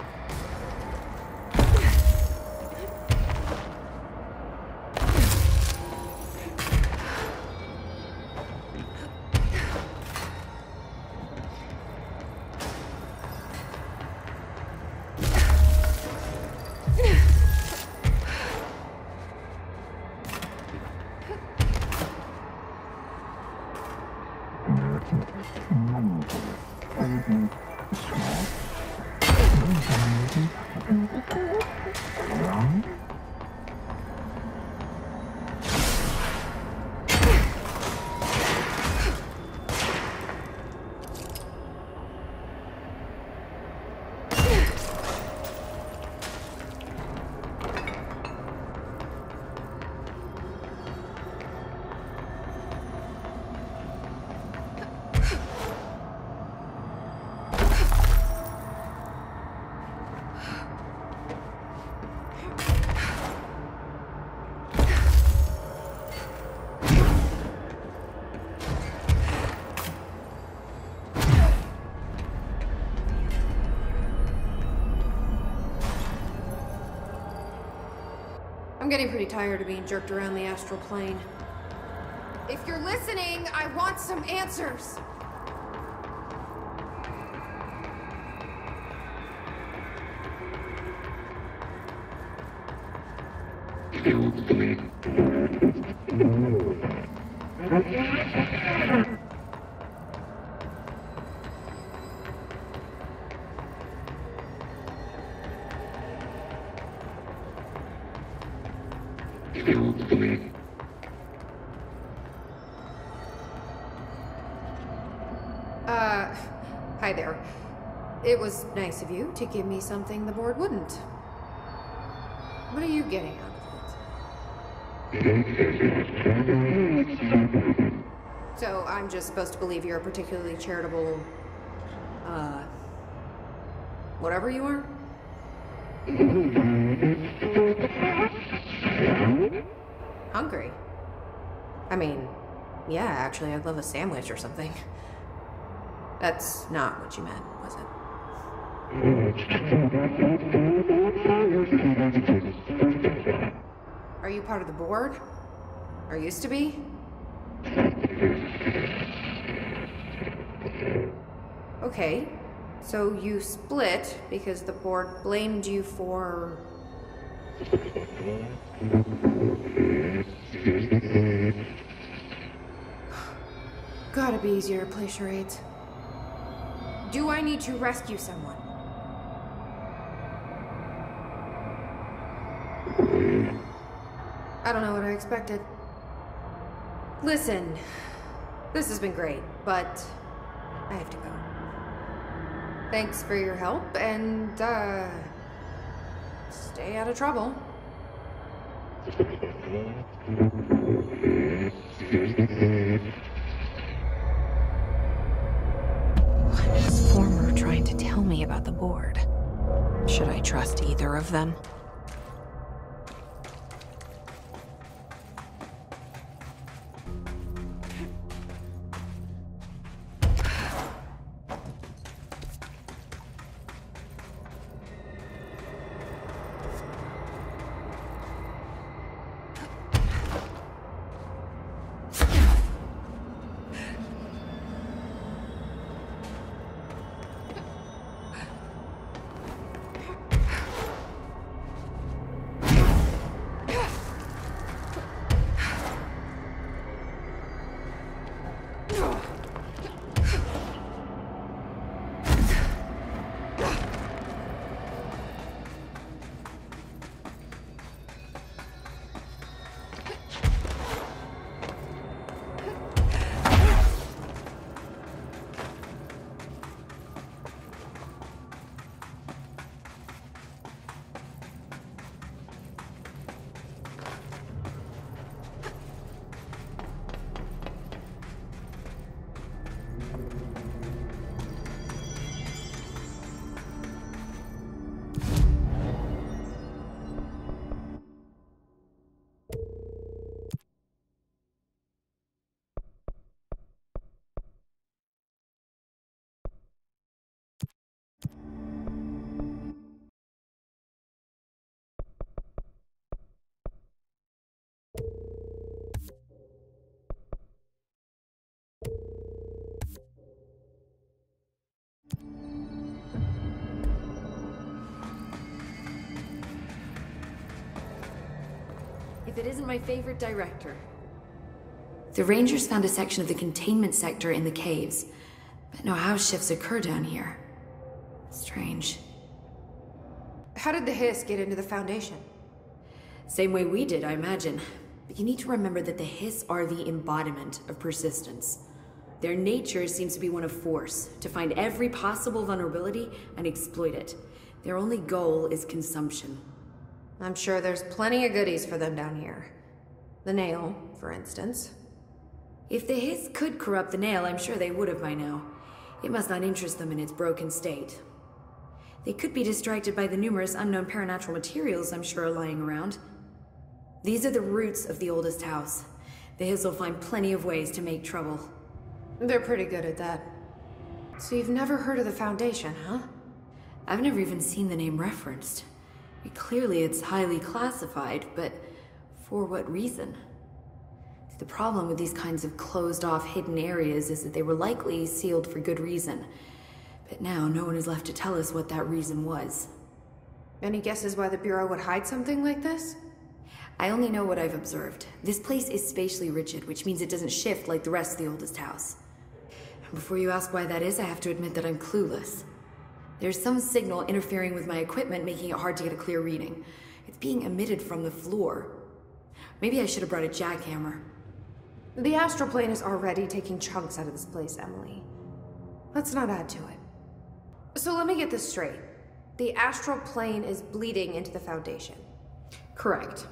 I'm getting pretty tired of being jerked around the astral plane. If you're listening, I want some answers. Hi there. It was nice of you to give me something the board wouldn't. What are you getting out of it? So I'm just supposed to believe you're a particularly charitable, whatever you are? Hungry? I mean, yeah, actually, I'd love a sandwich or something. That's not what you meant, was it? Are you part of the board? Or used to be? Okay, so you split because the board blamed you for... Gotta be easier to play charades. Do I need to rescue someone? I don't know what I expected. Listen, this has been great, but I have to go. Thanks for your help, and, stay out of trouble. What is Former trying to tell me about the board? Should I trust either of them? If it isn't my favorite director. The Rangers found a section of the containment sector in the caves, but no house shifts occur down here. Strange. How did the Hiss get into the Foundation? Same way we did, I imagine. But you need to remember that the Hiss are the embodiment of persistence. Their nature seems to be one of force, to find every possible vulnerability and exploit it. Their only goal is consumption. I'm sure there's plenty of goodies for them down here. The nail, for instance. If the Hiss could corrupt the nail, I'm sure they would have by now. It must not interest them in its broken state. They could be distracted by the numerous unknown paranatural materials I'm sure are lying around. These are the roots of the oldest house. The Hiss will find plenty of ways to make trouble. They're pretty good at that. So you've never heard of the Foundation, huh? I've never even seen the name referenced. Clearly it's highly classified, but for what reason? The problem with these kinds of closed-off hidden areas is that they were likely sealed for good reason. But now no one is left to tell us what that reason was. Any guesses why the Bureau would hide something like this? I only know what I've observed. This place is spatially rigid, which means it doesn't shift like the rest of the oldest house. And before you ask why that is, I have to admit that I'm clueless. There's some signal interfering with my equipment, making it hard to get a clear reading. It's being emitted from the floor. Maybe I should have brought a jackhammer. The astral plane is already taking chunks out of this place, Emily. Let's not add to it. So let me get this straight. The astral plane is bleeding into the Foundation. Correct.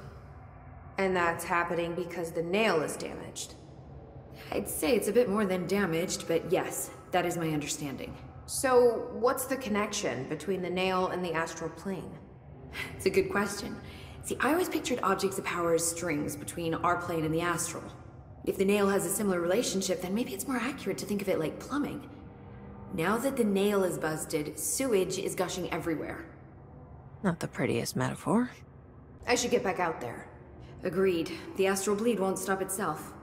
And that's happening because the nail is damaged. I'd say it's a bit more than damaged, but yes, that is my understanding. So, what's the connection between the nail and the astral plane? It's a good question. See, I always pictured objects of power as strings between our plane and the astral. If the nail has a similar relationship, then maybe it's more accurate to think of it like plumbing. Now that the nail is busted, sewage is gushing everywhere. Not the prettiest metaphor. I should get back out there. Agreed. The astral bleed won't stop itself.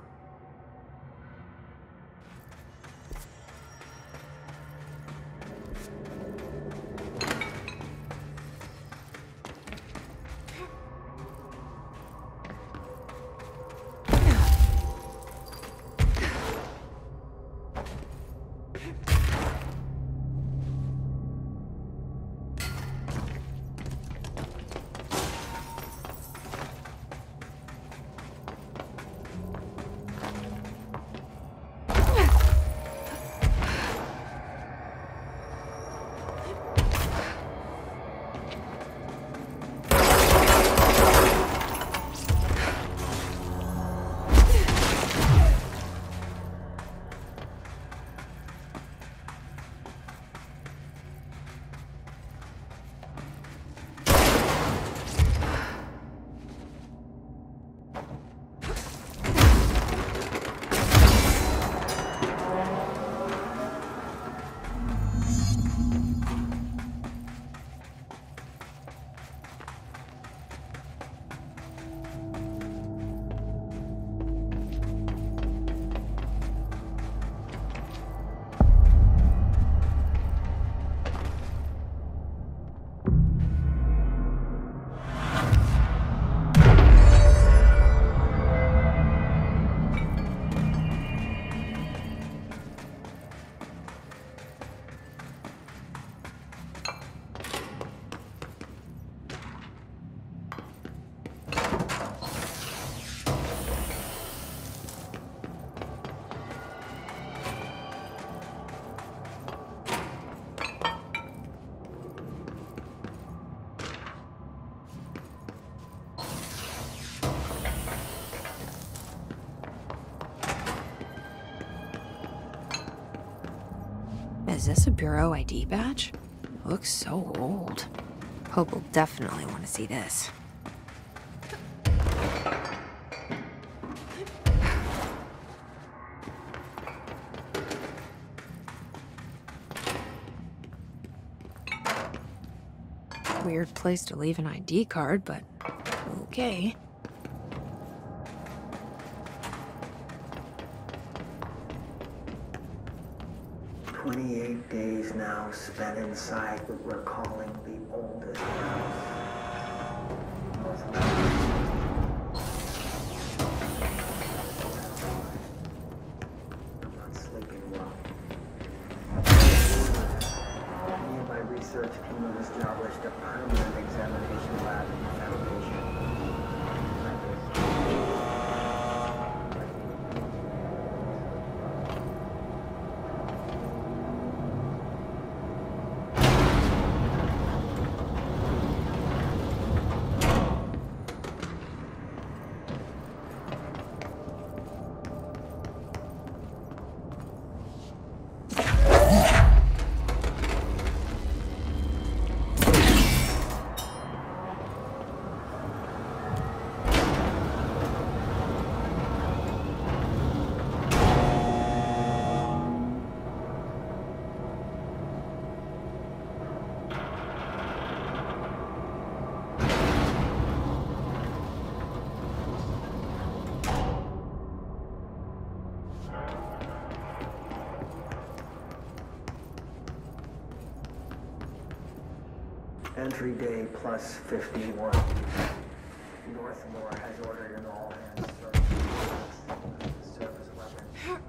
Is this a Bureau ID badge? It looks so old. Hope will definitely want to see this. Weird place to leave an ID card, but okay. Days now spent inside what we're calling the oldest house. I'm not sleeping well. Me and my research team have established a permanent examination lab in the Foundation. Entry day plus 51. Northmore has ordered an all-hands search for service weapons.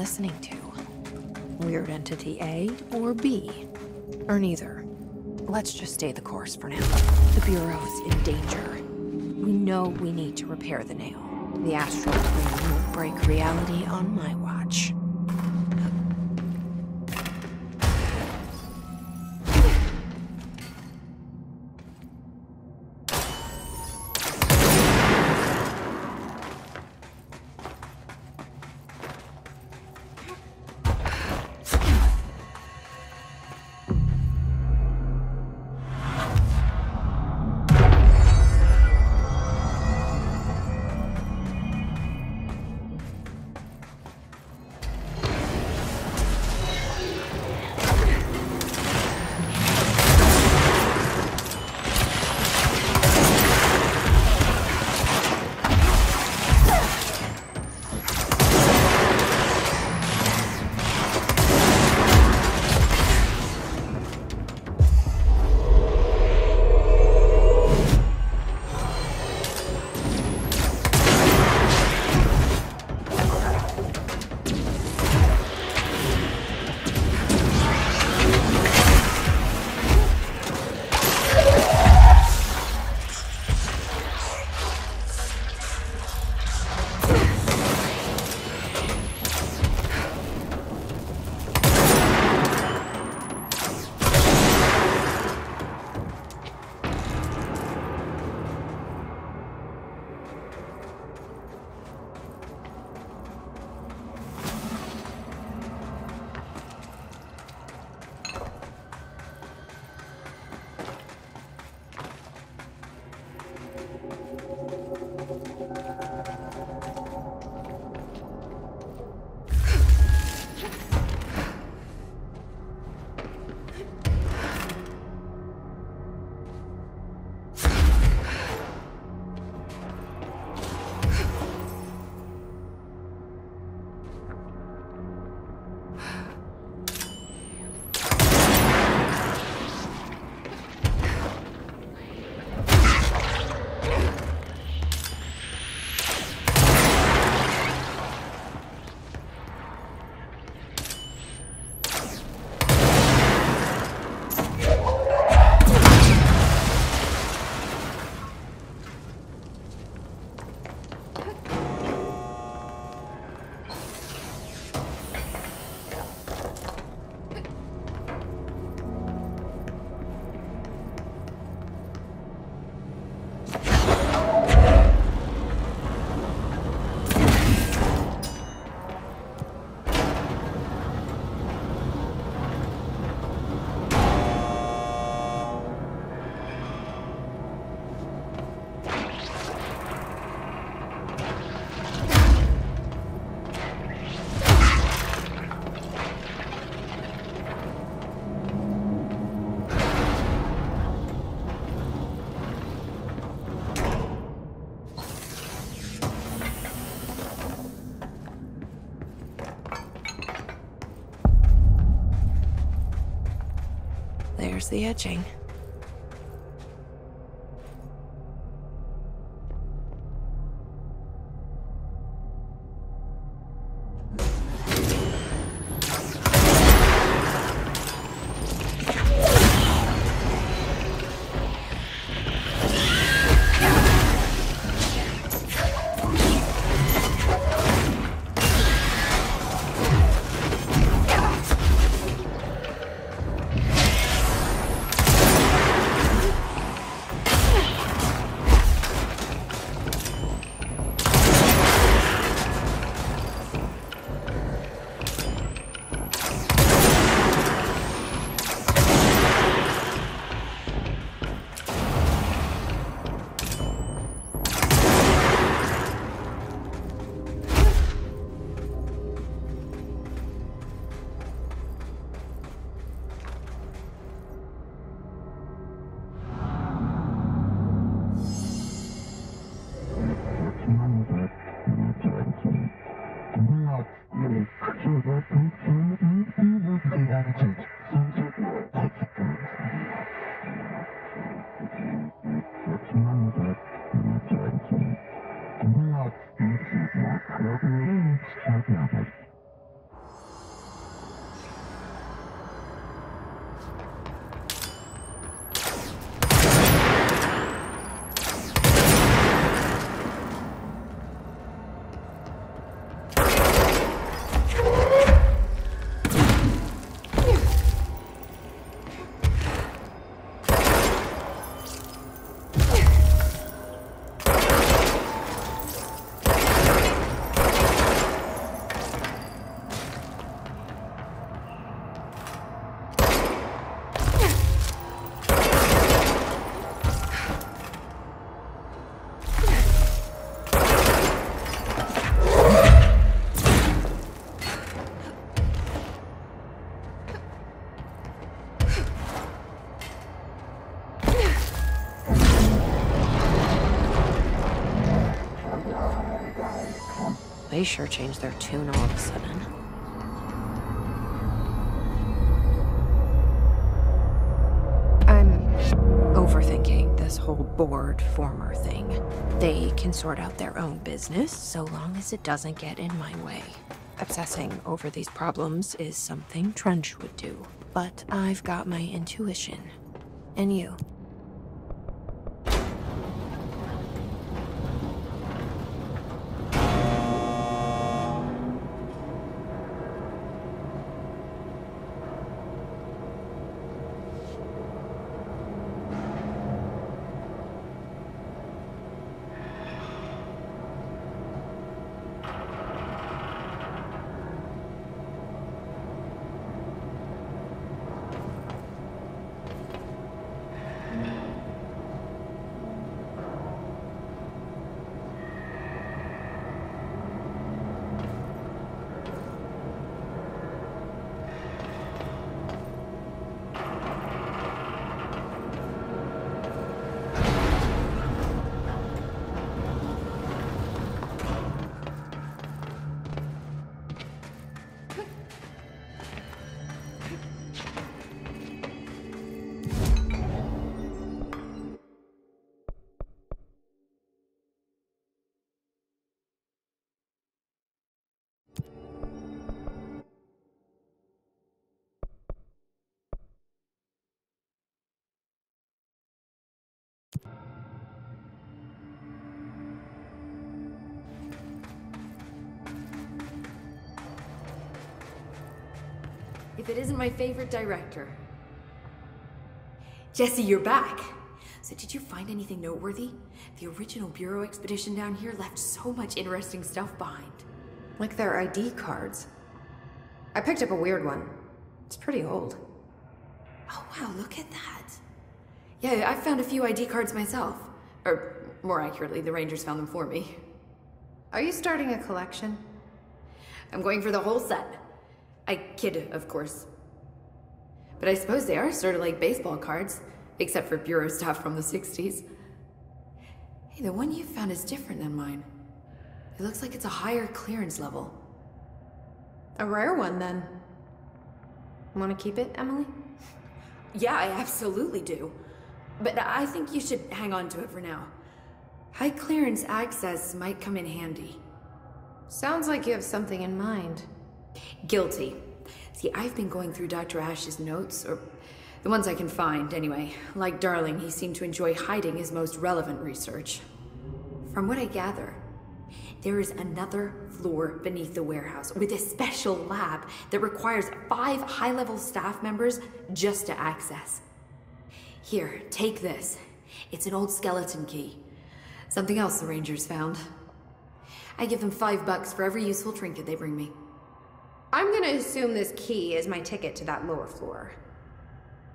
listening to? Weird entity A or B? Or neither? Let's just stay the course for now. The Bureau's in danger. We know we need to repair the nail. The astral plane won't break reality on my watch. There's the etching. they sure changed their tune all of a sudden. I'm overthinking this whole board former thing. They can sort out their own business so long as it doesn't get in my way. Obsessing over these problems is something Trench would do, but I've got my intuition. And you? If it isn't my favorite director. Jesse, you're back! So did you find anything noteworthy? The original Bureau expedition down here left so much interesting stuff behind. Like their ID cards. I picked up a weird one. It's pretty old. Oh wow, look at that. Yeah, I found a few ID cards myself. Or, more accurately, the Rangers found them for me. Are you starting a collection? I'm going for the whole set. I kid, of course. But I suppose they are sort of like baseball cards, except for Bureau stuff from the 60s. Hey, the one you found is different than mine. It looks like it's a higher clearance level. A rare one, then. Want to keep it, Emily? Yeah, I absolutely do. But I think you should hang on to it for now. High clearance access might come in handy. Sounds like you have something in mind. Guilty. See, I've been going through Dr. Ash's notes, or the ones I can find, anyway. Like Darling, he seemed to enjoy hiding his most relevant research. From what I gather, there is another floor beneath the warehouse with a special lab that requires 5 high-level staff members just to access. Here, take this. It's an old skeleton key. Something else the Rangers found. I give them $5 for every useful trinket they bring me. I'm gonna assume this key is my ticket to that lower floor.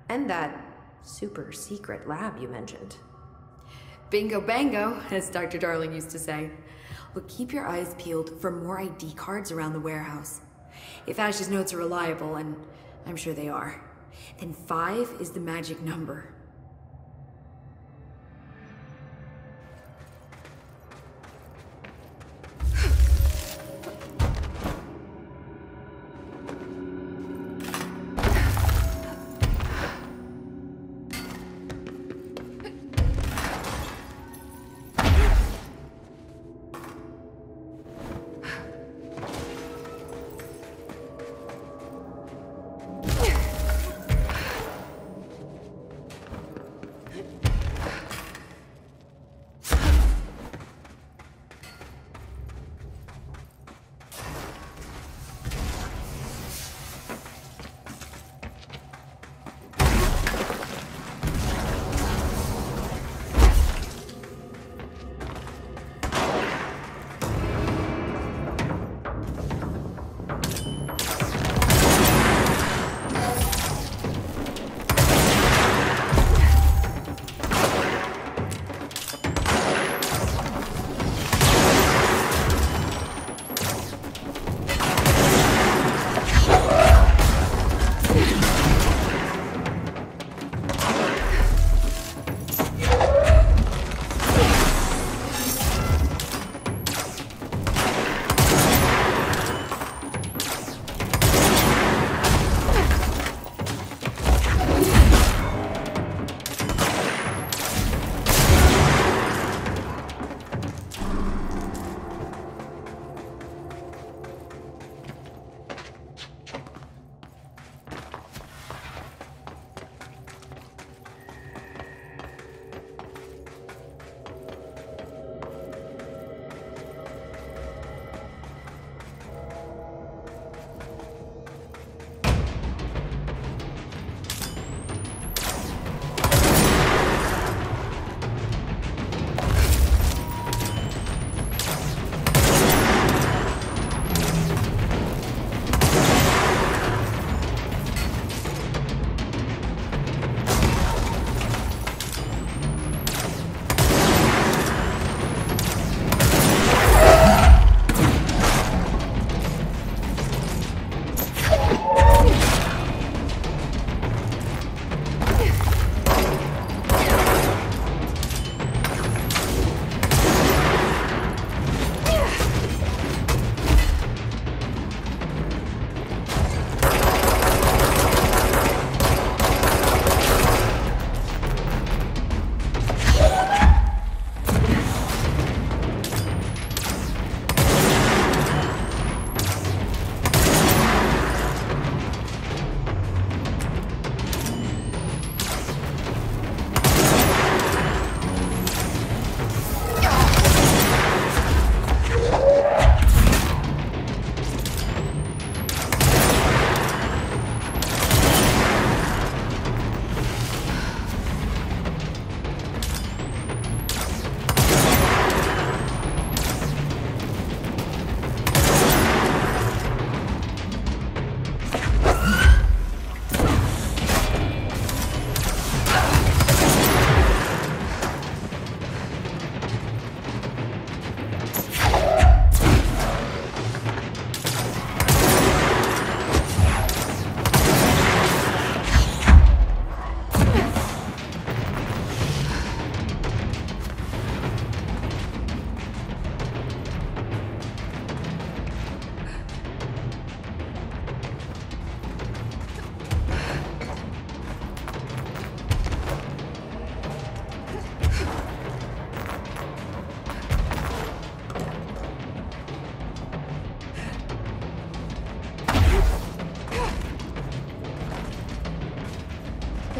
And that super secret lab you mentioned. Bingo bango, as Dr. Darling used to say. Look, keep your eyes peeled for more ID cards around the warehouse. If Ash's notes are reliable, and I'm sure they are, then 5 is the magic number.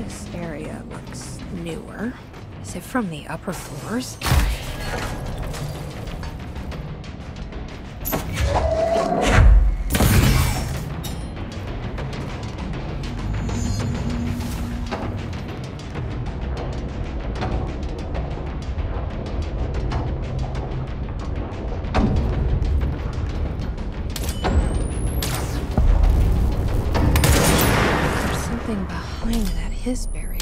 This area looks newer. Is it from the upper floors? Behind that his barrier.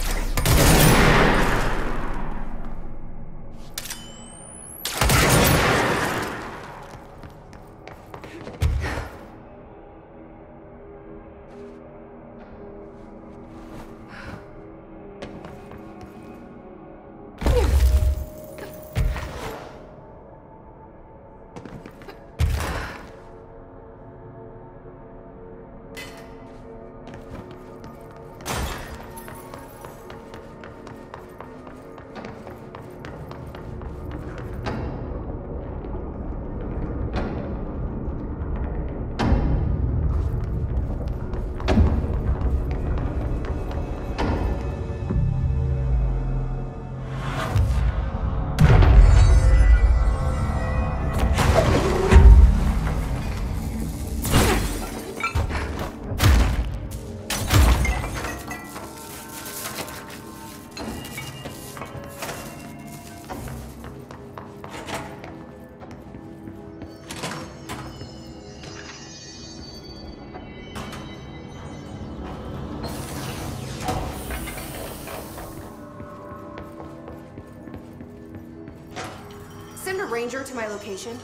Send a ranger to my location.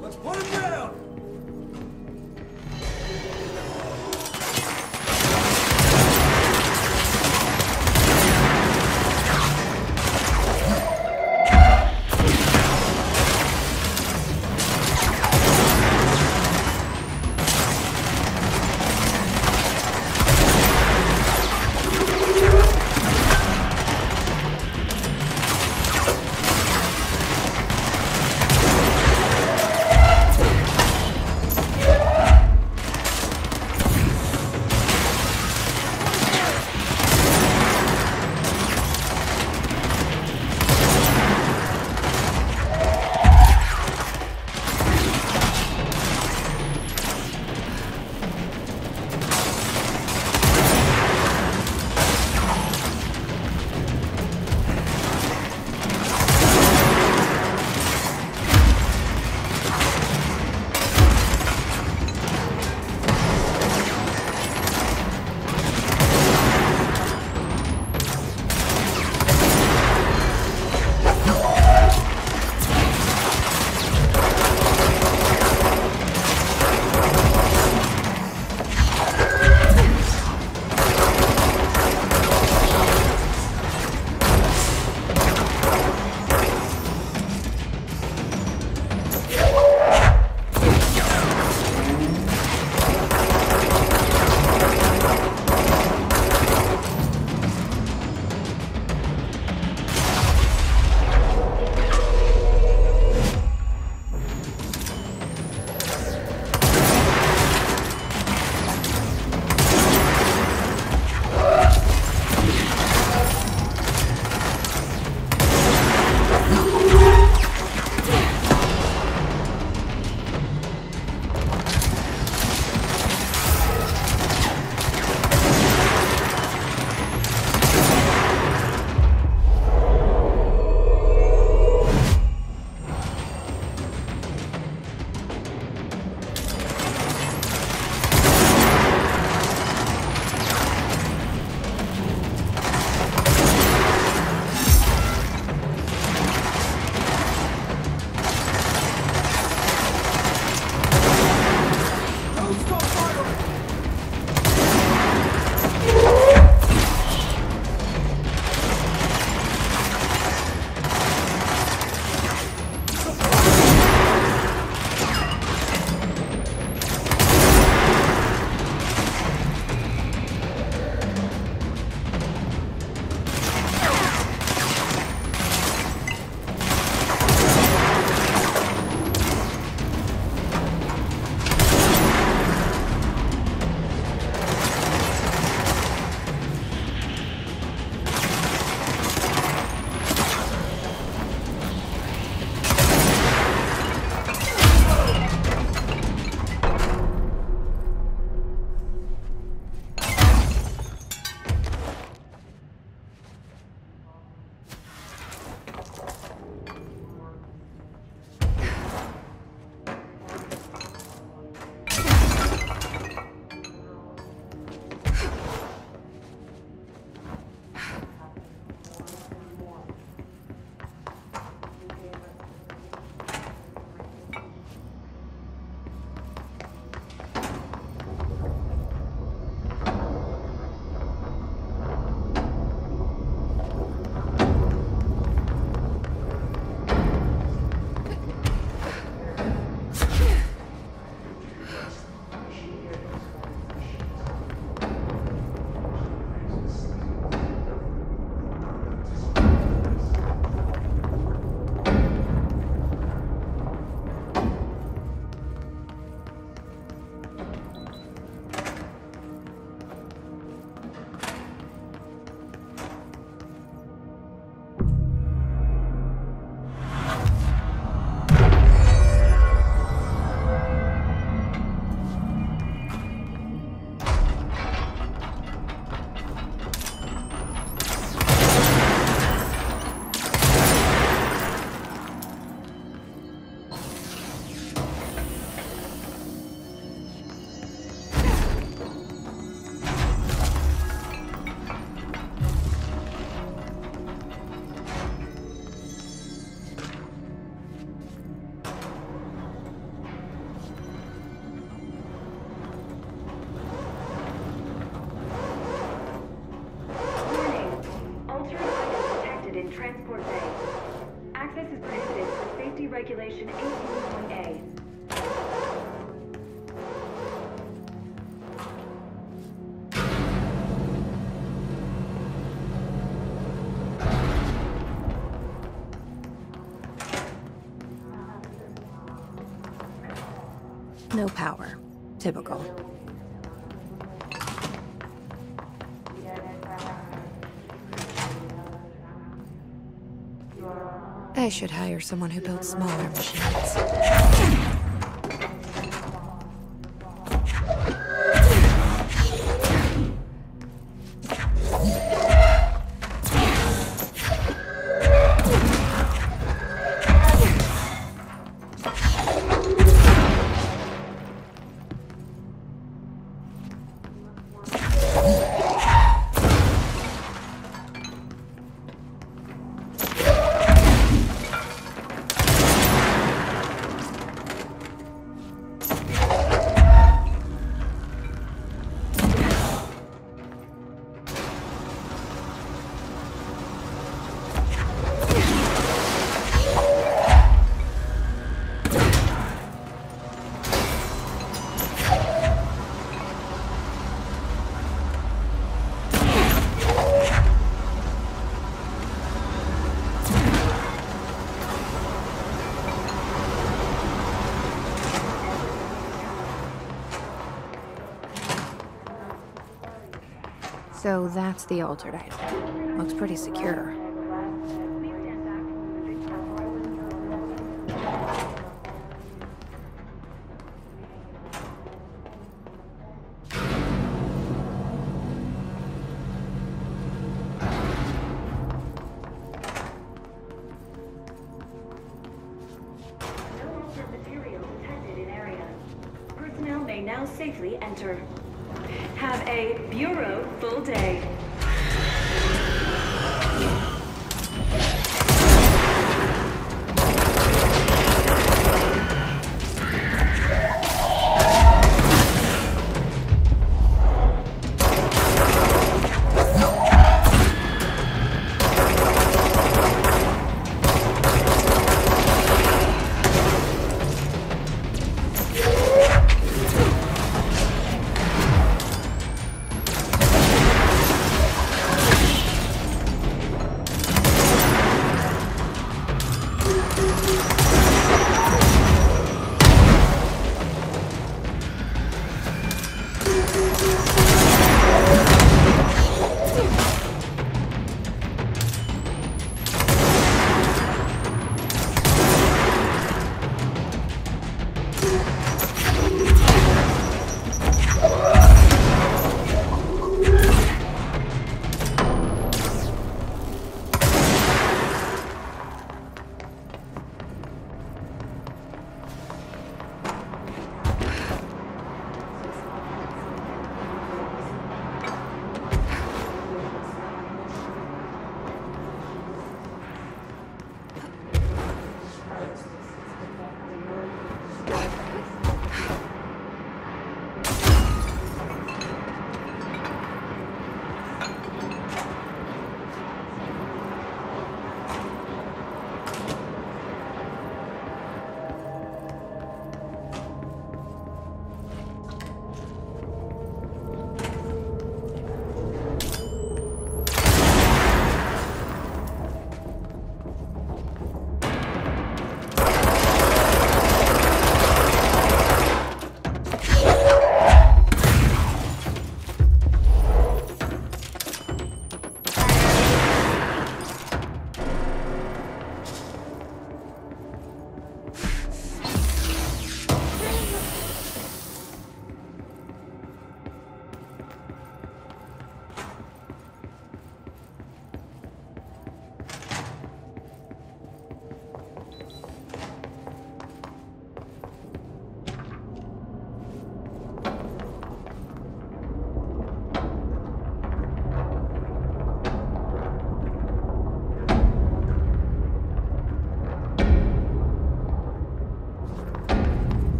Let's put him down! transport bay. Access is prohibited for safety regulation 18.A. No power. Typical. I should hire someone who builds smaller machines. So that's the altered item. Looks pretty secure. Personnel may now safely enter. Have a Bureau full day.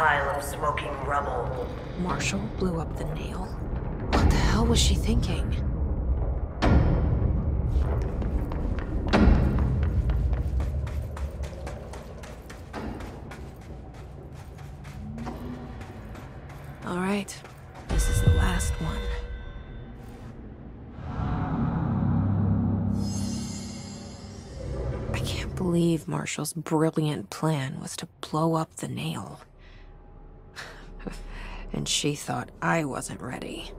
pile of smoking rubble. Marshall blew up the nail? What the hell was she thinking? All right, this is the last one. I can't believe Marshall's brilliant plan was to blow up the nail. And she thought I wasn't ready.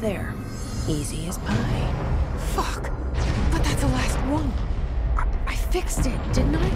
There. Easy as pie. Fuck! But that's the last one. I fixed it, didn't I?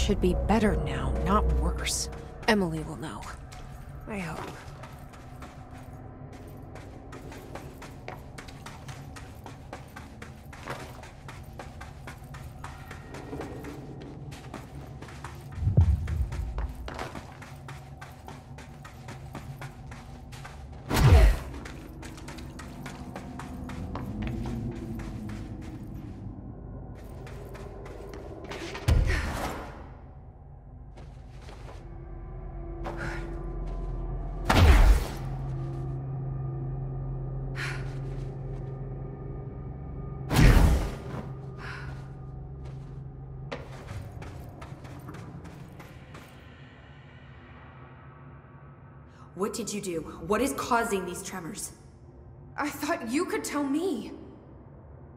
should be better now, not worse. Emily will know. I hope. What did you do? What is causing these tremors? I thought you could tell me.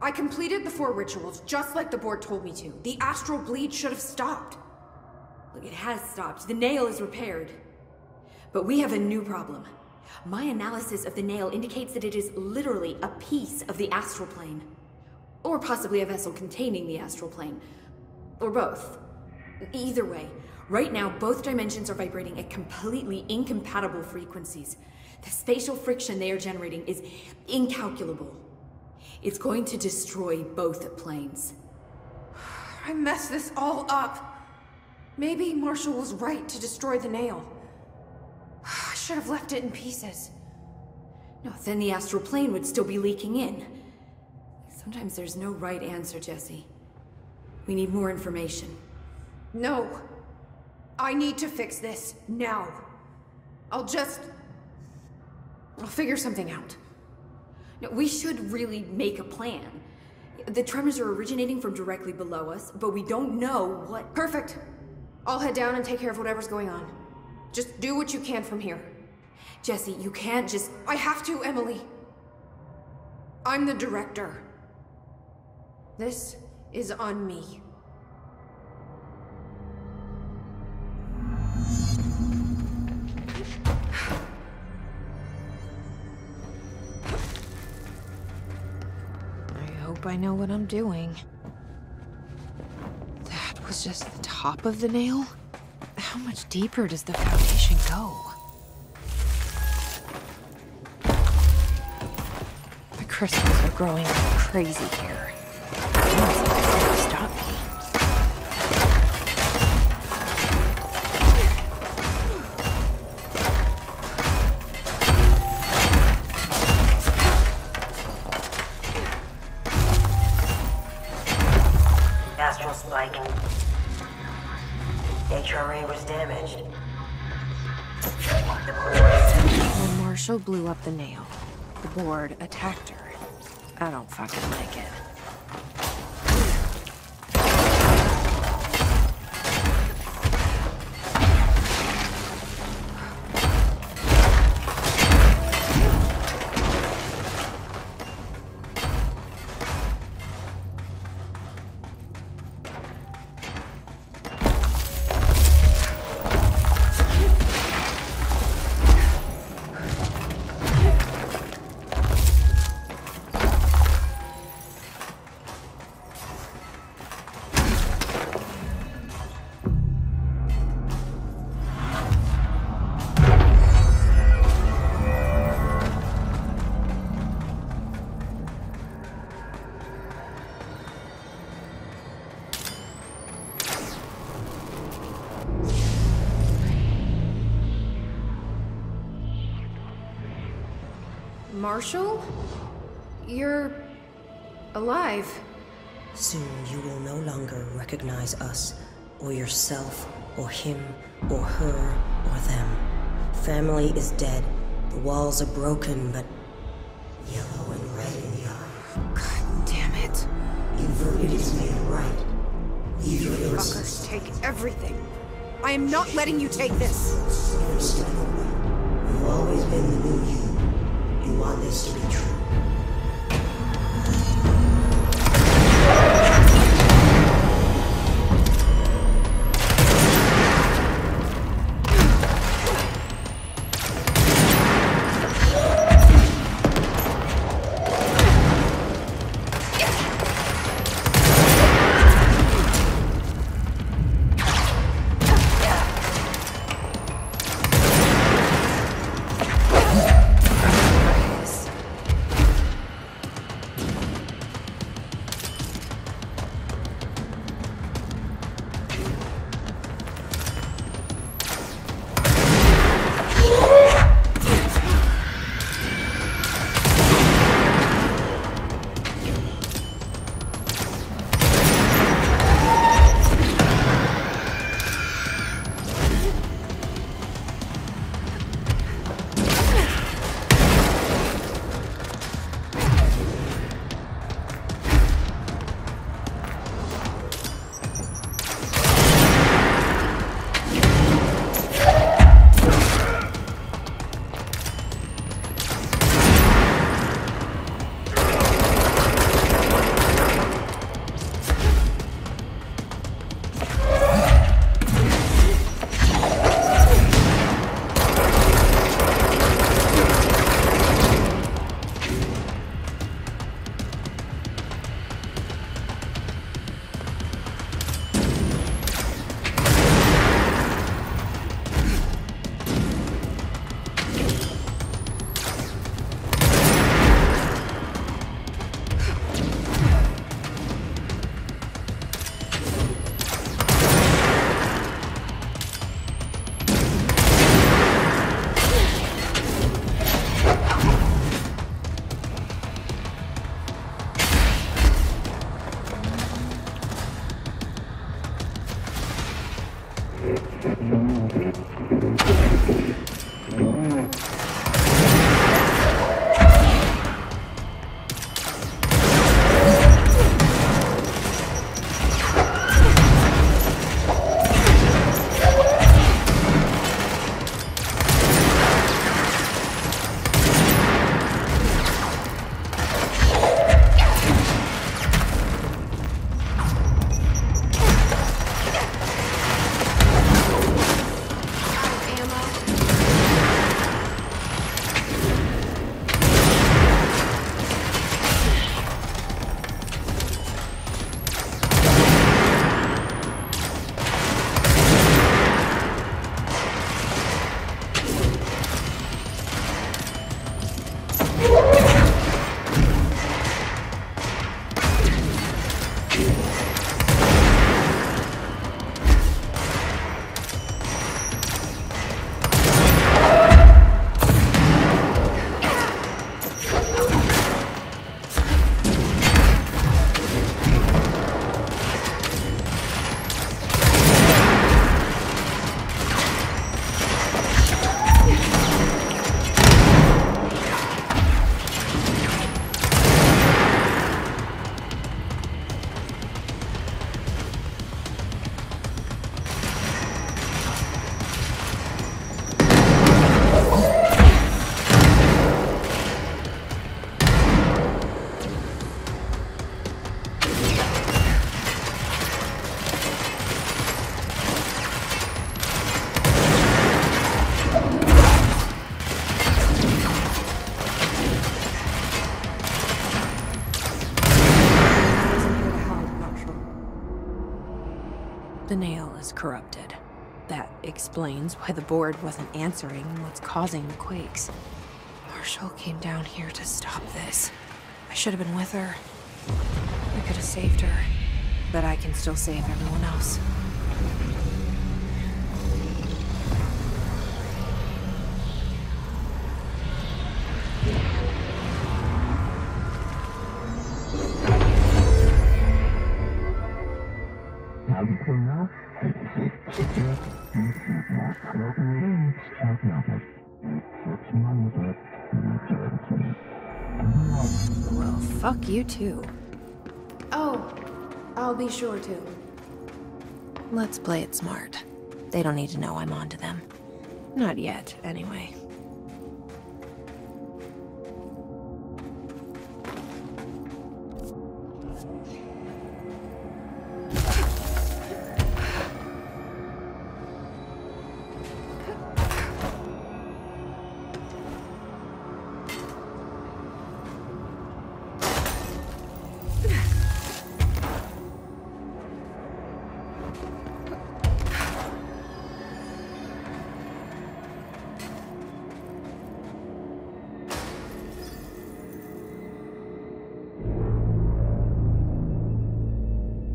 I completed the 4 rituals just like the board told me to. The astral bleed should have stopped. Look, it has stopped. The nail is repaired. But we have a new problem. My analysis of the nail indicates that it is literally a piece of the astral plane. Or possibly a vessel containing the astral plane. Or both. Either way, right now both dimensions are vibrating at completely incompatible frequencies. The spatial friction they are generating is incalculable. It's going to destroy both planes. I messed this all up. Maybe Marshall was right to destroy the nail. I should have left it in pieces. No, then the astral plane would still be leaking in. Sometimes there's no right answer, Jesse. We need more information. No. I need to fix this now. I'll figure something out. No, we should really make a plan. The tremors are originating from directly below us, but we don't know what... Perfect. I'll head down and take care of whatever's going on. Just do what you can from here. Jesse, you can't just... I have to, Emily. I'm the director. This is on me. I know what I'm doing. That was just the top of the nail? How much deeper does the foundation go? The crystals are growing like crazy here. Stop me. Astral spiking. HRA was damaged. When Marshall blew up the nail, the board attacked her. I don't fucking like it. Marshall? You're... alive. Soon you will no longer recognize us, or yourself, or him, or her, or them. Family is dead. The walls are broken, but yellow and red in the eye. God damn it. Inverted is made right. You fuckers take everything. I am not letting you take this. Every step of the way. You've always been the new you. You want this to be true. The nail is corrupted. That explains why the board wasn't answering what's causing the quakes. Marshall came down here to stop this. I should have been with her. I could have saved her, but I can still save everyone else. Well, fuck you too. Oh, I'll be sure to. Let's play it smart. They don't need to know I'm onto them. Not yet, anyway.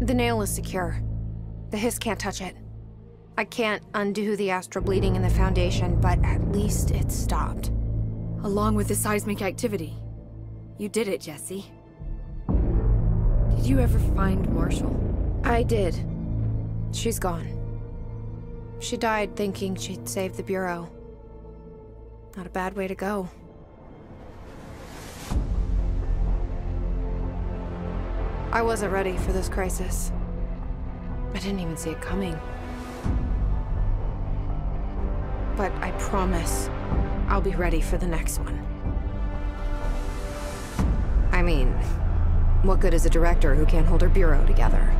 The nail is secure. The hiss can't touch it. I can't undo the astral bleeding in the Foundation, but at least it's stopped. Along with the seismic activity. You did it, Jesse. Did you ever find Marshall? I did. She's gone. She died thinking she'd save the Bureau. Not a bad way to go. I wasn't ready for this crisis. I didn't even see it coming. But I promise I'll be ready for the next one. I mean, what good is a director who can't hold her bureau together?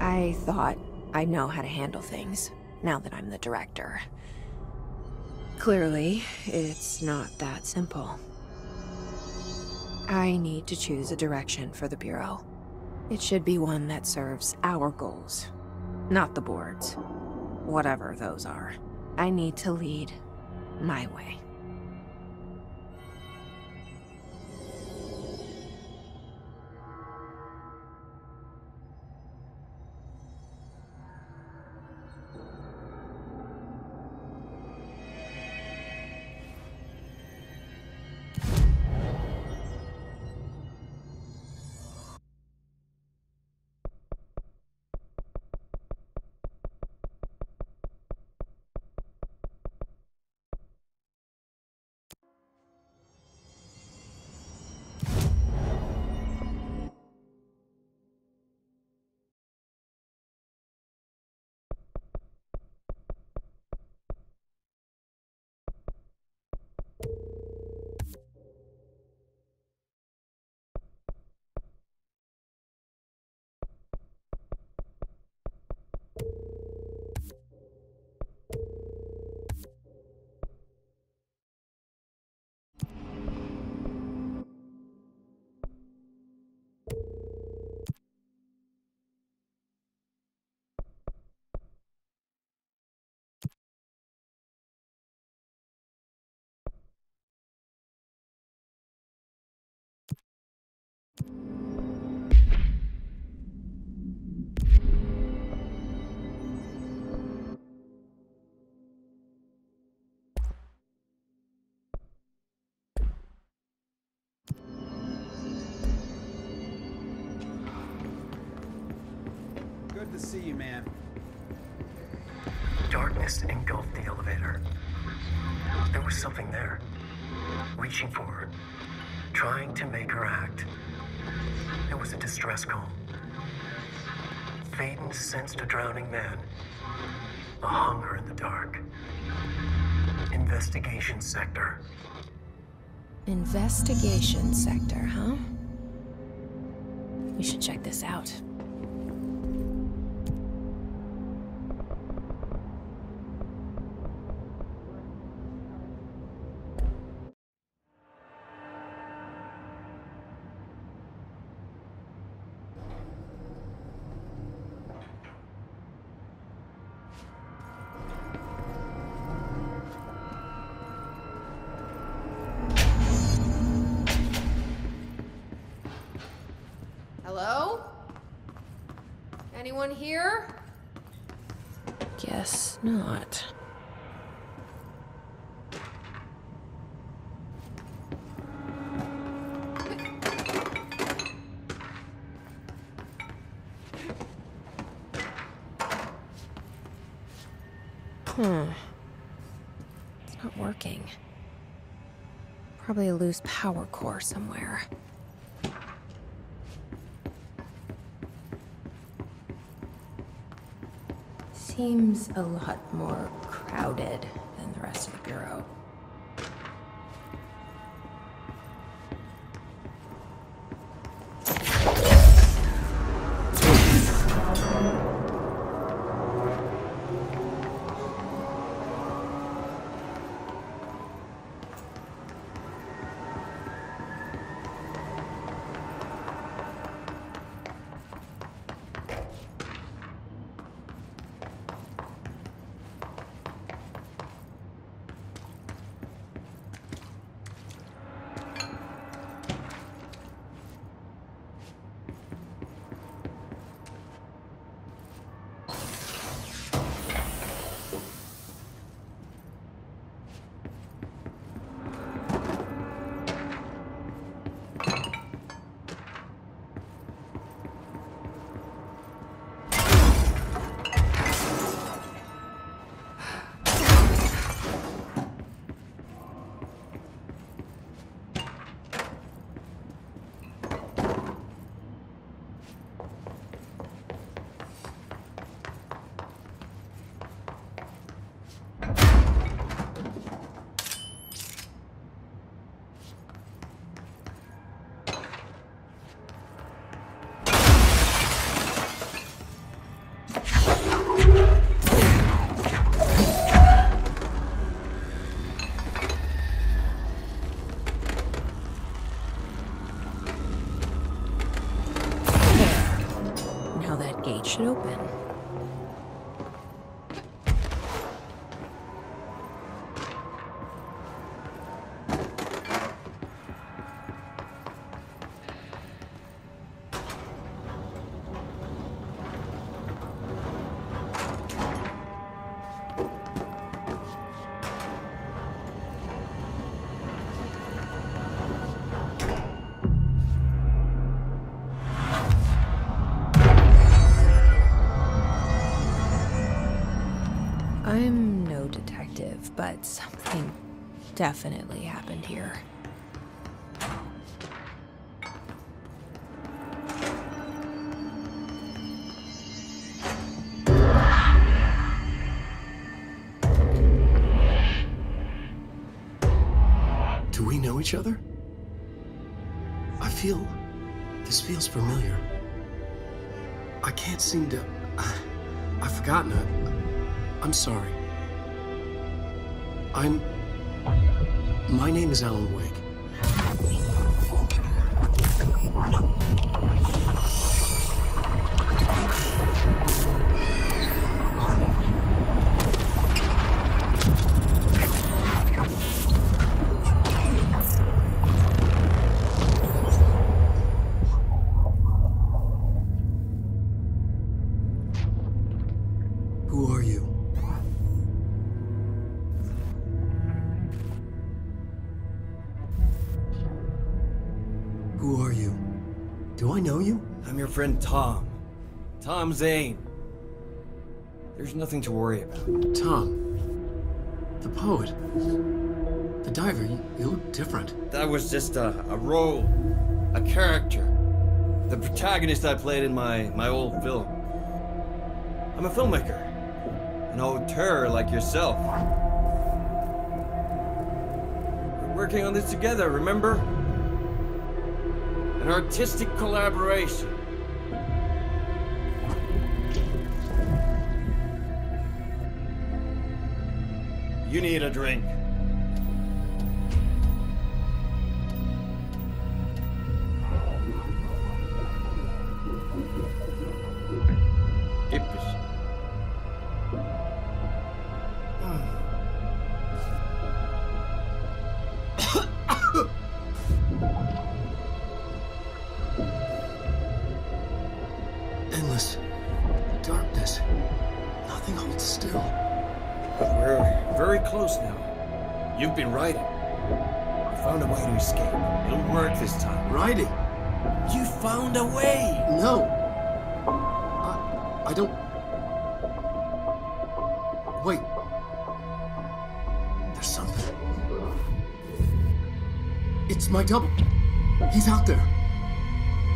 I thought I know how to handle things, now that I'm the director. Clearly, it's not that simple. I need to choose a direction for the Bureau. It should be one that serves our goals, not the board's. Whatever those are. I need to lead my way. Good to see you, man. Darkness engulfed the elevator. There was something there, reaching for her, trying to make her act. It was a distress call. Faden sensed a drowning man. A hunger in the dark. Investigation sector. Investigation sector, huh? We should check this out. Hello? Anyone here? Guess not. It's not working. Probably a loose power core somewhere. Seems a lot more crowded than the rest of the bureau. Should open. I'm no detective, but something definitely happened here. Do we know each other? This feels familiar. I can't seem to... I've forgotten it. I'm sorry. My name is Alan Wake. Who are you? Who are you? Do I know you? I'm your friend Tom. Tom Zane. There's nothing to worry about. Tom. The poet. The diver. You look different. That was just a role. A character. The protagonist I played in my old film. I'm a filmmaker. An auteur like yourself. We're working on this together, remember? An artistic collaboration. You need a drink. Endless darkness. Nothing holds still. But we're very close now. You've been writing. I found a way to escape. It'll work this time. Writing? You found a way! No. I don't... Wait. There's something. It's my double. He's out there.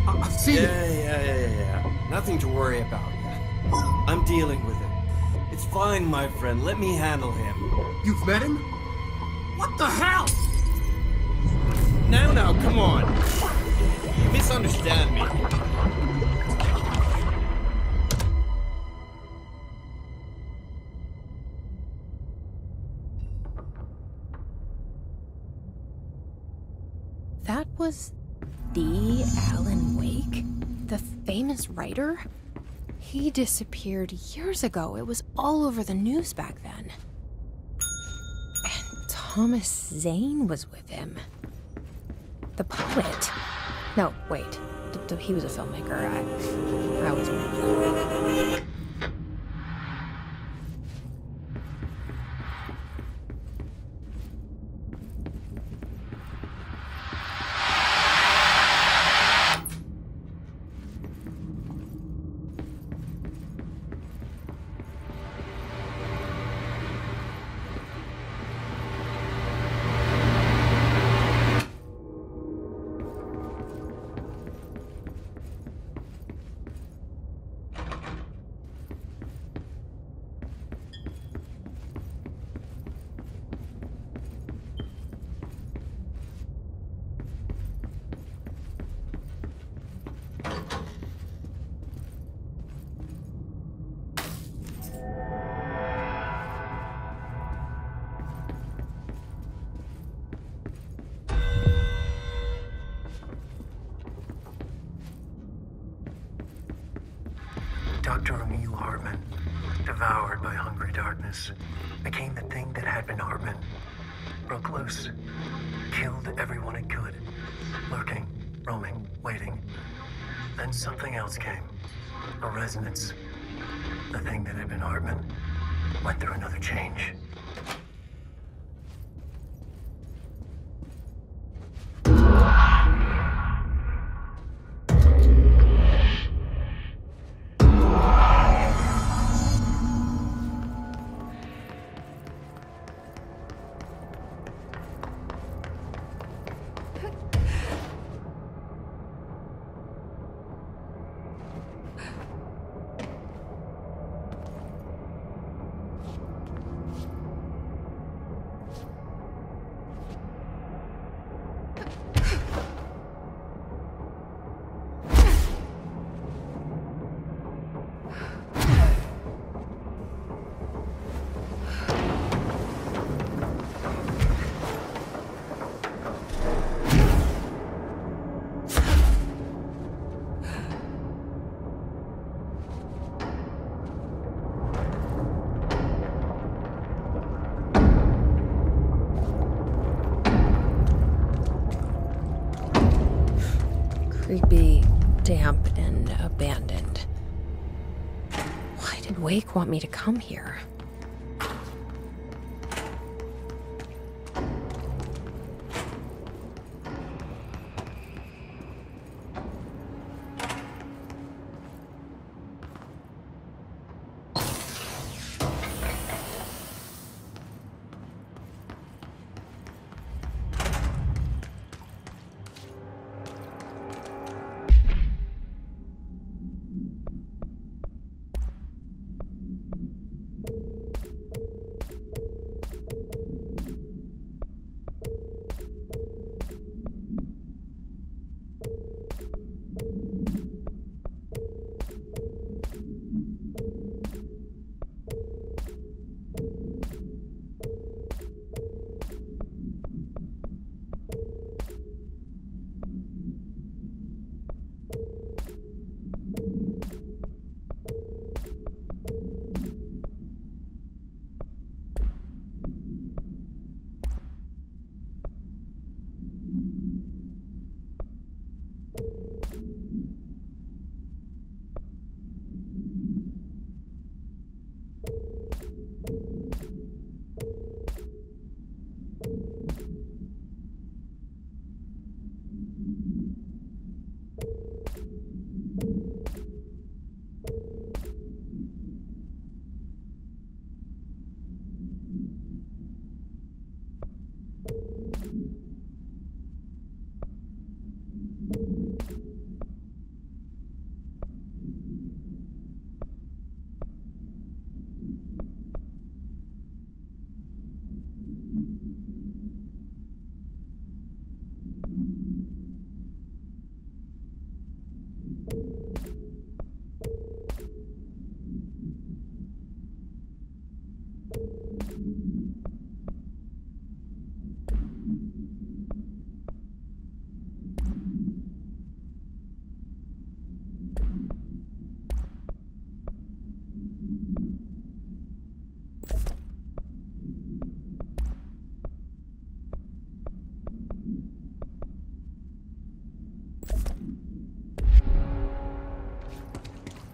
I've seen it. Yeah. Nothing to worry about. I'm dealing with it. It's fine, my friend. Let me handle him. You've met him? What the hell? Now, come on. You misunderstand me. That was the Alan Wake? The famous writer? He disappeared years ago. It was all over the news back then. And Thomas Zane was with him. The poet. No, wait. He was a filmmaker. I was wrong. Dr. Emil Hartman, devoured by hungry darkness, became the thing that had been Hartman. Broke loose, killed everyone it could, lurking, roaming, waiting. Then something else came, a resonance. The thing that had been Hartman went through another change. Creepy, damp, and abandoned. Why did Wake want me to come here?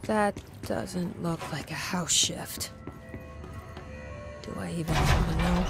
That doesn't look like a house shift. Do I even want to know?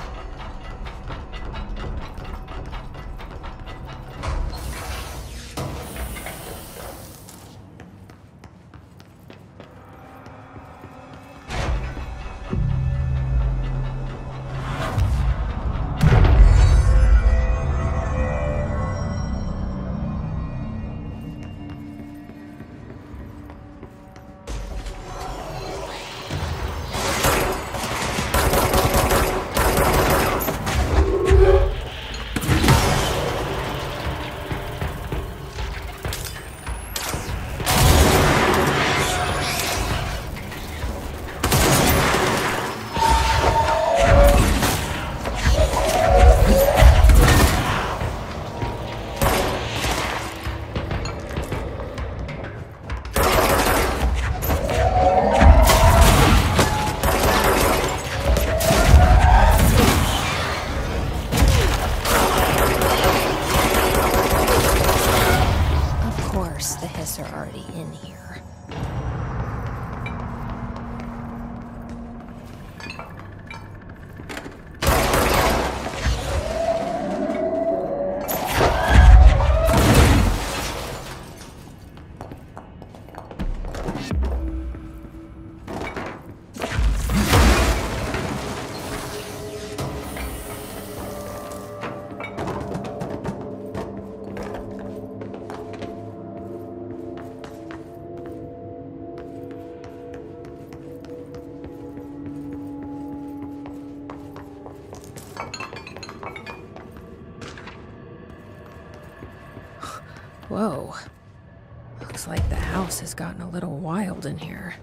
Whoa. Looks like the house has gotten a little wild in here.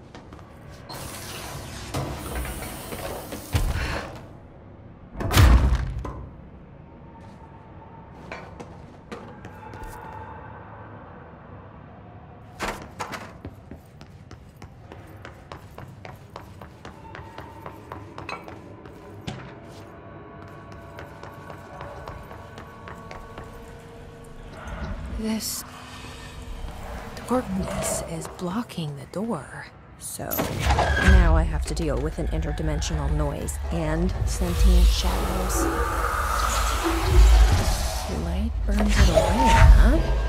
This darkness is blocking the door, so now I have to deal with an interdimensional noise and sentient shadows. Light burns it away, huh?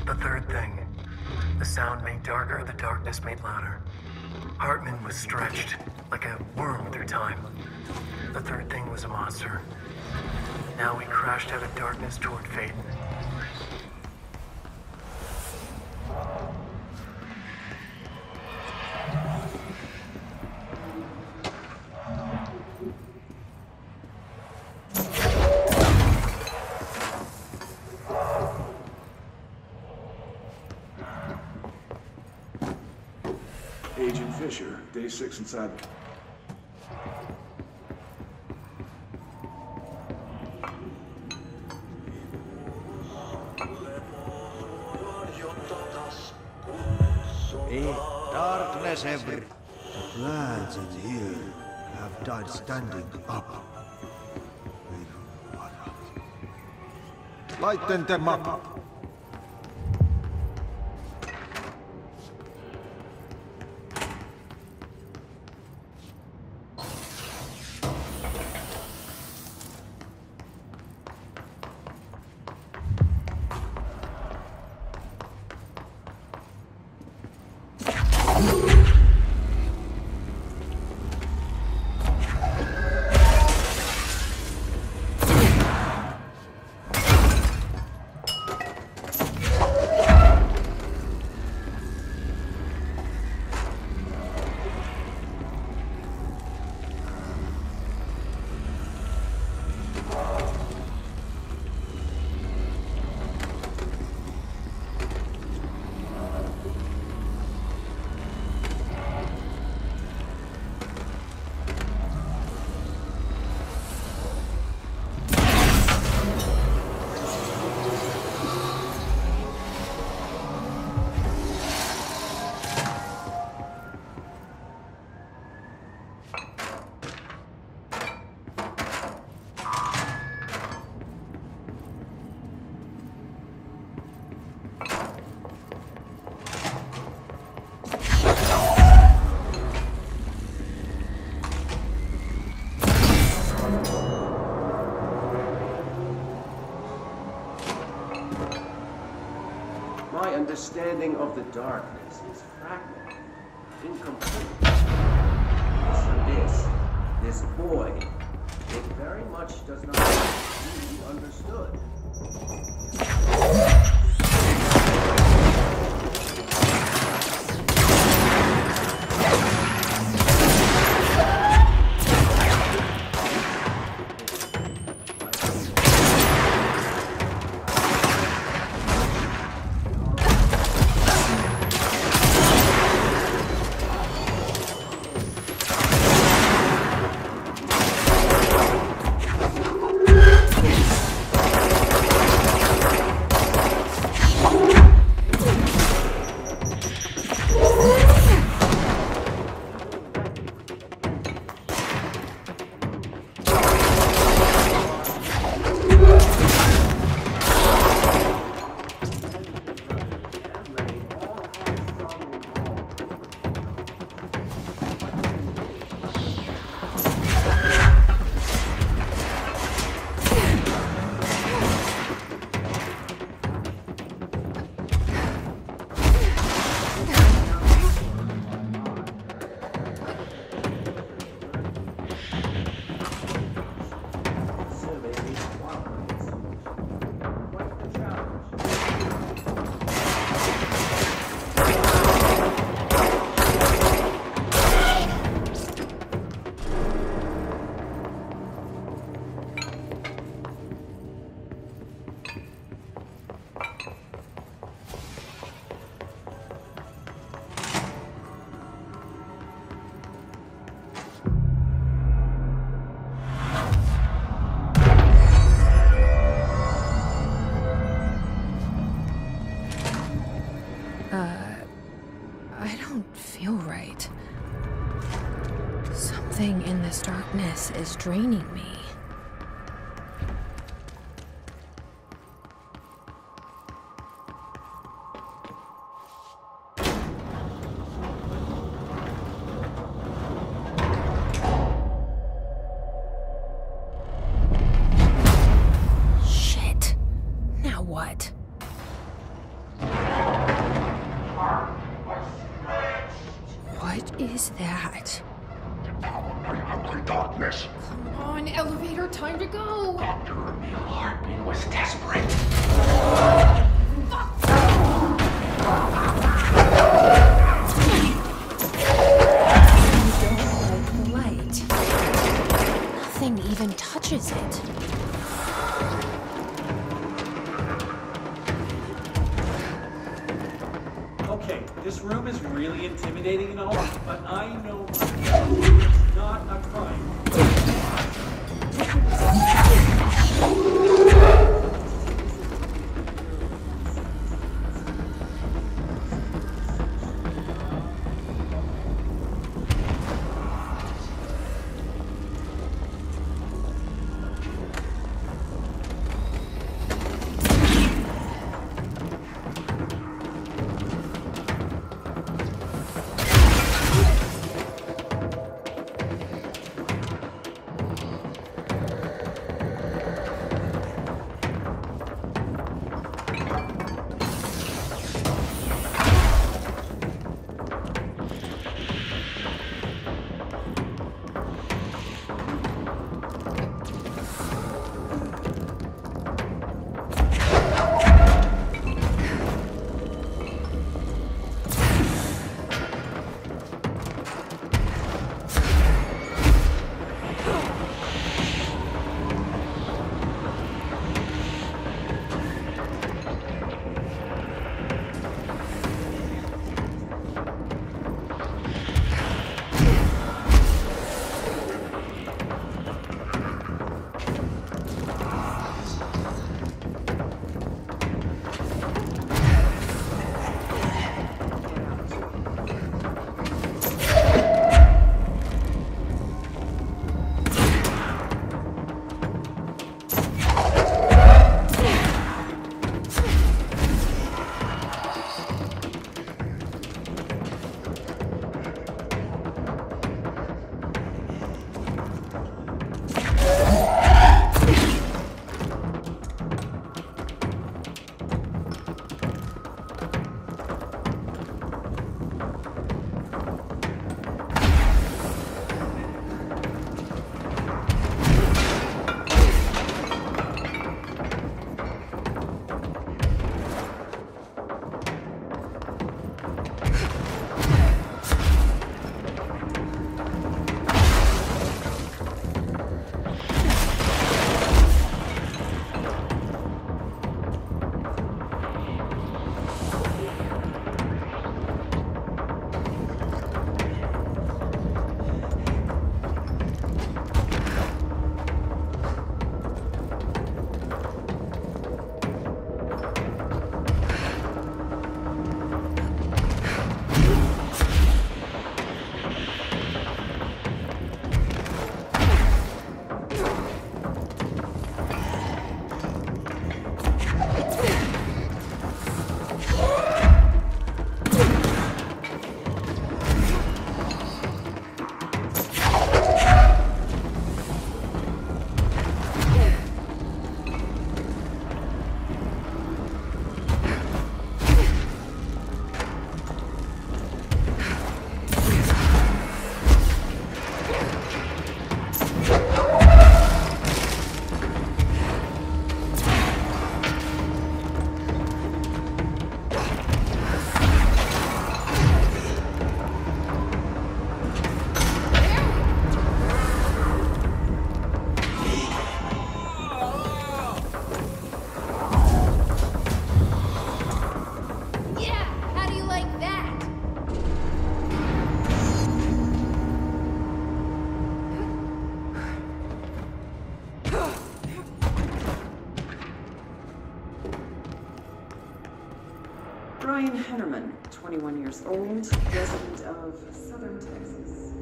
The third thing. The sound made darker, the darkness made louder. Hartman was stretched, like a worm through time. The third thing was a monster. Now we crashed out of darkness toward Phaeton. Agent Fisher, day 6 inside. In darkness ever, the plants in here have died standing up. Lighten them up. My understanding of the darkness is fragmented, incomplete. As for this void, it very much does not need to be understood. I don't feel right. Something in this darkness is draining me. Shit. Now what? What is that? Darkness. Come on, elevator, time to go! Dr. Hartman was desperate. The light. Nothing even touches it. Okay, this room is really intimidating and all, but I know it's not a crime. Brian Hennerman, 21 years old, resident of Southern Texas.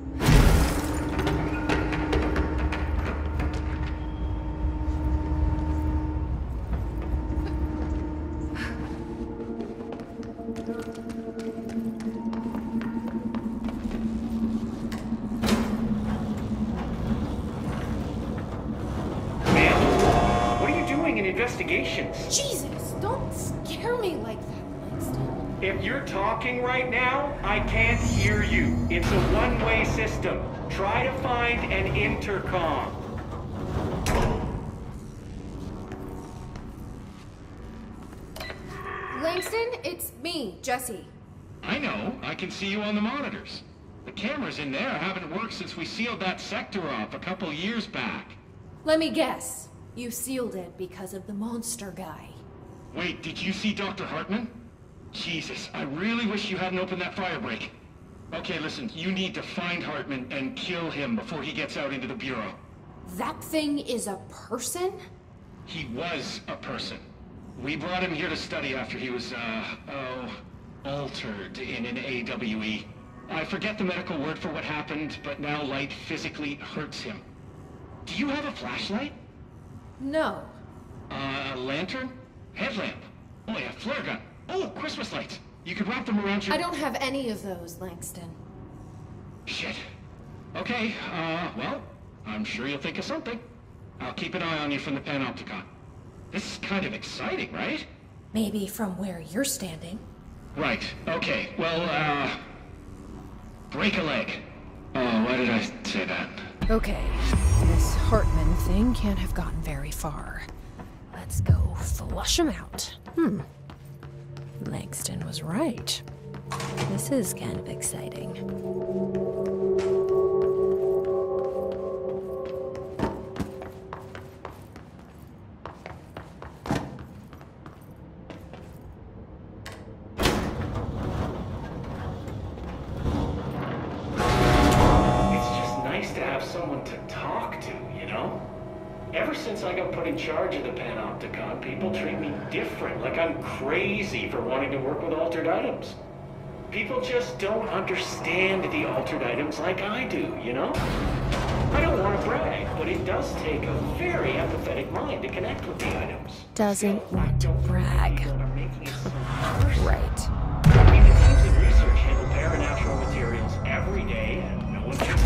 Investigations. Jesus, don't scare me like that, Langston. If you're talking right now, I can't hear you. It's a one-way system. Try to find an intercom. Langston, it's me, Jesse. I know. I can see you on the monitors. The cameras in there haven't worked since we sealed that sector off a couple years back. Let me guess. You sealed it because of the monster guy. Wait, did you see Dr. Hartman? Jesus, I really wish you hadn't opened that fire break. Okay, listen, you need to find Hartman and kill him before he gets out into the Bureau. That thing is a person? He was a person. We brought him here to study after he was, altered in an AWE. I forget the medical word for what happened, but now light physically hurts him. Do you have a flashlight? No. A lantern? Headlamp? Oh yeah, flare gun. Oh, Christmas lights. You could wrap them around your... I don't have any of those, Langston. Shit. Okay, well, I'm sure you'll think of something. I'll keep an eye on you from the panopticon. This is kind of exciting, right? Maybe from where you're standing. Right, okay, well, break a leg. Oh, why did I say that? Okay, this Hartman thing can't have gotten very far. Let's go flush him out. Langston was right. This is kind of exciting. Ever since I got put in charge of the Panopticon, people treat me different, like I'm crazy for wanting to work with altered items. People just don't understand the altered items like I do, you know? I don't want to brag, but it does take a very empathetic mind to connect with the items. Doesn't want to brag. Right. I mean, the teams in research handle paranatural materials every day, and no one can...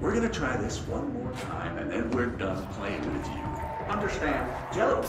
We're gonna try this one more time, and then we're done playing with you. Understand? Jello?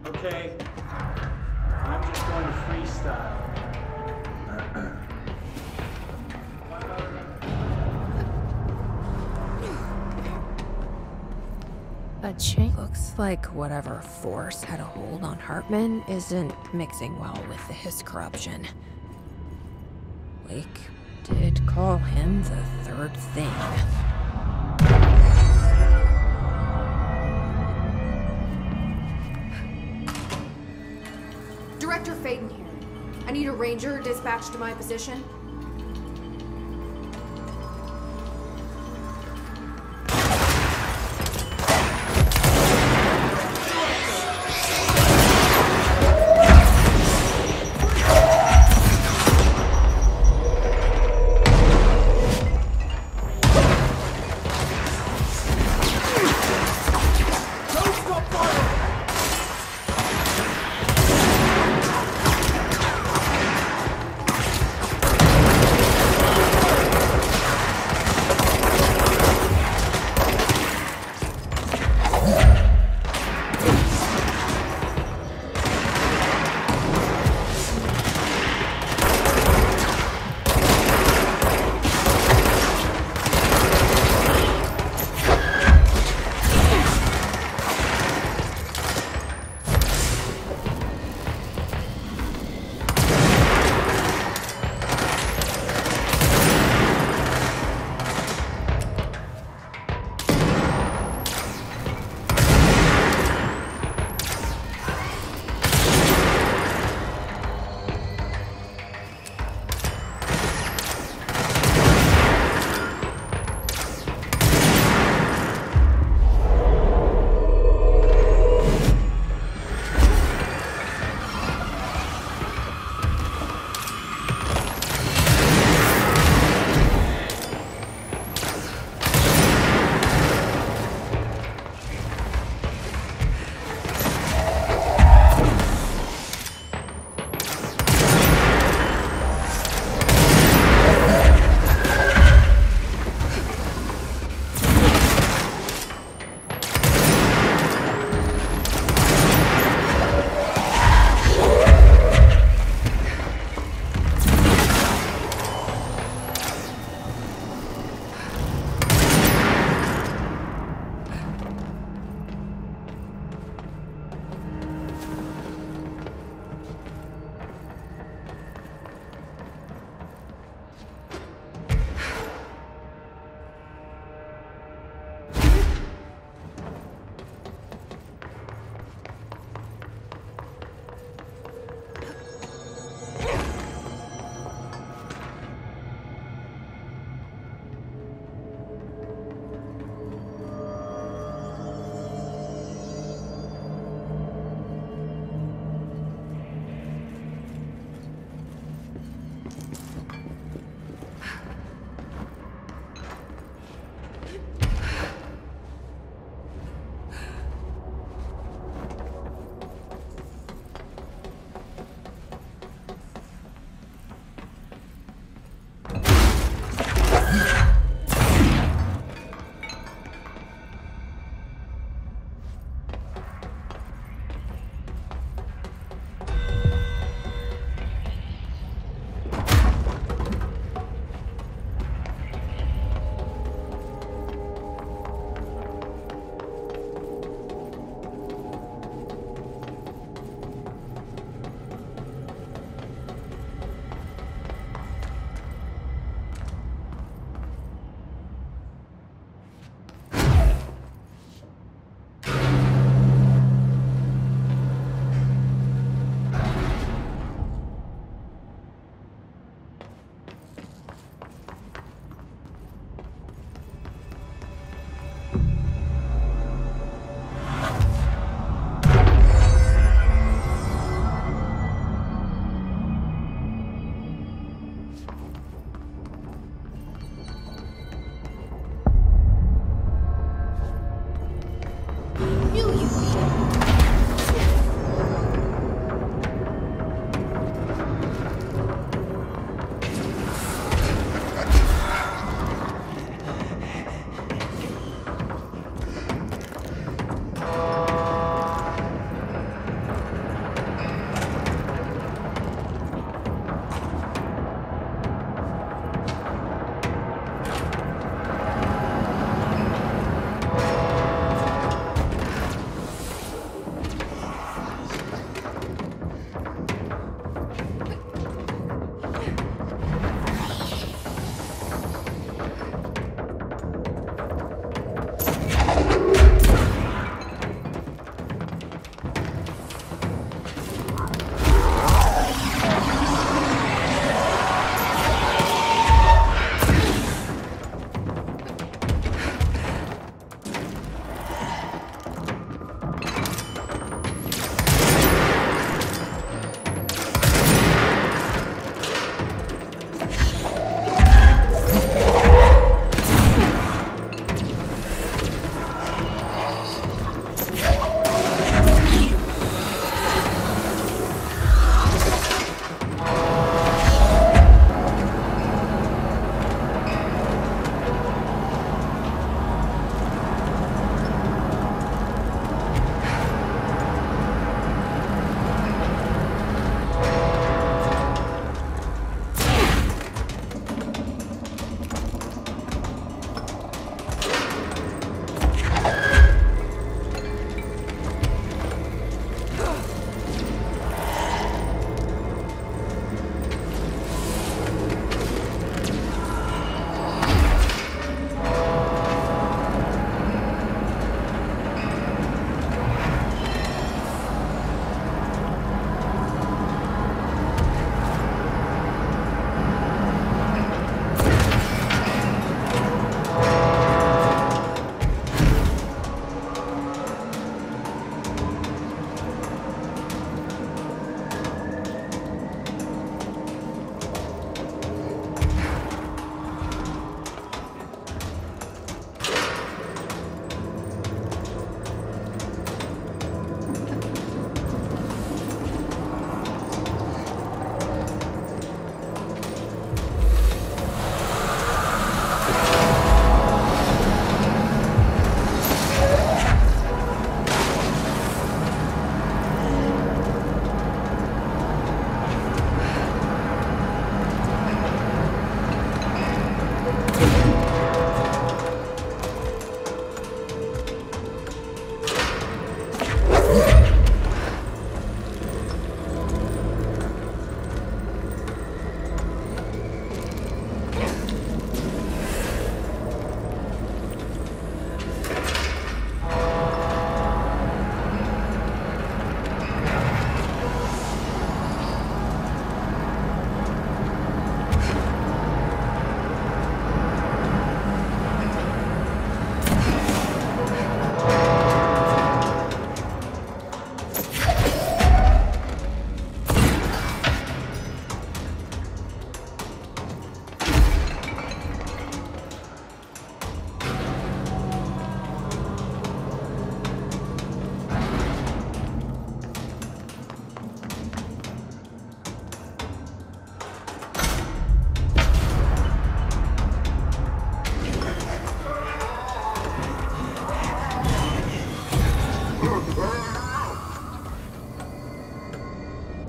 Okay. I'm just going to freestyle. A change. Looks like whatever force had a hold on Hartman isn't mixing well with his corruption. Lake did call him the third thing. Director Faden here. I need a ranger dispatched to my position.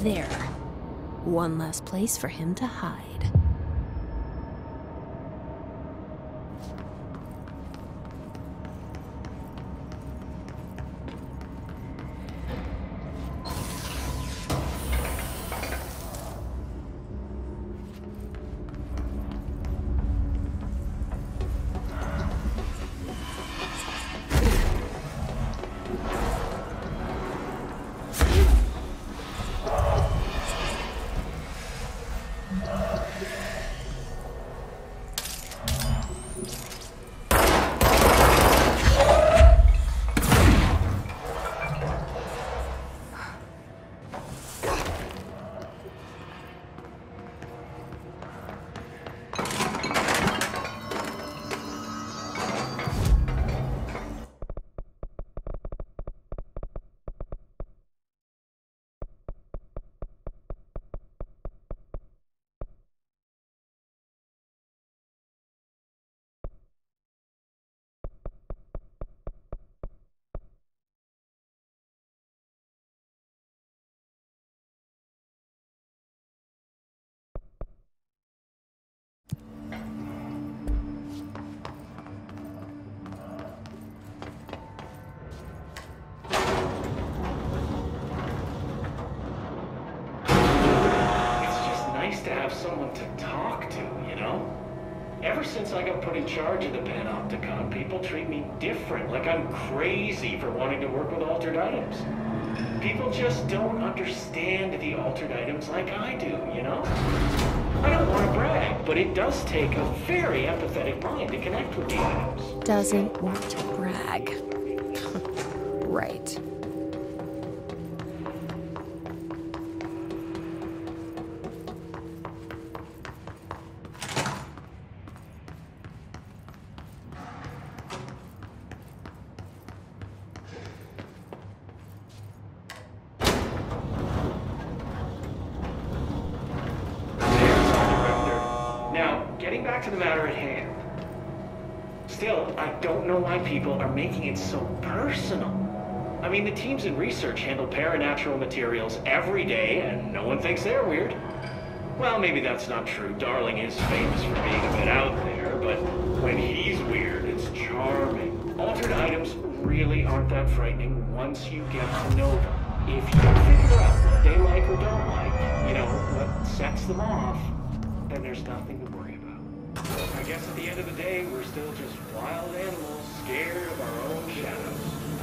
There. One less place for him to hide. Someone to talk to, you know? Ever since I got put in charge of the Panopticon, people treat me different, like I'm crazy for wanting to work with altered items. People just don't understand the altered items like I do, you know? I don't want to brag, but it does take a very empathetic mind to connect with the items. Doesn't want to brag. Right. To the matter at hand. Still, I don't know why people are making it so personal. I mean, the teams in research handle paranatural materials every day, and no one thinks they're weird. Well, maybe that's not true. Darling is famous for being a bit out there, but when he's weird, it's charming. Altered items really aren't that frightening once you get to know them. If you figure out what they like or don't like, you know, what sets them off, then there's nothing to worry about. I guess at the end of the day, we're still just wild animals, scared of our own shadows.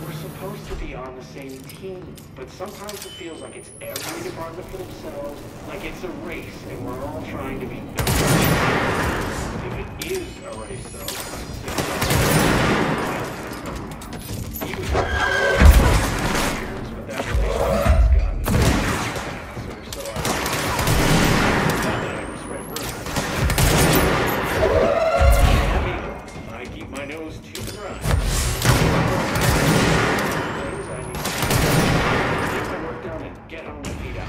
We're supposed to be on the same team, but sometimes it feels like it's every department for themselves, like it's a race, and we're all trying to be better. If it is a race, though, but that's what they've gotten. So I keep my nose to the ground. Get my work done and get on my feet out.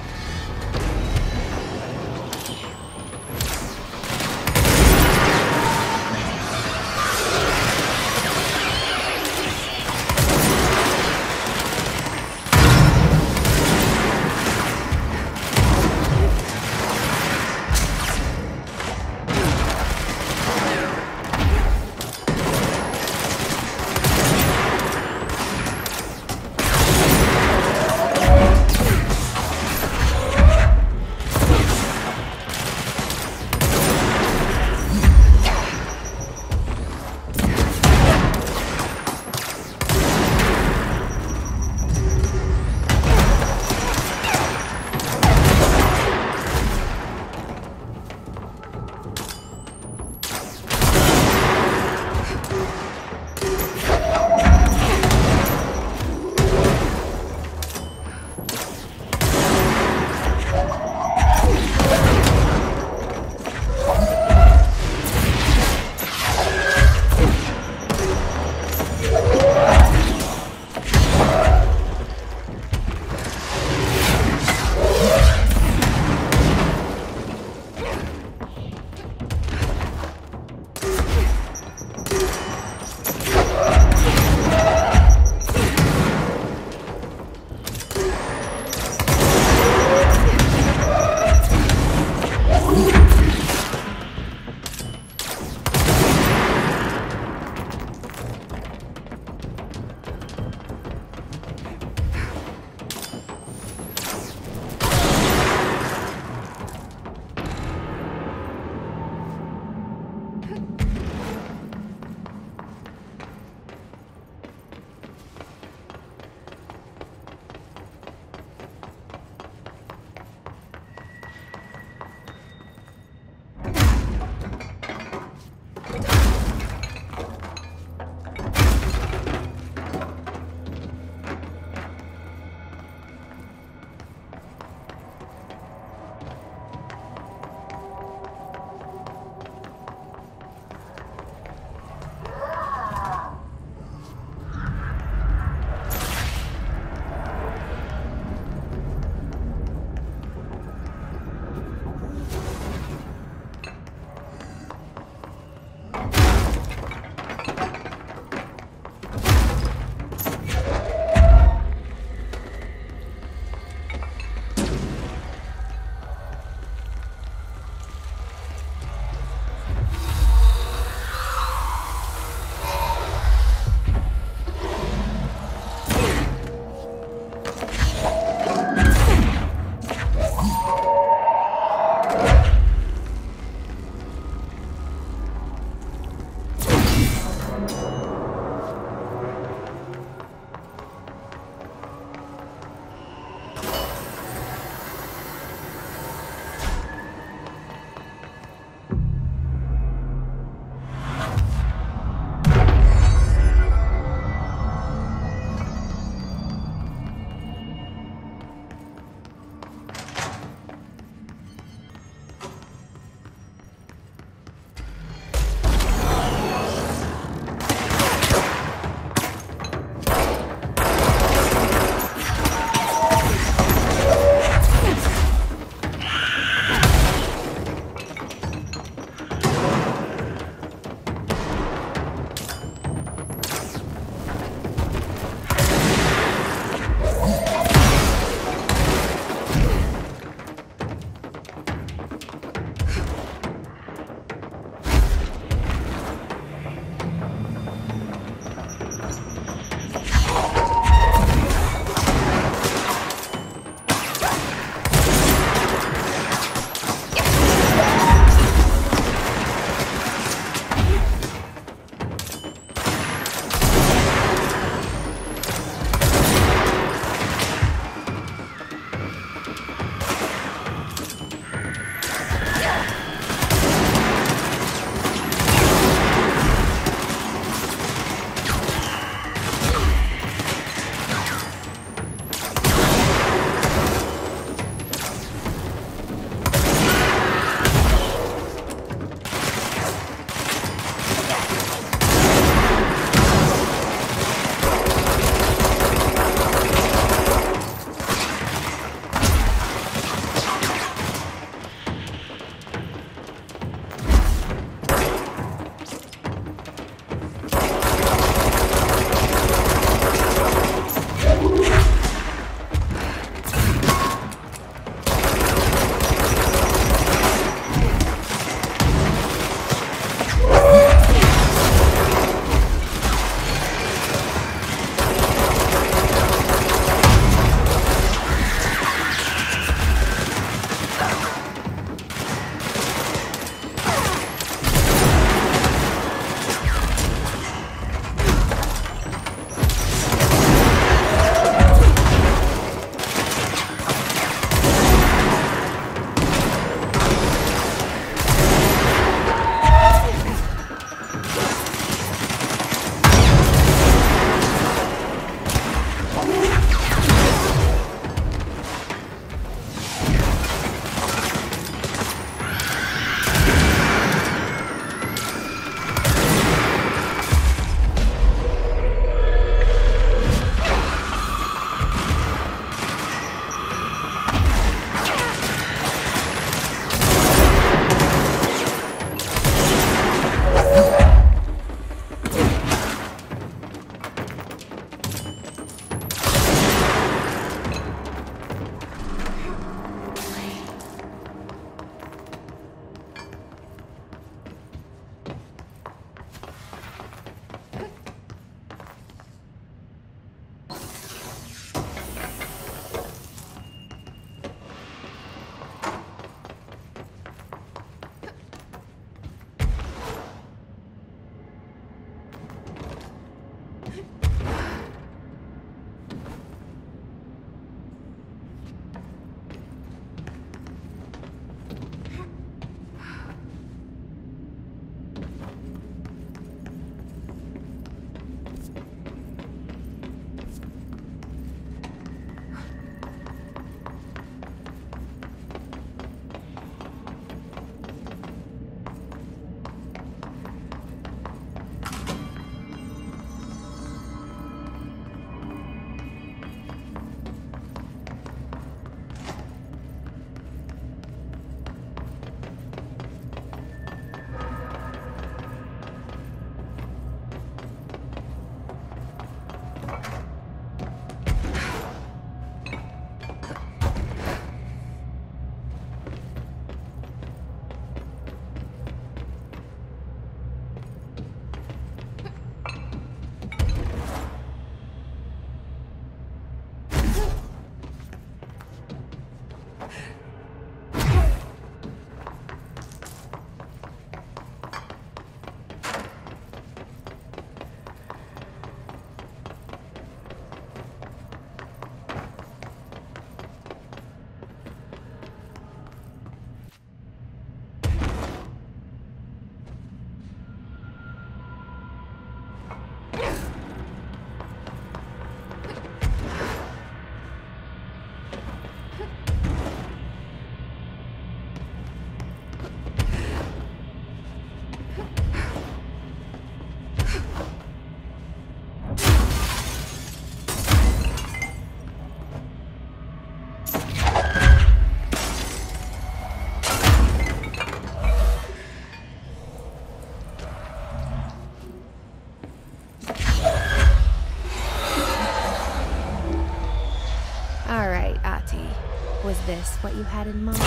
Was this what you had in mind?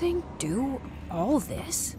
Thing do all this?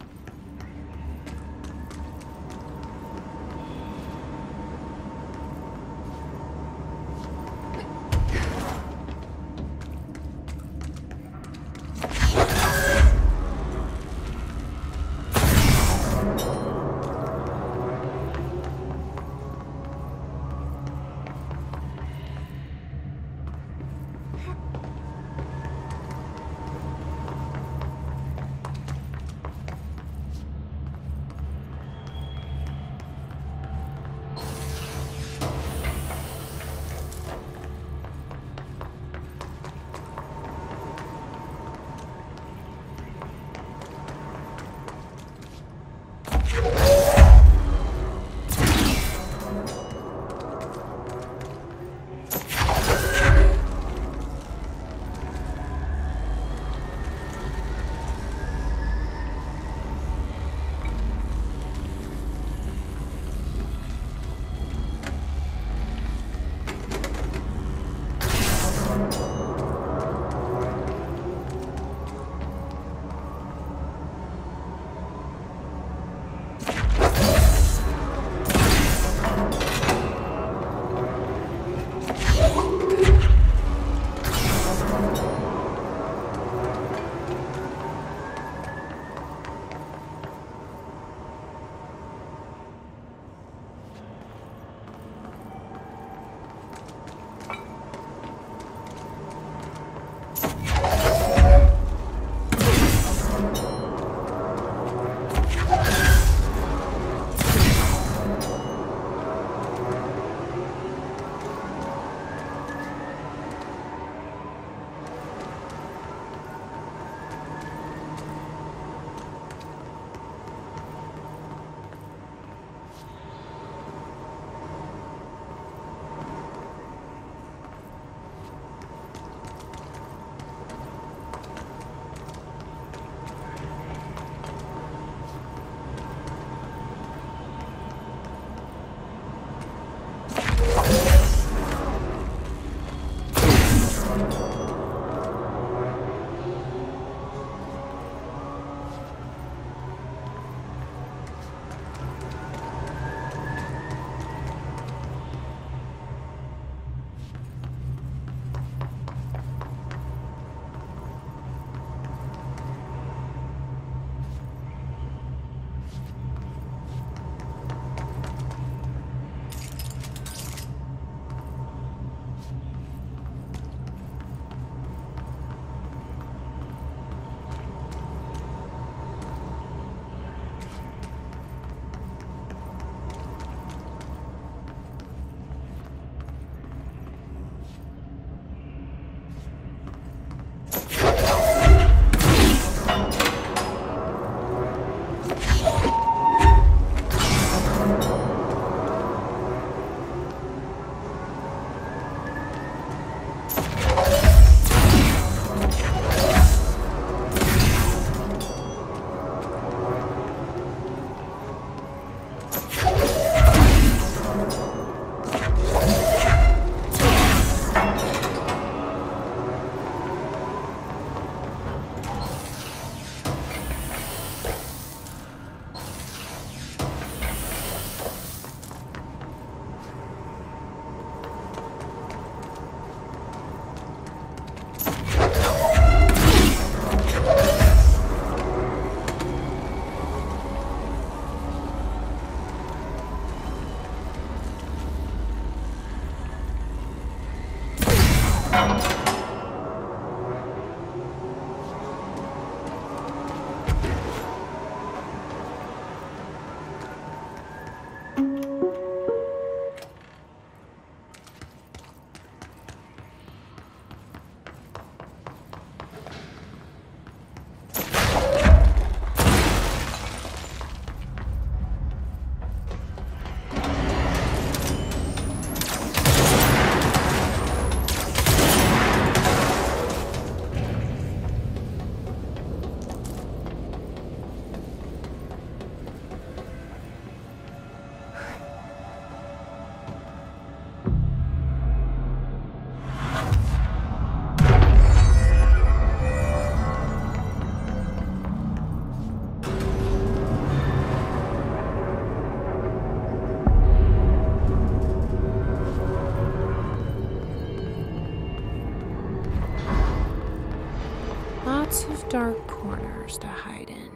Lots of dark corners to hide in.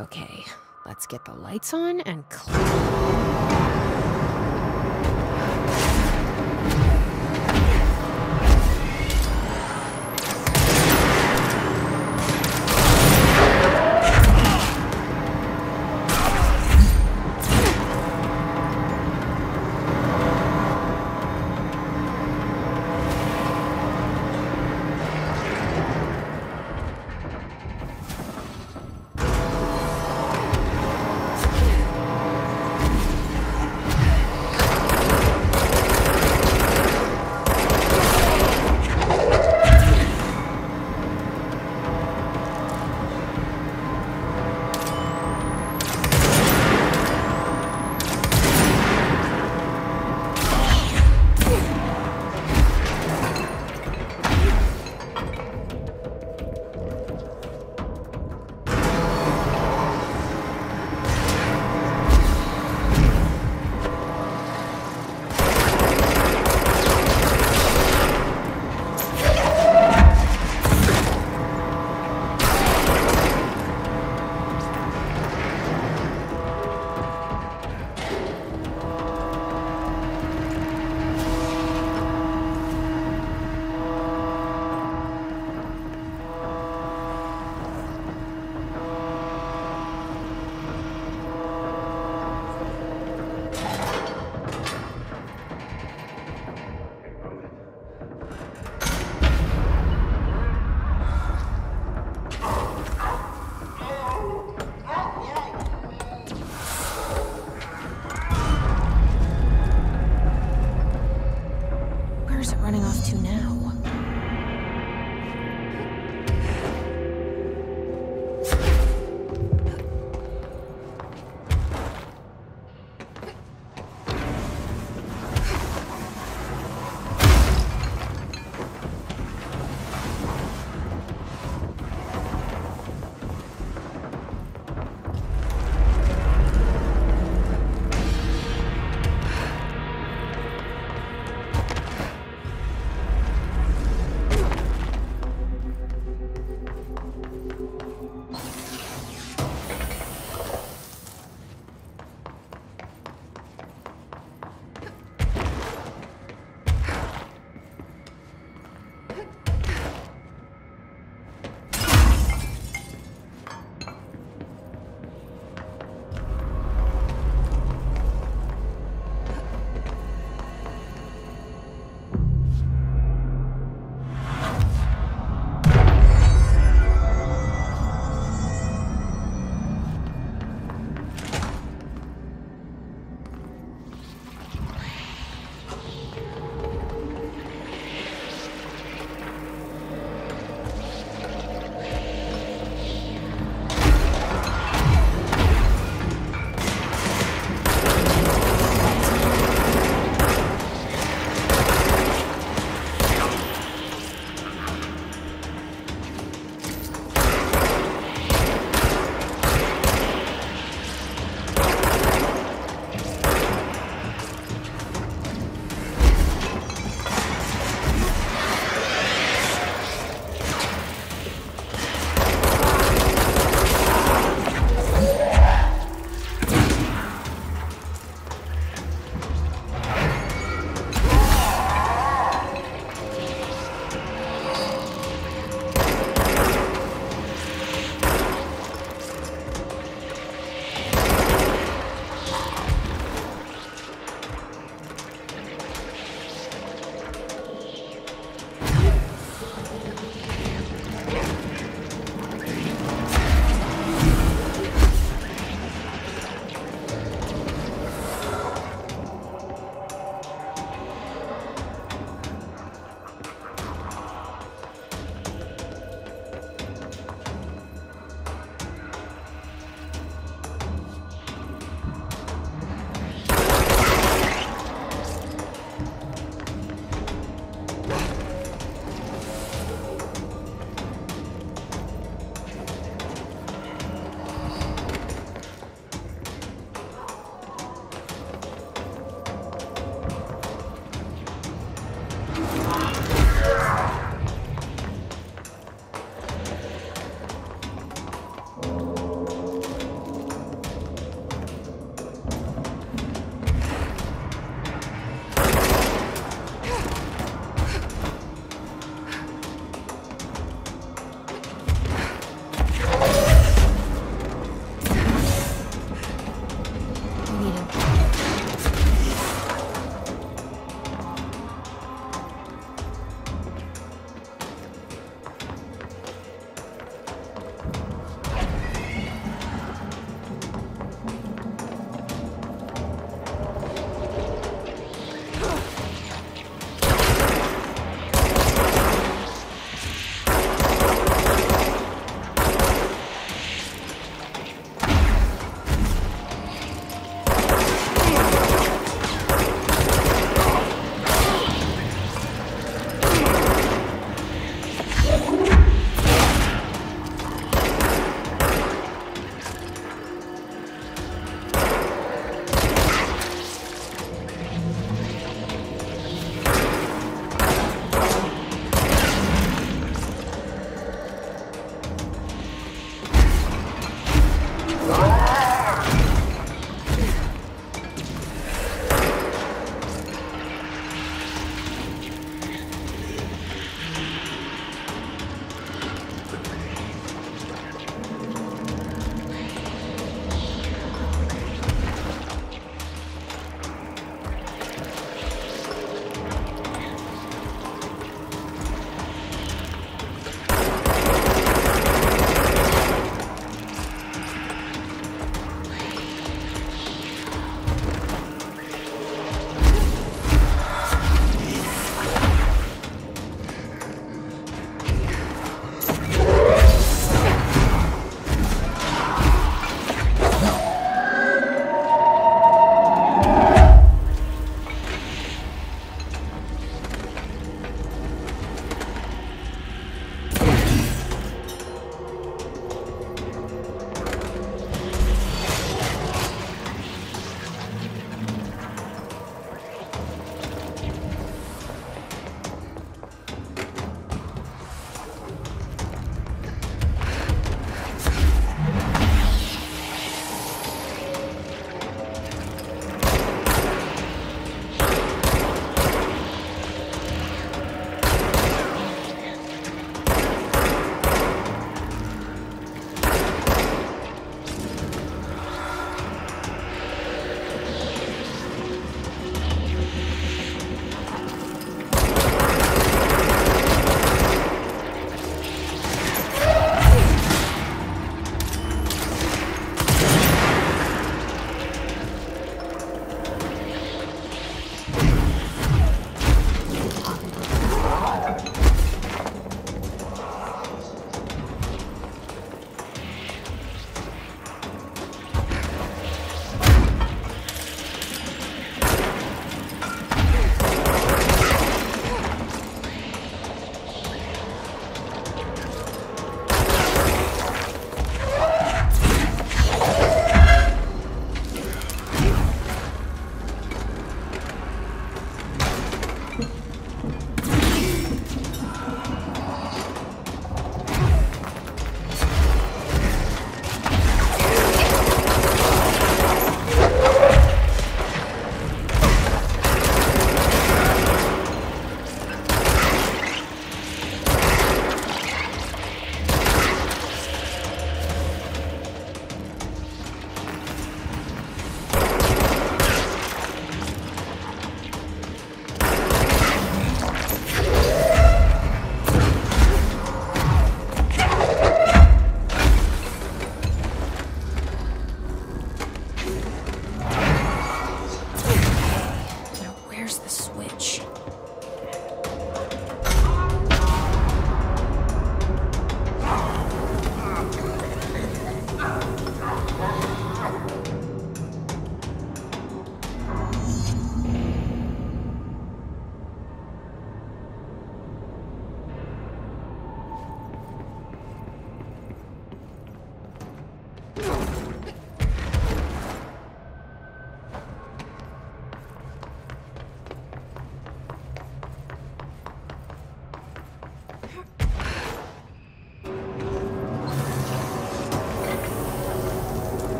Okay, let's get the lights on and clear.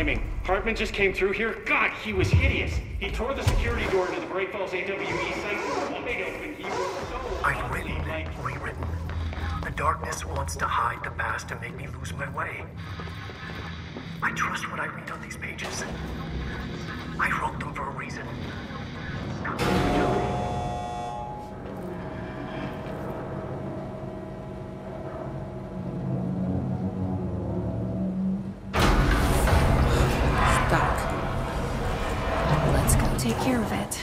timing. Hartman just came through here. God, he was hideous. He tore the security door into the Great Falls AWE site wide open. He was so I've written, rewritten. The darkness wants to hide the past and make me lose my way. I trust what I read on these pages. I wrote them for a reason. Let's go take care of it.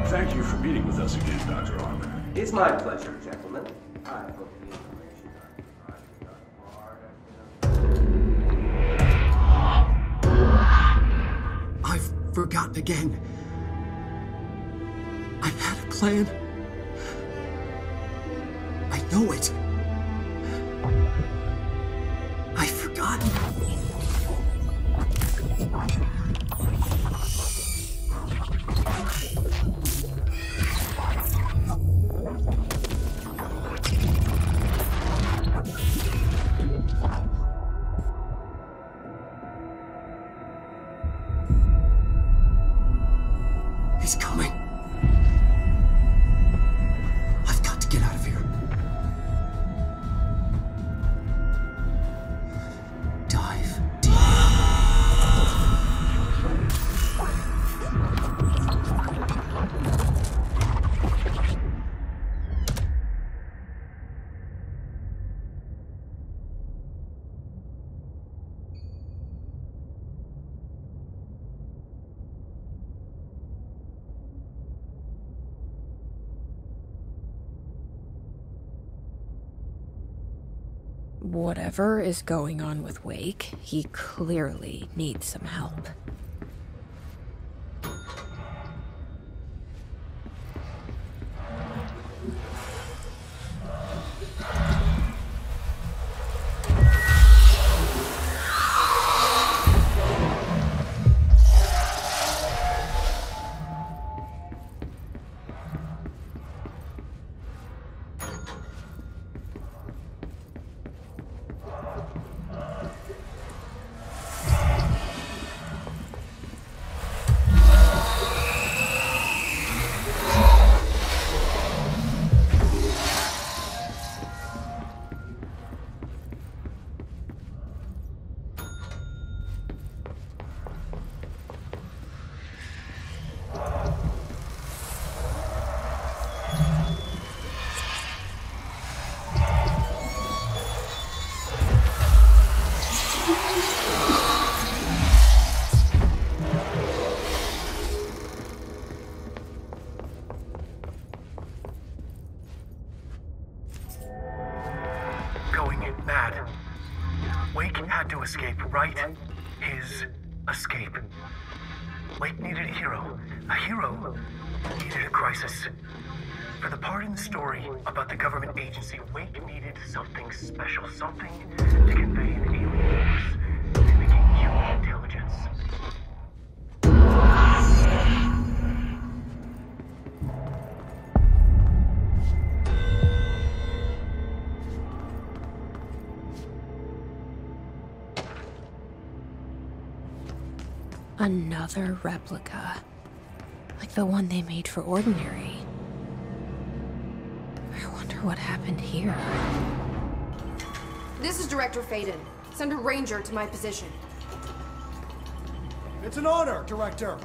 Thank you for meeting with us again, Dr. Harmon. It's my pleasure, gentlemen. I hope the information I've forgotten again. I had a plan. I know it. I've forgotten. He's coming. I've got to get out of here. Dive deep. Whatever is going on with Wake, he clearly needs some help. Escape, right? His escape. Wake needed a hero. A hero needed a crisis. For the part in the story about the government agency, Wake needed something special, something to convey an alien force mimicking human intelligence. Another replica. Like the one they made for Ordinary. I wonder what happened here. This is Director Faden. Send a ranger to my position. It's an honor, Director.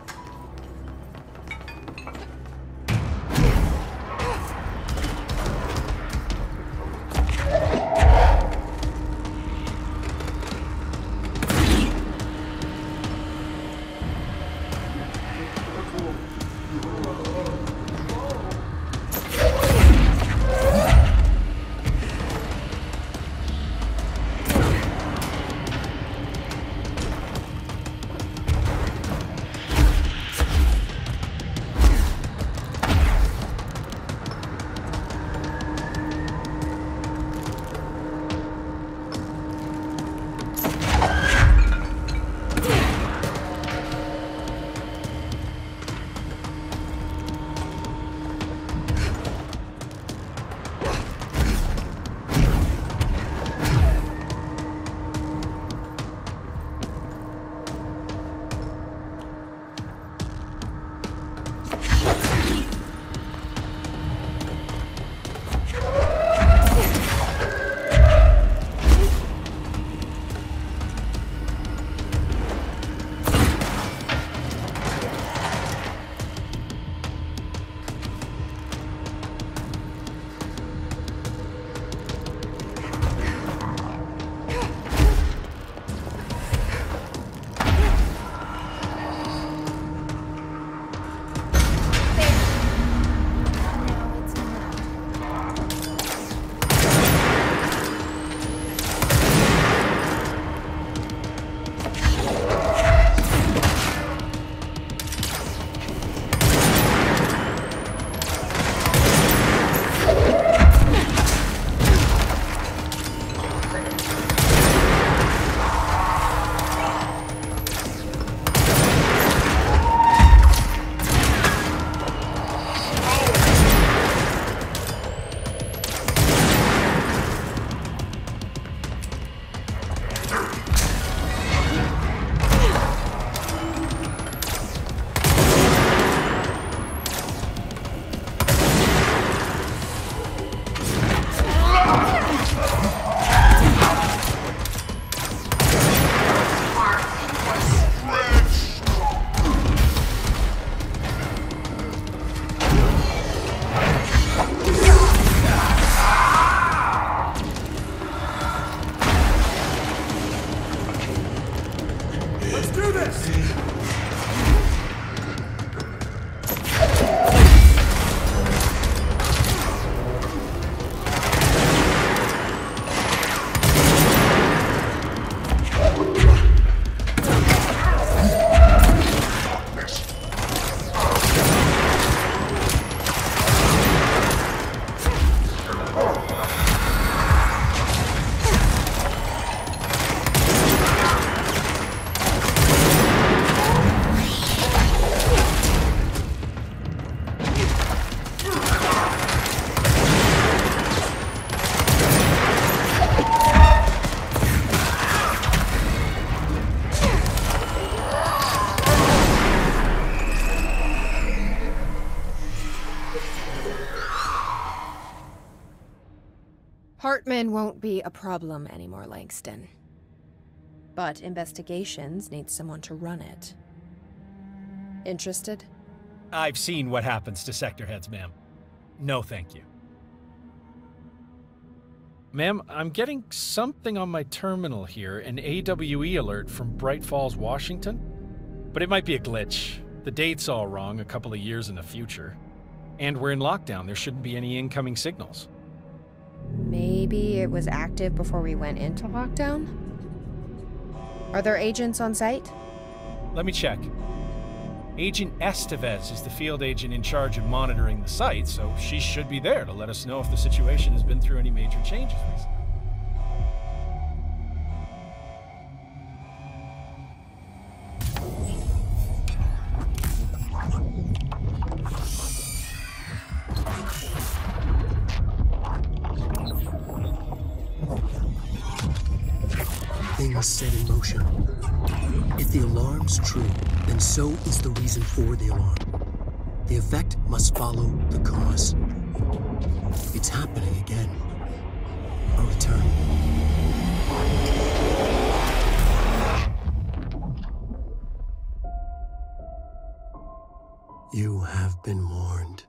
Hartman won't be a problem anymore, Langston. But investigations need someone to run it. Interested? I've seen what happens to sector heads, ma'am. No, thank you. Ma'am, I'm getting something on my terminal here, an AWE alert from Bright Falls, Washington. But it might be a glitch. The date's all wrong, a couple of years in the future. And we're in lockdown, there shouldn't be any incoming signals. Maybe it was active before we went into lockdown? Are there agents on site? Let me check. Agent Estevez is the field agent in charge of monitoring the site, so she should be there to let us know if the situation has been through any major changes recently. Things set in motion. If the alarm's true, then so is the reason for the alarm. The effect must follow the cause. It's happening again. A return. You have been warned.